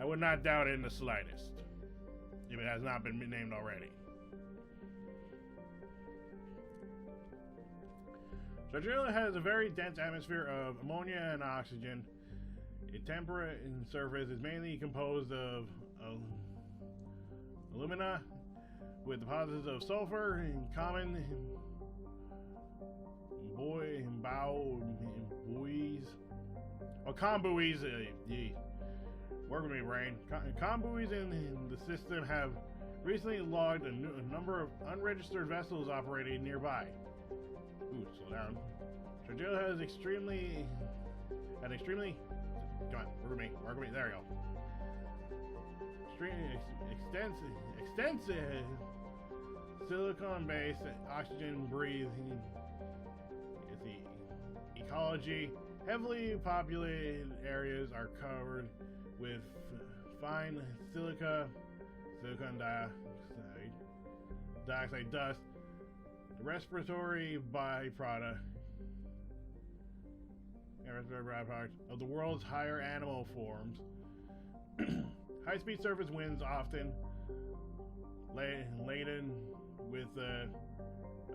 I would not doubt it in the slightest, if it has not been named already. Sharjila has a very dense atmosphere of ammonia and oxygen. Its temperate surface is mainly composed of alumina, with deposits of sulfur and common buoys. Oh, combuoys. Work with me, brain. Combuoys in the system have recently logged a number of unregistered vessels operating nearby. Ooh, slow down. Sharjila has extremely. Come on, work with me. There we go. Extensive silicon-based oxygen breathing ecology. Heavily populated areas are covered with fine silicon dioxide dust, the respiratory byproduct of the world's higher animal forms. High-speed surface winds often laden with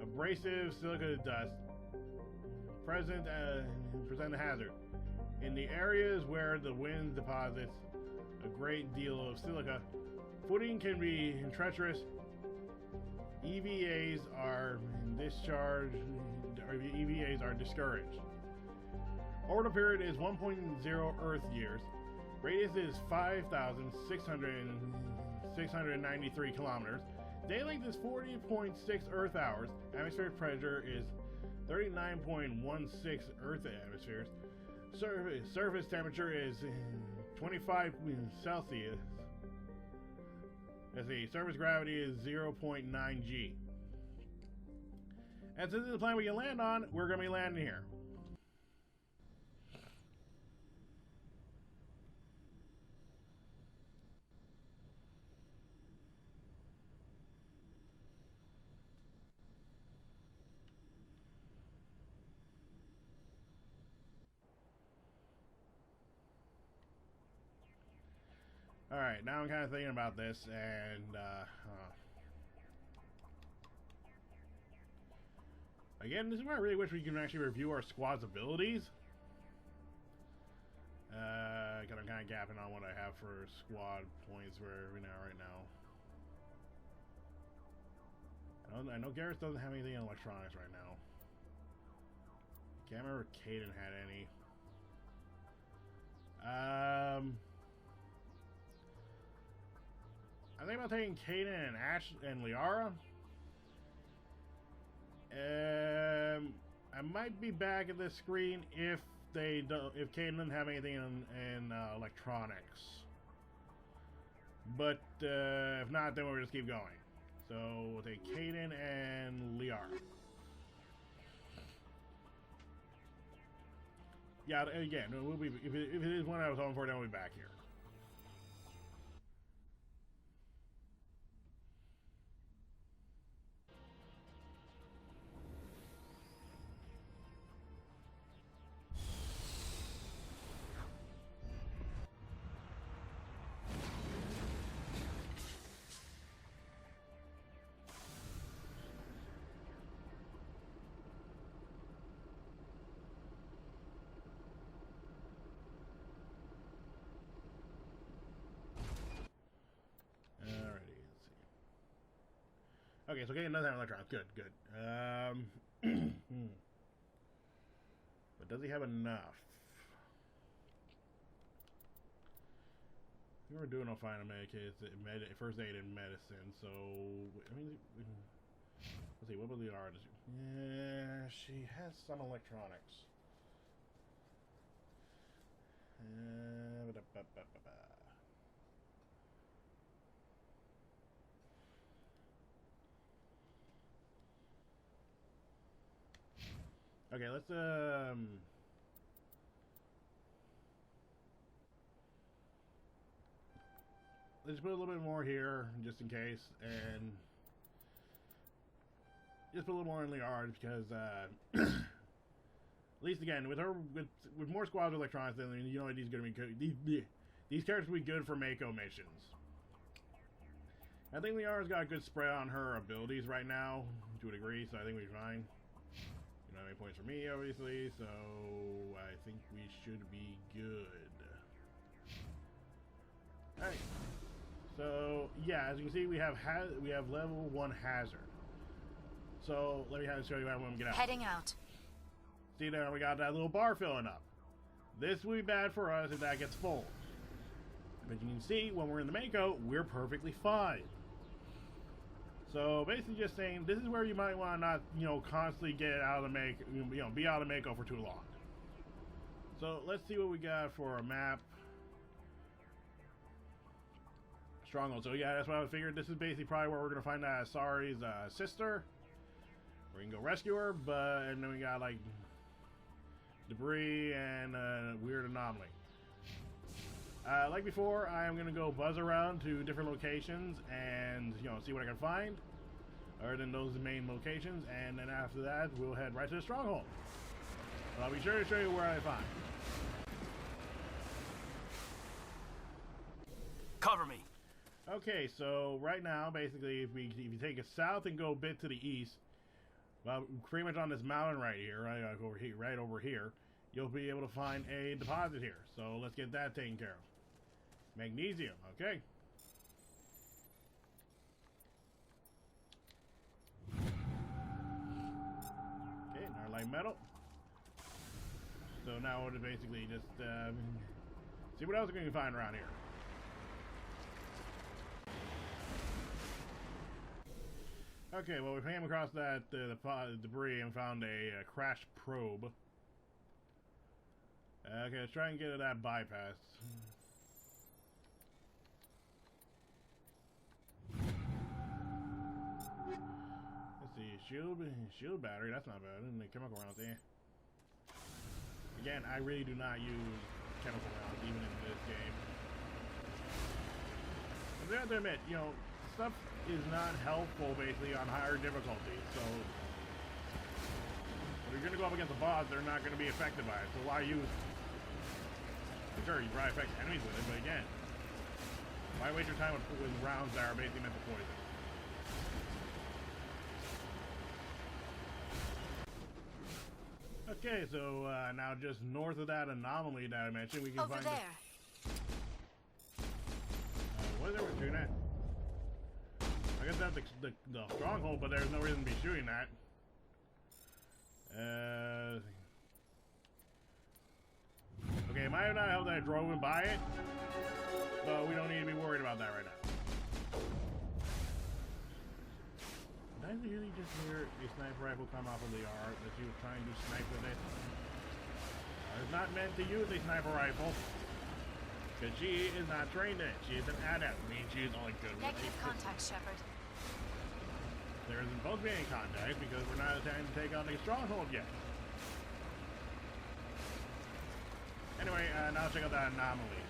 abrasive silica dust present a hazard. In the areas where the wind deposits a great deal of silica, footing can be treacherous. EVAs are discouraged. Orbital period is 1.0 Earth years. Radius is 5,693 kilometers. Day length is 40.6 Earth hours. Atmospheric pressure is 39.16 Earth atmospheres. Surface temperature is 25 Celsius. Let's see, surface gravity is 0.9 G. And since this is the planet we can land on, we're going to be landing here. Alright, now I'm kind of thinking about this, and, again, this is where I really wish we can actually review our squad's abilities. Because I'm kind of gapping on what I have for squad points right now. I know Garrus doesn't have anything in electronics right now. Can't remember if Caden had any. I think about taking Caden and Ash and Liara. I might be back at this screen if Caden doesn't have anything in electronics. But if not, then we'll just keep going. So we'll take Caden and Liara. yeah, again, we'll be, if it is one I was hoping for, then we'll be back here. Okay, so getting another electrons. Good, good. But does he have enough? We were doing no final first aid and medicine, so I mean, let's see. What about Liara? Yeah, she has some electronics. Okay, let's put a little bit more here, just in case, and just put a little more in Liara, because at least again with her with more squads with electronics, then you know these are gonna be good. These characters will be good for Mako missions. I think Liara's got a good spread on her abilities right now, to a degree, so I think we're fine. You know, 8 points for me, obviously, so I think we should be good. Alright. So, yeah, as you can see, we have level 1 hazard. So, let me show you how when we get out. Heading out. See there, we got that little bar filling up. This will be bad for us if that gets full. But you can see, when we're in the Mako, we're perfectly fine. So basically just saying, this is where you might want to not, you know, constantly get out of the Mako, you know, be out of the Mako for too long. So let's see what we got for a map. Stronghold. So yeah, that's what I figured. This is basically probably where we're going to find Sari's sister. We can go rescue her, and then we got like debris and weird anomaly. Like before, I am going to go buzz around to different locations and, you know, see what I can find, other than those main locations, and then after that, we'll head right to the stronghold. But I'll be sure to show you where I find. Cover me. Okay, so right now, basically, if you take it south and go a bit to the east, well, pretty much on this mountain right here, right over here, you'll be able to find a deposit here. So let's get that taken care of. Magnesium, okay. Okay, now light metal. So now we'll basically just see what else we can find around here. Okay, well, we came across that the debris and found a crashed probe. Okay, let's try and get to that bypass. Let's see, shield battery, that's not bad. And the chemical rounds, Again, I really do not use chemical rounds even in this game. I have to admit, you know, stuff is not helpful basically on higher difficulty, so if you're gonna go up against a boss, they're not gonna be affected by it, so why use? Sure, you probably affect enemies with it, but again, why waste your time with rounds that are basically meant to poison? Okay, so now just north of that anomaly that I mentioned, we can Over find there. What is it we're shooting at? I guess that's the stronghold, but there's no reason to be shooting that. Okay, it might have not helped that I drove and by it, but we don't need to be worried about that right now. Did I really just hear a sniper rifle come off of the Liara that she was trying to snipe with it? I was not meant to use a sniper rifle, because she is not trained in it. She is an adept. I mean, she is only good with Negative contact, Shepard. There isn't supposed to be any contact because we're not attempting to take on a stronghold yet. now check out that anomaly.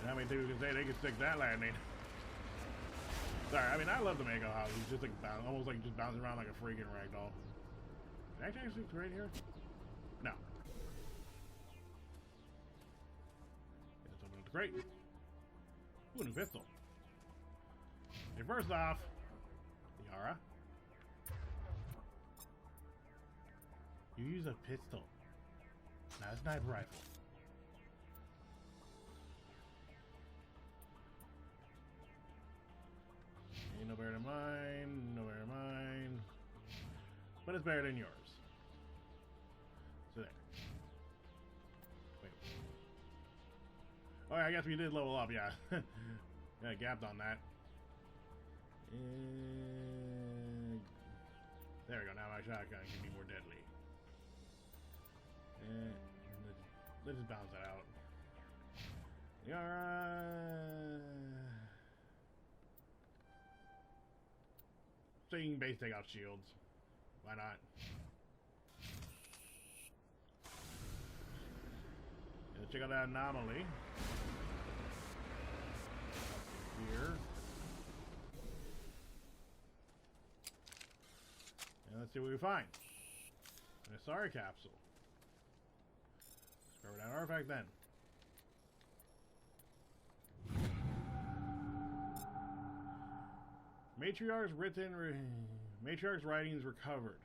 And how many people can say they can stick that landing? Sorry, I mean, I love the Mako House. He's just like almost like just bouncing around like a freaking ragdoll. Can I actually right here? No. Let's open up the crate. Ooh, a new pistol. Okay, first off, Liara, you use a pistol, not a sniper rifle. Ain't no better than mine, no better than mine. But it's better than yours. So there. Wait. Oh yeah, I guess we did level up, yeah. Yeah, gapped on that. And there we go, now my shotgun can be more deadly. And let's just bounce that out. Liara. So you can base take out shields. Why not? Let's check out that anomaly. Here. And let's see what we find. An Asari capsule. Let's grab that artifact then. Matriarch's writings recovered.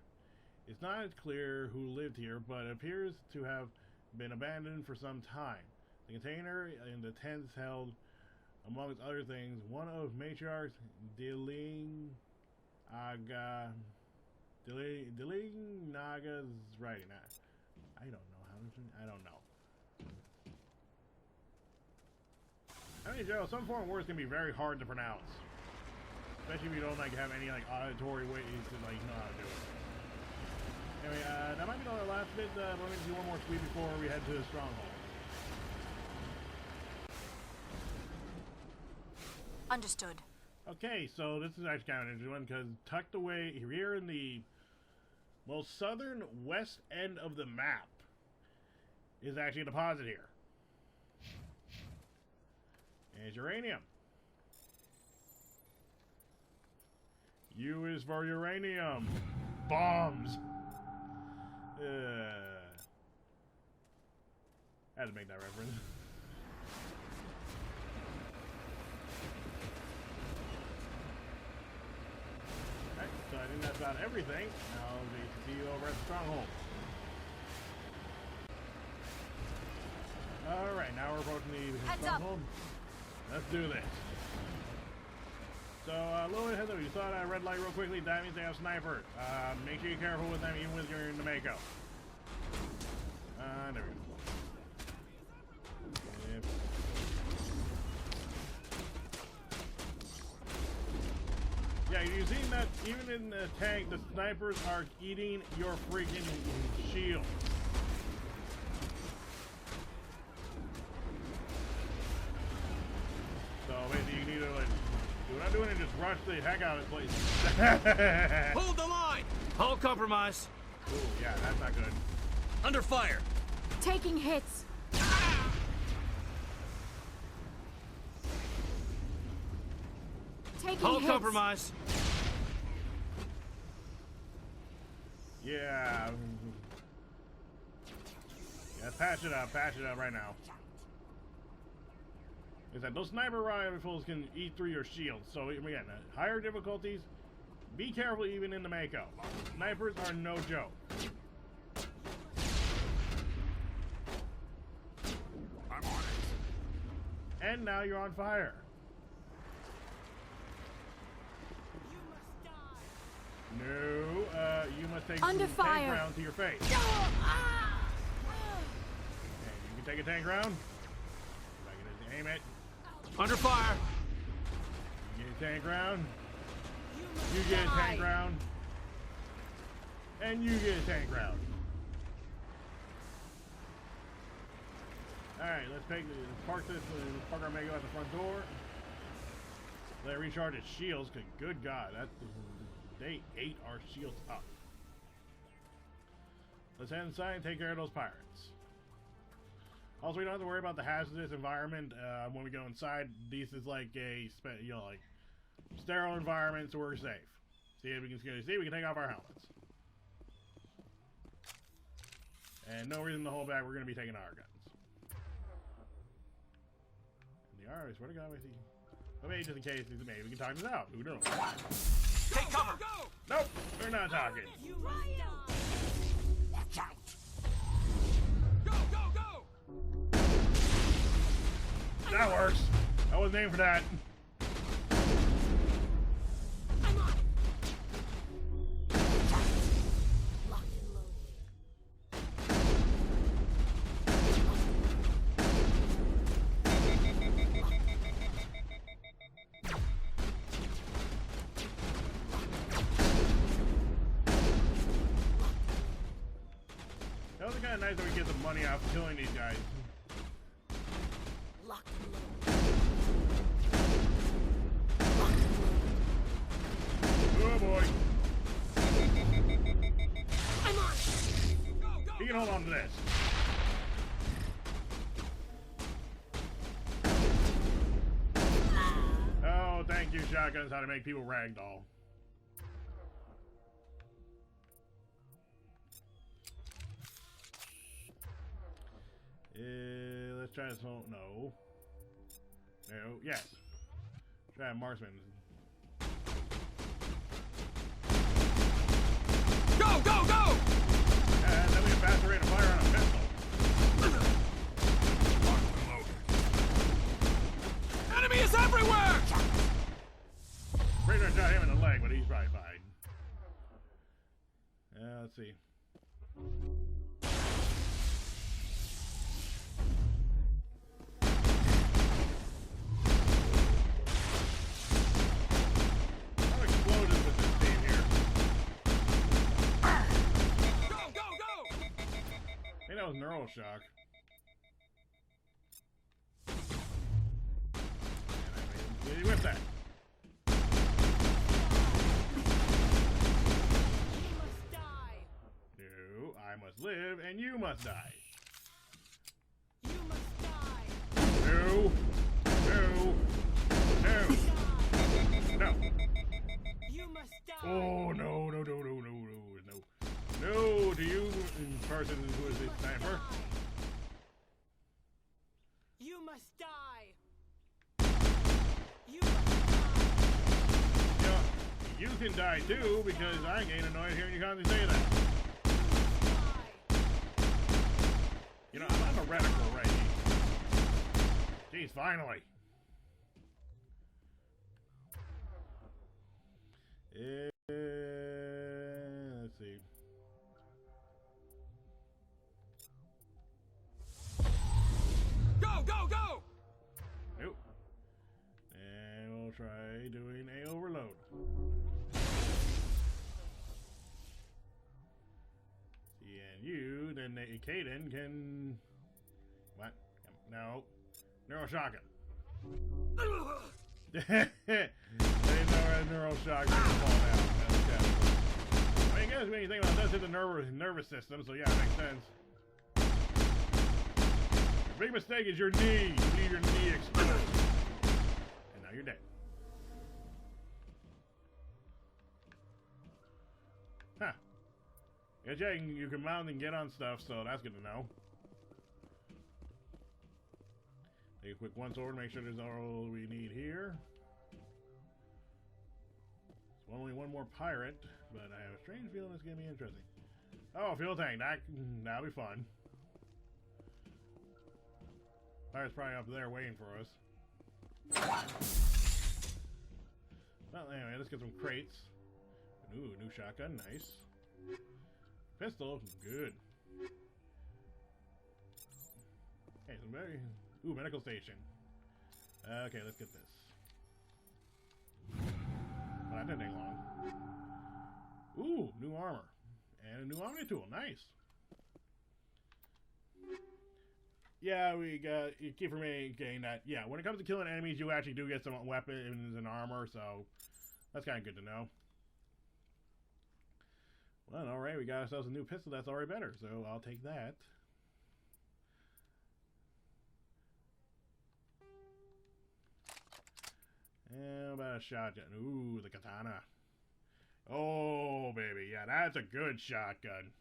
It's not clear who lived here, but it appears to have been abandoned for some time. The container in the tents held, amongst other things, one of Matriarch Dillingnaga's writing. I don't know how to. I don't know. I mean, Joe, some foreign words can be very hard to pronounce. Especially if you don't like have any like auditory ways to like know how to do it. Anyway, that might be the last bit. Let me do one more sweep before we head to the stronghold. Understood. Okay, so this is actually kind of an interesting one because tucked away here in the most southern west end of the map is actually a deposit here. And it's uranium. U is for uranium. Bombs. I had to make that reference. Alright, so I think that's about everything. Now we see you over at the stronghold. Alright, now we're approaching the stronghold. Let's do this. So, little heads up, you saw that red light real quickly, that means they have snipers. Make sure you're careful with them even when you're in the Mako. There we go. Yep. Yeah, you've seen that even in the tank, the snipers are eating your freaking shield. So, basically, you need to, like, what I'm doing is just rush the heck out of this place. Hold the line! Hull compromise. Ooh, yeah, that's not good. Under fire. Taking hits. Taking Hull hits. compromise. Yeah. Yeah, patch it up right now. Is that those sniper rifles can eat through your shield, so again, higher difficulties, be careful even in the Mako. Snipers are no joke. I'm on it. And now you're on fire. No, you must take Under some fire. tank round to your face. Okay, you can take a tank round. If I can just aim it. Under fire. You get a tank round. You get a tank round. And you get a tank round. Alright, let's park this and park our Mego at the front door. Let it recharge its shields, cause good God, they ate our shields up. Let's head inside and take care of those pirates. Also, we don't have to worry about the hazardous environment when we go inside. This is like a like sterile environment, so we're safe. See if we can we can take off our helmets. And no reason to hold back. We're going to be taking our guns. And the R, I swear to God, I see. But maybe just in case, maybe we can talk this out. Who knows? Take cover! Go! Nope, we're not talking. You watch out! Go, go, go! That works. I wasn't aiming for that. That was kind of nice that we get the money out of killing these guys. Oh boy. I'm on. Go, go. He can hold on to this. Oh, thank you, shotguns, how to make people ragdoll. Let's try this one. No. No. Yes. Try a marksman. Go, go, go! And then we have faster rate of fire on a pistol. Enemy is everywhere! Pretty much shot him in the leg, but he's probably fine. Let's see. That was neural shock. And I with that. You must die. No, I must live, and you must die. You must die. No, no, no, no. You must die. Oh no, no, no, no, no, no, no. No, to you, person who is a sniper. You must die. You must die. Yeah, you can die too, because I get annoyed hearing you constantly say that. You know, I'm a reticle right here. Jeez, finally. Let's see. Go, go, go! Nope. And we'll try doing a overload. See, and you, then Caden can... What? No. Neural shotgun. They didn't know a neural shotgun was falling out. I mean, I guess when you think about this, it's a nervous system, so yeah, it makes sense. Big mistake is your knee. You leave your knee exposed. And now you're dead. Huh. Guess yeah, you can mount and get on stuff, so that's good to know. Take a quick once over to make sure there's all we need here. There's only one more pirate, but I have a strange feeling it's going to be interesting. Oh, fuel tank. That'll be fun. Pirate's probably up there waiting for us. Well, anyway, let's get some crates. Ooh, new shotgun, nice. Pistol, good. Hey, some very... Ooh, medical station. Okay, let's get this. Well, that didn't take long. Ooh, new armor. And a new Omni tool, nice. Yeah, you keep from getting that. Yeah, when it comes to killing enemies, you actually do get some weapons and armor, so that's kind of good to know. Well, alright, we got ourselves a new pistol that's already better, so I'll take that. And about a shotgun. Ooh, the katana. Oh, baby. Yeah, that's a good shotgun.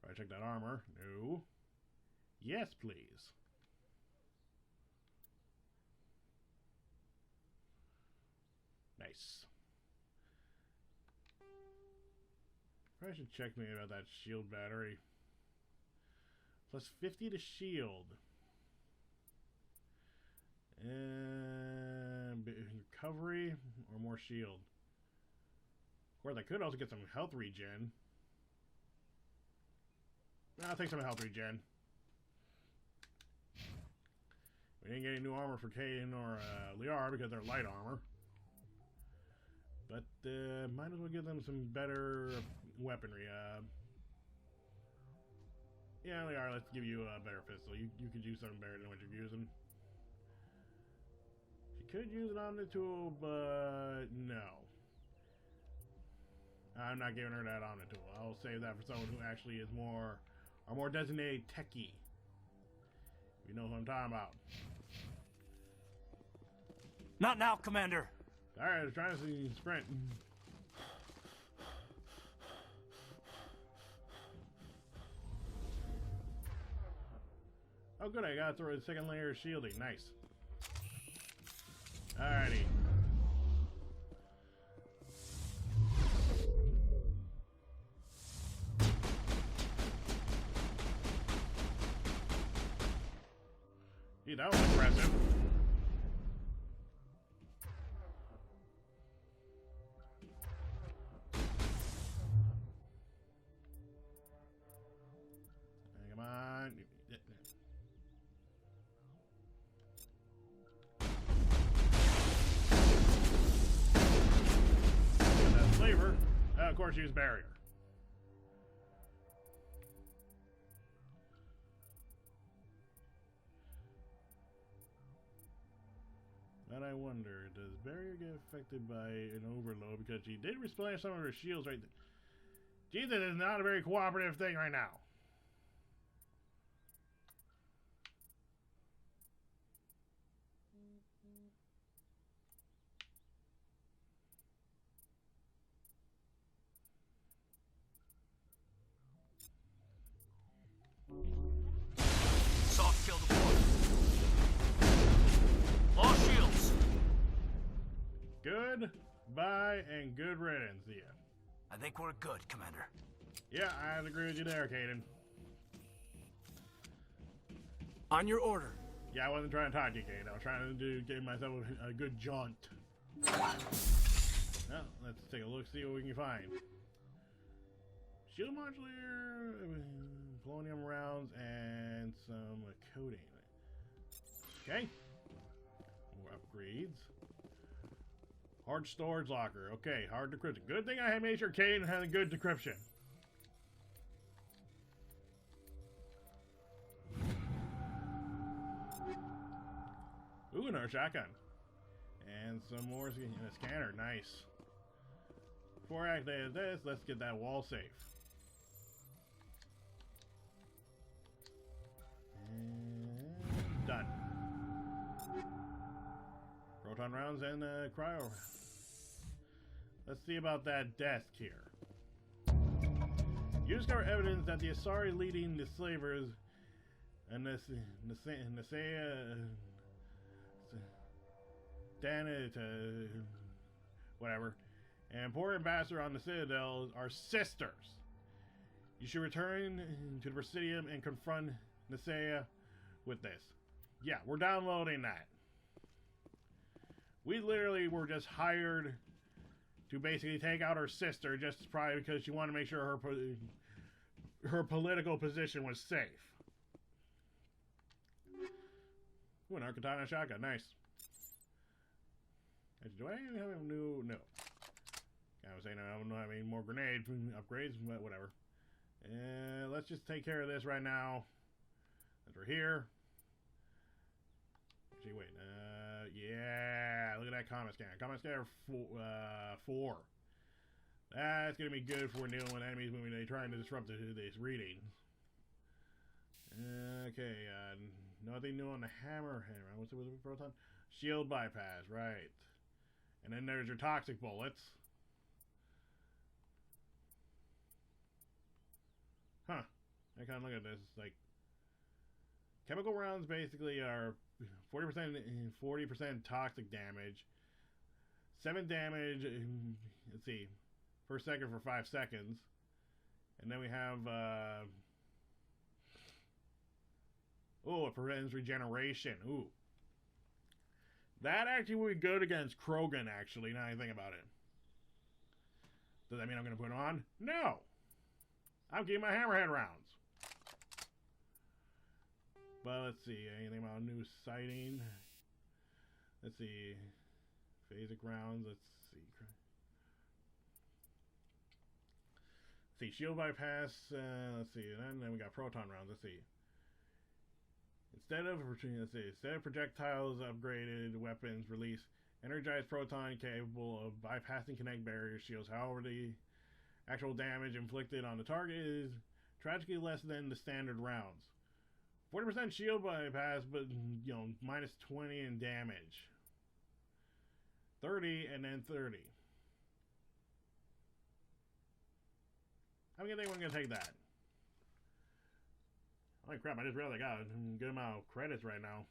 Alright, check that armor. No. Yes, please. Nice. Probably should check me about that shield battery. Plus 50 to shield. And recovery or more shield. Of course, I could also get some health regen. I'll take some health regen. We didn't get any new armor for Kaden or Liara because they're light armor. But might as well give them some better weaponry. Yeah, Liara, let's give you a better pistol. You could do something better than what you're using. She could use an Omnitool, but no. I'm not giving her that Omnitool. I'll save that for someone who actually is more designated techie. You know who I'm talking about. Not now, Commander. Alright, I was trying to see sprint. Oh good, I got through the second layer of shielding. Nice. Alrighty. Gee, that was impressive. Come on. That flavor. Of course, use barrier. But I wonder, does barrier get affected by an overload? Because she did replenish some of her shields right there. Jesus is not a very cooperative thing right now. Soft kill deployed. All shields. Goodbye and good riddance, yeah. I think we're good, Commander. Yeah, I agree with you there, Kaden. On your order. Yeah, I wasn't trying to talk to you, Kaden. I was trying to give myself a good jaunt. Well, let's take a look, see what we can find. Shield modulator, polonium rounds, and some coating. Okay. More upgrades. Hard storage locker. Okay, hard decryption. Good thing I had made sure Kaden had a good decryption. Ooh, another shotgun. And some more in a scanner. Nice. Before I activate this, let's get that wall safe. And done. Proton rounds and cryo. Let's see about that desk here. You discover evidence that the Asari leading the slavers and whatever, and poor ambassador on the Citadel are sisters. You should return to the Presidium and confront Nisea with this. Yeah, we're downloading that. We literally were just hired to basically take out her sister, just probably because she wanted to make sure her political position was safe. Ooh, an Arcatana shotgun, nice. Do I even have a new? No. I was saying I don't have any more grenade upgrades, but whatever. And let's just take care of this right now. As we're here. Actually, wait. Yeah. Look at that comet scanner. Comet scanner 4. That's going to be good if we're dealing with enemies when they're trying to disrupt this reading. Okay. Nothing new on the hammerhead. What's it with the proton? Shield bypass. Right. And then there's your toxic bullets. Huh. I kind of look at this. It's like chemical rounds basically are 40% toxic damage. 7 damage, let's see, per second for 5 seconds. And then we have, oh, it prevents regeneration. Ooh. That actually would be good against Krogan, actually, now I think about it. Does that mean I'm going to put it on? No! I'm keeping my hammerhead rounds. But let's see, anything about new sighting? Let's see. Phasic rounds, let's see. Shield bypass, let's see, and then we got proton rounds, let's see. Instead of projectiles, upgraded weapons release energized proton capable of bypassing kinetic barrier shields. However, the actual damage inflicted on the target is tragically less than the standard rounds. 40% shield bypass, but you know, minus 20 in damage. 30 and then 30. How many think we're gonna take that? Holy crap, I just realized I got a good amount of credits right now.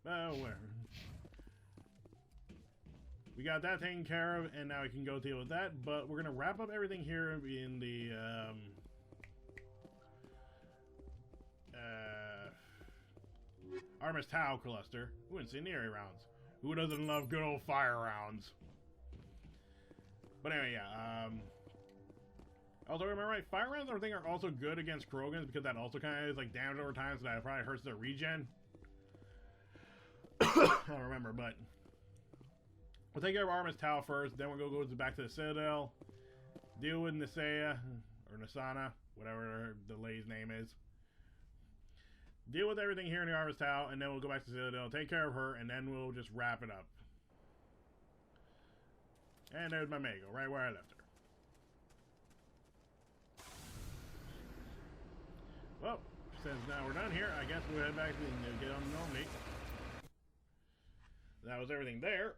Oh, where? We got that taken care of, and now we can go deal with that, but we're gonna wrap up everything here in the, Artemis Tau cluster. Ooh, incendiary rounds. Who doesn't love good old fire rounds? But anyway, yeah, also, remember right, fire rounds I think are also good against Krogans because that also kind of is like damage over time, so that probably hurts their regen. I don't remember, but we'll take care of Artemis Tau first, then we'll go back to the Citadel, deal with Nisea, or Nisana, whatever the lady's name is. Deal with everything here in the Artemis Tau, and then we'll go back to the Citadel, take care of her, and then we'll just wrap it up. And there's my Mako, right where I left her. Well, since now we're done here, I guess we'll head back and get on the Normandy. That was everything there.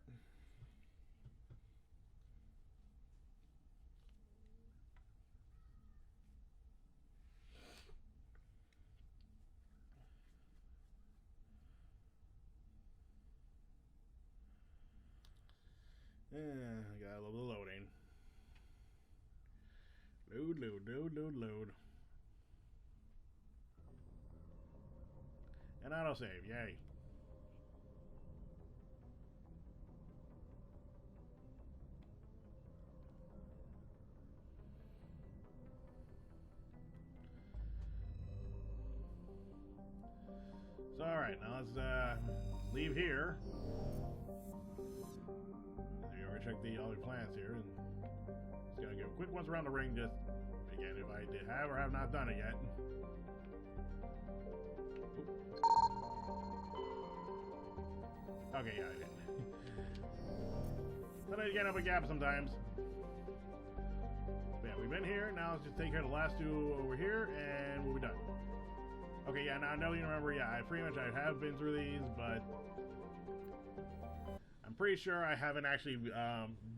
I got a little loading. Load. And autosave, yay. So alright, now let's leave here. Check all the plants here, and just gotta go quick once around the ring, just again if I did have or have not done it yet. Okay, yeah, I did. Sometimes you get up a gap sometimes. But yeah, we've been here. Now let's just take care of the last two over here, and we'll be done. Okay, yeah, now I know you remember. Yeah, I have been through these, but I'm pretty sure I haven't actually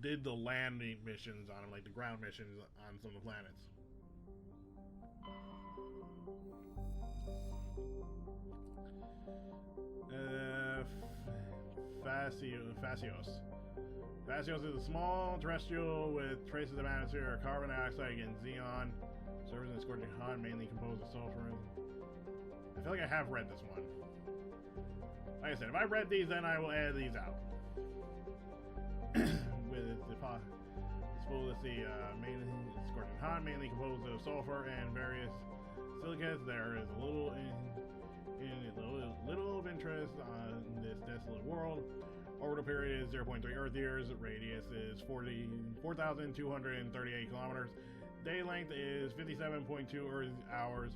did the landing missions on them, like the ground missions on some of the planets. Phaseos is a small terrestrial with traces of atmosphere or carbon dioxide against xenon. Serves in a scorching hot, mainly composed of sulfur. I feel like I have read this one. Like I said, if I read these, then I will edit these out. With let's see, mainly scorching hot, mainly composed of sulfur and various silicates. There is a little of interest on this desolate world. Orbital period is 0.3 Earth years. Radius is 4,238 kilometers. Day length is 57.2 Earth hours.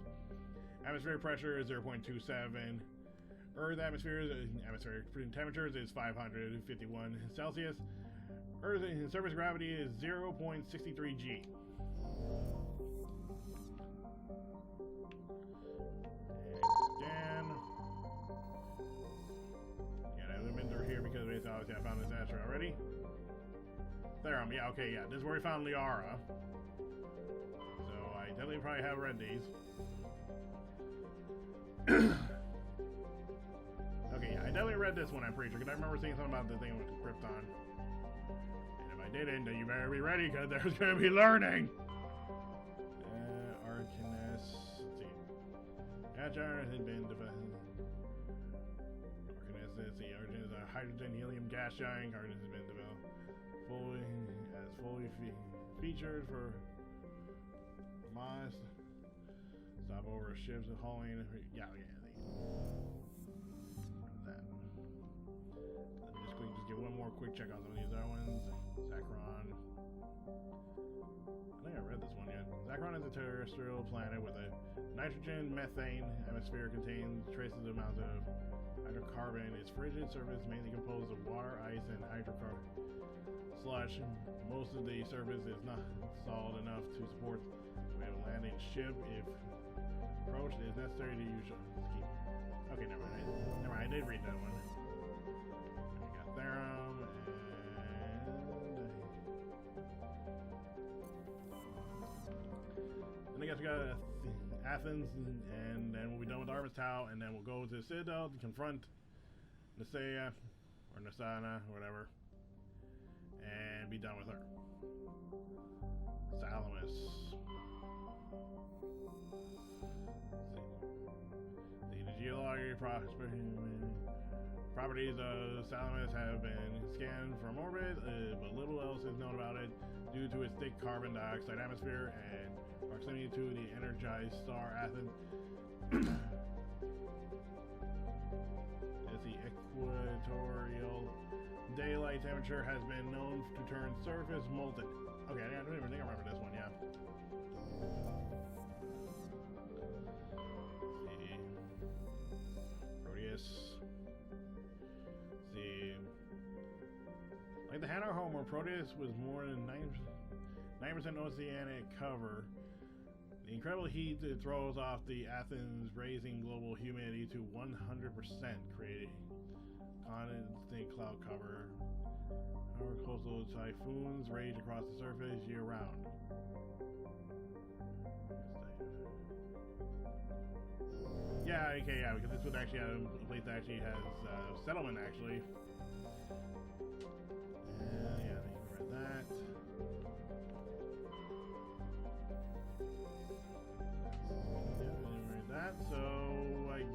Atmospheric pressure is 0.27. Earth atmospheric temperatures is 551 Celsius. Earth surface gravity is 0.63 G. Scan. Yeah, I haven't been through here because obviously I found this asteroid already. There, yeah, okay, yeah. This is where we found Liara. So I definitely probably have read these. Okay, yeah, I definitely read this one, I'm pretty sure, because I remember seeing something about the thing with Krypton. And if I didn't, then you better be ready, because there's going to be learning! Artemis, let's see. Agile has been developed. Artemis, let's see. Artemis is a hydrogen helium gas giant. Artemis has been developed fully featured for Mars. Stop over ships and hauling. Yeah. That. Let me just give one more quick check on some of these other ones. Zacron. I think I read this one yet. Zacron is a terrestrial planet with a nitrogen methane atmosphere, contains traces amounts of hydrocarbon. Its frigid surface is mainly composed of water, ice, and hydrocarbon slush. Most of the surface is not solid enough to support a landing ship. If approached, it is necessary to use. Okay, never mind. I did read that one. We got Therum and I guess we got Athens, and then we'll be done with Artemis Tau, and then we'll go to the Citadel to confront Nisea or Nasana or whatever, and be done with her. Salamis. The geologic properties of Salamis have been scanned from orbit, but little else is known about it due to its thick carbon dioxide atmosphere and proximity to the energized star Athens. As the equatorial daylight temperature has been known to turn surface molten. Okay, I don't even think I remember this one, yeah. See, like the Hanar home where Proteus was more than 9% oceanic cover, the incredible heat it throws off the Athens, raising global humidity to 100%, creating constant cloud cover. However, coastal typhoons rage across the surface year-round. Yeah, okay, yeah, because this would actually have a place that actually has settlement, actually. Yeah, I think we read that. Yeah, we read that, so wait.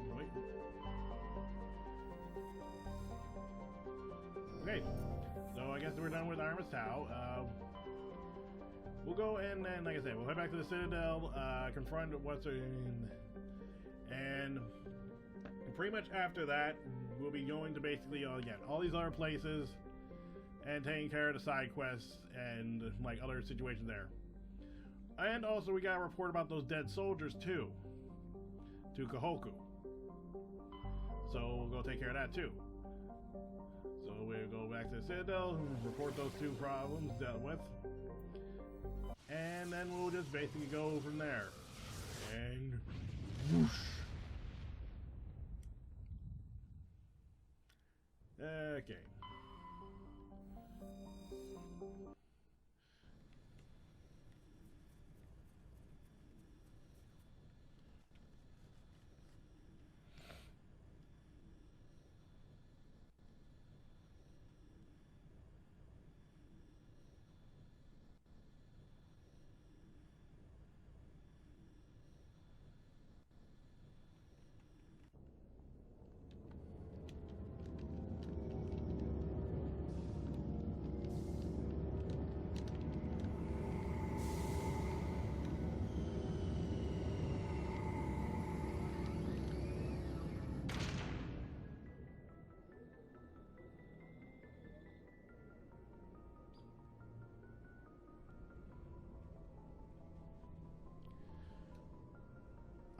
Okay, so I guess we're done with Artemis Tau. We'll go and then, like I said, we'll head back to the Citadel, confront what's in. And pretty much after that, we'll be going to basically, again, all these other places and taking care of the side quests and, like, other situations there. And also, we got a report about those dead soldiers, too, to Kahoku. So, we'll go take care of that, too. So, we'll go back to the Citadel, report those two problems dealt with. And then we'll just basically go from there. And whoosh. Okay.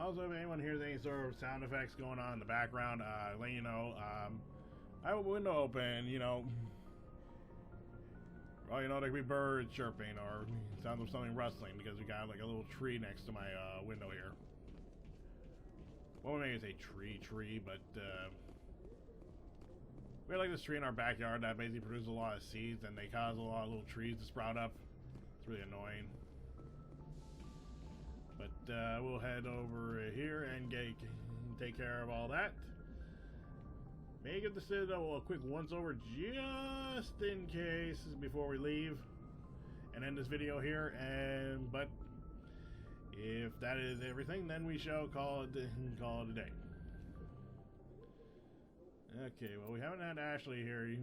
Also, if anyone hears any sort of sound effects going on in the background, let you know. I have a window open, you know. Well, you know, there could be birds chirping or sounds of something rustling because we got like a little tree next to my window here. Well, we may say tree, but we have like this tree in our backyard that basically produces a lot of seeds and they cause a lot of little trees to sprout up. It's really annoying. But we'll head over here and take care of all that. May give the Citadel a quick once-over just in case before we leave and end this video here. But if that is everything, then we shall call it a day. Okay, well, we haven't had Ashley here,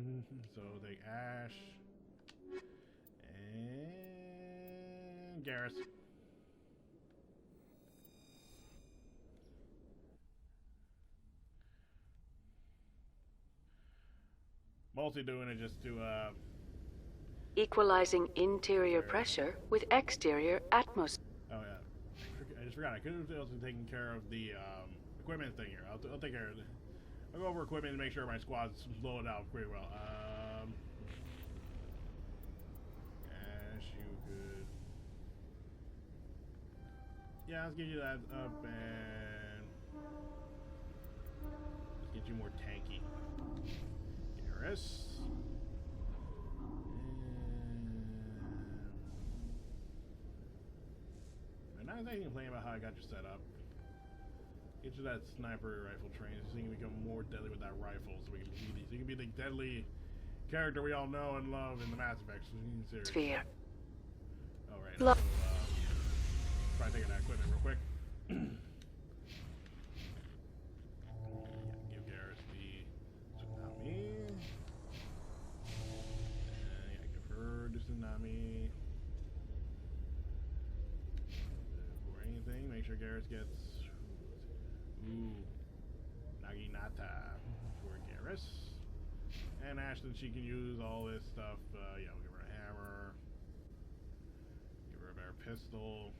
so take Ash and Garrus. Mostly doing it just to Equalizing interior pressure with exterior atmosphere. Oh yeah, I just forgot. I could have also taken care of the equipment thing here. I'll take care of it. I'll go over equipment and make sure my squad's loaded out pretty well. Ash, you could. Yeah, let's get you that up and let's get you more tanky. Garrus. And now that you can complain about how I got you set up. Get you that sniper rifle training so you can become more deadly with that rifle so you can be the deadly character we all know and love in the Mass Effect series. Sphere. Alright, so try taking that equipment real quick. Give Garrus the tsunami. And yeah, give her the tsunami. For anything, make sure Garrus gets Naginata for Garrus. And Ashton, she can use all this stuff. Yeah, we'll give her a hammer. Give her a better pistol.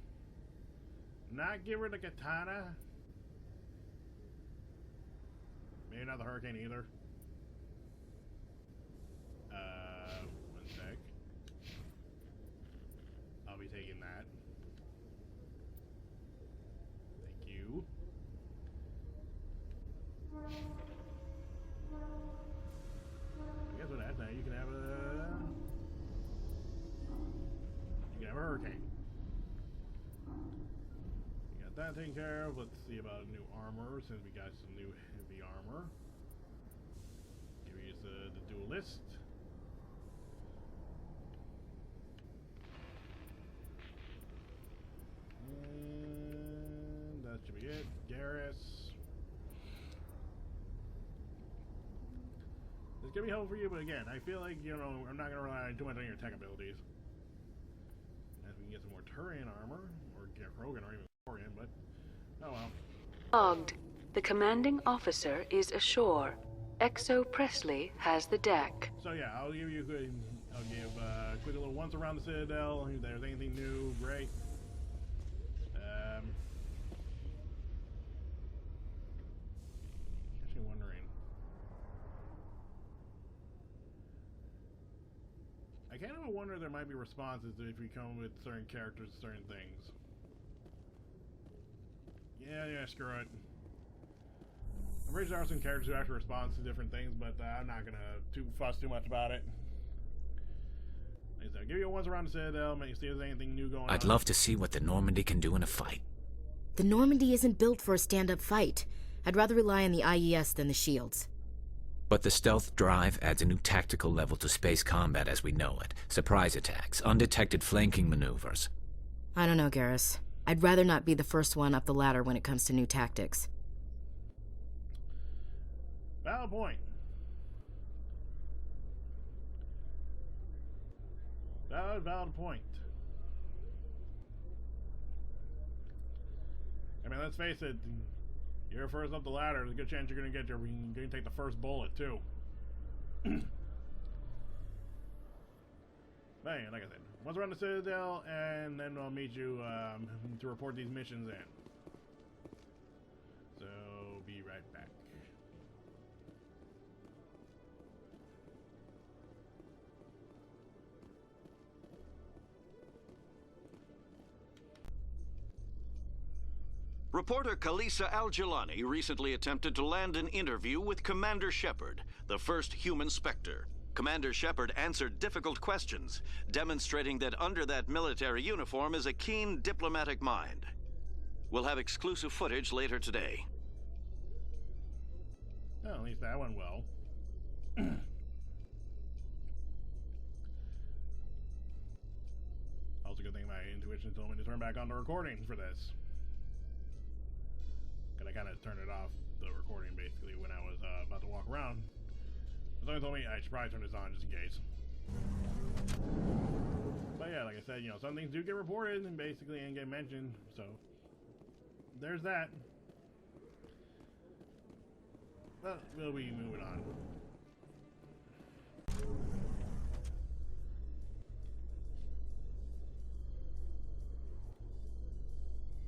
Not give her the katana. Maybe not the hurricane either. One sec. I'll be taking that. Thank you. I guess with that now you can have a hurricane. You got that taken care of. Let's see about new armor since we got some new heavy armor. Here is the duelist. And that should be it. Garrus. It's gonna be helpful for you, but again, I feel like, you know, I'm not gonna rely too much on your tech abilities. As we can get some more Turian armor, or get Krogan, or even Turian, but oh well. Logged. The commanding officer is ashore. Exo Presley has the deck. So yeah, I'll give a quick little once around the Citadel. If there's anything new, great. Actually wondering. I kind of wonder if there might be responses if we come with certain characters to certain things. Yeah, screw it. I'm pretty sure there are some characters who actually respond to different things, but I'm not gonna fuss too much about it. Like I said, I'll give you a once around the Citadel, see if there's anything new going on. I'd love to see what the Normandy can do in a fight. The Normandy isn't built for a stand-up fight. I'd rather rely on the IES than the shields. But the stealth drive adds a new tactical level to space combat as we know it. Surprise attacks, undetected flanking maneuvers. I don't know, Garrus. I'd rather not be the first one up the ladder when it comes to new tactics. Valid point. Valid point. I mean, let's face it. You're first up the ladder. There's a good chance you're gonna take the first bullet too. But anyway, like I said, once we're on the Citadel, and then I'll meet you to report these missions in. Reporter Kalisa Al-Jilani recently attempted to land an interview with Commander Shepard, the first human Spectre. Commander Shepard answered difficult questions, demonstrating that under that military uniform is a keen diplomatic mind. We'll have exclusive footage later today. Well, at least that went well. Also, good thing my intuition told me to turn back on the recording for this. Because I kind of turned it off, the recording, basically, when I was about to walk around. Someone told me I should probably turn this on just in case. But yeah, like I said, you know, some things do get reported and basically and get mentioned, so there's that. But we'll be moving on.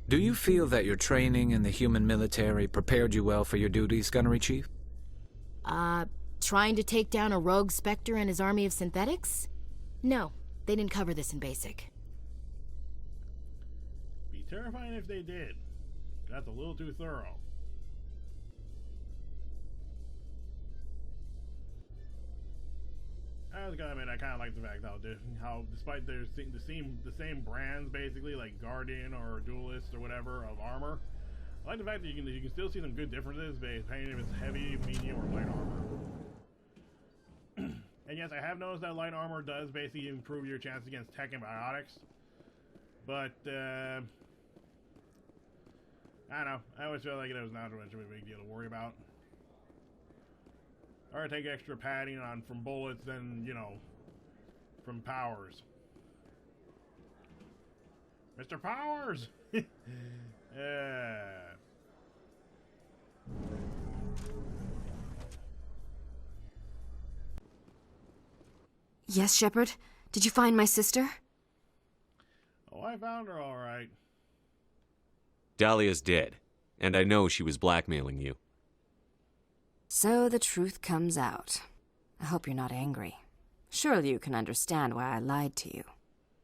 Do you feel that your training in the human military prepared you well for your duties, Gunnery Chief? Trying to take down a rogue Spectre and his army of synthetics? No, they didn't cover this in basic. Be terrifying if they did. That's a little too thorough. I was gonna admit, I kind of like the fact how despite there's the same brands basically, like Guardian or Duelist or whatever of armor, I like the fact that you can still see some good differences depending if it's heavy, medium, or light armor. And yes, I have noticed that light armor does basically improve your chance against tech and biotics, but I don't know. I always felt like it was not much of a big deal to worry about. Or take extra padding on from bullets than, you know, from Powers. Mr. Powers! Yes, Shepard? Did you find my sister? Oh, I found her all right. Dahlia's dead, and I know she was blackmailing you. So the truth comes out. I hope you're not angry. Surely you can understand why I lied to you.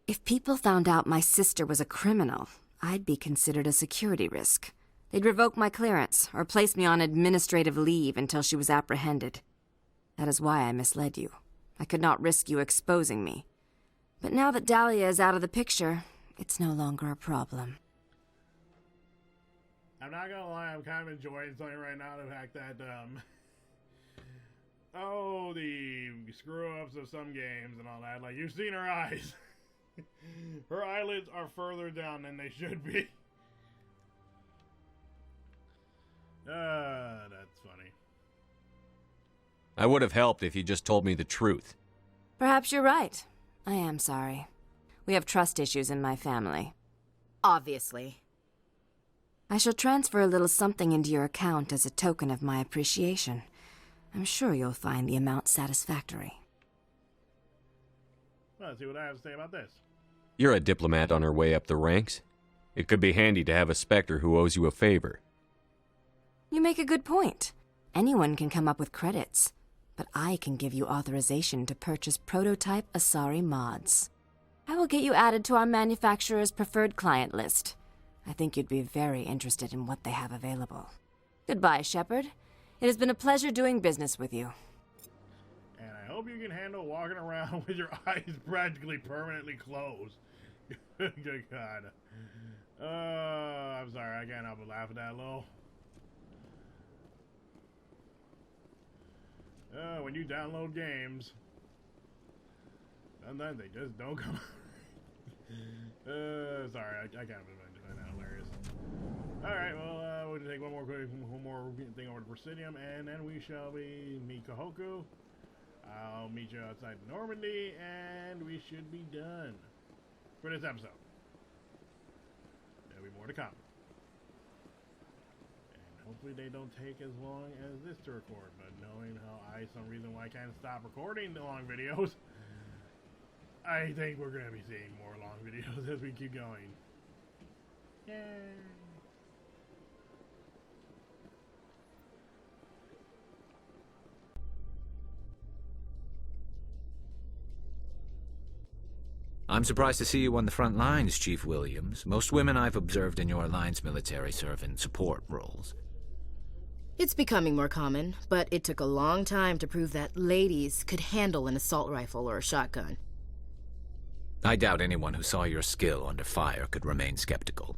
If people found out my sister was a criminal, I'd be considered a security risk. They'd revoke my clearance or place me on administrative leave until she was apprehended. That is why I misled you. I could not risk you exposing me. But now that Dahlia is out of the picture, it's no longer a problem. I'm not gonna lie, I'm kind of enjoying something right now, the fact that, oh, the screw-ups of some games and all that. Like, you've seen her eyes. Her eyelids are further down than they should be. That's funny. I would have helped if you just told me the truth. Perhaps you're right. I am sorry. We have trust issues in my family. Obviously. I shall transfer a little something into your account as a token of my appreciation. I'm sure you'll find the amount satisfactory. Well, let's see what I have to say about this. You're a diplomat on her way up the ranks. It could be handy to have a Spectre who owes you a favor. You make a good point. Anyone can come up with credits, but I can give you authorization to purchase prototype Asari mods. I will get you added to our manufacturer's preferred client list. I think you'd be very interested in what they have available. Goodbye, Shepard. It has been a pleasure doing business with you. And I hope you can handle walking around with your eyes practically permanently closed. Good God. I'm sorry, I can't help but laugh at that little. When you download games, sometimes they just don't come. Sorry, I can't find that hilarious. Alright, well, we'll take one more thing over to Presidium, and then we shall meet Kahoku. I'll meet you outside Normandy, and we should be done for this episode. There'll be more to come. Hopefully they don't take as long as this to record, but knowing how some reason why I can't stop recording the long videos, I think we're going to be seeing more long videos as we keep going. Yay! I'm surprised to see you on the front lines, Chief Williams. Most women I've observed in your alliance military serve in support roles. It's becoming more common, but it took a long time to prove that ladies could handle an assault rifle or a shotgun. I doubt anyone who saw your skill under fire could remain skeptical.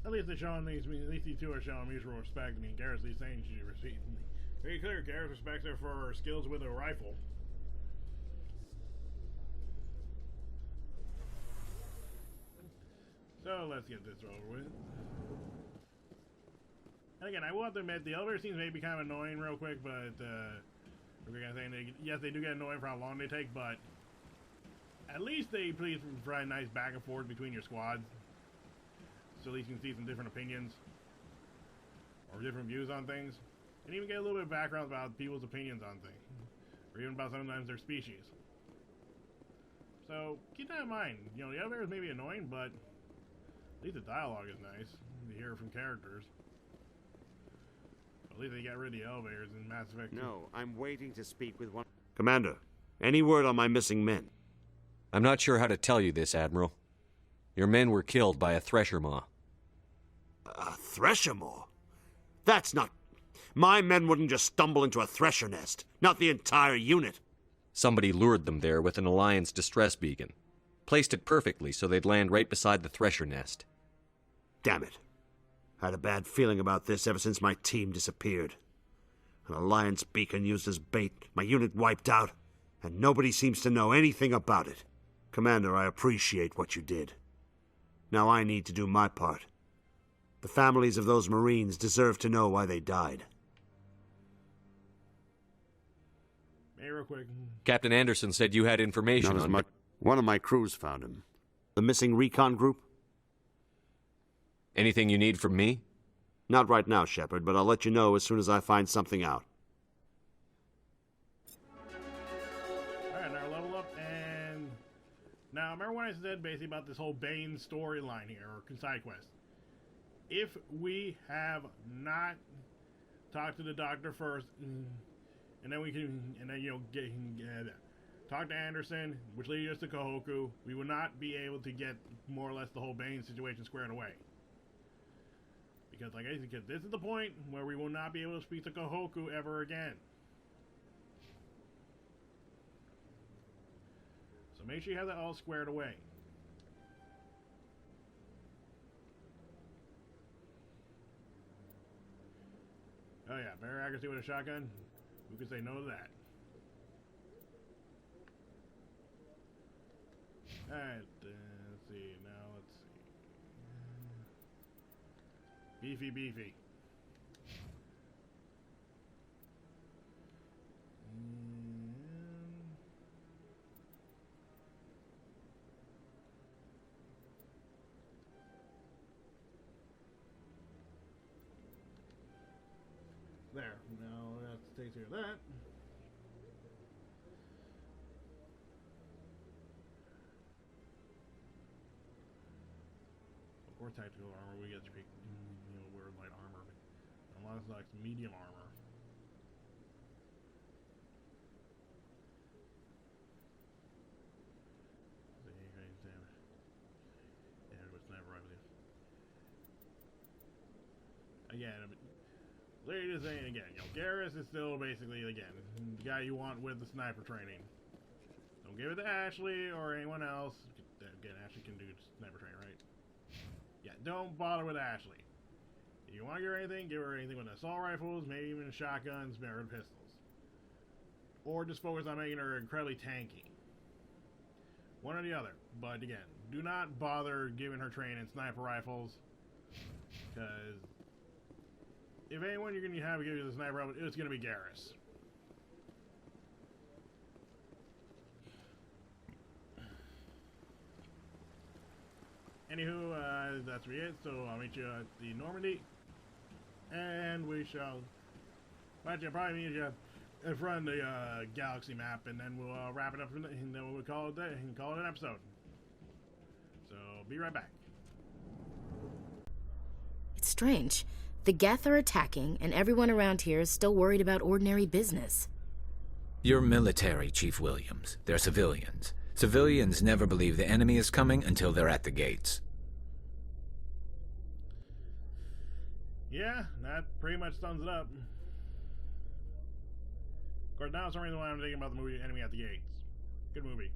At least they're showing these two are showing mutual respect. I mean, Garrett's at least saying she received. Very clear, Garrett respects her for her skills with a rifle. So let's get this over with. And again, I will have to admit, the elevator scenes may be kind of annoying real quick, but yes, they do get annoying for how long they take, but at least they please provide nice back and forth between your squads. So at least you can see some different opinions or different views on things, and even get a little bit of background about people's opinions on things, or even about sometimes their species. So keep that in mind. You know, the elevators may be annoying, but at least the dialogue is nice to hear from characters. At least they got rid of the elevators in Mass Effect 2. No, I'm waiting to speak with one. Commander, any word on my missing men? I'm not sure how to tell you this, Admiral. Your men were killed by a thresher maw. A thresher maw? That's not... My men wouldn't just stumble into a thresher nest. Not the entire unit. Somebody lured them there with an Alliance distress beacon. Placed it perfectly so they'd land right beside the thresher nest. Damn it. I had a bad feeling about this ever since my team disappeared. An Alliance beacon used as bait, my unit wiped out, and nobody seems to know anything about it. Commander, I appreciate what you did. Now I need to do my part. The families of those Marines deserve to know why they died. Hey, real quick. Captain Anderson said you had information Not as on... much. One of my crews found him. The missing recon group? Anything you need from me? Not right now, Shepard, but I'll let you know as soon as I find something out. Alright, now level up, and... Now, remember when I said basically about this whole Bane storyline here, or side quest? If we have not talked to the Doctor first, and then we can, you know, talk to Anderson, which leads us to Kohoku, we will not be able to get more or less the whole Bane situation squared away. Because, like I said, this is the point where we will not be able to speak to Kohoku ever again. So make sure you have that all squared away. Oh yeah, better accuracy with a shotgun? Who could say no to that? Alright, let's see, now let's see. Beefy. There, now that takes care of that. Or tactical armor, we get to pick, you know, wear light armor. Unless like medium armor. Yeah, with sniper rifle. Again, lady is saying again, you know, Garrus is still basically again the guy you want with the sniper training. Don't give it to Ashley or anyone else. Again, Ashley can do sniper training, right? Yeah, don't bother with Ashley. If you want to give her anything, give her anything with assault rifles, maybe even shotguns, or pistols. Or just focus on making her incredibly tanky. One or the other. But again, do not bother giving her training sniper rifles. Because if anyone you're going to have to give you the sniper rifle, it's going to be Garrus. Anywho, that's it. So I'll meet you at the Normandy, and we shall. I'll probably meet you in front of the galaxy map, and then we'll wrap it up, and then we'll call it a day and call it an episode. So be right back. It's strange. The Geth are attacking, and everyone around here is still worried about ordinary business. You're military, Chief Williams. They're civilians. Civilians never believe the enemy is coming until they're at the gates. Yeah, that pretty much sums it up. Of course, now it's the reason why I'm thinking about the movie Enemy at the Gates. Good movie.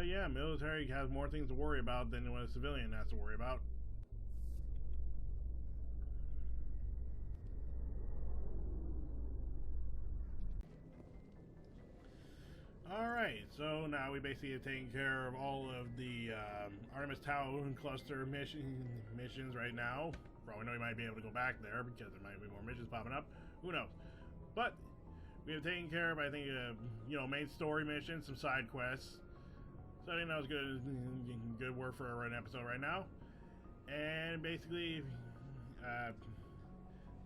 Yeah, military has more things to worry about than what a civilian has to worry about. Alright, so now we basically have taken care of all of the Artemis Tau cluster missions right now. For all we know, we might be able to go back there because there might be more missions popping up. Who knows? But we have taken care of, I think, main story missions, some side quests. So I think that was good work for an episode right now. And basically, God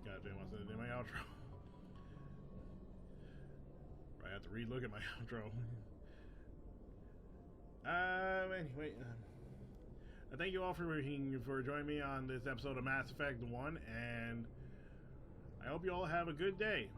damn, what's the name of my outro? I have to re-look at my outro. Anyway, thank you all for joining me on this episode of Mass Effect 1, and I hope you all have a good day.